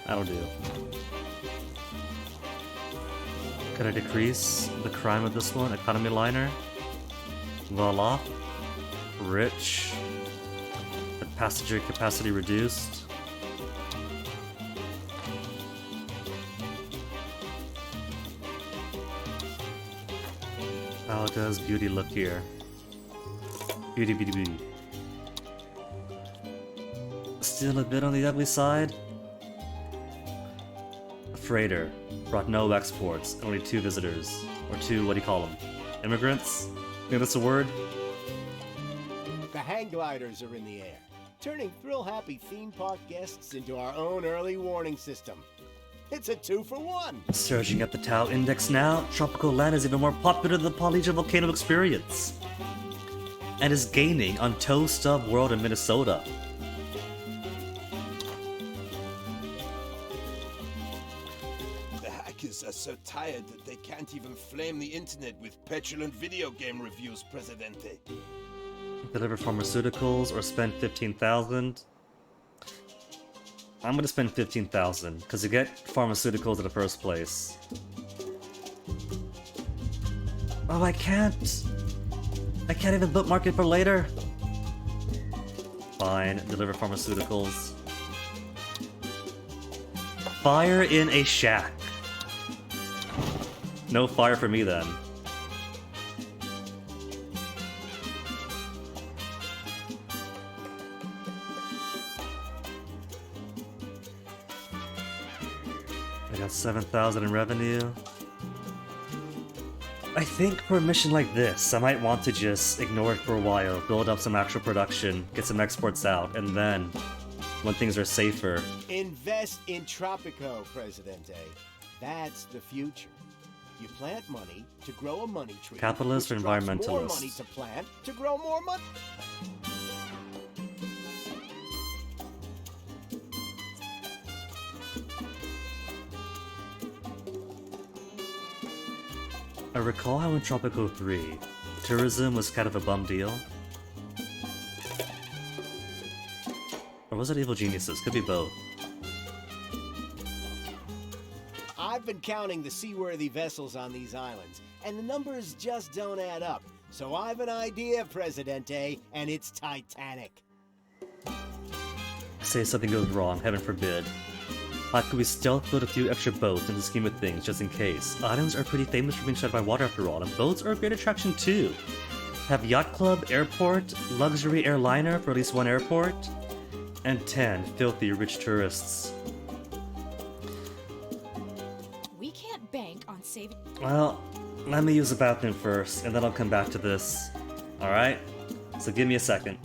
That'll do. Could I decrease the crime of this one? Economy liner. Voila. Rich. The passenger capacity reduced. How does beauty look here? Beauty, beauty, beauty. Still a bit on the ugly side. Freighter brought no exports, only 2 visitors. Or 2, what do you call them? Immigrants? Think that's a word? The hang gliders are in the air, turning thrill-happy theme park guests into our own early warning system. It's a 2-for-1. Surging up the Tau index now, Tropical Land is even more popular than the Polynesia Volcano experience. And is gaining on Toe Stub World in Minnesota. The hackers are so tired that they can't even flame the internet with petulant video game reviews, Presidente. Deliver pharmaceuticals or spend 15,000. I'm gonna spend 15,000 because you get pharmaceuticals in the first place. Oh, I can't even bookmark it for later. Fine, deliver pharmaceuticals. Fire in a shack. No fire for me then. I got 7,000 in revenue. I think for a mission like this, I might want to just ignore it for a while, build up some actual production, get some exports out, and then, when things are safer... Invest in Tropico, Presidente. That's the future. You plant money to grow a money tree. Capitalist or which drops more environmentalist? money to plant to grow more money. I recall how in Tropico 3, tourism was kind of a bum deal. Or was it Evil Geniuses? Could be both. I've been counting the seaworthy vessels on these islands, and the numbers just don't add up. So I've an idea, Presidente, and it's Titanic. Say something goes wrong, heaven forbid. How could we stealth build a few extra boats in the scheme of things, just in case? Islands are pretty famous for being shut by water after all, and boats are a great attraction too. Have yacht club, airport, luxury airliner for at least one airport, and 10 filthy rich tourists. We can't bank on saving. Well, let me use the bathroom first, and then I'll come back to this. Alright? So give me a second.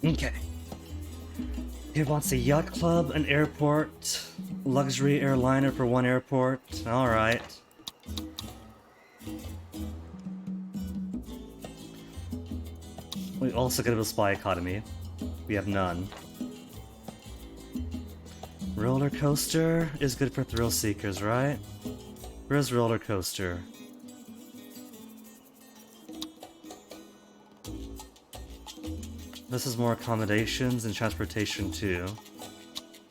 Okay. He wants a yacht club, an airport, luxury airliner for one airport. Alright. We also get a spy economy. We have none. Roller coaster is good for thrill seekers, right? Where's roller coaster? This is more accommodations and transportation too.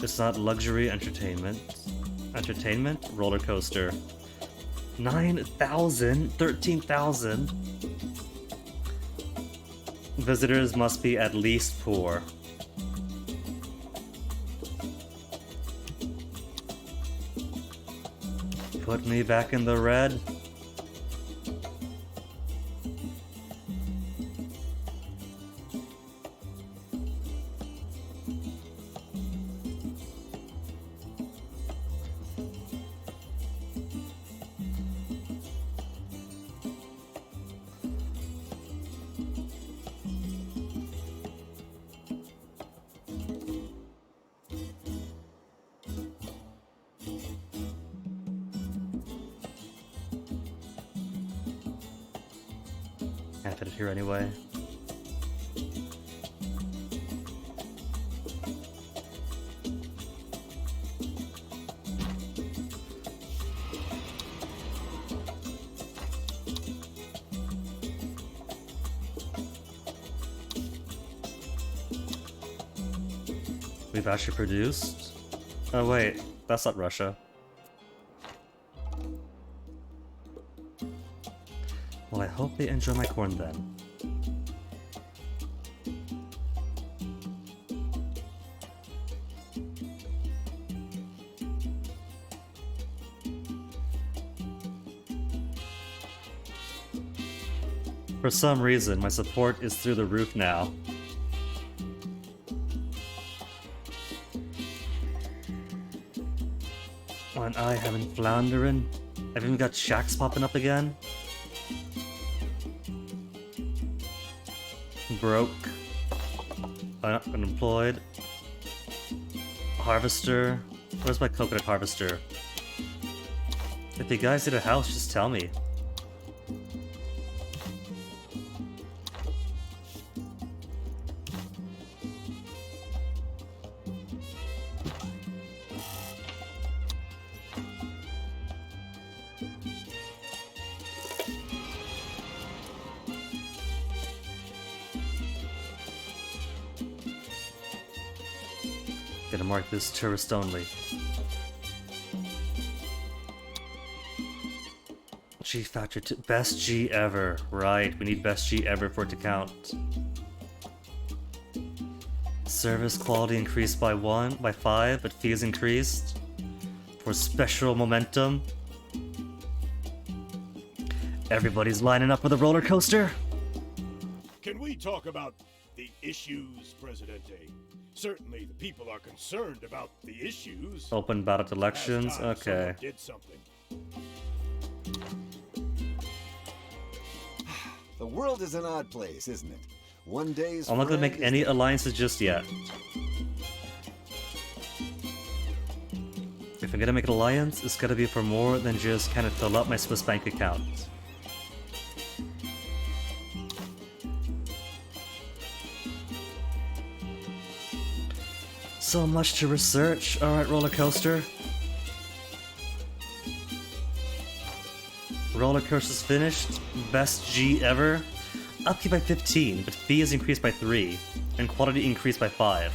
It's not luxury entertainment. Entertainment? Roller coaster. 9,000? 13,000? Visitors must be at least poor. Put me back in the red. Can't fit it here anyway. We've actually produced? Oh wait, that's not Russia. Well, I hope they enjoy my corn then. For some reason, my support is through the roof now. And I have been floundering. I've even got shacks popping up again. Broke. Unemployed. Harvester. Where's my coconut harvester? If you guys need a house, just tell me. Gonna mark this tourist only. G factor to best G ever. Right, we need best G ever for it to count. Service quality increased by 5, but fees increased. For special momentum. Everybody's lining up for the roller coaster. Can we talk about the issues, Presidente? Certainly the people are concerned about the issues. Open ballot elections, Last time okay. someone did something. The world is an odd place, isn't it? One day's I'm not gonna friend make is any the- alliances just yet. If I'm gonna make an alliance, it's gotta be for more than just kind of fill up my Swiss bank account. So much to research. Alright, roller coaster. Roller coaster's finished. Best G ever. Upkeep by 15, but fee is increased by 3, and quality increased by 5.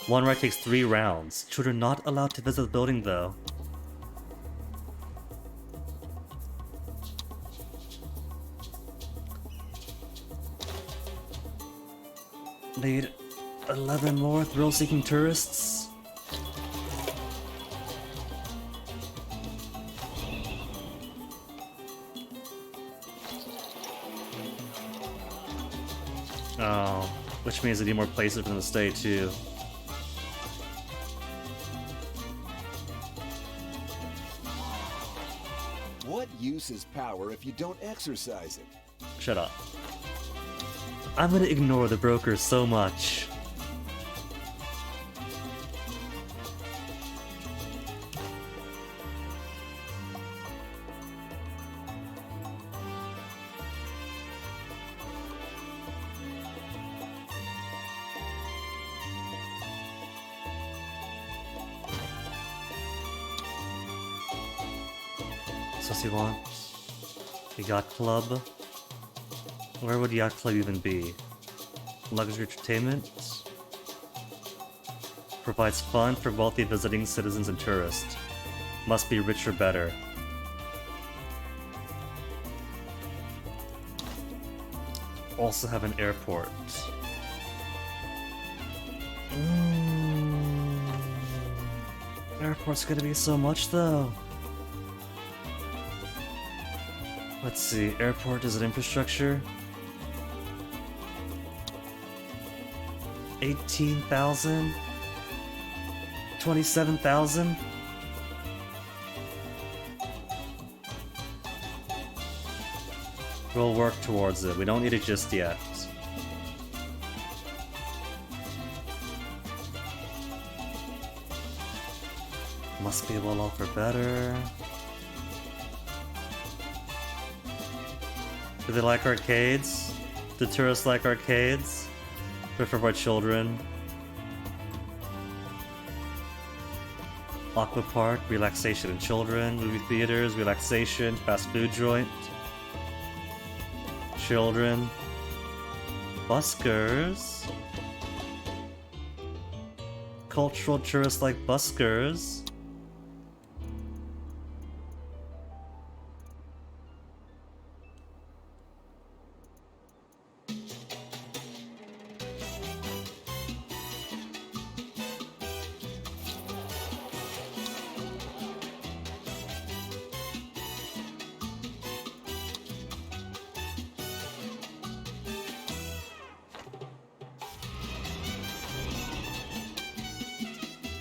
One ride takes 3 rounds. Children not allowed to visit the building though. Need 11 more thrill-seeking tourists. Oh, which means I need more places for them to stay too. What use is power if you don't exercise it? Shut up. I'm gonna ignore the brokers so much. What else do you want? The Yacht Club. Where would Yacht Club even be? Luxury entertainment. Provides fun for wealthy visiting citizens and tourists. Must be rich or better. Also have an airport. Airport's gonna be so much though. Let's see, airport is an infrastructure. 18,000? 27,000? We'll work towards it. We don't need it just yet. Must be well off or better. Do they like arcades? Do tourists like arcades? Prefer for children. Aqua park, relaxation and children. Movie theaters, relaxation. Fast food joint. Children. Buskers. Cultural tourists like buskers.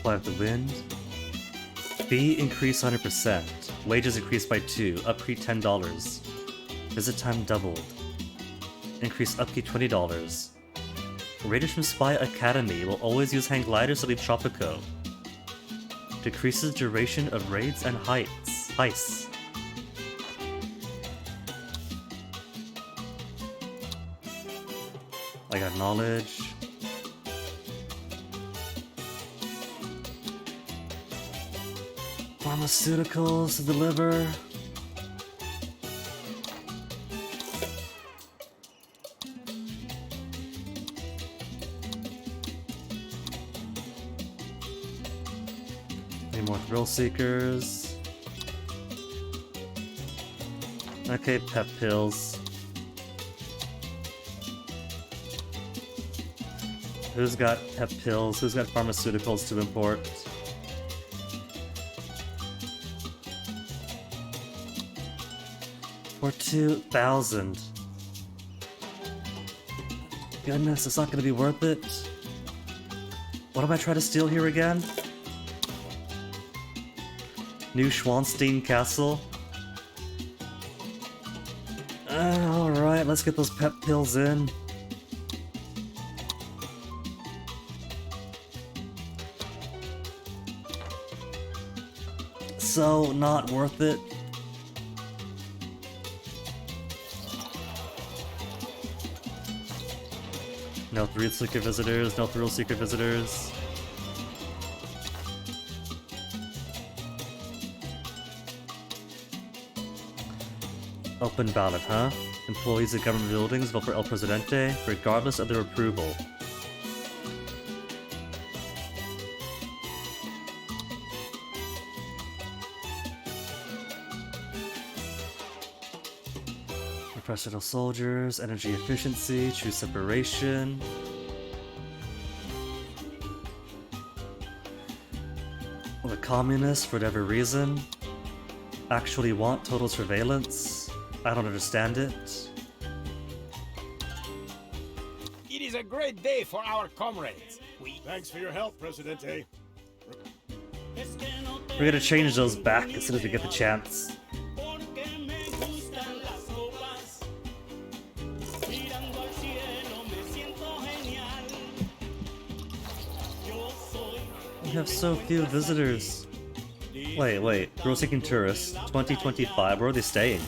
Fly of the wind. Fee increase 100%. Wages increased by 2. Upkeep $10. Visit time doubled. Increase upkeep $20. Raiders from Spy Academy will always use hang gliders to leave Tropico. Decreases duration of raids and heists. I got knowledge. Pharmaceuticals to deliver. Any more thrill seekers? Okay, pep pills. Who's got pep pills? Who's got pharmaceuticals to import? For 2,000. Goodness, it's not gonna be worth it. What am I trying to steal here again? New Schwanstein Castle? Alright, let's get those pep pills in. So, not worth it. No thrill seeker visitors, no thrill seeker visitors. Open ballot, huh? Employees of government buildings vote for El Presidente, regardless of their approval. Professional soldiers, energy efficiency, choose separation. Well, the communists, for whatever reason, actually want total surveillance. I don't understand it. It is a great day for our comrades. Thanks for your help, Presidente. We're gonna change those back as soon as we get the chance. We have so few visitors. Wait, thrill-seeking tourists, 2025, where are they staying?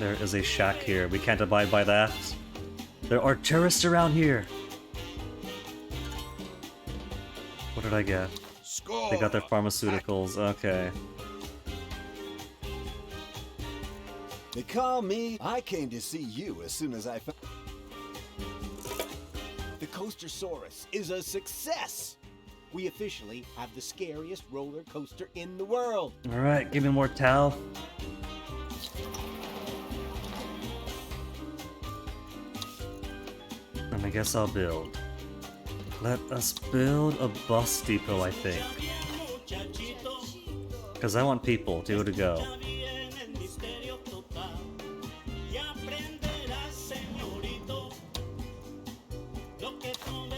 There is a shack here. We can't abide by that. There are tourists around here. What did I get? Score. They got their pharmaceuticals. Okay. They call me. I came to see you as soon as I found. The Coastersaurus is a success! We officially have the scariest roller coaster in the world. Alright, give me more towel. And I guess I'll build. Let us build a bus depot, I think. Because I want people to go.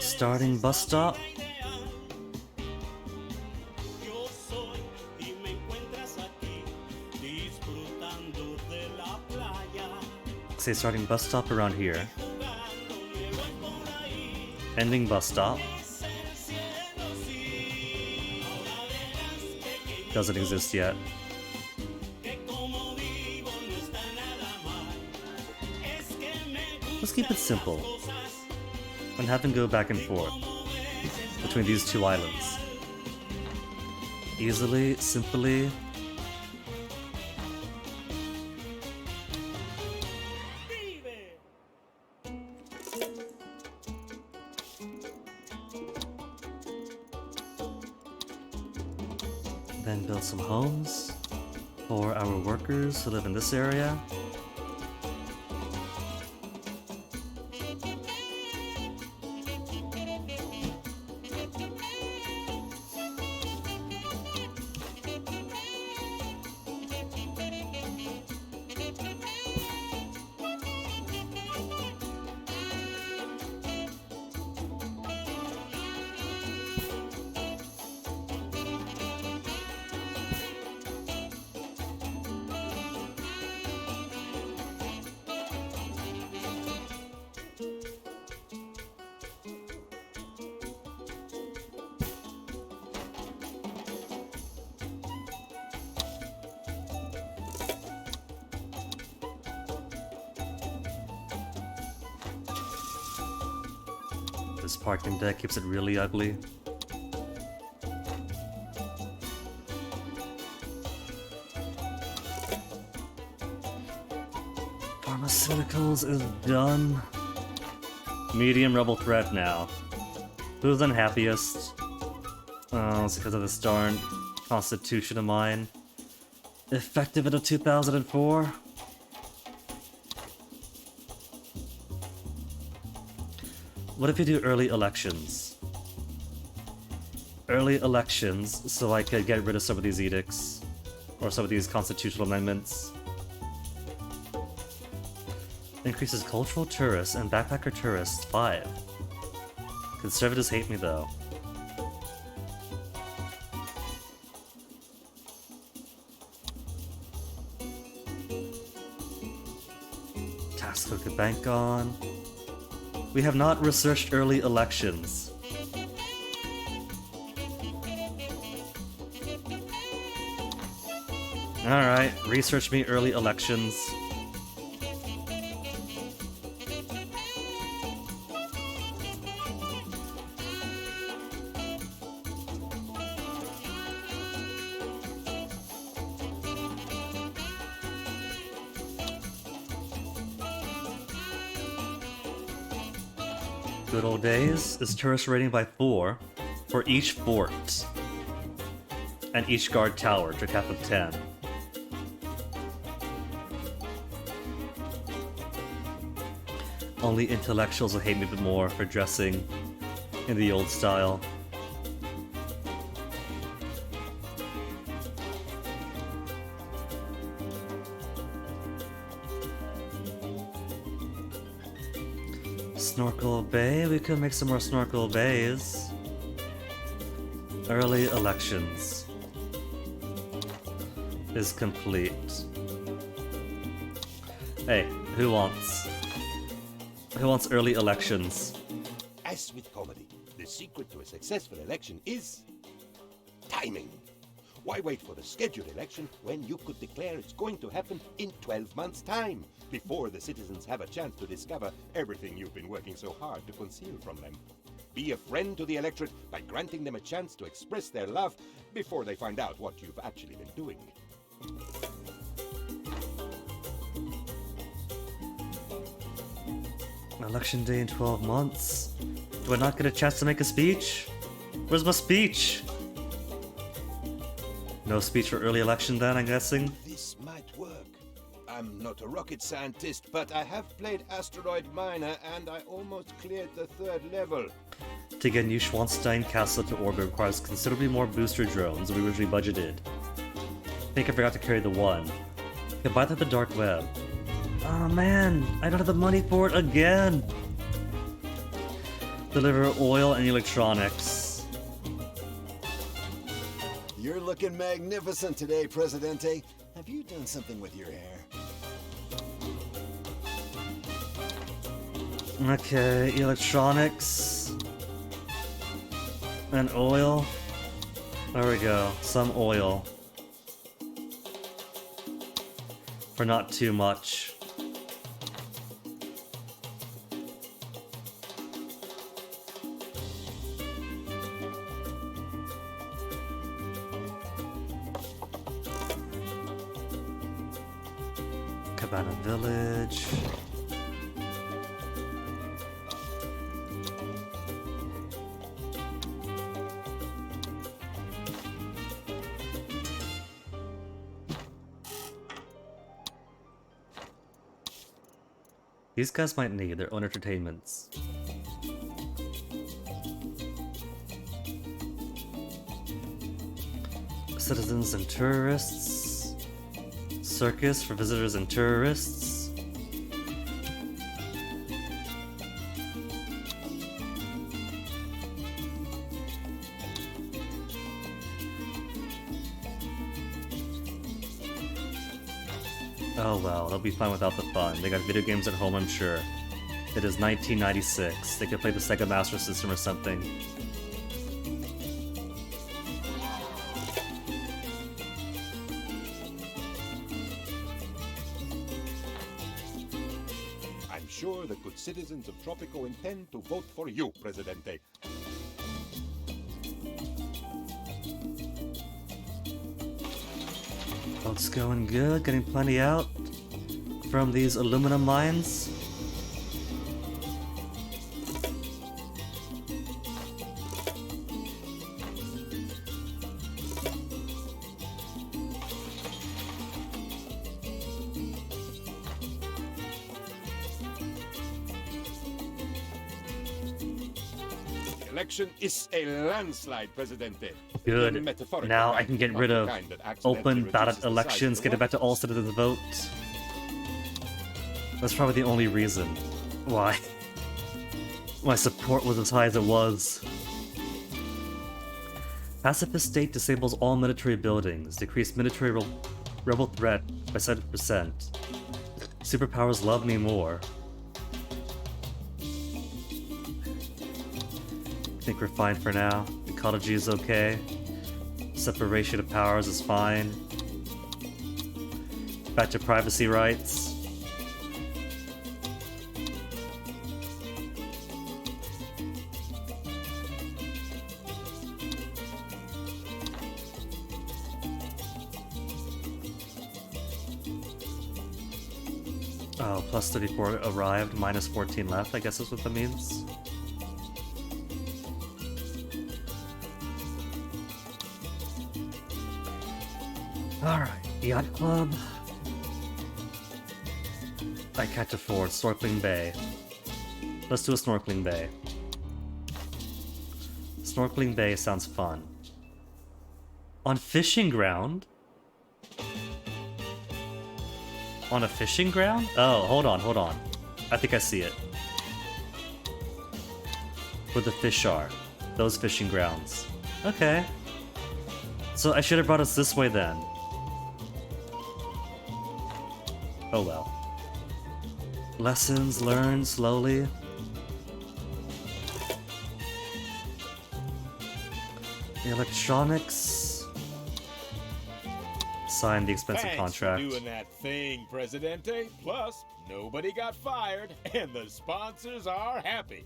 Starting bus stop. Say starting bus stop around here. Ending bus stop. Doesn't exist yet. Let's keep it simple. And have them go back and forth between these two islands. Easily, simply. Then build some homes for our workers who live in this area. This parking deck keeps it really ugly. Pharmaceuticals is done. Medium rebel threat now. Who's unhappiest? Oh, it's because of this darn constitution of mine. Effective in 2004? What if you do early elections? Early elections, so I could get rid of some of these edicts, or some of these constitutional amendments. Increases cultural tourists and backpacker tourists 5. Conservatives hate me though. Tasco could bank on. We have not researched early elections. Alright, research me early elections. Good old days is tourist rating by 4 for each fort and each guard tower to a cap of 10. Only intellectuals will hate me a bit more for dressing in the old style. Snorkel Bay, we could make some more Snorkel Bays. Early elections is complete. Hey, who wants early elections? As with comedy, the secret to a successful election is timing. Why wait for the scheduled election when you could declare it's going to happen in 12 months' time, before the citizens have a chance to discover everything you've been working so hard to conceal from them? Be a friend to the electorate by granting them a chance to express their love before they find out what you've actually been doing. Election day in 12 months. Do I not get a chance to make a speech? Where's my speech? No speech for early election then, I'm guessing? This might work. I'm not a rocket scientist, but I have played Asteroid Miner and I almost cleared the 3rd level. To get New Schwanstein Castle to orbit requires considerably more booster drones than we originally budgeted. I think I forgot to carry the one. Can buy that at the dark web. Oh man, I don't have the money for it again! Deliver oil and electronics. You're looking magnificent today, Presidente. Have you done something with your hair? Okay, electronics. And oil. There we go, some oil. For not too much. Cabana Village. These guys might need their own entertainments. Citizens and tourists. Circus for visitors and tourists. Oh well, they'll be fine without the fun. They got video games at home, I'm sure. It is 1996. They could play the Sega Master System or something. I'm sure the good citizens of Tropico intend to vote for you, Presidente. Boat's going good, getting plenty out from these aluminum mines. The election is a landslide, Presidente. Good. Metaphorical Now I kind, can get not rid the of kind that accidentally open reduces ballot the size of elections, the get it back to world. all citizens vote. That's probably the only reason why my support was as high as it was. Pacifist state disables all military buildings, decrease military rebel threat by 7%. Superpowers love me more. I think we're fine for now. Ecology is okay. Separation of powers is fine. Back to privacy rights. Oh, plus 34 arrived, minus 14 left, I guess is what that means. Alright, Yacht Club. I can't afford Snorkeling Bay. Let's do a Snorkeling Bay. Snorkeling Bay sounds fun. On fishing ground? On a fishing ground? Oh, hold on, hold on. I think I see it. Where the fish are. Those fishing grounds. Okay. So I should have brought us this way then. Oh well. Lessons learned slowly. The electronics. Sign the expensive Thanks contract. for doing that thing, Presidente. Plus, nobody got fired, and the sponsors are happy.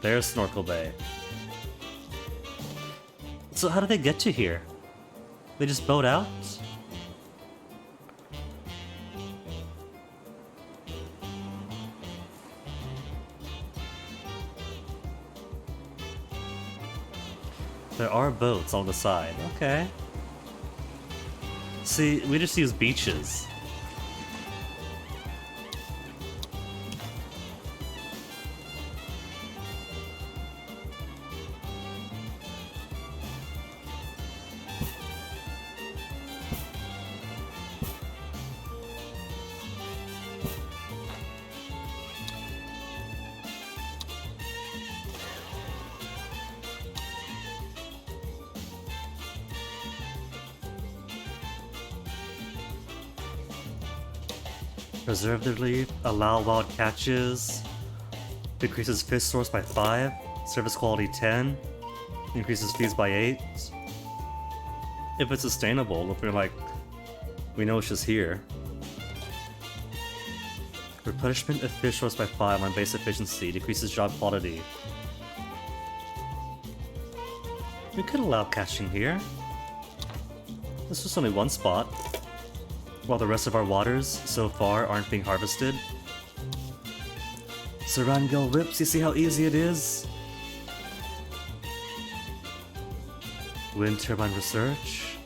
There's Snorkel Bay. So how do they get to here? They just boat out? There are boats on the side. Okay. See, we just use beaches. Preserve the leaf, allow wild catches, decreases fish source by 5, service quality 10, increases fees by 8. If it's sustainable, if we're like, we know it's just here. Replenishment of fish source by 5 on base efficiency, decreases job quality. We could allow catching here. This was only one spot. While the rest of our waters, so far, aren't being harvested. Sarangel Rips, you see how easy it is? Wind turbine research.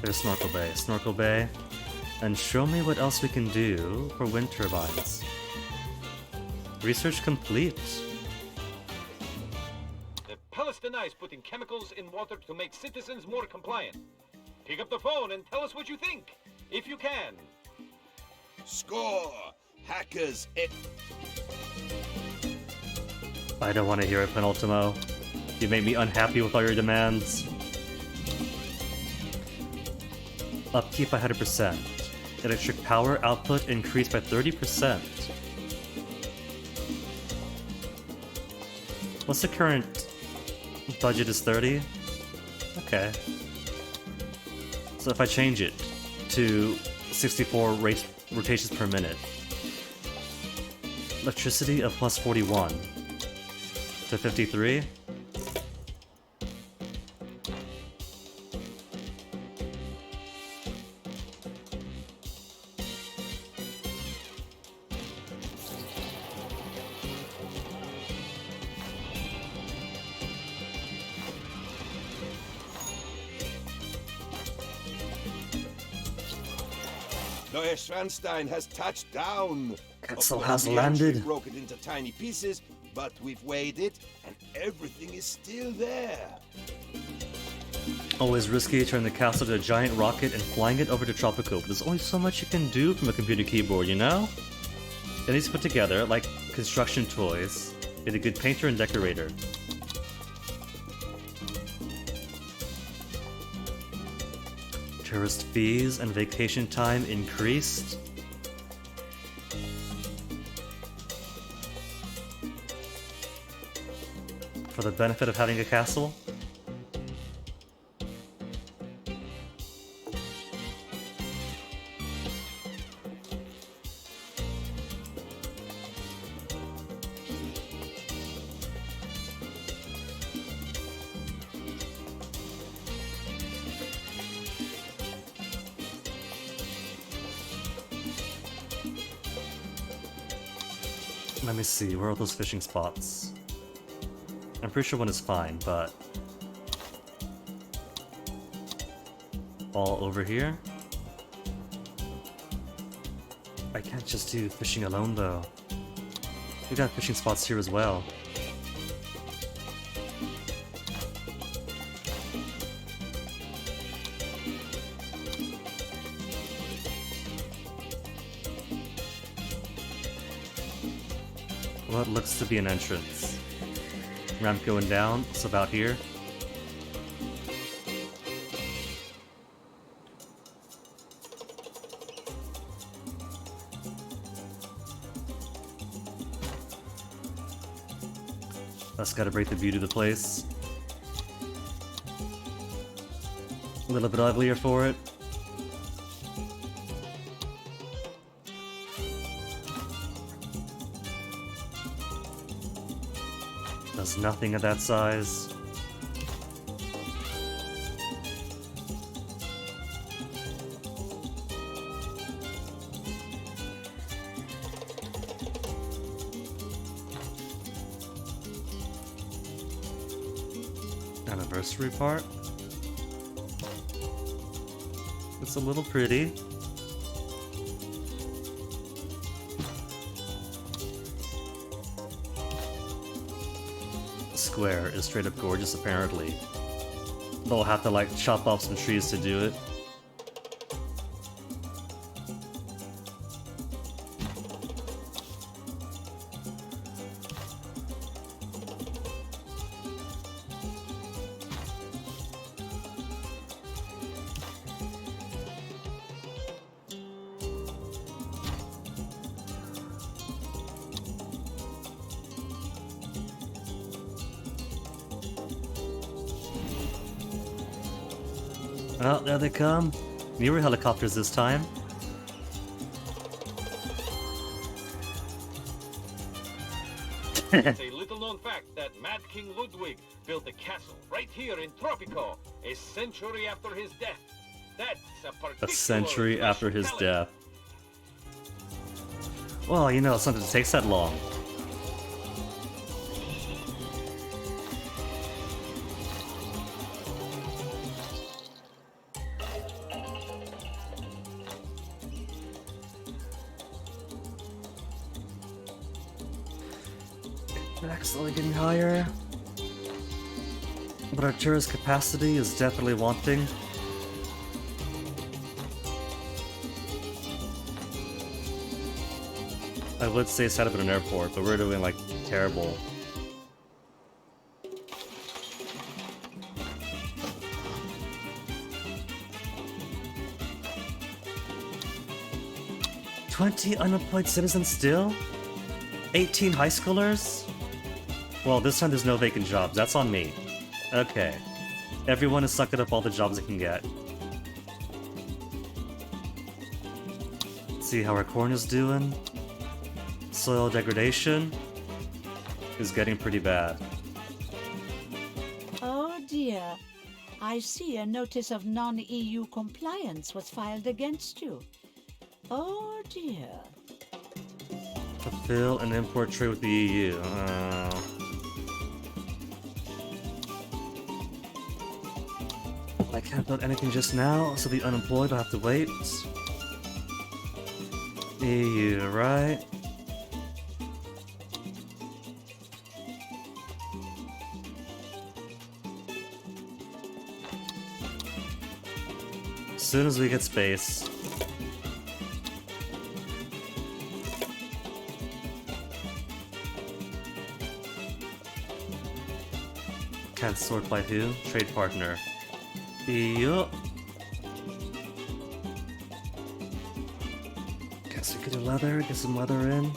There's Snorkel Bay. Snorkel Bay. And show me what else we can do for wind turbines. Research complete. Palestinians putting chemicals in water to make citizens more compliant. Pick up the phone and tell us what you think, if you can. Score! Hackers I don't want to hear it, Penultimo. You make me unhappy with all your demands. Upkeep by 100%. Electric power output increased by 30%. What's the current budget is 30? Okay. So if I change it to 64 rotations per minute. Electricity of plus 41 to 53. Neuschwanstein has touched down. Quetzal Of course, has the entry landed. broke it into tiny pieces, but we've weighed it, and everything is still there. Always risky to turn the castle to a giant rocket and flying it over to Tropico, but there's only so much you can do from a computer keyboard, you know? It needs to put together, like construction toys. Be a good painter and decorator. Tourist fees and vacation time increased. For the benefit of having a castle? Let me see, where are those fishing spots? I'm pretty sure one is fine, but... all over here? I can't just do fishing alone, though. We got fishing spots here as well. What looks to be an entrance. Ramp going down, it's about here. That's gotta break the beauty of the place. A little bit uglier for it. Does nothing at that size. Anniversary part. It's a little pretty. The square is straight up gorgeous, apparently. They'll have to like chop off some trees to do it. Oh, there they come. Newer helicopters this time. It's a little known fact that Mad King Ludwig built a castle right here in Tropico a century after his death. That's a particular A century after his talent. death. Well, you know, something takes that long. Back slowly getting higher. But our tourist capacity is definitely wanting. I would say set up at an airport, but we're doing like terrible. "20 unemployed citizens still? 18 high schoolers? Well, this time there's no vacant jobs. That's on me. Okay. Everyone is sucking up all the jobs they can get. See how our corn is doing. Soil degradation is getting pretty bad. Oh dear. I see a notice of non-EU compliance was filed against you. Oh dear. Fulfill an import trade with the EU. I can't build anything just now, so the unemployed will have to wait. EU, right? As soon as we get space. Can't sort by who? Trade partner. Yup. Guess we could do leather, get some leather in.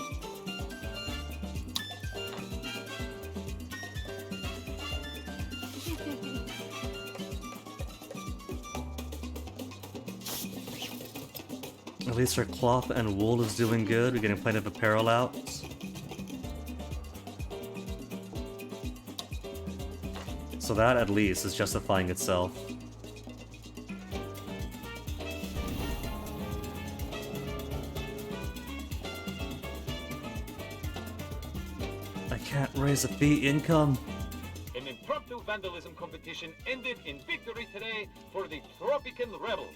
At least our cloth and wool is doing good. We're getting plenty of apparel out. So that, at least, is justifying itself. I can't raise a fee income. An impromptu vandalism competition ended in victory today for the Tropican rebels,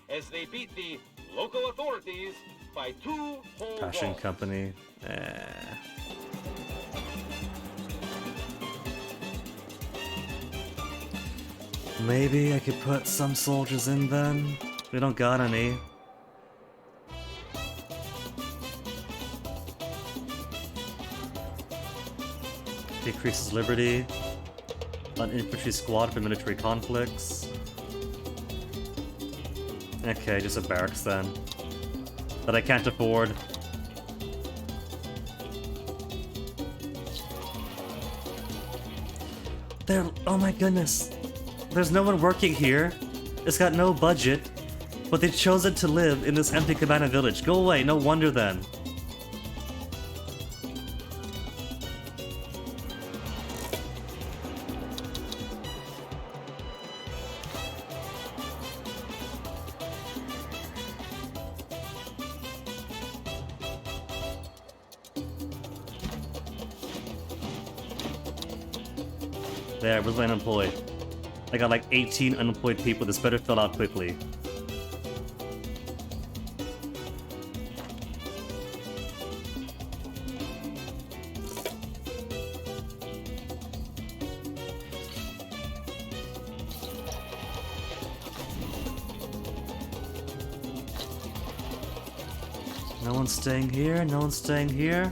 as they beat the local authorities by 2 whole Fashion walls. company. Maybe I could put some soldiers in then. We don't got any. Decreases liberty. An infantry squad for military conflicts. Okay, just a barracks then. That I can't afford. There. Oh my goodness. There's no one working here. It's got no budget. But they've chosen to live in this empty cabana village. Go away, no wonder then. There, where's my unemployed? I got like 18 unemployed people. This better fill out quickly. No one's staying here, no one's staying here.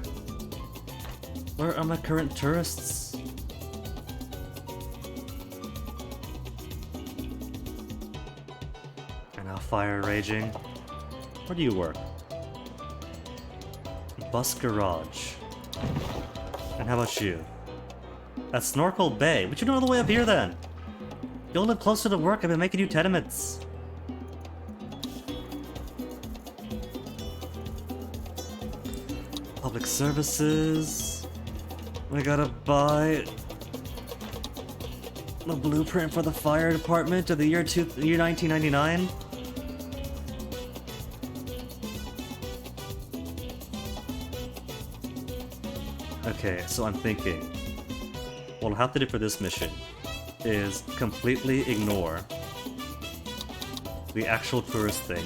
Where are my current tourists? And now fire raging. Where do you work? Bus garage. And how about you? At Snorkel Bay. What you doing all the way up here then? You'll live closer to work. I've been making you tenements. Public services. I gotta buy the blueprint for the fire department of the year 1999. Okay, so I'm thinking what I'll have to do for this mission is completely ignore the actual tourist thing.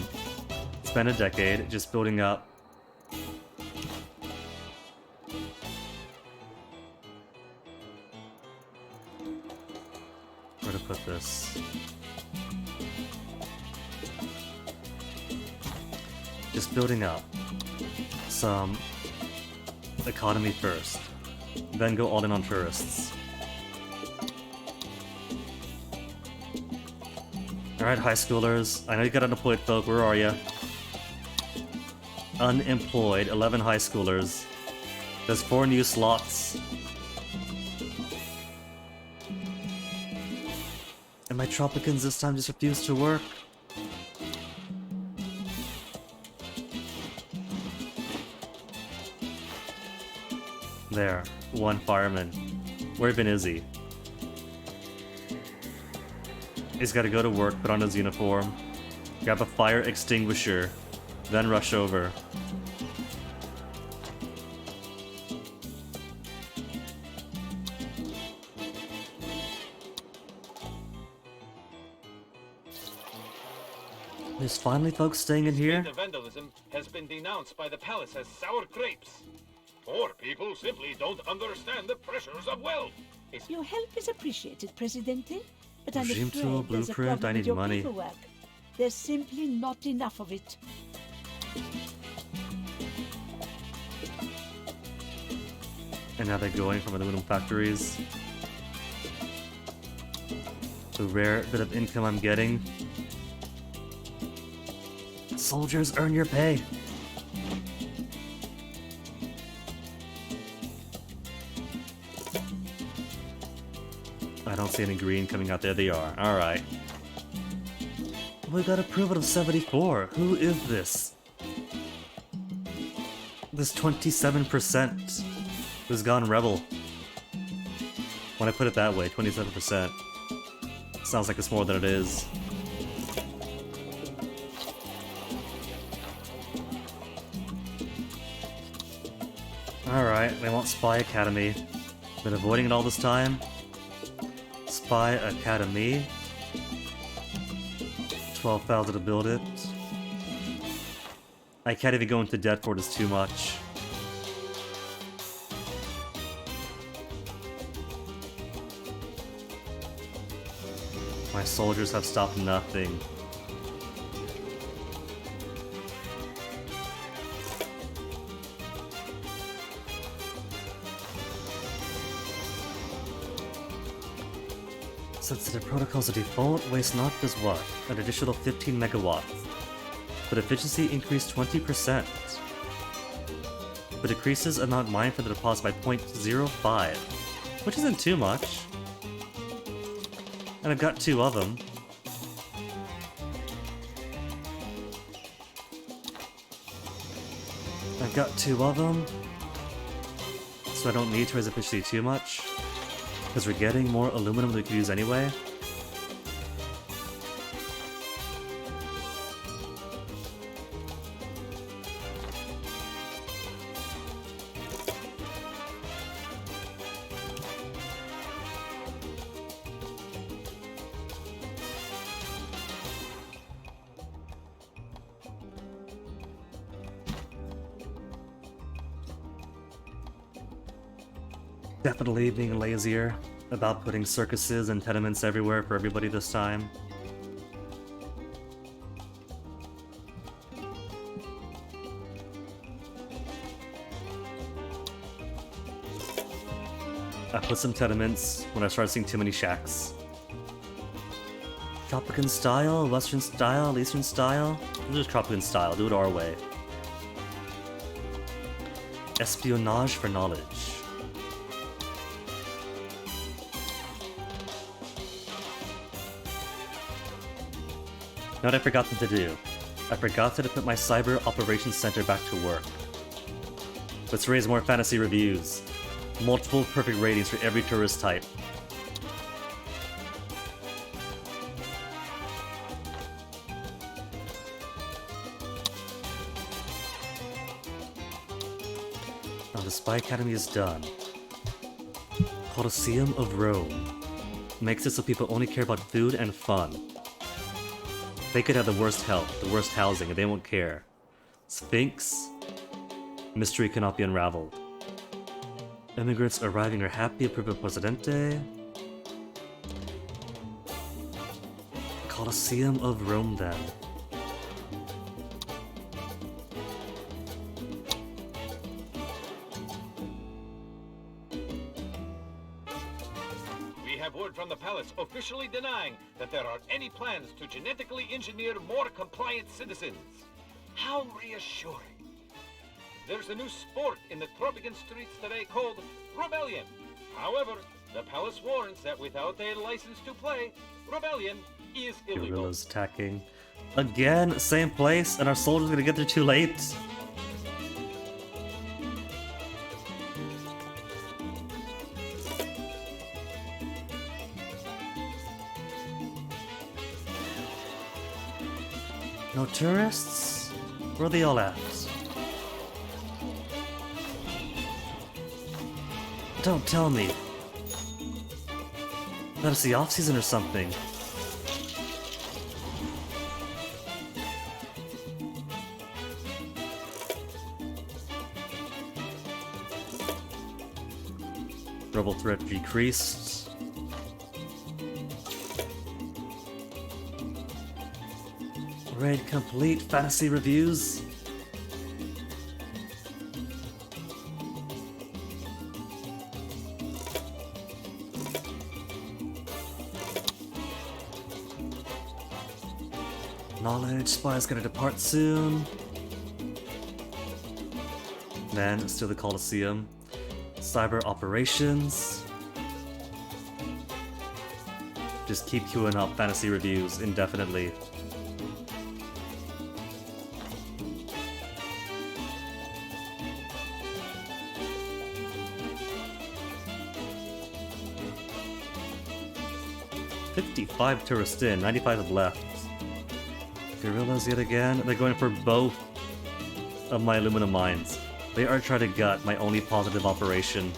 Spend a decade just building up where to put this. Just building up some economy first, then go all in on tourists. Alright, high schoolers. I know you got unemployed folk. Where are you? Unemployed. 11 high schoolers. There's 4 new slots. And my Tropicans this time just refuse to work. There. 1 fireman. Where even is he? He's gotta go to work, put on his uniform, grab a fire extinguisher, then rush over. There's finally folks staying in here? The vandalism has been denounced by the palace as sour grapes. Poor people simply don't understand the pressures of wealth. Your help is appreciated, Presidente. But I'm Regime afraid tool, there's a blueprint, problem I with need your money. paperwork. There's simply not enough of it. And now they're going from aluminum factories. The rare bit of income I'm getting. Soldiers, earn your pay. I don't see any green coming out. There they are. Alright. We got approval of 74. Who is this? This 27% who's gone rebel. When I put it that way, 27%. Sounds like it's more than it is. Alright, they want Spy Academy. Been avoiding it all this time. Spy Academy. 12,000 to build it. I can't even go into debt for it, it's too much. My soldiers have stopped nothing. Sensitive protocols are default. Waste not does what? An additional 15 megawatts. But efficiency increased 20%. But decreases amount mined for the deposit by 0.05. Which isn't too much. And I've got 2 of them. I've got 2 of them. So I don't need to raise efficiency too much. Because we're getting more aluminum that we could use anyway. Definitely being lazier about putting circuses and tenements everywhere for everybody this time. I put some tenements when I started seeing too many shacks. Tropican style, Western style, Eastern style? Just Tropican style, do it our way. Espionage for knowledge. Know what I forgot to do? I forgot to put my Cyber Operations Center back to work. Let's raise more fantasy reviews. Multiple perfect ratings for every tourist type. Now the Spy Academy is done. Colosseum of Rome. Makes it so people only care about food and fun. They could have the worst health, the worst housing, and they won't care. Sphinx. Mystery cannot be unraveled. Immigrants arriving are happy, approve of Presidente. Colosseum of Rome, then. We have word from the palace officially denying that there are any plans to genetically engineer more compliant citizens. How reassuring. There's a new sport in the Tropican streets today called Rebellion. However, the palace warns that without a license to play, Rebellion is illegal. Guerrillas attacking. Again, same place, and our soldiers gonna get there too late. No tourists? Where are they all at? Don't tell me. That is the off-season or something. Rebel threat decreased. Raid complete. Fantasy reviews. Knowledge. Spy's gonna depart soon. Then, still the Colosseum. Cyber operations. Just keep queuing up fantasy reviews indefinitely. "55 tourists in, 95 have left." Guerrillas yet again. They're going for both of my aluminum mines. They are trying to gut my only positive operation.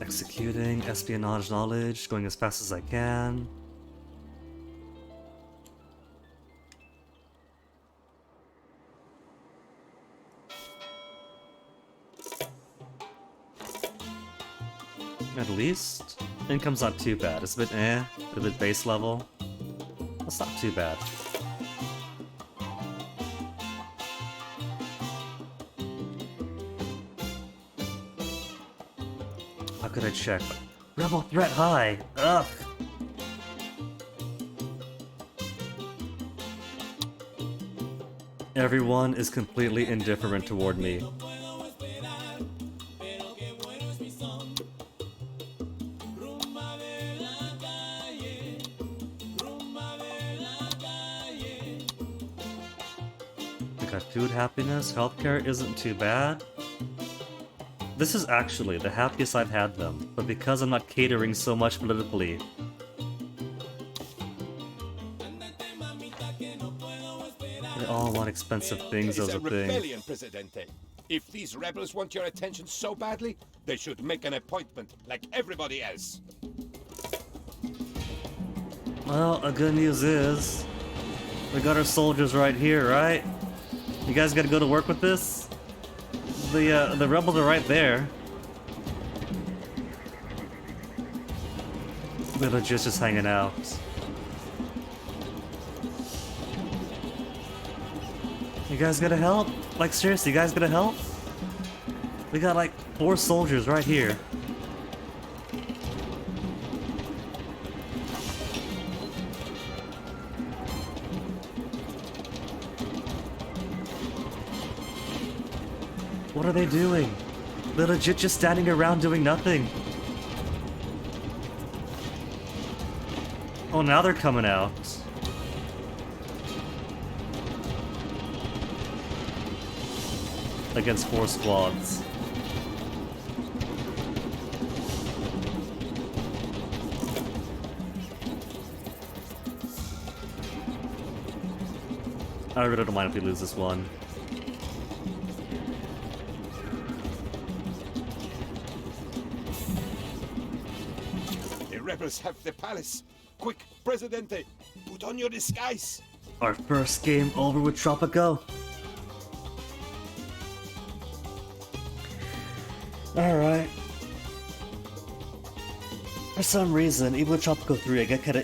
Executing espionage knowledge, going as fast as I can. At least, income's not too bad. It's a bit a bit base level. That's not too bad. How could I check? Rebel threat high! Ugh! Everyone is completely indifferent toward me. We got food happiness, healthcare isn't too bad. This is actually the happiest I've had them, but because I'm not catering so much politically. They all want expensive things, It's those a are things. rebellion, Presidente. If these rebels want your attention so badly, they should make an appointment like everybody else. Well, the good news is, we got our soldiers right here, right? You guys gotta go to work with this? The rebels are right there. They're just hanging out. You guys gotta help? Like, seriously, you guys gotta help? We got like 4 soldiers right here. What are they doing? They're legit just standing around doing nothing. Oh, now they're coming out. Against 4 squads. I really don't mind if we lose this one. The rebels have the palace. Quick, Presidente, put on your disguise. Our first game over with Tropico. Alright. For some reason, even with Tropico 3, I get kinda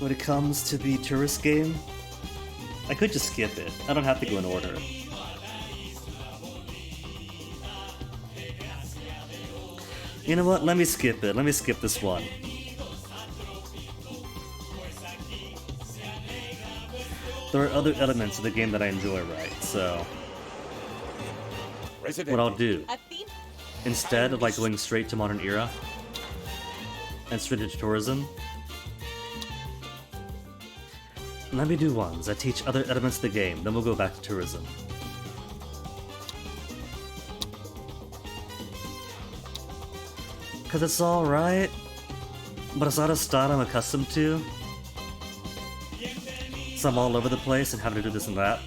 when it comes to the tourist game. I could just skip it. I don't have to go in order. You know what? Let me skip it. Let me skip this one. There are other elements of the game that I enjoy, right? So, what I'll do, instead of like going straight to modern era and straight into tourism, let me do ones that teach other elements of the game, then we'll go back to tourism. Cause it's alright, but it's not a style I'm accustomed to. So I'm all over the place and having to do this and that.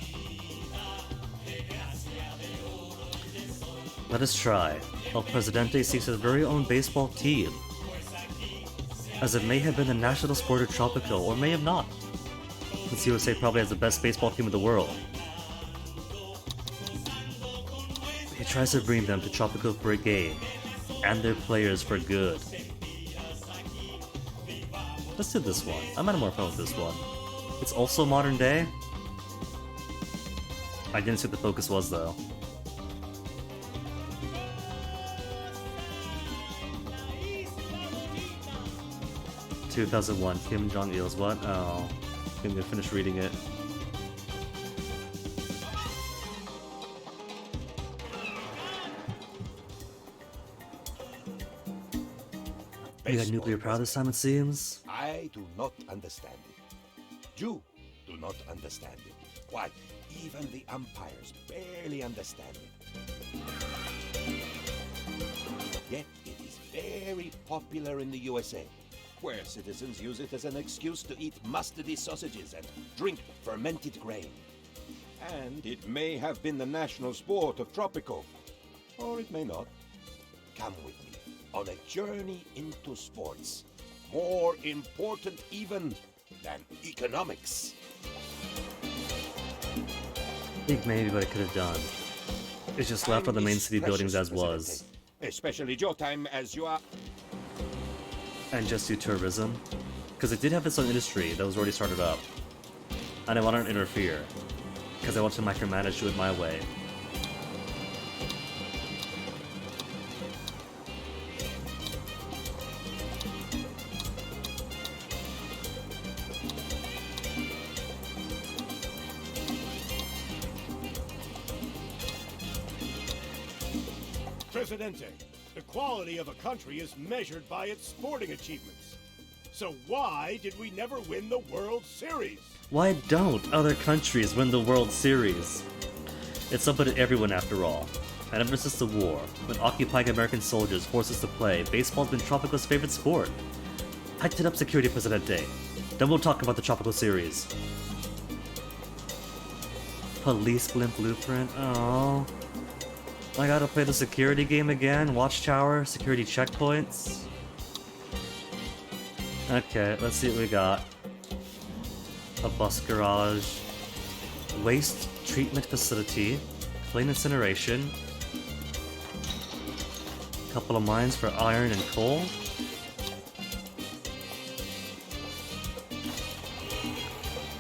Let us try. El Presidente seeks his very own baseball team, as it may have been the national sport of Tropico, or may have not, since USA probably has the best baseball team in the world. He tries to bring them to Tropico for a game, and their players for good. Let's do this one. I'm having more fun with this one. It's also modern day. I didn't see what the focus was though. "2001, Kim Jong-il's what? Oh, I'm gonna finish reading it. We got nuclear power this time, it seems. I do not understand it. You do not understand it. Why, even the umpires barely understand it. Yet it is very popular in the USA, where citizens use it as an excuse to eat mustardy sausages and drink fermented grain. And it may have been the national sport of Tropico, or it may not. Come with me on a journey into sports, more important even than economics. I think maybe what I could have done is just left all the main city buildings as was, Especially your time as you are. and just do tourism, because it did have its own industry that was already started up, and I wanted to interfere, because I want to micromanage, do it my way. Presidente, the quality of a country is measured by its sporting achievements. So why did we never win the World Series? Why don't other countries win the World Series? It's open to everyone after all. And ever since the war, when occupying American soldiers forced us to play, baseball's been Tropico's favorite sport. Tighten up security, Presidente. Then we'll talk about the Tropical Series. Police blimp blueprint. Oh, I gotta play the security game again. Watchtower, security checkpoints. Okay, let's see what we got. A bus garage, waste treatment facility, flame incineration, couple of mines for iron and coal.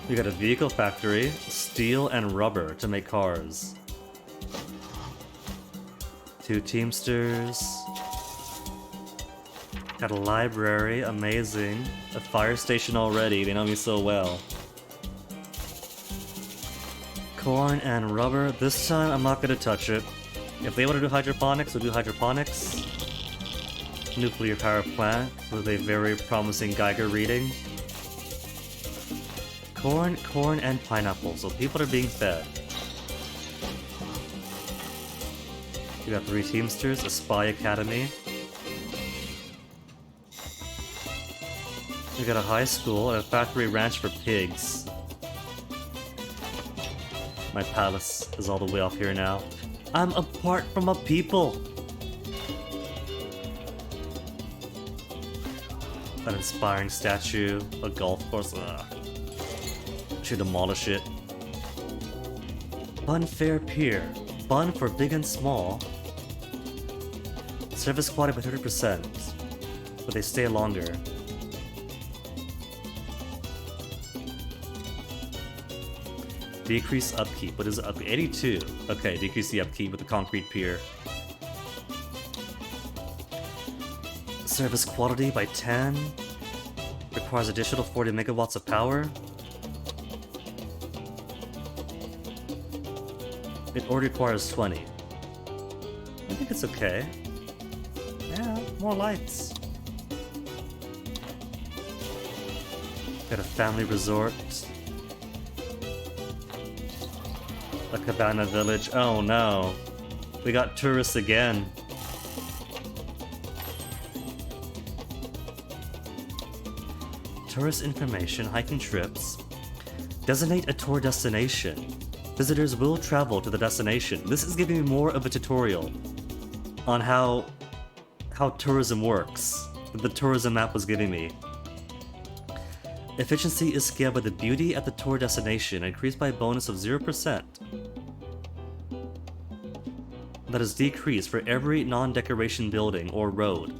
We got a vehicle factory, steel and rubber to make cars. 2 teamsters. Got a library, amazing. A fire station already, they know me so well. Corn and rubber. This time I'm not gonna touch it. If they want to do hydroponics, we'll do hydroponics. Nuclear power plant with a very promising Geiger reading. Corn, and pineapple, so people are being fed. We got 3 teamsters, a spy academy. We got a high school and a factory ranch for pigs. My palace is all the way off here now. I'm apart from my people! An inspiring statue, a golf course. Ugh. Should demolish it. Bun Fair Pier. Bun for big and small. Service quality by 30%, but they stay longer. Decrease upkeep. What is upkeep? 82. Okay, decrease the upkeep with the concrete pier. Service quality by 10. Requires additional 40 megawatts of power. It already requires 20. I think it's okay. Yeah, more lights. Got a family resort. A cabana village. Oh no. We got tourists again. Tourist information, hiking trips. Designate a tour destination. Visitors will travel to the destination. This is giving me more of a tutorial on how tourism works that the tourism map was giving me. Efficiency is scaled by the beauty at the tour destination, increased by a bonus of 0%. That is decreased for every non-decoration building or road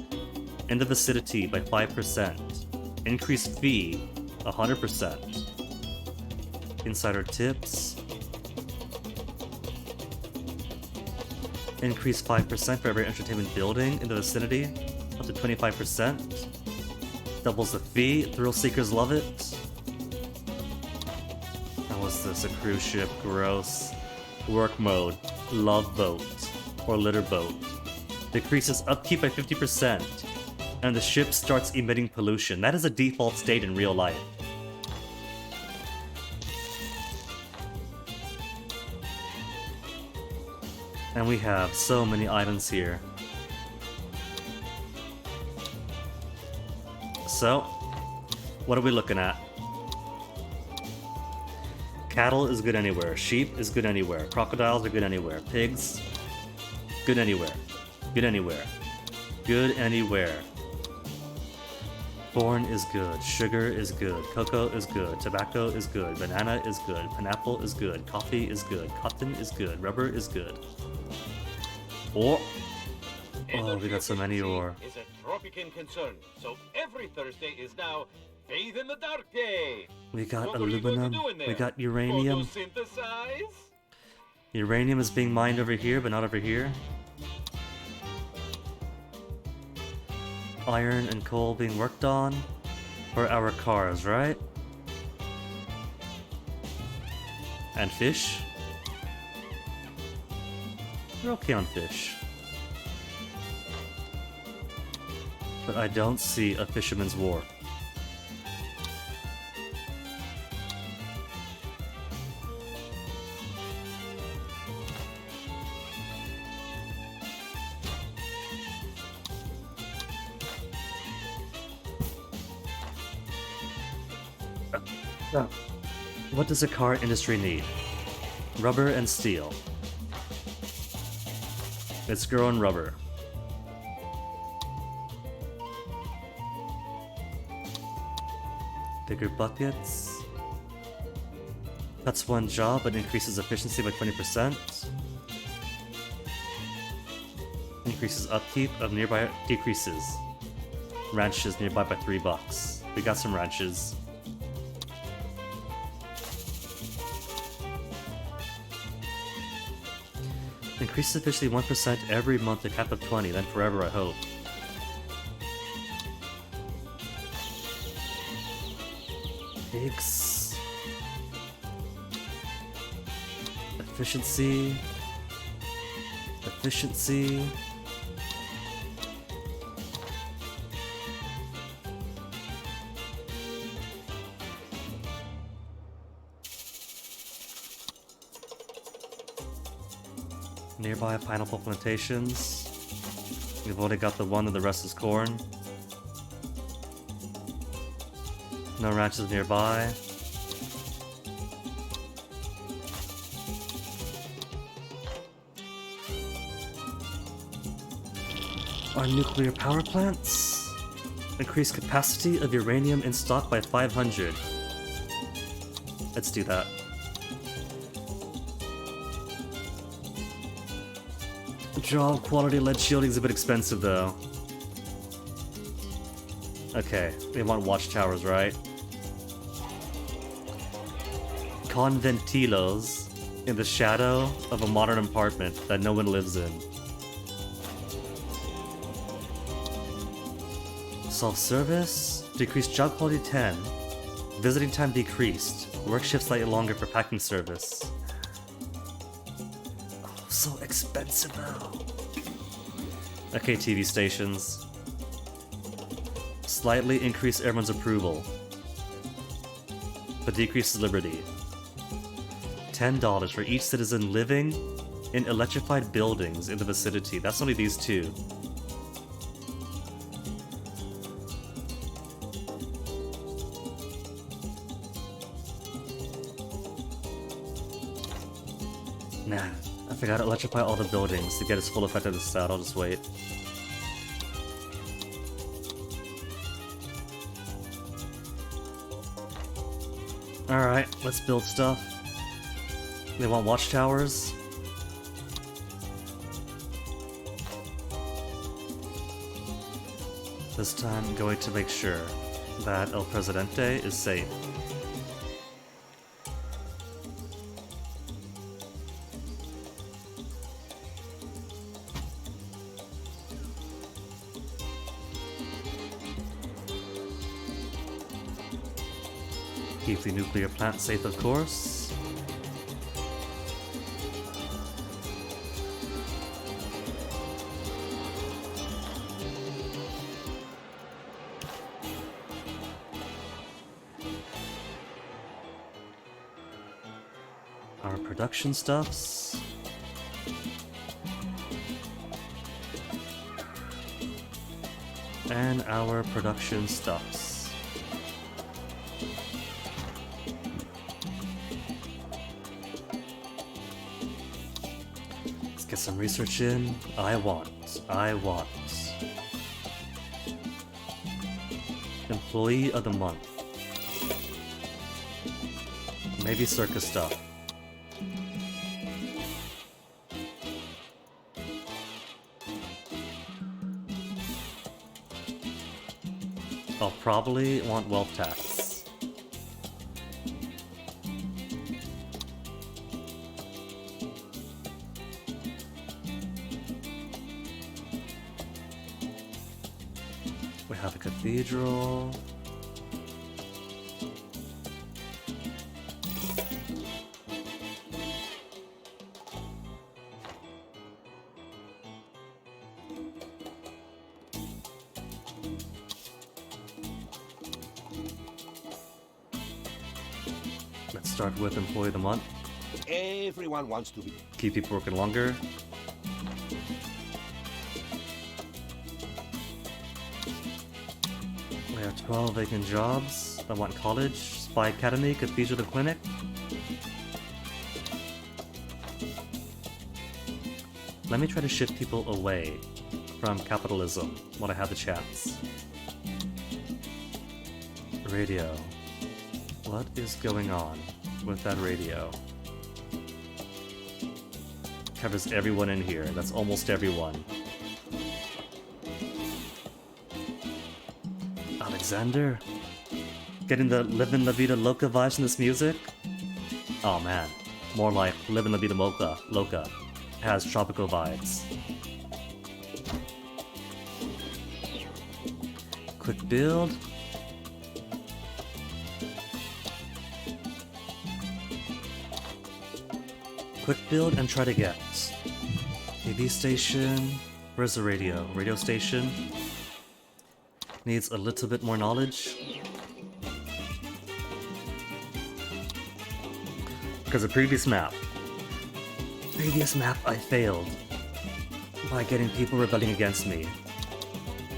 in the vicinity by 5%. Increased fee 100%. Insider tips. Increase 5% for every entertainment building in the vicinity, up to 25%. Doubles the fee, thrill seekers love it. How was this? A cruise ship, gross. Work mode, love boat, or litter boat. Decreases upkeep by 50%, and the ship starts emitting pollution. That is a default state in real life. And we have so many items here. So, what are we looking at? Cattle is good anywhere. Sheep is good anywhere. Crocodiles are good anywhere. Pigs, good anywhere. Good anywhere. Good anywhere. Corn is good. Sugar is good. Cocoa is good. Tobacco is good. Banana is good. Pineapple is good. Coffee is good. Cotton is good. Rubber is good. Oh, we got so many ore. Is a Tropican concern, so every Thursday is now Faith in the Dark Day. We got What were you going to aluminum. do in there? We got uranium. Photosynthesize? Uranium is being mined over here, but not over here. Iron and coal being worked on for our cars, right? And fish. We're okay on fish. But I don't see a fisherman's wharf. What does a car industry need? Rubber and steel. It's growing rubber. Bigger buckets. That's one job, but increases efficiency by 20%. Increases upkeep of nearby decreases. Ranches nearby by $3. We got some ranches. Increases efficiency 1% every month, a cap of 20, then forever, I hope. Pigs. Efficiency. Efficiency. Nearby pineapple plantations. We've only got the one and the rest is corn. No ranches nearby. Our nuclear power plants. Increase capacity of uranium in stock by 500. Let's do that. Job quality lead shielding is a bit expensive though. Okay, we want watchtowers, right? Conventilos in the shadow of a modern apartment that no one lives in. Self-service, decreased job quality 10. Visiting time decreased. Work shift slightly longer for packing service. So expensive though. Okay, TV stations. Slightly increase everyone's approval, but decreases liberty. $10 for each citizen living in electrified buildings in the vicinity. That's only these two. Nah. I forgot to electrify all the buildings to get its full effect of the stat. I'll just wait. Alright, let's build stuff. They want watchtowers. This time I'm going to make sure that El Presidente is safe. Keep the nuclear plant safe, of course. Our production stuffs. And our production stuffs. Get some research in. I want. Employee of the month. Maybe circus stuff. I'll probably want wealth tax. Have a cathedral. Let's start with Employee of the Month. Everyone wants to be. Keep people working longer. We have 12 vacant jobs. I want college, spy academy, cathedral, and clinic. Let me try to shift people away from capitalism when I have the chance. Radio. What is going on with that radio? Covers everyone in here. That's almost everyone. Alexander? Getting the Livin' La Vida Loca vibes from this music? Oh man. More like Livin' La Vida Loca. Has tropical vibes. Quick build. Quick build and try to get TV station. Where's the radio? Radio station. Needs a little bit more knowledge. Because the previous map I failed by getting people rebelling against me.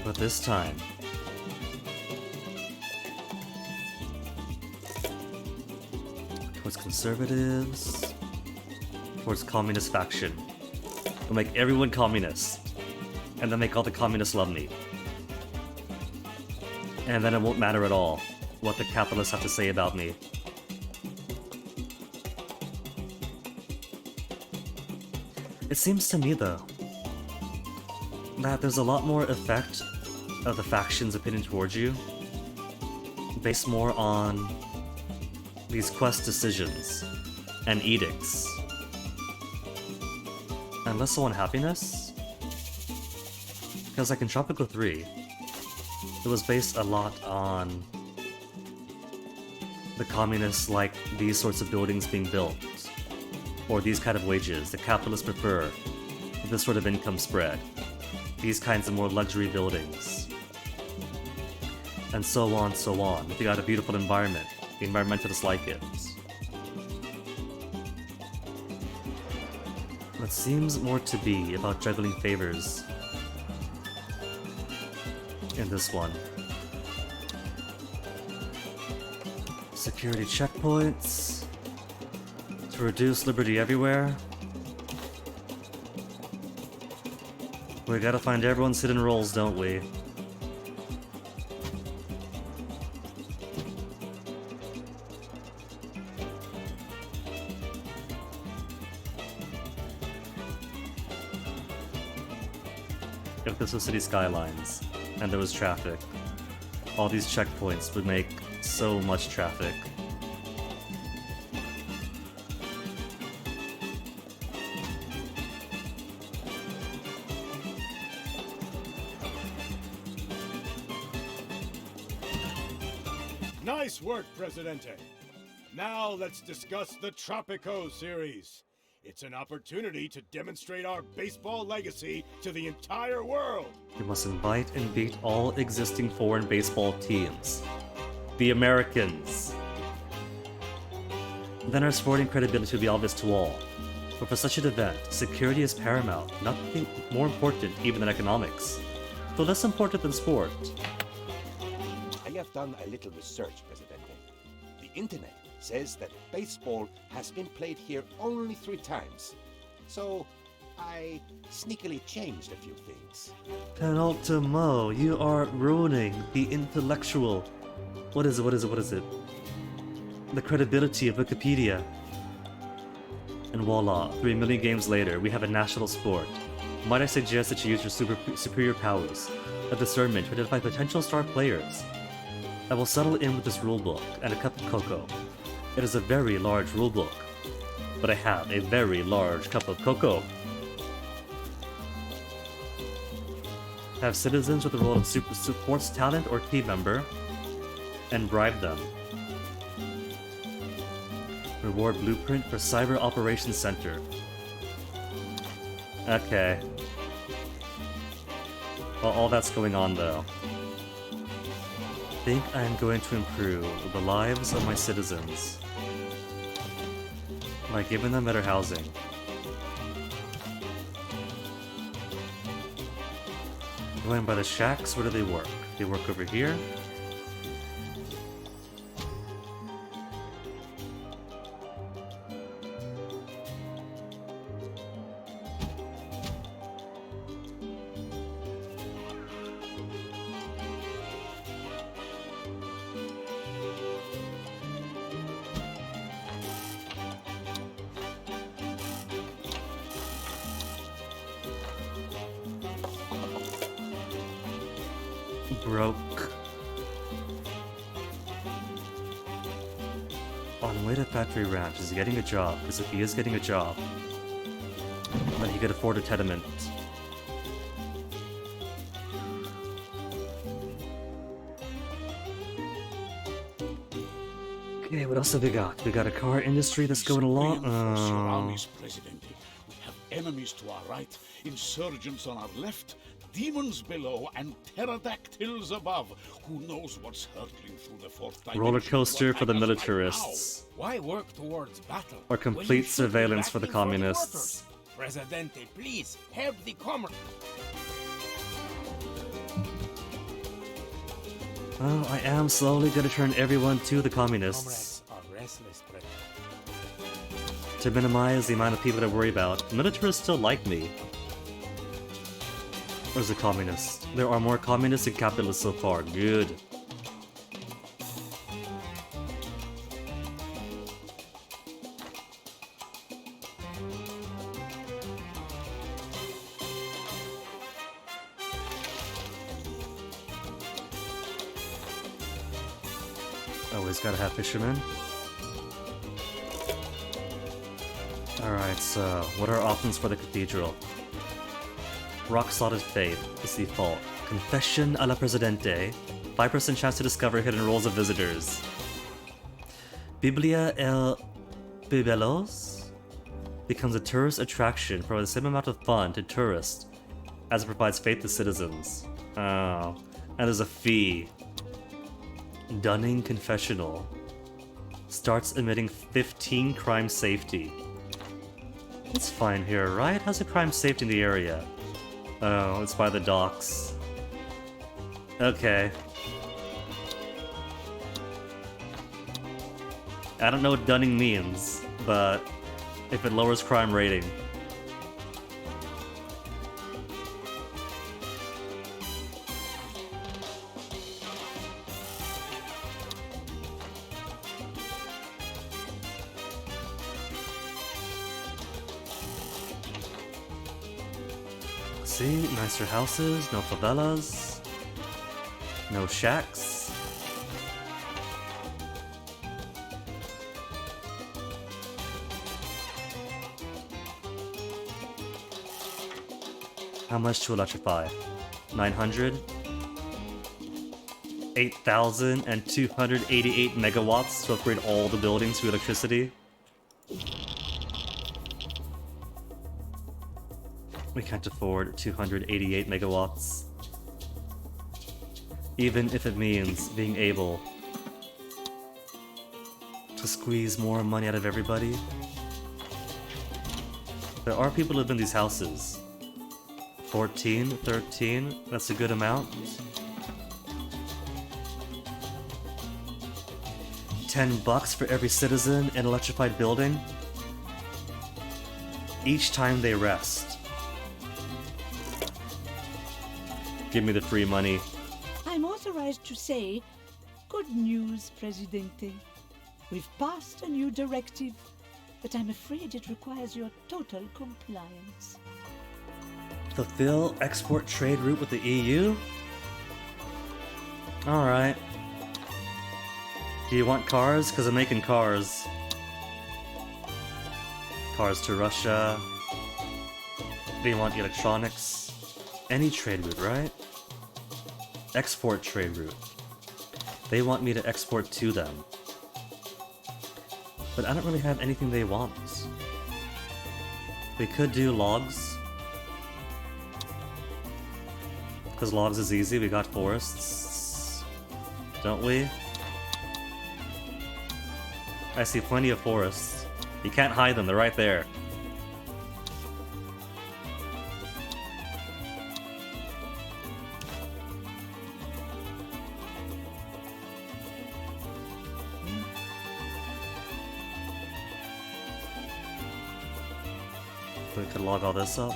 But this time, towards conservatives, towards communist faction. I'll make everyone communist, and then make all the communists love me. And then it won't matter at all what the capitalists have to say about me. It seems to me, though, that there's a lot more effect of the faction's opinion towards you, based more on these quest decisions and edicts, and less so on happiness. Because like in Tropico 3, it was based a lot on the communists like these sorts of buildings being built, or these kind of wages. The capitalists prefer this sort of income spread, these kinds of more luxury buildings, and so on, so on. If you got a beautiful environment, the environmentalists like it. It seems more to be about juggling favors in this one. Security checkpoints to reduce liberty everywhere. We gotta find everyone's hidden roles, don't we? If this was City Skylines and there was traffic, all these checkpoints would make so much traffic. Nice work, Presidente. Now let's discuss the Tropico series. It's an opportunity to demonstrate our baseball legacy to the entire world. We must invite and beat all existing foreign baseball teams. The Americans. Then our sporting credibility will be obvious to all. But for such an event, security is paramount, nothing more important even than economics, though less important than sport. I have done a little research, Presidente. The internet says that baseball has been played here only 3 times. So, I sneakily changed a few things. Penultimo, you are ruining the intellectual... What is it? The credibility of Wikipedia. And voila, 3 million games later, we have a national sport. Might I suggest that you use your superior powers of discernment to identify potential star players? I will settle in with this rulebook and a cup of cocoa. It is a very large rulebook, but I have a very large cup of cocoa. Have citizens with the role of supports talent or team member, and bribe them. Reward blueprint for Cyber Operations Center. Okay. Well, all that's going on though. think I am going to improve the lives of my citizens by giving them better housing. Going by the shacks, where do they work? They work over here. Broke. On the way to Factory Ranch, is he getting a job? Because if he is getting a job, then he could afford a tenement. Okay, what else have we got? We got a car industry that's going along. Reinforce your armies, Presidente. We have enemies to our right, insurgents on our left, demons below, and pterodactyls above. Who knows what's hurtling through the fourth dimension? Roller coaster What for the time is right militarists. now? Why work towards battle? Or when you complete should be surveillance for the backing communists. workers? Presidente, please help the commerce. Well, I am slowly gonna turn everyone to the communists. Are restless, To minimize the amount of people to worry about. Militarists still like me. Or is it communist? There are more communists than capitalists so far. Good. Always gotta have fishermen. Alright, so what are our options for the cathedral? Rock Solid Faith is default. Confession a la Presidente. 5% chance to discover hidden rolls of visitors. Biblia el Bibelos becomes a tourist attraction for the same amount of fun to tourists as it provides faith to citizens. Oh, and there's a fee. Dunning Confessional starts emitting 15 crime safety. It's fine here, right? How's the crime safety in the area? Oh, it's by the docks. Okay. I don't know what dunning means, but if it lowers crime rating. See, nicer houses, no favelas, no shacks. How much to electrify? 900? 8,288 megawatts to upgrade all the buildings to electricity? We can't afford 288 megawatts. Even if it means being able to squeeze more money out of everybody. There are people who live in these houses. 14, 13, that's a good amount. 10 bucks for every citizen in an electrified building. Each time they rest. Give me the free money. I'm authorized to say, good news, Presidente. We've passed a new directive, but I'm afraid it requires your total compliance. Fulfill export trade route with the EU? Alright. Do you want cars? Because I'm making cars. Cars to Russia. Do you want electronics? Any trade route, right? Export trade route. They want me to export to them. But I don't really have anything they want. We could do logs. Because logs is easy, we got forests. don't we? I see plenty of forests. You can't hide them, they're right there. We could log all this up.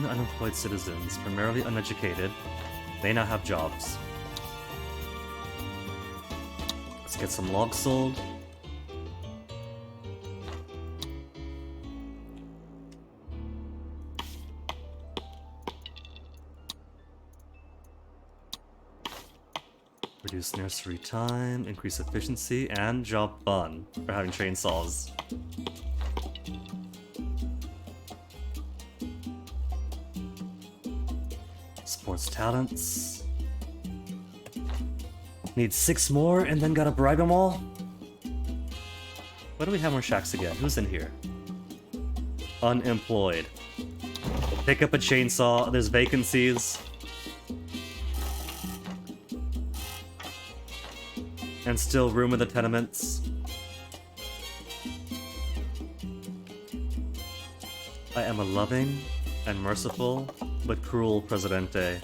Unemployed citizens, primarily uneducated, they now have jobs. Let's get some logs sold. Reduce nursery time, increase efficiency, and job fun for having chainsaws. Sports talents. Need 6 more and then gotta bribe them all? Why do we have more shacks again? Who's in here? Unemployed. Pick up a chainsaw, there's vacancies. And still room in the tenements. I am a loving and merciful but cruel Presidente.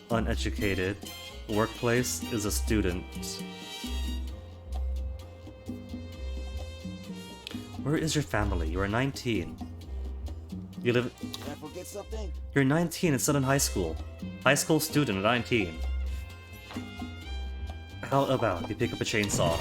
Uneducated. Workplace is a student. Where is your family? You are 19. You live... Did I forget something? You're 19 and still in high school. High school student at 19. How about you pick up a chainsaw?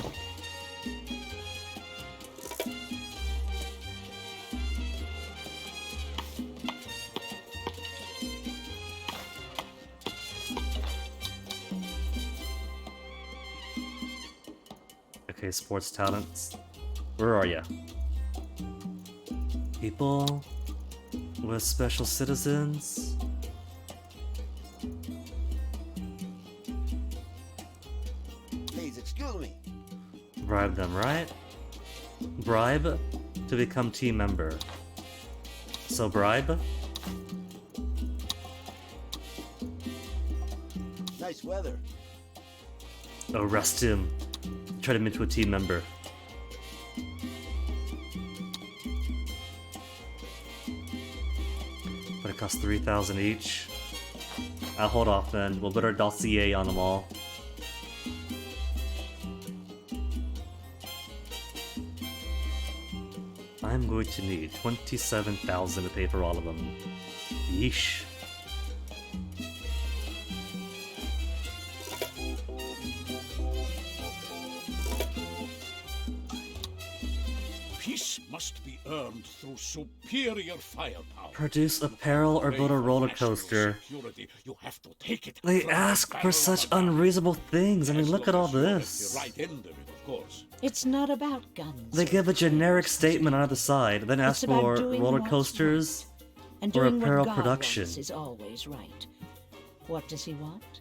Okay, sports talents. Where are ya? People with special citizens. Please excuse me. Bribe them, right? Bribe to become team member. So bribe? Nice weather. Arrest him. Turn him into a team member. But it costs 3,000 each. I'll hold off then. We'll put our dossier on them all. I'm going to need 27,000 to pay for all of them. Yeesh. Peace must be earned through superior firepower. Produce apparel or build a roller coaster. You have to take it They from ask the for barrel such of a gun. unreasonable things. I mean, As look at long all as you're at this. the right end of it, of course. It's not about guns. They give a generic statement on either side, then ask It's about for doing roller what's coasters And or doing apparel what God production. wants is always right. What does he want?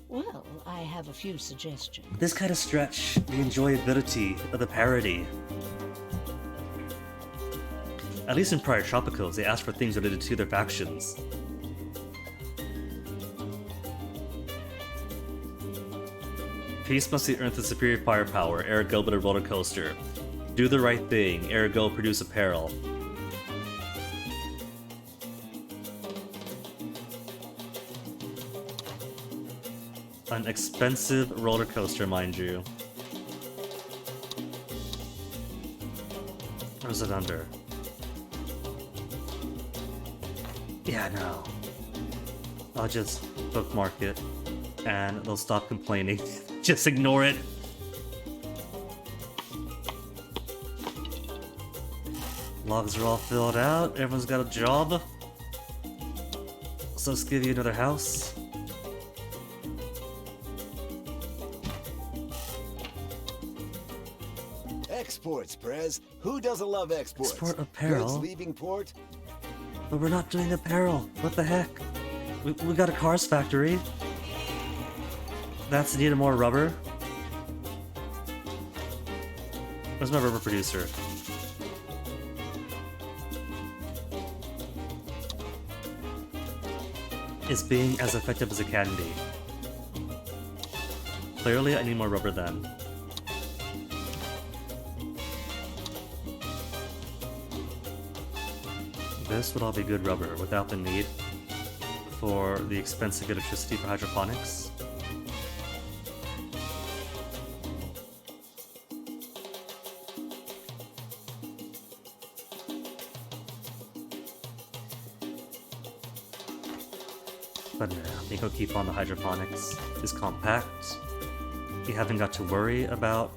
Well, I have a few suggestions. This kind of stretch the enjoyability of the parody. At least in prior Tropicals, they asked for things related to their factions. Peace must be earned through superior firepower, ergo build a roller coaster. Do the right thing, ergo produce apparel. An expensive roller coaster, mind you. What is it under? Yeah, no. I'll just bookmark it, and they'll stop complaining. Just ignore it. Logs are all filled out, everyone's got a job. So let's give you another house. exports, Prez. Who doesn't love exports? Export apparel? Goods leaving port? But we're not doing apparel. What the heck? We got a cars factory. That's needed more rubber. Where's my rubber producer? Is being as effective as it can be. Clearly, I need more rubber then. This would all be good rubber without the need for the expensive electricity for hydroponics. But no, I think I'll keep on the hydroponics. It's compact. You haven't got to worry about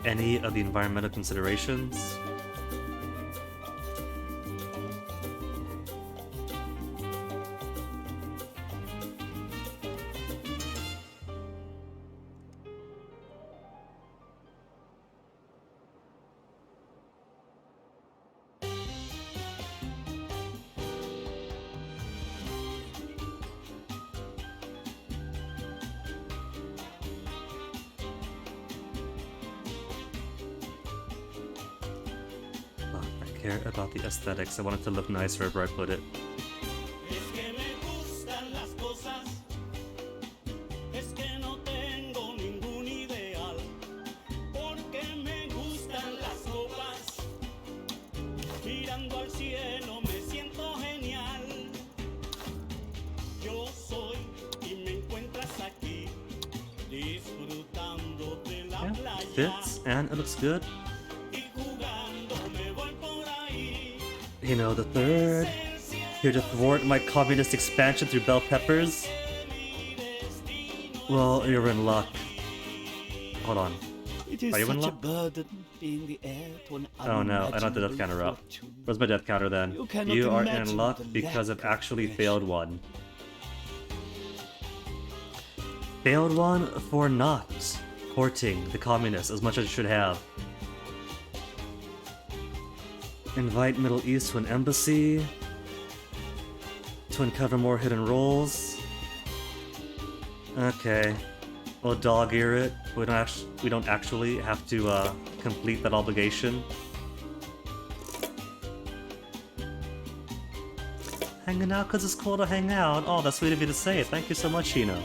any of the environmental considerations. I care about the aesthetics. I want it to look nice wherever I put it. Es que me gustan las cosas, es que no tengo ningún ideal, porque me gustan las copas, mirando al cielo me siento genial. Yo soy y me encuentras aquí, disfrutando de la Yeah, playa. fits and it looks good. Y jugando me voy por ahí. You know, the third. Here to thwart my communist expansion through bell peppers? Well, you're in luck. Hold on. It is Are you in such a luck? burden being the heir to an Oh no, I don't have the death unimaginable counter up. fortune. Where's my death counter then? You cannot You are in imagine luck the because lack I've of actually passion. failed one. Failed one for not courting the communists as much as I should have. Invite Middle East to an embassy. To uncover more hidden roles. Okay. We'll dog ear it. We don't actually have to complete that obligation. Hanging out because it's cool to hang out. Oh, that's sweet of you to say. Thank you so much, Hino.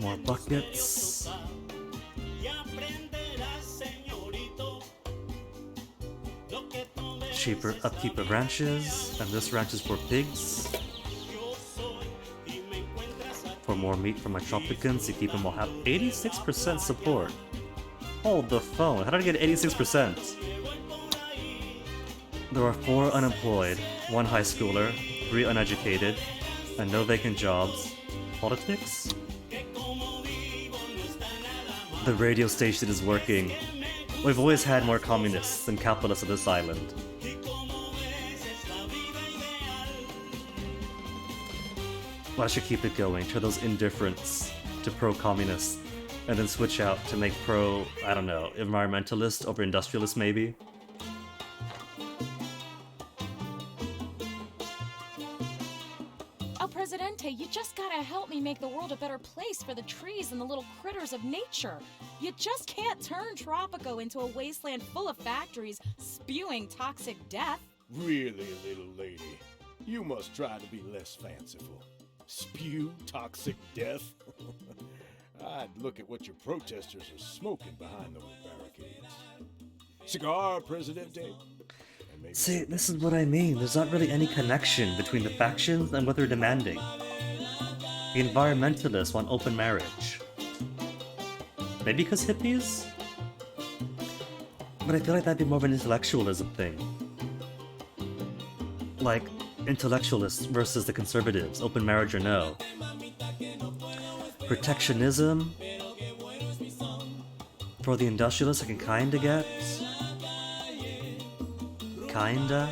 More buckets. Cheaper upkeep of ranches, and this ranch is for pigs. For more meat for my Tropicans to keep them all happy. 86% support. Hold the phone. How did I get 86%? There are 4 unemployed, 1 high schooler, 3 uneducated, and no vacant jobs. Politics? The radio station is working. We've always had more communists than capitalists on this island. Well, I should keep it going. Turn those indifferents to pro-communist, and then switch out to make pro, I don't know, environmentalist over industrialist maybe? El Presidente, you just gotta help me make the world a better place for the trees and the little critters of nature. You just can't turn Tropico into a wasteland full of factories spewing toxic death. Really, little lady, you must try to be less fanciful. Spew toxic death? I'd look at what your protesters are smoking behind those barricades. Cigar, Presidente? And maybe See, this is what I mean. There's not really any connection between the factions and what they're demanding. The environmentalists want open marriage. Maybe because hippies? But I feel like that'd be more of an intellectualism thing. Like, intellectualists versus the conservatives, open marriage or no. Protectionism? For the industrialists, I can kinda get. Kinda.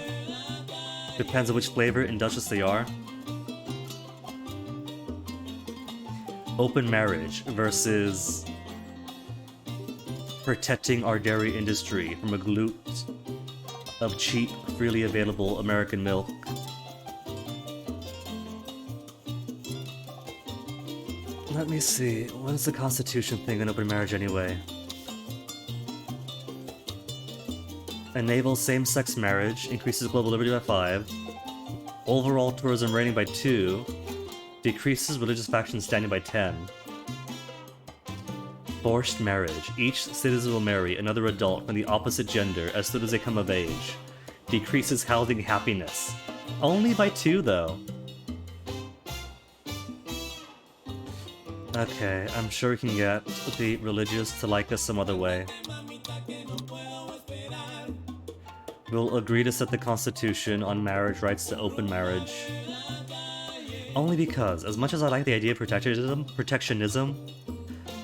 Depends on which flavor industrialists they are. open marriage versus protecting our dairy industry from a glut of cheap, freely available American milk. Let me see, what is the Constitution thing on open marriage anyway? Enables same-sex marriage, increases global liberty by 5, overall tourism rating by 2, decreases religious factions standing by 10. Forced marriage. Each citizen will marry another adult from the opposite gender as soon as they come of age. Decreases housing happiness. Only by 2 though. Okay, I'm sure we can get the religious to like us some other way. We'll agree to set the Constitution on marriage rights to open marriage. Only because, as much as I like the idea of protectionism,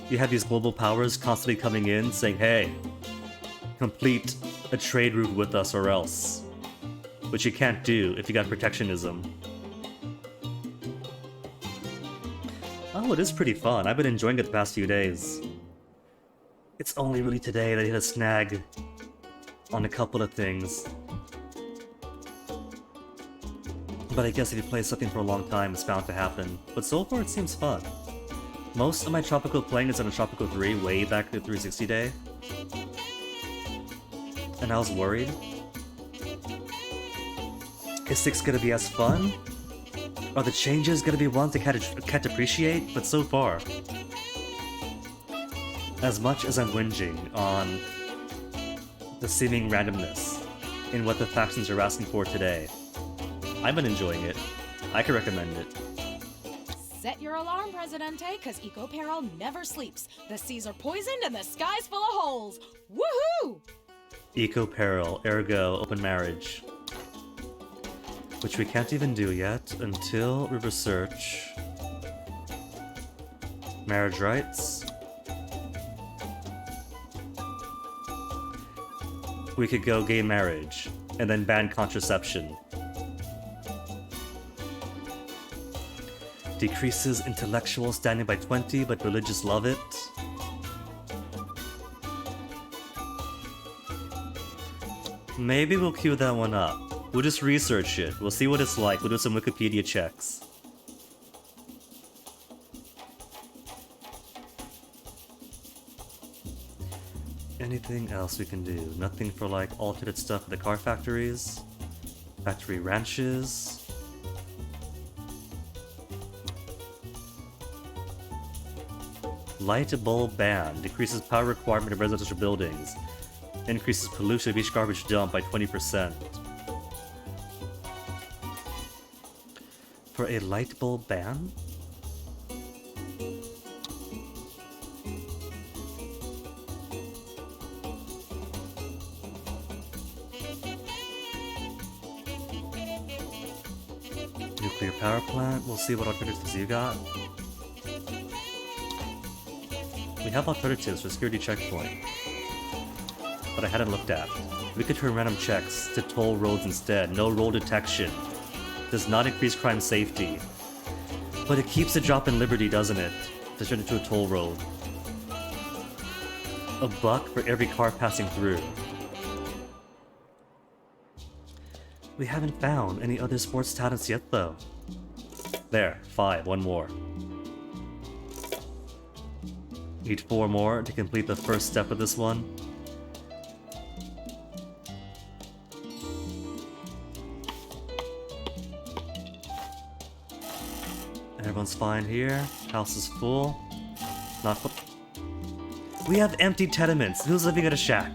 you have these global powers constantly coming in saying, hey, complete a trade route with us or else. Which you can't do if you got protectionism. Oh, it is pretty fun. I've been enjoying it the past few days. It's only really today that I hit a snag on a couple of things. But I guess if you play something for a long time, it's bound to happen. But so far, it seems fun. Most of my Tropico playing is on a Tropico 3 way back in the 360 day. And I was worried. Is 6 gonna be as fun? Are the changes gonna be ones I can't appreciate? But so far, as much as I'm whinging on the seeming randomness in what the factions are asking for today, I've been enjoying it. I can recommend it. Set your alarm, Presidente, because Eco Peril never sleeps. The seas are poisoned and the sky's full of holes. Woohoo! Eco Peril, ergo open marriage. Which we can't even do yet until we research marriage rights. We could go gay marriage and then ban contraception. Decreases intellectual standing by 20, but religious love it. Maybe we'll queue that one up. We'll just research it. We'll see what it's like. We'll do some Wikipedia checks. Anything else we can do? Nothing for like alternate stuff at the car factories? Factory ranches? Light bulb ban. Decreases power requirement of residential buildings. Increases pollution of each garbage dump by 20%. For a light bulb ban? Nuclear power plant, we'll see what alternatives you got. We have alternatives for security checkpoint, but I hadn't looked at. We could turn random checks to toll roads instead. No roll detection. Does not increase crime safety. But it keeps a drop in liberty, doesn't it? To turn it into a toll road. $1 for every car passing through. We haven't found any other sports talents yet, though. There, 5, one more. Need 4 more to complete the first step of this one. Everyone's fine here. House is full. Not full. We have empty tenements. Who's living at a shack?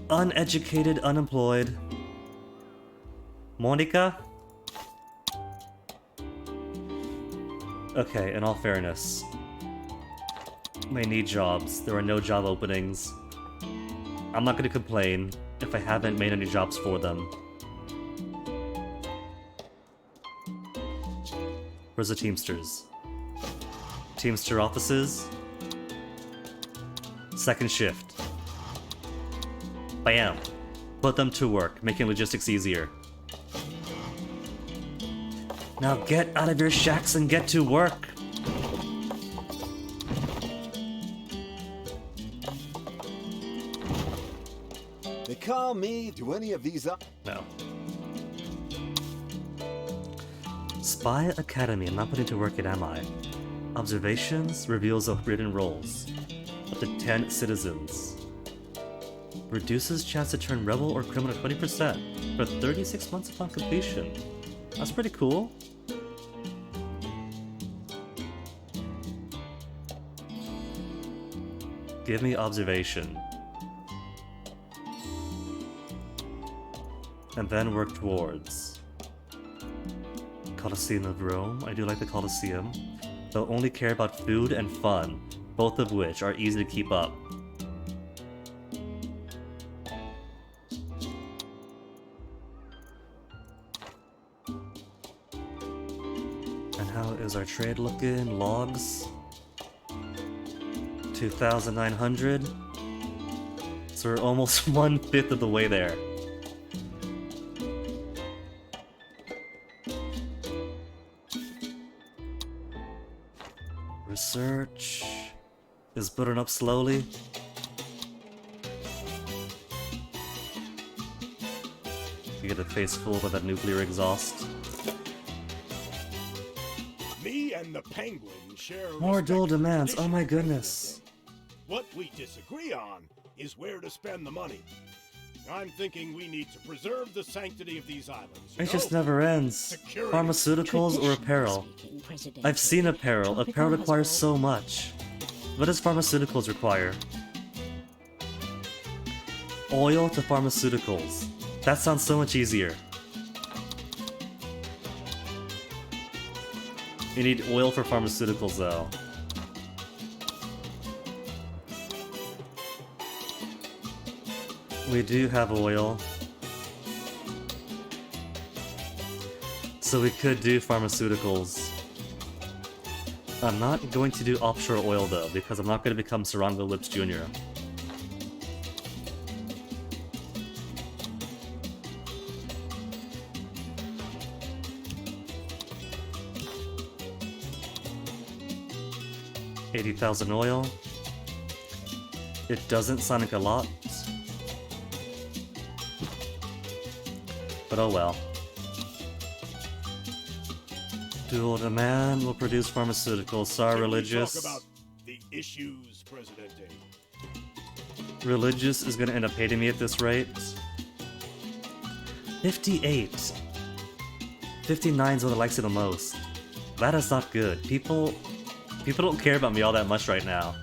Uneducated, unemployed. Monica? Okay, in all fairness, they need jobs. There are no job openings. I'm not gonna complain if I haven't made any jobs for them. Where's the Teamsters? Teamster offices? Second shift. Bam! Put them to work, making logistics easier. Now get out of your shacks and get to work! They call me. Do any of these up? No. Spy Academy. I'm not putting to work yet, am I? Observations reveals overridden roles. Up to 10 citizens. Reduces chance to turn rebel or criminal 20% for 36 months upon completion. That's pretty cool. Give me observation. And then work towards. Colosseum of Rome. I do like the Colosseum. They'll only care about food and fun, both of which are easy to keep up. And how is our trade looking? Logs? 2,900. So we're almost 1/5 of the way there. Research is building up slowly. You get a face full of that nuclear exhaust. Me and the Penguin share a More dual respectful demands, oh tradition, my President goodness. Day. What we disagree on is where to spend the money. I'm thinking we need to preserve the sanctity of these islands. It just never ends. Security. Pharmaceuticals or apparel? I've seen apparel. Apparel requires so much. What does pharmaceuticals require? Oil to pharmaceuticals. That sounds so much easier. You need oil for pharmaceuticals though. We do have oil. So we could do pharmaceuticals. I'm not going to do offshore oil though, because I'm not going to become Sarongo Lips Jr. $80,000 oil. It doesn't sound like a lot. But oh well. Dual demand will produce pharmaceuticals. Sorry, Can we religious. talk about the issues, Presidente? Religious is gonna end up hating me at this rate. 58. 59 is what likes it the most. That is not good. People don't care about me all that much right now.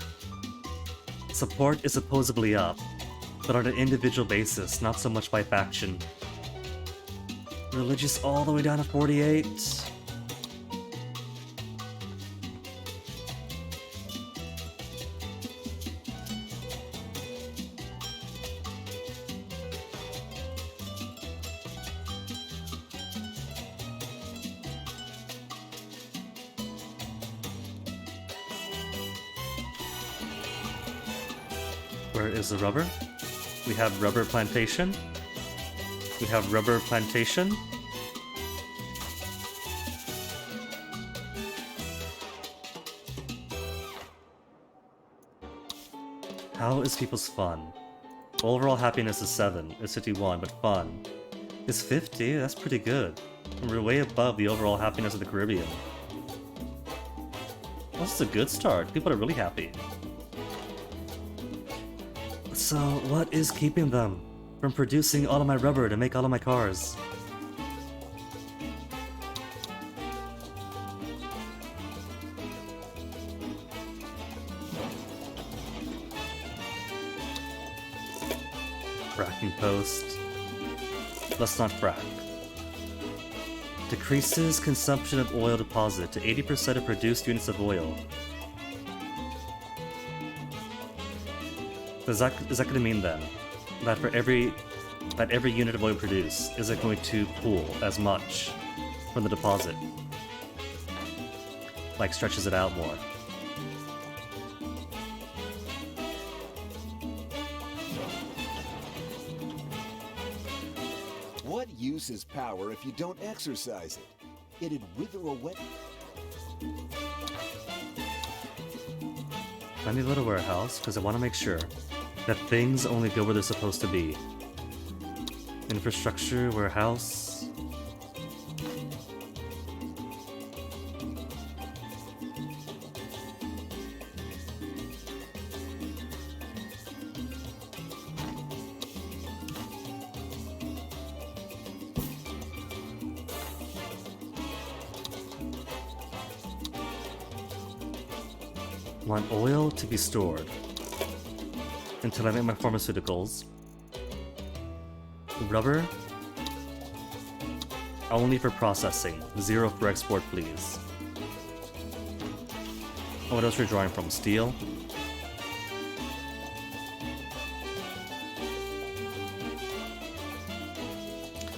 Support is supposedly up, but on an individual basis, not so much by faction. Religious all the way down to 48. Where is the rubber? We have rubber plantation. We have rubber plantation. How is people's fun? Overall happiness is 7, it's 51, but fun is 50, that's pretty good. We're way above the overall happiness of the Caribbean. This is a good start, people are really happy. So, what is keeping them from producing all of my rubber to make all of my cars? Fracking post. Let's not frack. Decreases consumption of oil deposit to 80% of produced units of oil. Is that going to mean then that for every unit of oil produced, is it going to pool as much from the deposit? Like stretches it out more. What use is power if you don't exercise it? It'd wither away. I need a little warehouse because I want to make sure that things only go where they're supposed to be. Infrastructure, warehouse. Want oil to be stored until I make my pharmaceuticals. Rubber? Only for processing. 0 for export, please. What else are we drawing from? Steel?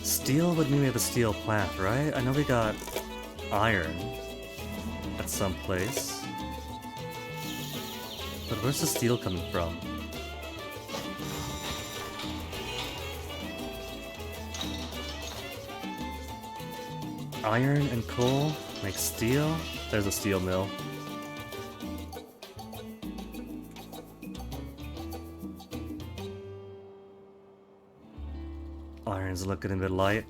Steel would mean we have a steel plant, right? I know we got iron at some place. But where's the steel coming from? Iron and coal make steel? There's a steel mill. Iron's looking a bit light.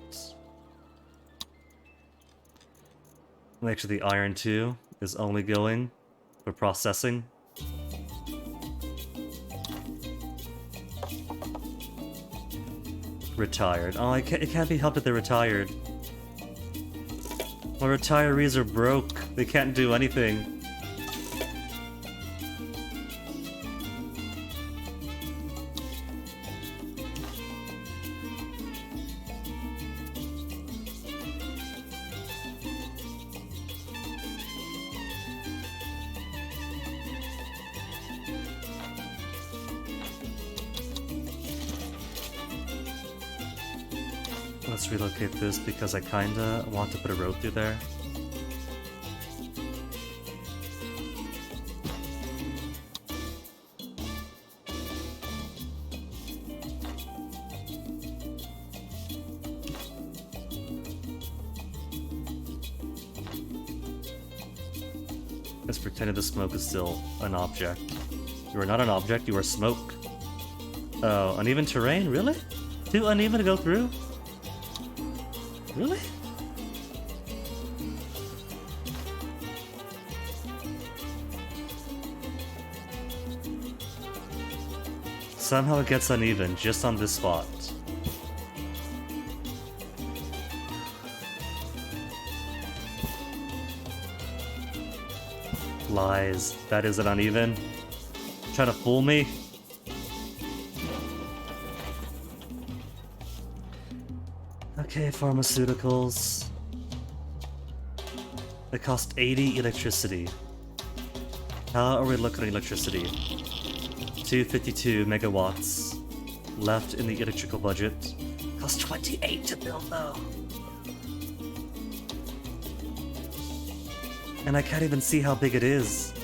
Actually, the iron too is only going for processing. Retired. Oh, it can't be helped that they're retired. My retirees are broke. They can't do anything. Let's relocate this because I kinda want to put a road through there. Let's pretend the smoke is still an object. You are not an object, you are smoke. Oh, uneven terrain? Really? Too uneven to go through? Really? Somehow it gets uneven just on this spot. Lies. That isn't uneven. Trying to fool me? Okay, pharmaceuticals. They cost 80 electricity. How are we looking at electricity? 252 megawatts left in the electrical budget. Costs 28 to build though. And I can't even see how big it is.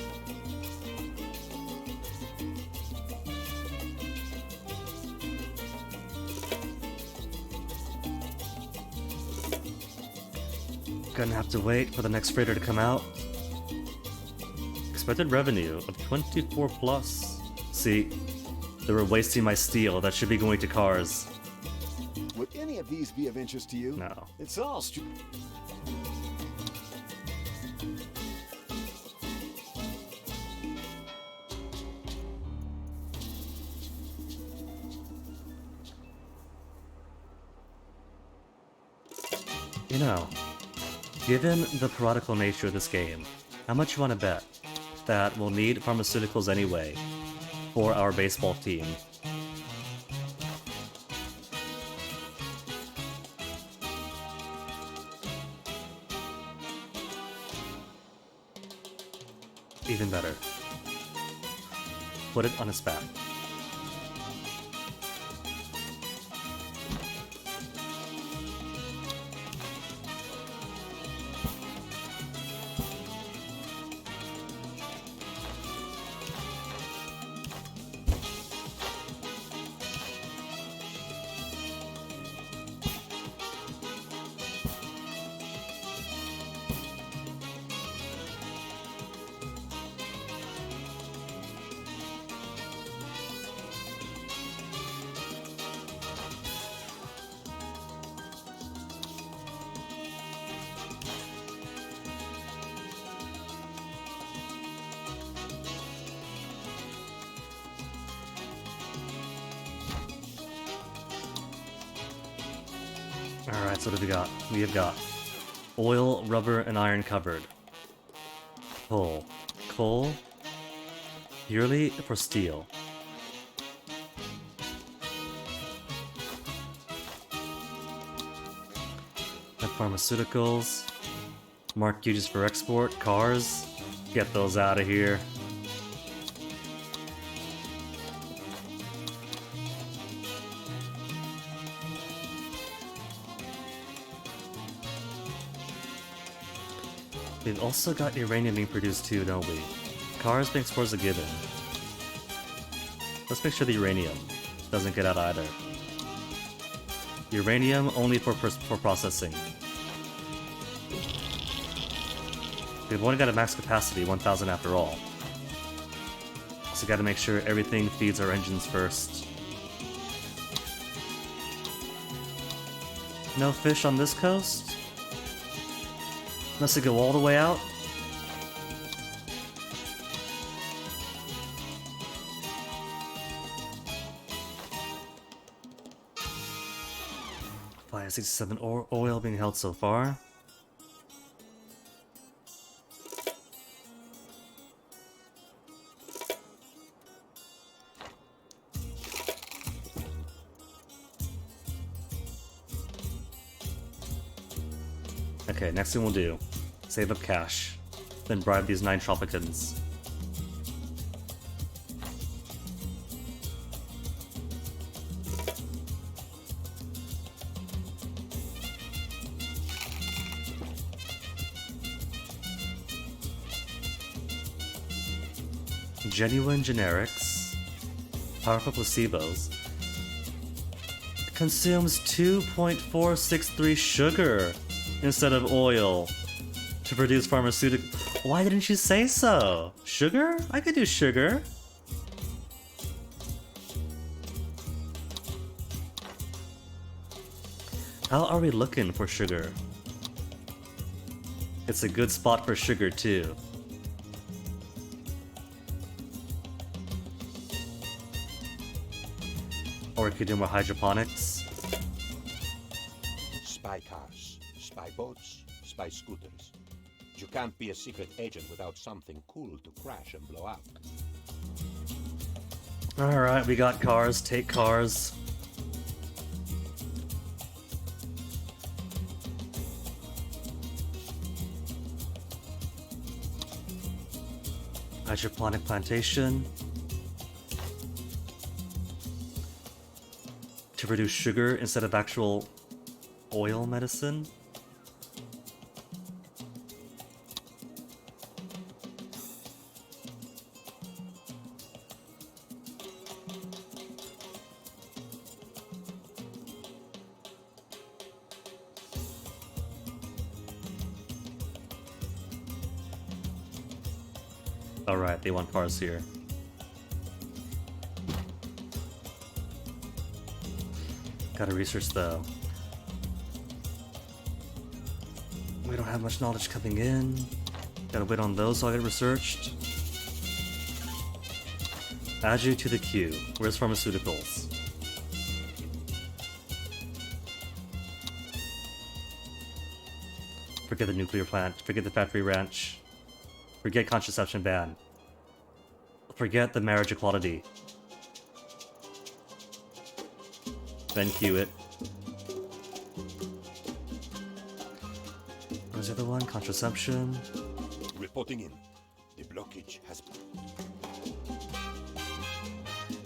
Gonna have to wait for the next freighter to come out. Expected revenue of 24 plus. See, they were wasting my steel. That should be going to cars. Would any of these be of interest to you? No. It's all You know, given the parodical nature of this game, how much you want to bet that we'll need pharmaceuticals anyway for our baseball team? Even better. Put it on its back. Alright, so what do we got? We have got oil, rubber, and iron covered. Coal. Coal. Purely for steel. And pharmaceuticals. Mark uses for export. Cars. Get those out of here. We've also got uranium being produced too, don't we? Cars being exported is a given. Let's make sure the uranium doesn't get out either. Uranium only for processing. We've only got a max capacity, 1000 after all. So gotta make sure everything feeds our engines first. No fish on this coast? Unless they go all the way out? $567 oil being held so far. Okay, next thing we'll do, save up cash, then bribe these 9 Tropicans. Genuine generics, powerful placebos, consumes 2.463 sugar instead of oil to produce pharmaceutical. Why didn't you say so? Sugar? I could do sugar. How are we looking for sugar? It's a good spot for sugar too. Or we could do more hydroponics. Spy cars, spy boats, spy scooters. You can't be a secret agent without something cool to crash and blow up. Alright, we got cars. Take cars. Hydroponic plantation. To produce sugar instead of actual oil medicine. Alright, they want cars here. Gotta research though. We don't have much knowledge coming in. Gotta wait on those so I get researched. Add you to the queue. Where's pharmaceuticals? Forget the nuclear plant. Forget the factory ranch. Forget contraception ban. Forget the marriage equality. Then queue it. Where's the other one? Contraception. Reporting in. The blockage has...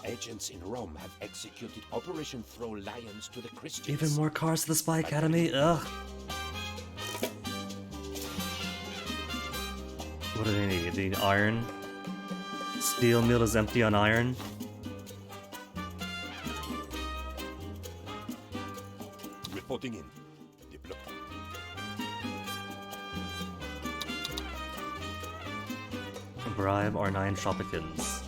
Agents in Rome have executed Operation Throw Lions to the Christians. Even more cars to the Spy Academy? Ugh. What do they need? They need iron. Steel mill is empty on iron. Reporting in. The block... Bribe our 9 Tropicans.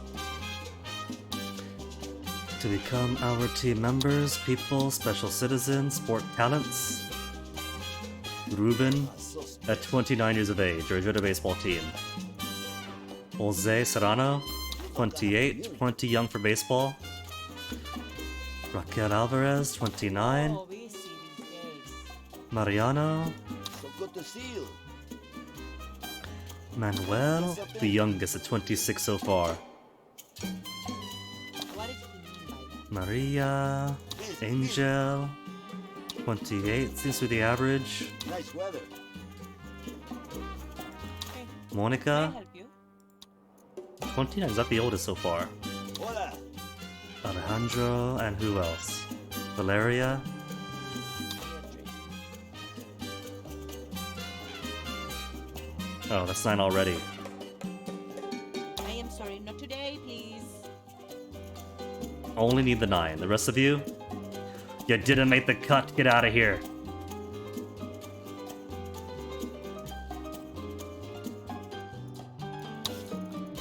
To become our team members, people, special citizens, sport talents. Ruben, at 29 years of age, or a baseball team. Jose Serrano, 28, 20 young for baseball. Raquel Alvarez, 29. Oh, we see these days. Mariano, So good to see you. Manuel, the youngest at 26 so far. What did he mean by that? Maria, Angel, 28 seems to be the average. Nice weather. Okay. Can I Monica, help you? 29 is that the oldest so far. Hola. Alejandro, and who else? Valeria. Oh, that's 9 already. I am sorry, not today, please. Only need the 9. The rest of you? You didn't make the cut. Get out of here.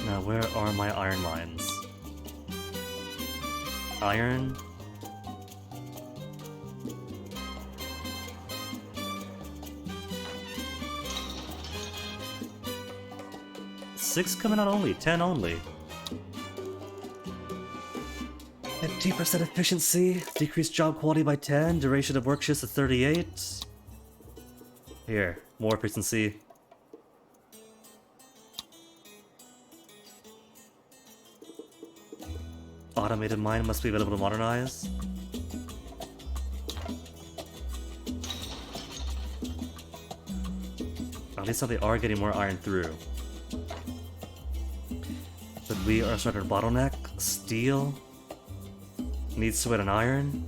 Now, where are my iron mines? Iron? Six coming out only, 10 only. 50% efficiency, decreased job quality by 10, duration of work shifts to 38. Here, more efficiency. Automated mine must be available to modernize. At least now they are getting more iron through. But we are starting to bottleneck. Steel needs to wet an iron.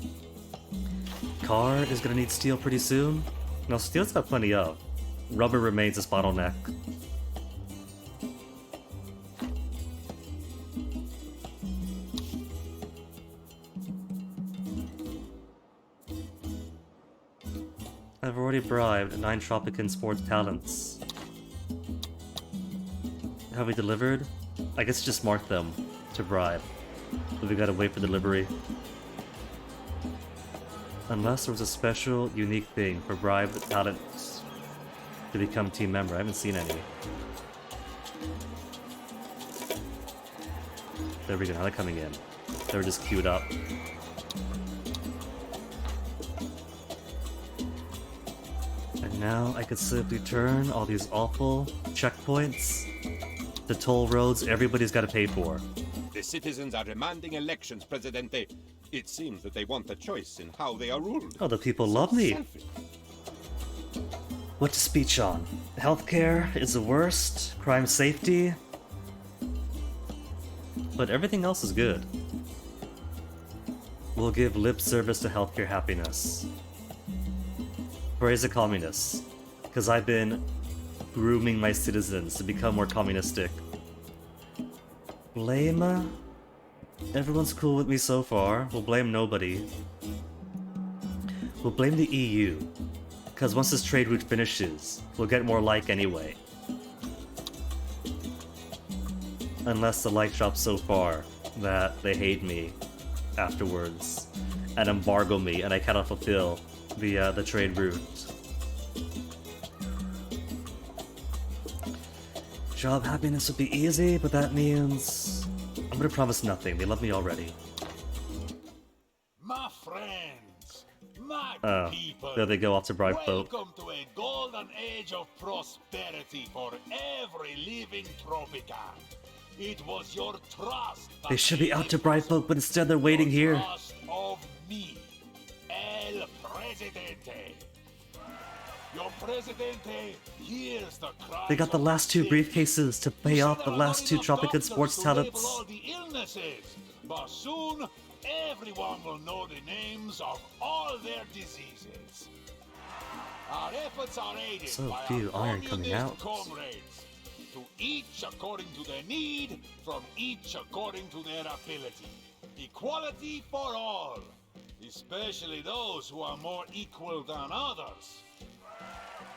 Car is gonna need steel pretty soon. No, steel's got plenty of. Rubber remains this bottleneck. I've already bribed 9 Tropican sports talents. Have we delivered? I guess just mark them to bribe. But we gotta wait for delivery. Unless there was a special, unique thing for bribed talents to become team member. I haven't seen any. There we go, now they're coming in. They were just queued up. And now I could simply turn all these awful checkpoints to toll roads everybody's gotta pay for. The citizens are demanding elections, Presidente. It seems that they want a choice in how they are ruled. Oh, the people love me. Selfish. What to speech on? Healthcare is the worst, crime safety. But everything else is good. We'll give lip service to healthcare happiness. Praise the communists, because I've been grooming my citizens to become more communistic. Blame? Everyone's cool with me so far. We'll blame nobody. We'll blame the EU, because once this trade route finishes, we'll get more like anyway. Unless the like drops so far that they hate me afterwards and embargo me and I cannot fulfill the trade route. Job happiness would be easy, but that means I'm gonna promise nothing. They love me already. My friends, my Oh, people, there they go off to bribe boat. welcome to a golden age of prosperity for every living Tropica. It was your trust. that They should be made out to it bribe possible. boat, but instead they're waiting Your here. trust of me, El Presidente. Your Presidente hears the cries They got the of last 2 sick. briefcases to pay You off said the there are last not 2 enough Tropican doctors sports to label talents. all the illnesses, but soon everyone will know the names of all their diseases. Our efforts are aided So by few our iron coming communist out. comrades, to each according to their need, from each according to their ability. Equality for all, especially those who are more equal than others.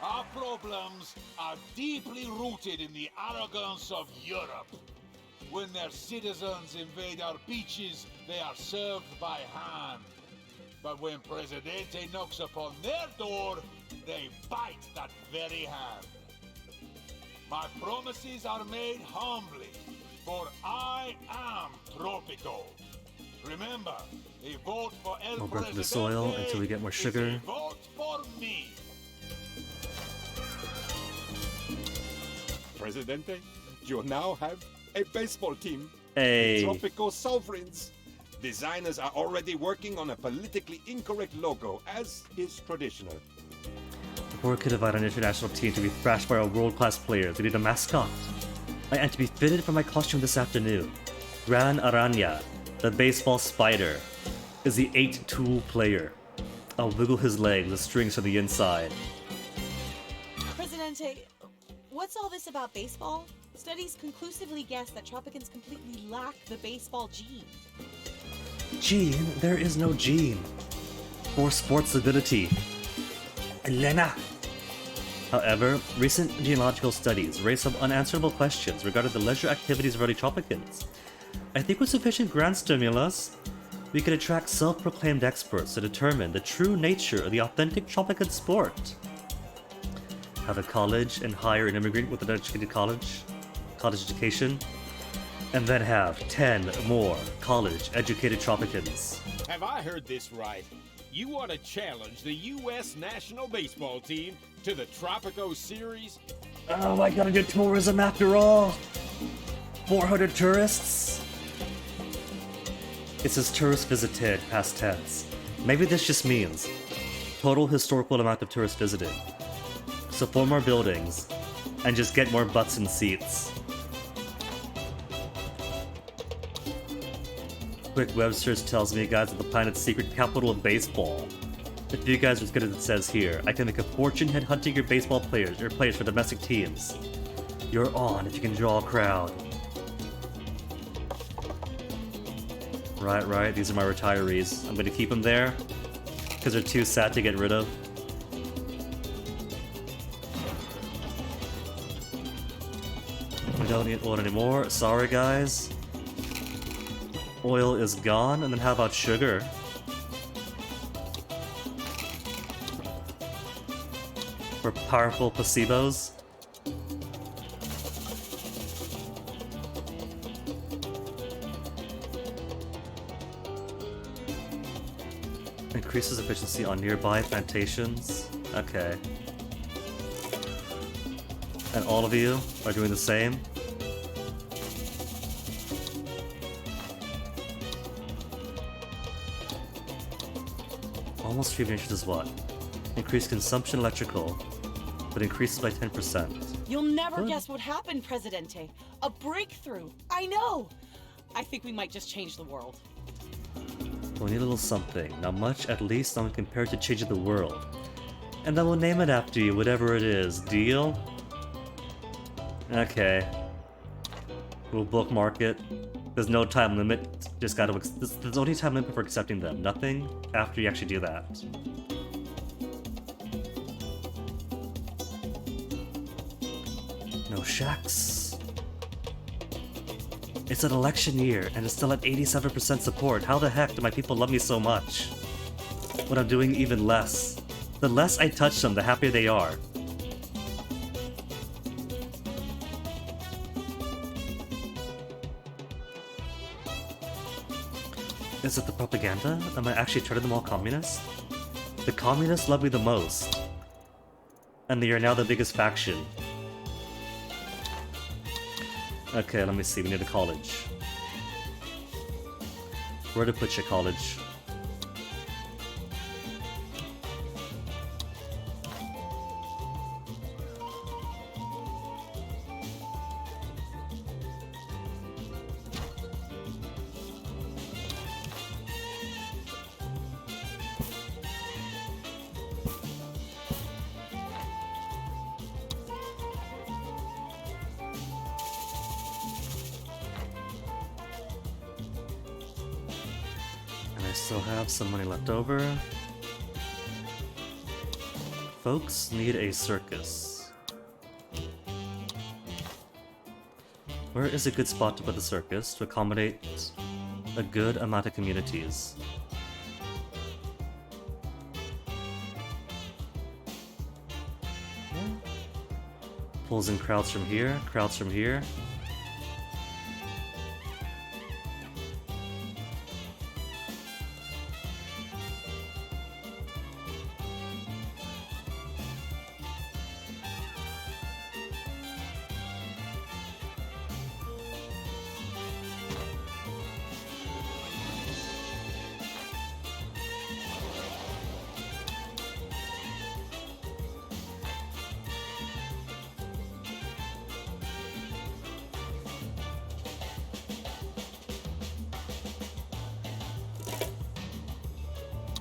Our problems are deeply rooted in the arrogance of Europe. When their citizens invade our beaches, they are served by hand. But when Presidente knocks upon their door, they bite that very hand. My promises are made humbly, for I am Tropico. Remember, a vote for El More breath of the Presidente soil until we get more is sugar. a vote for me. Presidente. You now have a baseball team. Hey. Tropico Sovereigns. Designers are already working on a politically incorrect logo, as is traditional. Before we could invite an international team to be thrashed by our world-class players, we need a mascot. And to be fitted for my costume this afternoon. Gran Araña, the baseball spider, is the 8-tool player. I'll wiggle his legs with strings from the inside. Presidente, what's all this about baseball? Studies conclusively guess that Tropicans completely lack the baseball gene. Gene? There is no gene. For sports ability. Elena! However, recent genealogical studies raise some unanswerable questions regarding the leisure activities of early Tropicans. I think with sufficient grant stimulus, we could attract self-proclaimed experts to determine the true nature of the authentic Tropican sport. Have a college and hire an immigrant with an educated college education, and then have 10 more college-educated Tropicans. Have I heard this right? You want to challenge the U.S. national baseball team to the Tropico Series? Oh my god, good tourism after all! 400 tourists? It says tourists visited, past tense. Maybe this just means total historical amount of tourists visited. So 4 more buildings, and just get more butts and seats. Quick web search tells me, guys, that the planet's secret capital of baseball. If you guys are as good as it says here, I can make a fortune headhunting your baseball players or players for domestic teams. You're on if you can draw a crowd. Right, these are my retirees. I'm gonna keep them there, because they're too sad to get rid of. We don't need oil anymore, sorry guys. Oil is gone, and then how about sugar? For powerful placebos? Increases efficiency on nearby plantations. Okay. And all of you are doing the same? Almost 3 inches is what? Increased consumption electrical, but increases by 10%. You'll never Good. guess what happened, Presidente. A breakthrough. I know. I think we might just change the world. We need a little something. Not much, at least, not compared to changing the world. And then we'll name it after you, whatever it is. Deal? Okay. We'll bookmark it. There's no time limit. Just gotta. There's only time limit for accepting them. Nothing after you actually do that. No shacks. It's an election year, and it's still at 87% support. How the heck do my people love me so much? When I'm doing even less. The less I touch them, the happier they are. Is it the propaganda? Am I actually turning them all communist? The communists love me the most. And they are now the biggest faction. Okay, let me see. We need a college. Where to put your college? Still have some money left over. Folks need a circus. Where is a good spot to put the circus to accommodate a good amount of communities? Pulls in crowds from here, crowds from here.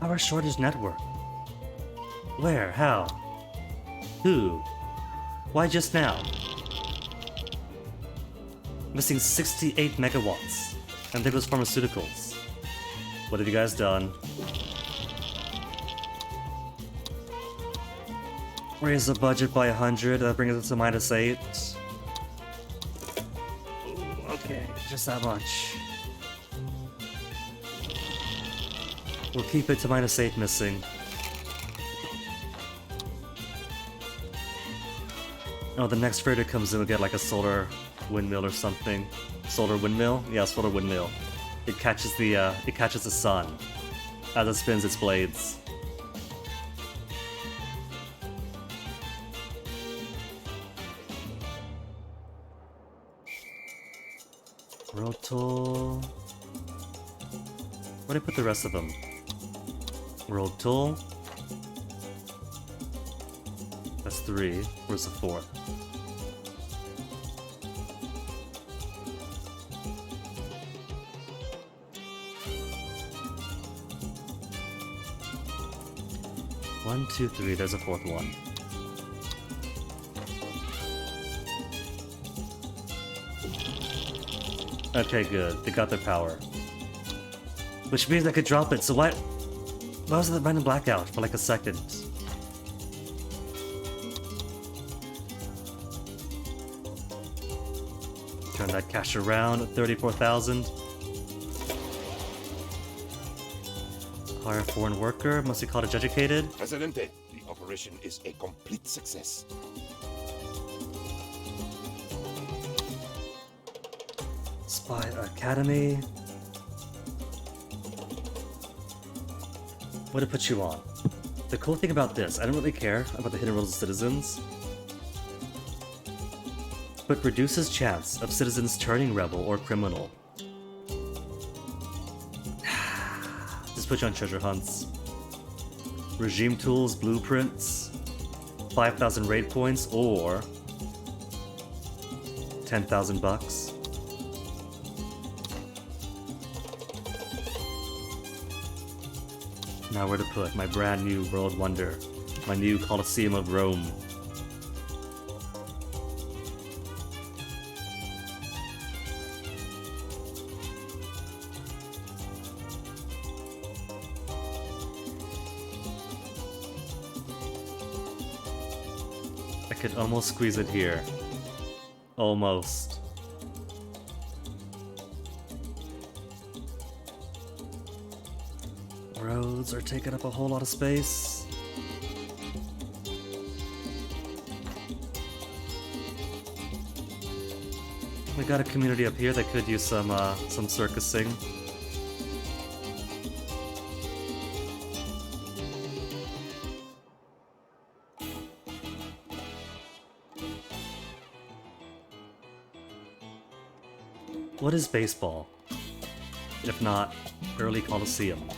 Power shortage network. Where? How? Who? Why just now? Missing 68 megawatts. And there goes pharmaceuticals. What have you guys done? Raise the budget by 100, that brings us to -8. Ooh, okay, just that much. We'll keep it to -8 missing. Oh, the next freighter comes in, we'll get like a solar windmill or something. Solar windmill? Yeah, solar windmill. It catches the sun as it spins its blades. Roll. Where did I put the rest of them? Roll. That's 3. Where's the 4th? One, two, three. There's a 4th one. Okay, good. They got their power. Which means I could drop it, so why was it random blackout for like a second? Turn that cash around at 34,000. Hire a foreign worker, must be college educated. Presidente, the operation is a complete success. Spy Academy. What to put you on? The cool thing about this, I don't really care about the hidden roles of citizens, but reduces chance of citizens turning rebel or criminal. Just put you on treasure hunts. Regime tools, blueprints, 5,000 raid points, or 10,000 bucks. Now where to put my brand new world wonder, my new Colosseum of Rome. I could almost squeeze it here. Almost. Roads are taking up a whole lot of space. We got a community up here that could use some circusing. What is baseball? If not, early Colosseum?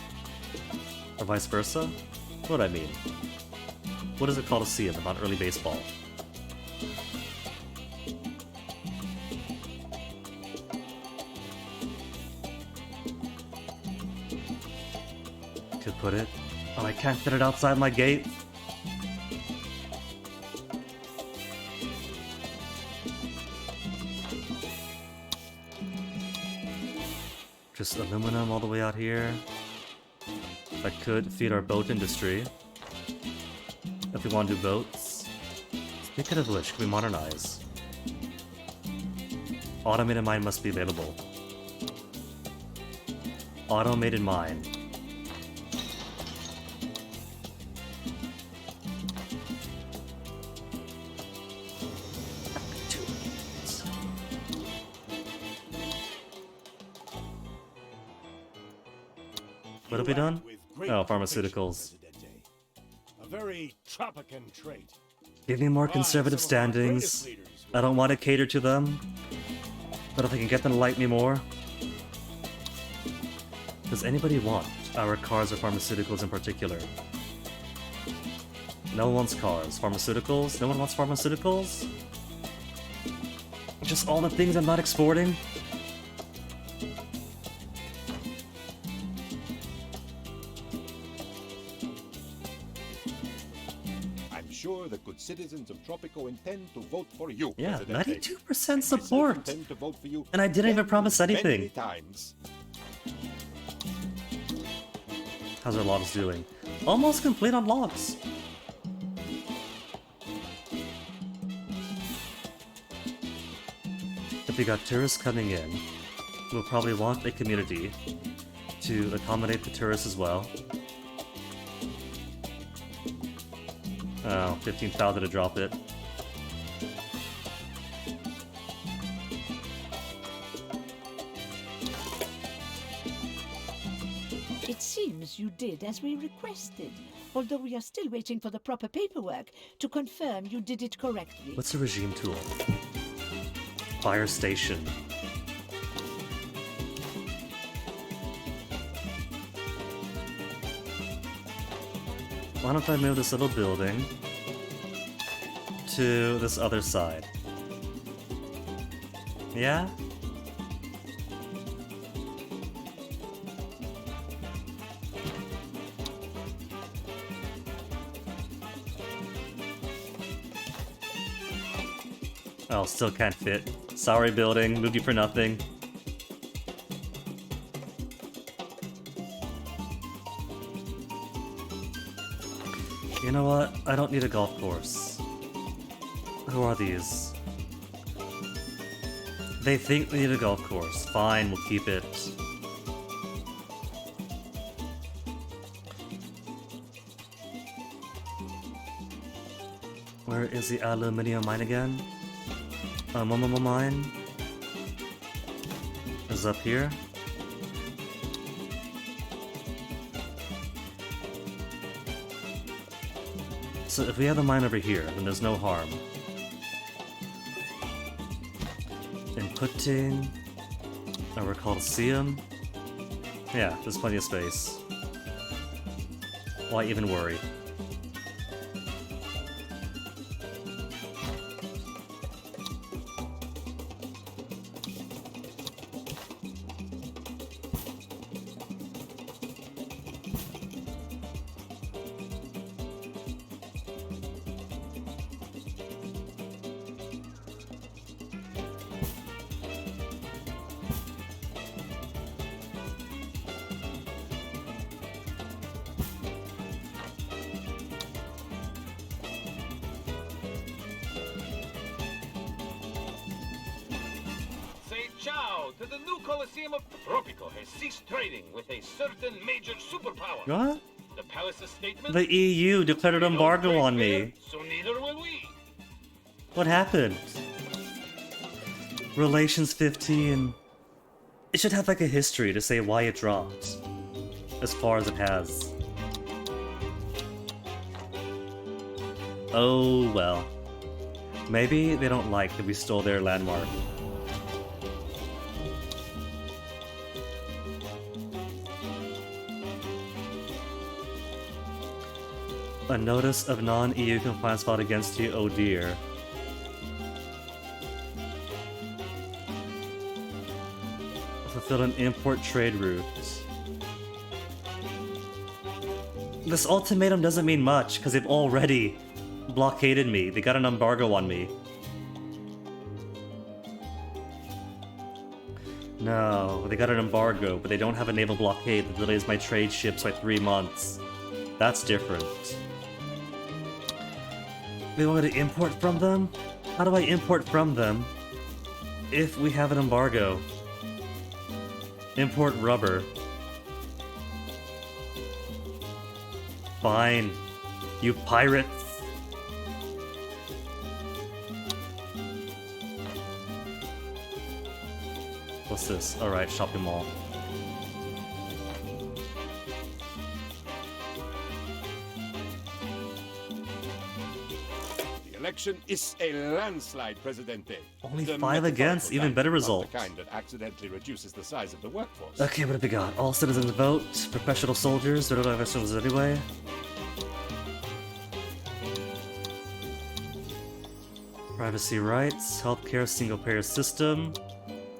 Or vice versa? What I mean? What is a Colosseum if not early baseball? Could put it. Oh, I can't fit it outside my gate? Just aluminum all the way out here. I could feed our boat industry. If we want to do boats. Speaking of which, can we modernize? Automated mine must be available. Automated mine. What have we done? Oh, pharmaceuticals. A very Tropican trait. Give me more conservative standings. I don't want to cater to them. But if I can get them to like me more. Does anybody want our cars or pharmaceuticals in particular? No one wants cars. Pharmaceuticals? No one wants pharmaceuticals? Just all the things I'm not exporting? sure the good citizens of Tropico intend to vote for you, Yeah, Presidente. 92% I myself support. intend to vote for you And I didn't even promise many anything. times. How's our logs doing? Almost complete on logs. If we got tourists coming in, we'll probably want a community to accommodate the tourists as well. Oh, 15,000 to drop it. It seems you did as we requested, although we are still waiting for the proper paperwork to confirm you did it correctly. What's a regime tool? Fire station. Why don't I move this little building to this other side? Yeah? Oh, still can't fit. Sorry, building. Moved you for nothing. You know what? I don't need a golf course. Who are these? They think we need a golf course. Fine, we'll keep it. Where is the aluminium mine again? Mine is up here. So if we have the mine over here, then there's no harm. Inputting our Coliseum. Yeah, there's plenty of space. Why even worry? Say ciao to the new Coliseum of Tropico has ceased trading with a certain major superpower. What? The palace's statement? The EU declared an embargo on me. So neither will we. What happened? Relations 15. It should have like a history to say why it dropped. As far as it has. Oh well. Maybe they don't like that we stole their landmark. A notice of non-EU compliance filed against you, oh dear. Fulfill an import trade route. This ultimatum doesn't mean much, because they've already blockaded me. They got an embargo on me. No, they got an embargo, but they don't have a naval blockade that delays my trade ships by 3 months. That's different. They want me to import from them? How do I import from them if we have an embargo? Import rubber. Fine. You pirates. What's this? Alright, shopping mall. The election is a landslide, Presidente. Only The 5 against, metaphorical even kind, better not result. The kind that accidentally reduces the size of the workforce. Okay, what have we got? All citizens vote, professional soldiers, they don't have soldiers anyway. Privacy rights, healthcare, single-payer system.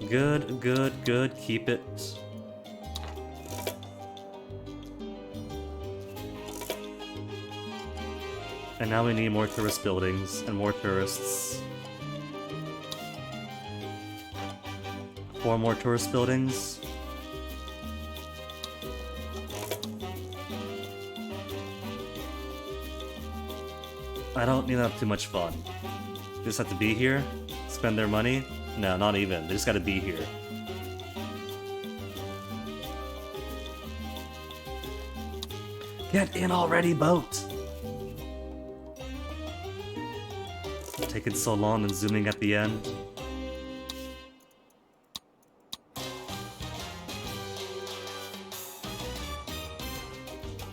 Good, good, good, keep it. And now we need more tourist buildings and more tourists. 4 more tourist buildings. I don't need to have too much fun. They just have to be here? Spend their money? No, not even. They just gotta be here. Get in already, boat! Taking so long and zooming at the end.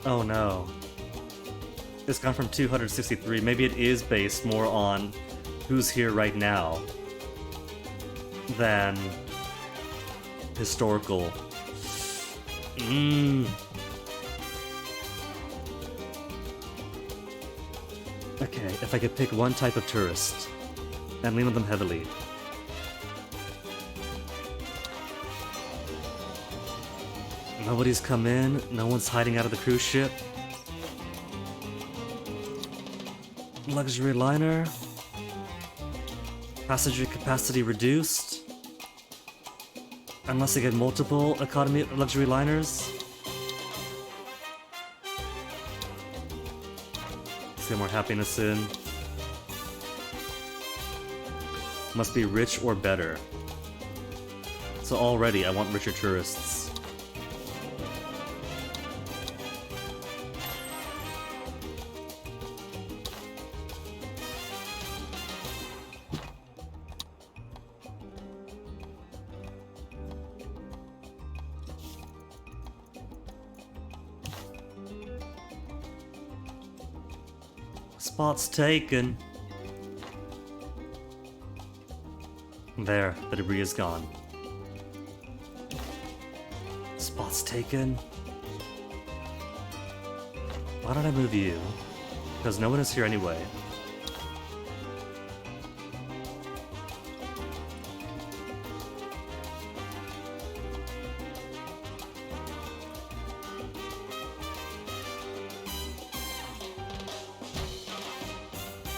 Oh no. It's gone from 263. Maybe it is based more on who's here right now than historical. Okay, if I could pick one type of tourist and lean on them heavily. Nobody's come in, no one's hiding out of the cruise ship. Luxury liner. Passenger capacity reduced. Unless I get multiple economy luxury liners. Let's get more happiness in. Must be rich or better. So already I want richer tourists. Spot's taken. There, the debris is gone. Spot's taken. Why don't I move you? Because no one is here anyway.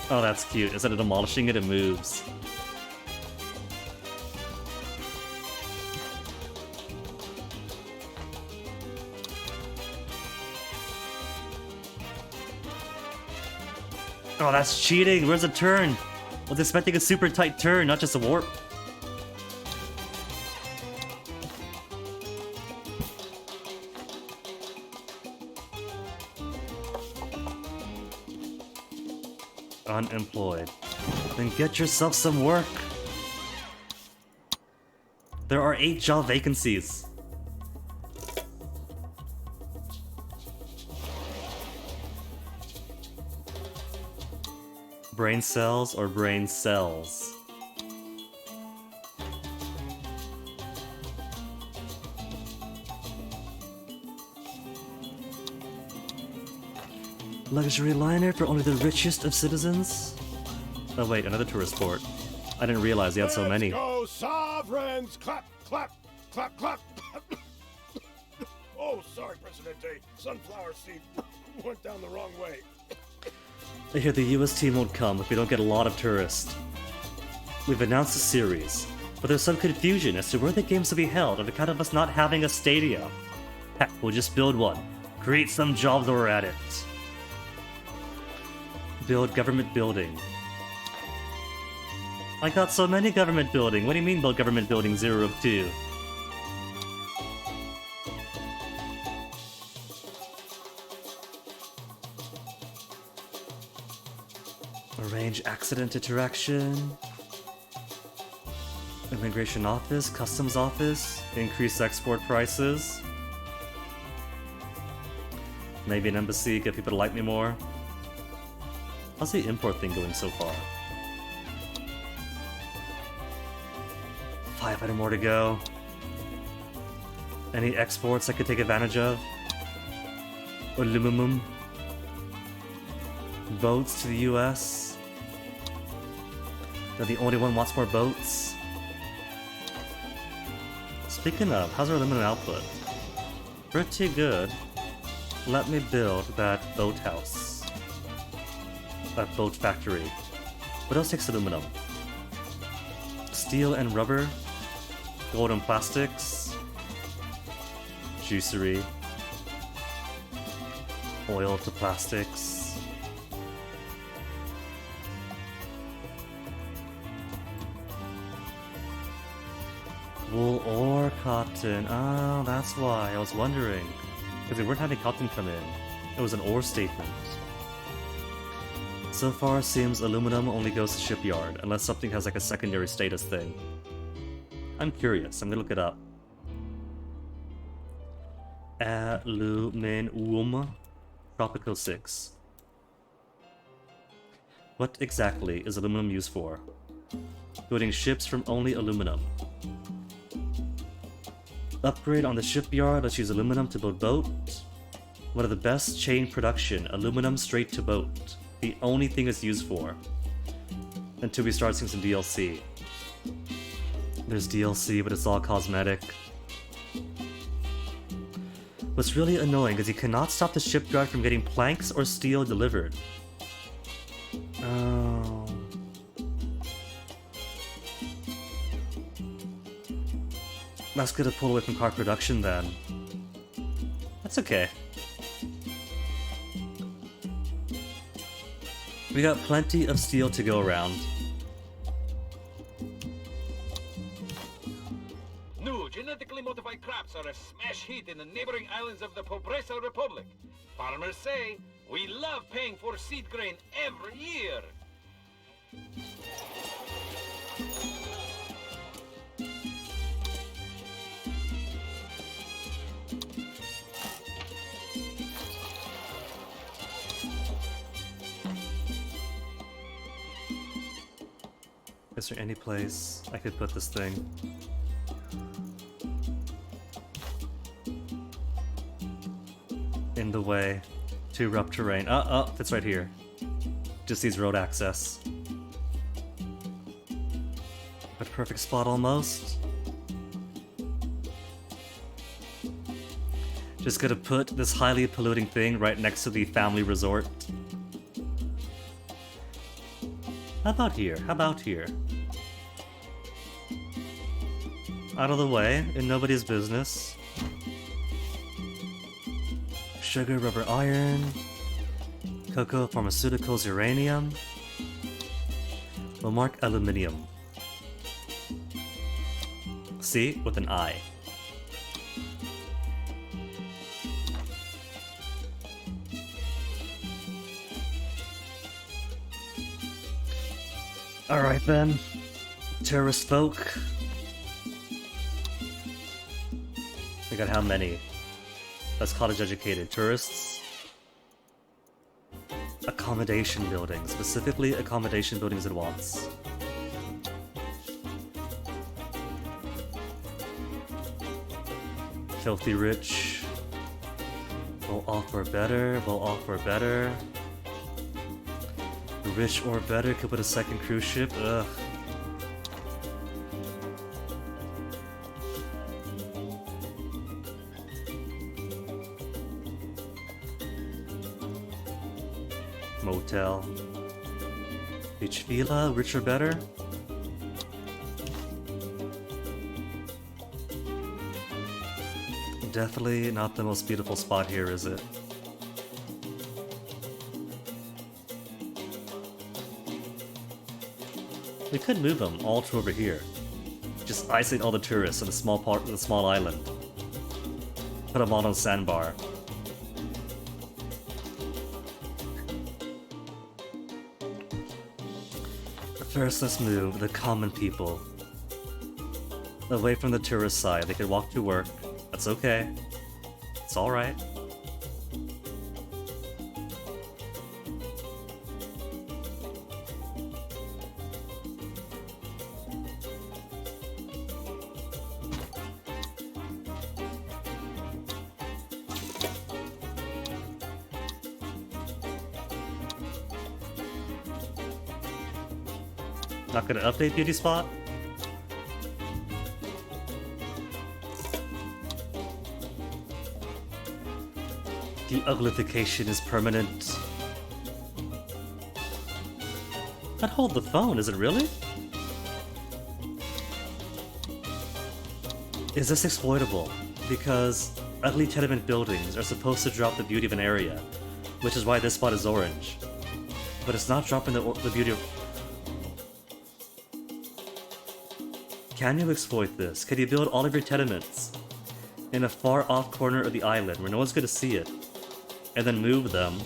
Oh, that's cute. Instead of demolishing it, it moves. Oh, that's cheating! Where's the turn? I was expecting a super tight turn, not just a warp. Unemployed. Then get yourself some work. There are 8 job vacancies. Brain cells or brain cells? Luxury liner for only the richest of citizens? Oh wait, another tourist port. I didn't realize he had so many. Let's go, sovereigns! Clap, clap, clap, clap! Oh, sorry, Presidente. Sunflower seed went down the wrong way. I hear the US team won't come if we don't get a lot of tourists. We've announced a series, but there's some confusion as to where the games will be held on account of us not having a stadium. Heck, we'll just build one. Create some jobs while we're at it. Build government building. I got so many government building. What do you mean build government building 0 of 2? Arrange accident interaction. Immigration office, customs office, increase export prices. Maybe an embassy, get people to like me more. How's the import thing going so far? 500 more to go. Any exports I could take advantage of? Aluminum. Boats to the US. They're the only one who wants more boats. Speaking of, how's our aluminum output? Pretty good. Let me build that boathouse. boat factory. What else takes aluminum? Steel and rubber, gold and plastics, juicery, oil to plastics. Wool or cotton. Oh, that's why. I was wondering. Because we weren't having cotton come in. It was an or statement. So far, seems aluminum only goes to shipyard, unless something has like a secondary status thing. I'm curious. I'm gonna look it up. Aluminum. Tropical 6. What exactly is aluminum used for? Building ships from only aluminum. Upgrade on the shipyard, let's use aluminum to build boat. One of the best chain production, aluminum straight to boat. The only thing it's used for. Until we start seeing some DLC. There's DLC, but it's all cosmetic. What's really annoying is you cannot stop the shipyard from getting planks or steel delivered. Oh. That's gonna pull away from car production then. That's okay. We got plenty of steel to go around. New genetically modified crops are a smash hit in the neighboring islands of the Pobreza Republic. Farmers say, we love paying for seed grain every year. Is there any place I could put this thing? In the way. Too rough terrain. Oh, it's right here. Just needs road access. But perfect spot almost. Just gonna put this highly polluting thing right next to the family resort. How about here? How about here? Out of the way, in nobody's business. Sugar, rubber, iron. Cocoa, pharmaceuticals, uranium. We'll mark aluminium. See? With an I. Alright then. Tourist folk. We got how many? That's college educated. Tourists? Accommodation buildings. Specifically accommodation buildings at once. Filthy rich. We'll offer better. We'll offer better. Rich or better could put a second cruise ship. Ugh. Motel. Beach villa, rich or better? Definitely not the most beautiful spot here, is it? We could move them all to over here. Just isolate all the tourists on a small part of the small island. Put them all on a sandbar. First, let's move the common people away from the tourist side. They could walk to work. That's okay. It's alright. Not gonna update beauty spot? The uglification is permanent. I'd hold the phone, is it really? Is this exploitable? Because ugly tenement buildings are supposed to drop the beauty of an area, which is why this spot is orange. But it's not dropping the beauty of... Can you exploit this? Can you build all of your tenements in a far off corner of the island where no one's gonna see it, and then move them?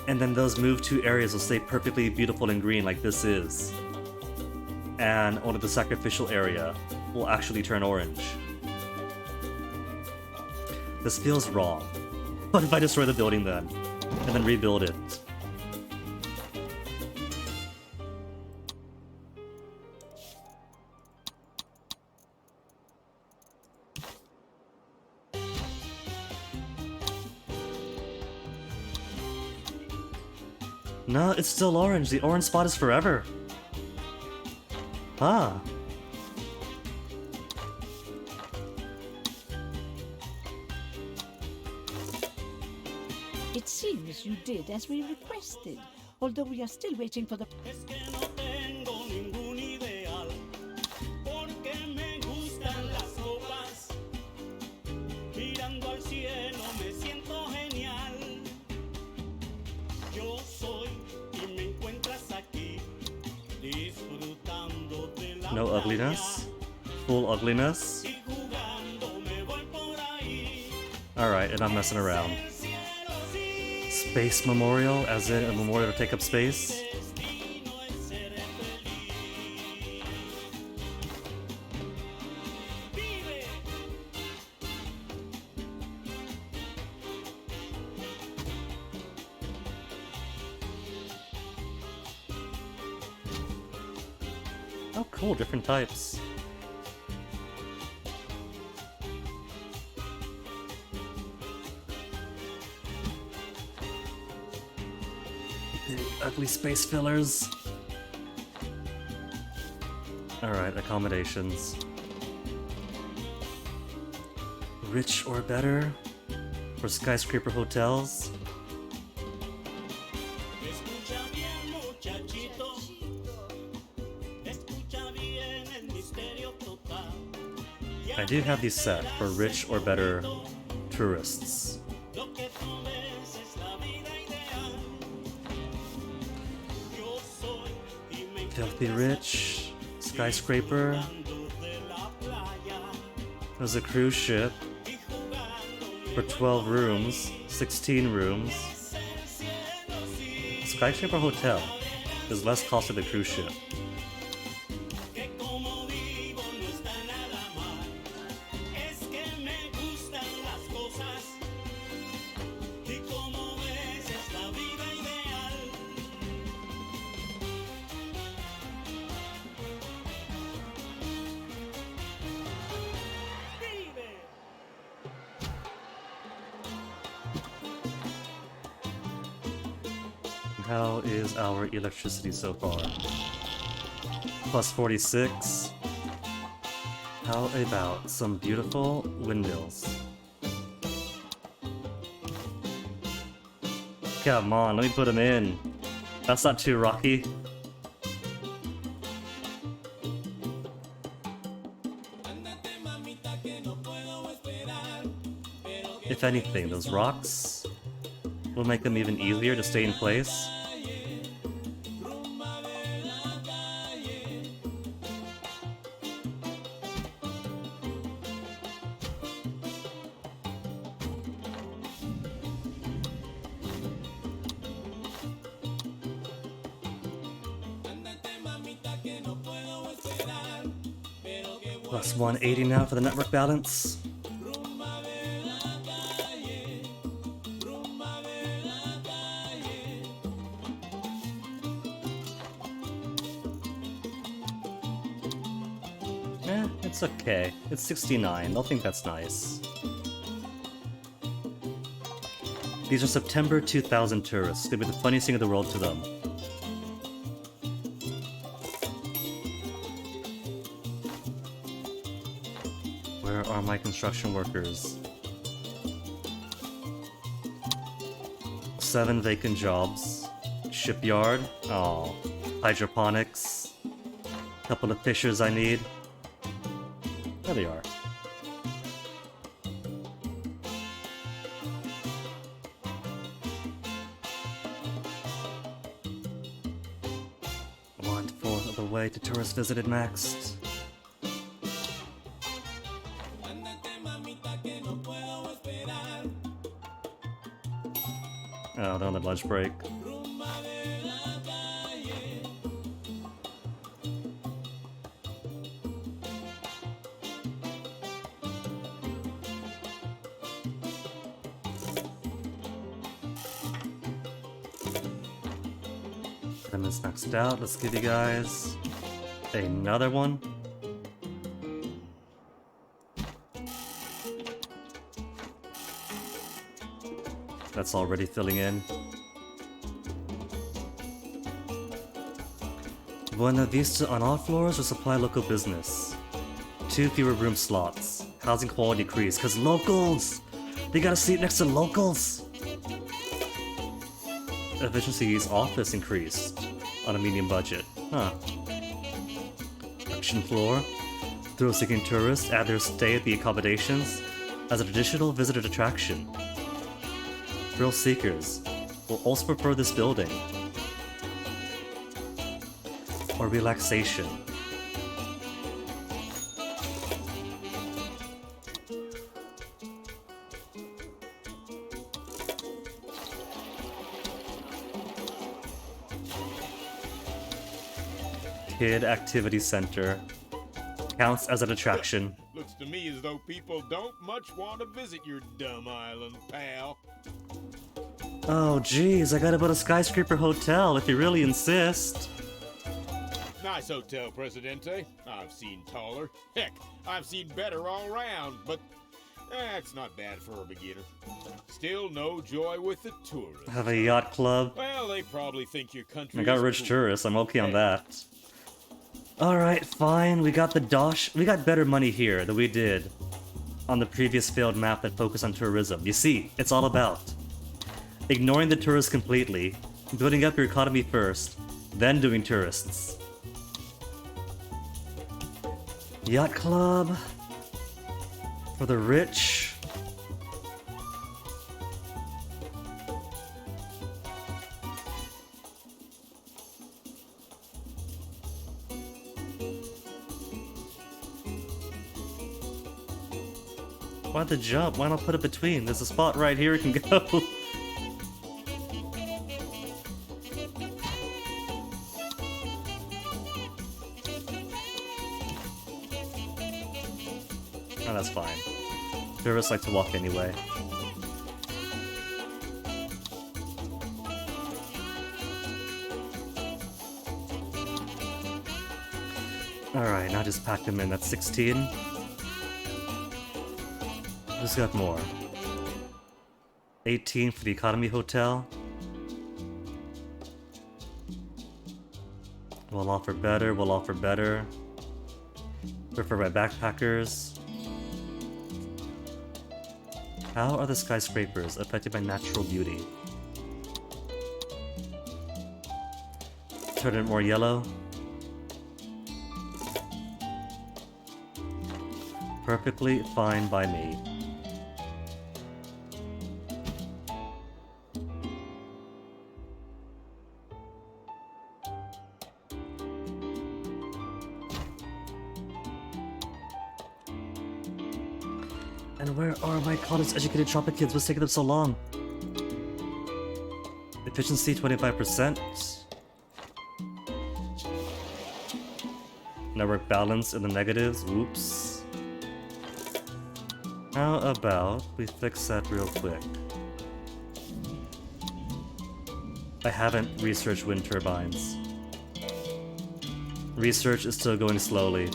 And then those moved two areas will stay perfectly beautiful and green like this is. And only the sacrificial area will actually turn orange. This feels wrong. What if I destroy the building then? And then rebuild it? No, it's still orange. The orange spot is forever. Ah. It seems you did as we requested, although we are still waiting for the... Es que no tengo ningún ideal, porque me gustan las copas. Mirando al cielo me siento genial. Yo soy y me encuentras aquí, disfrutando de la No ugliness? Full ugliness? y jugando me voy por ahí. Alright, and I'm messing around. Space memorial, as in a memorial to take up space? Oh cool, different types. Big, ugly space fillers. Alright, accommodations. Rich or better? For skyscraper hotels? Escucha bien, muchachito. Escucha bien el misterio total. I do have these set for rich or better tourists. Lo que tú ves es la vida ideal. Yo soy y me Filthy rich, skyscraper. de la playa There's a cruise ship y jugando for 12 rooms, 16 rooms. Skyscraper hotel is less costly than the cruise ship. que como vivo no está nada mal. Es que me gustan las cosas y como ves es la vida ideal. Vive. How is our electricity so far? Plus 46. How about some beautiful windmills? Come on, let me put them in. That's not too rocky. If anything, those rocks will make them even easier to stay in place. Plus 180 now for the network balance. It's okay. It's 69. They'll think that's nice. These are September 2000 tourists. It's gonna be the funniest thing in the world to them. Where are my construction workers? 7 vacant jobs. Shipyard. Oh, hydroponics. Couple of fishers I need. There they are. One-fourth of the way to tourist visited next. Oh, they're on the lunch break. And it's maxed out. Let's give you guys another one. That's already filling in. Buena Vista on all floors or supply local business? 2 fewer room slots. Housing quality decrease. Cause locals! They got a seat next to locals! Efficiency's office increased on a medium budget. Huh. Auction floor. Thrill-seeking tourists add their stay at the accommodations as a traditional visitor attraction. Thrill seekers will also prefer this building. Or relaxation. Kid Activity Center. Counts as an attraction. Looks to me as though people don't much want to visit your dumb island, pal. Oh geez, I gotta build a skyscraper hotel if you really insist. Nice hotel, Presidente. I've seen taller. Heck, I've seen better all round, but it's not bad for a beginner. Still no joy with the tourists. Have a yacht club. Well, they probably think your country I got is rich cool. tourists, I'm okay on that. Alright, fine, we got the dosh. We got better money here than we did on the previous failed map that focused on tourism. You see, it's all about ignoring the tourists completely, building up your economy first, then doing tourists. Yacht club for the rich. Why the jump? Why not put it between? There's a spot right here it can go. Oh, that's fine. Tourists like to walk anyway. Alright, now just pack them in. That's 16. Who's got more? 18 for the economy hotel. We'll offer better, we'll offer better. Prefer by backpackers. How are the skyscrapers affected by natural beauty? Turn it more yellow. Perfectly fine by me. And where are my college-educated tropic kids? What's taking them so long? Efficiency 25%. Network balance in the negatives. Oops. How about we fix that real quick? I haven't researched wind turbines. Research is still going slowly.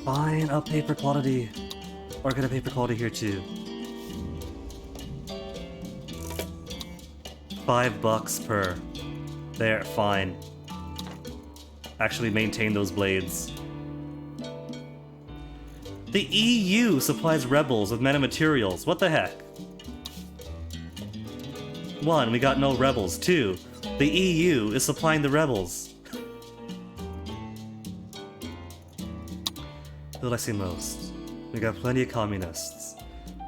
Fine, I'll pay for quality. Or can I pay for quality here too? $5 per. There, fine. Actually maintain those blades. The EU supplies rebels with metamaterials. What the heck? 1, we got no rebels. 2, The EU is supplying the rebels. Who do I see most? We got plenty of communists,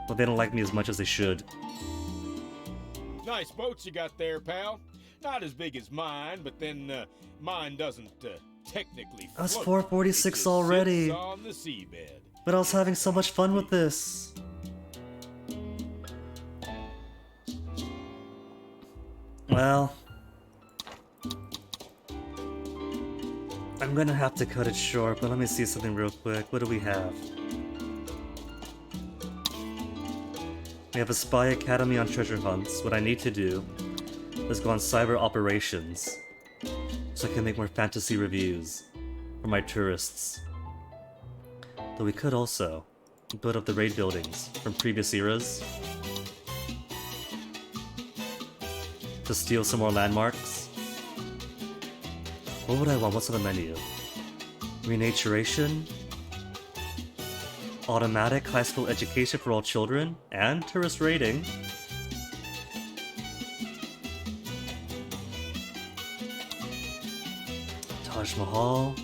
but they don't like me as much as they should. Nice boats you got there, pal. Not as big as mine, but then mine doesn't technically float. I was 446 It just already. sits on the seabed. But I was having so much fun with this. Well, I'm gonna have to cut it short, but let me see something real quick. What do we have? We have a spy academy on treasure hunts. What I need to do is go on cyber operations so I can make more fantasy reviews for my tourists. Though we could also build up the raid buildings from previous eras to steal some more landmarks. What would I want? What's on the menu? Renaturation, automatic high school education for all children, and tourist rating. Taj Mahal.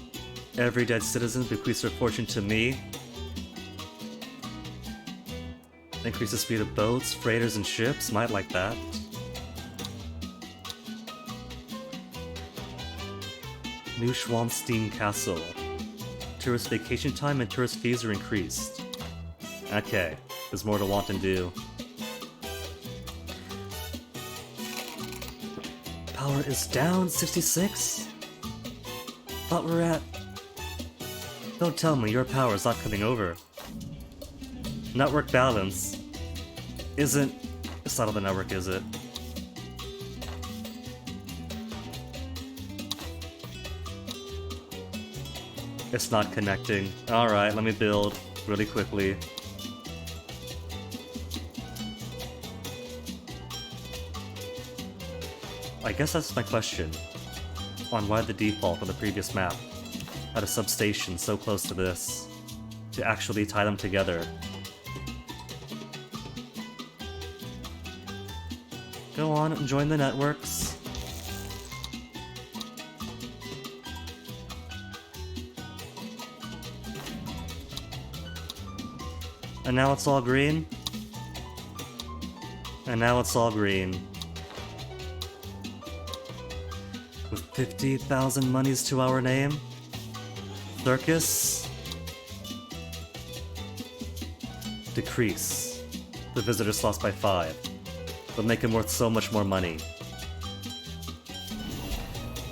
Every dead citizen bequeaths their fortune to me. Increase the speed of boats, freighters, and ships. Might like that. New Schwanstein Castle. Tourist vacation time and tourist fees are increased. Okay, there's more to want and do. Power is down 66? Thought we're at... Don't tell me your power is not coming over. Network balance isn't... It's not on the network, is it? It's not connecting. Alright, let me build really quickly. I guess that's my question on why the default on the previous map had a substation so close to this to actually tie them together. Go on and join the networks. And now it's all green. And now it's all green. With 50,000 monies to our name. Circus. Decrease the visitor slots by 5. But make him worth so much more money.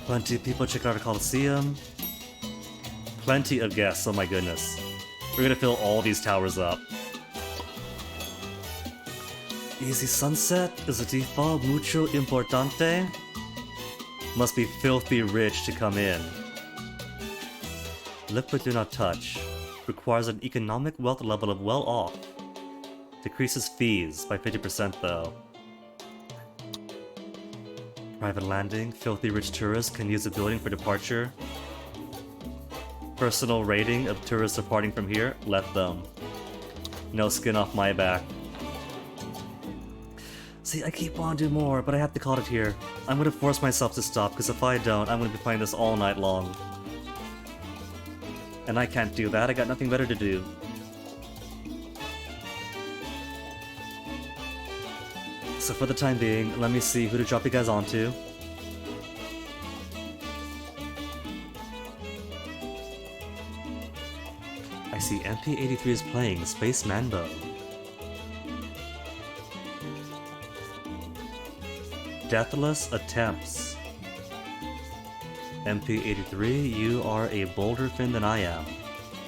Plenty of people check out our Coliseum. Plenty of guests, oh my goodness. We're gonna fill all these towers up. Easy sunset is a default mucho importante. Must be filthy rich to come in. Liquid do not touch. Requires an economic wealth level of well off. Decreases fees by 50% though. Private landing. Filthy rich tourists can use the building for departure. Personal rating of tourists departing from here. Let them. No skin off my back. See, I keep wanting to do more, but I have to call it here. I'm gonna force myself to stop, because if I don't, I'm gonna be playing this all night long. And I can't do that, I got nothing better to do. So for the time being, let me see who to drop you guys onto. I see MP83 is playing Space Manbo. Deathless Attempts. MP83, you are a bolder fin than I am.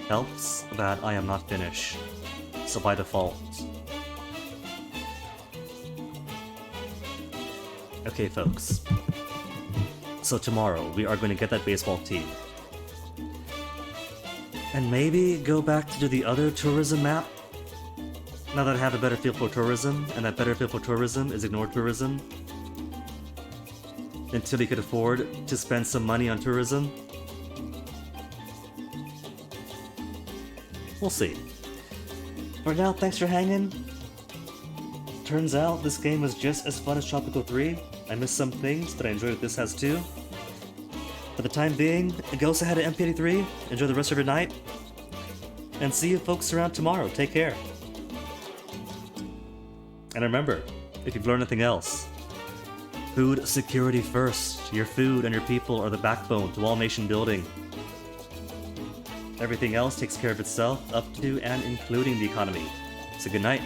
Helps that I am not Finnish. So by default. Okay folks. So tomorrow we are going to get that baseball team. And maybe go back to do the other tourism map? Now that I have a better feel for tourism, and that better feel for tourism is ignore tourism. Until he could afford to spend some money on tourism. We'll see. For now, thanks for hanging. turns out this game was just as fun as Tropico 3. I missed some things, but I enjoyed what this has too. For the time being, go ahead to MP83, enjoy the rest of your night, and see you folks around tomorrow. Take care. And remember, if you've learned nothing else, food security first. Your food and your people are the backbone to all nation building. Everything else takes care of itself, up to and including the economy. So good night.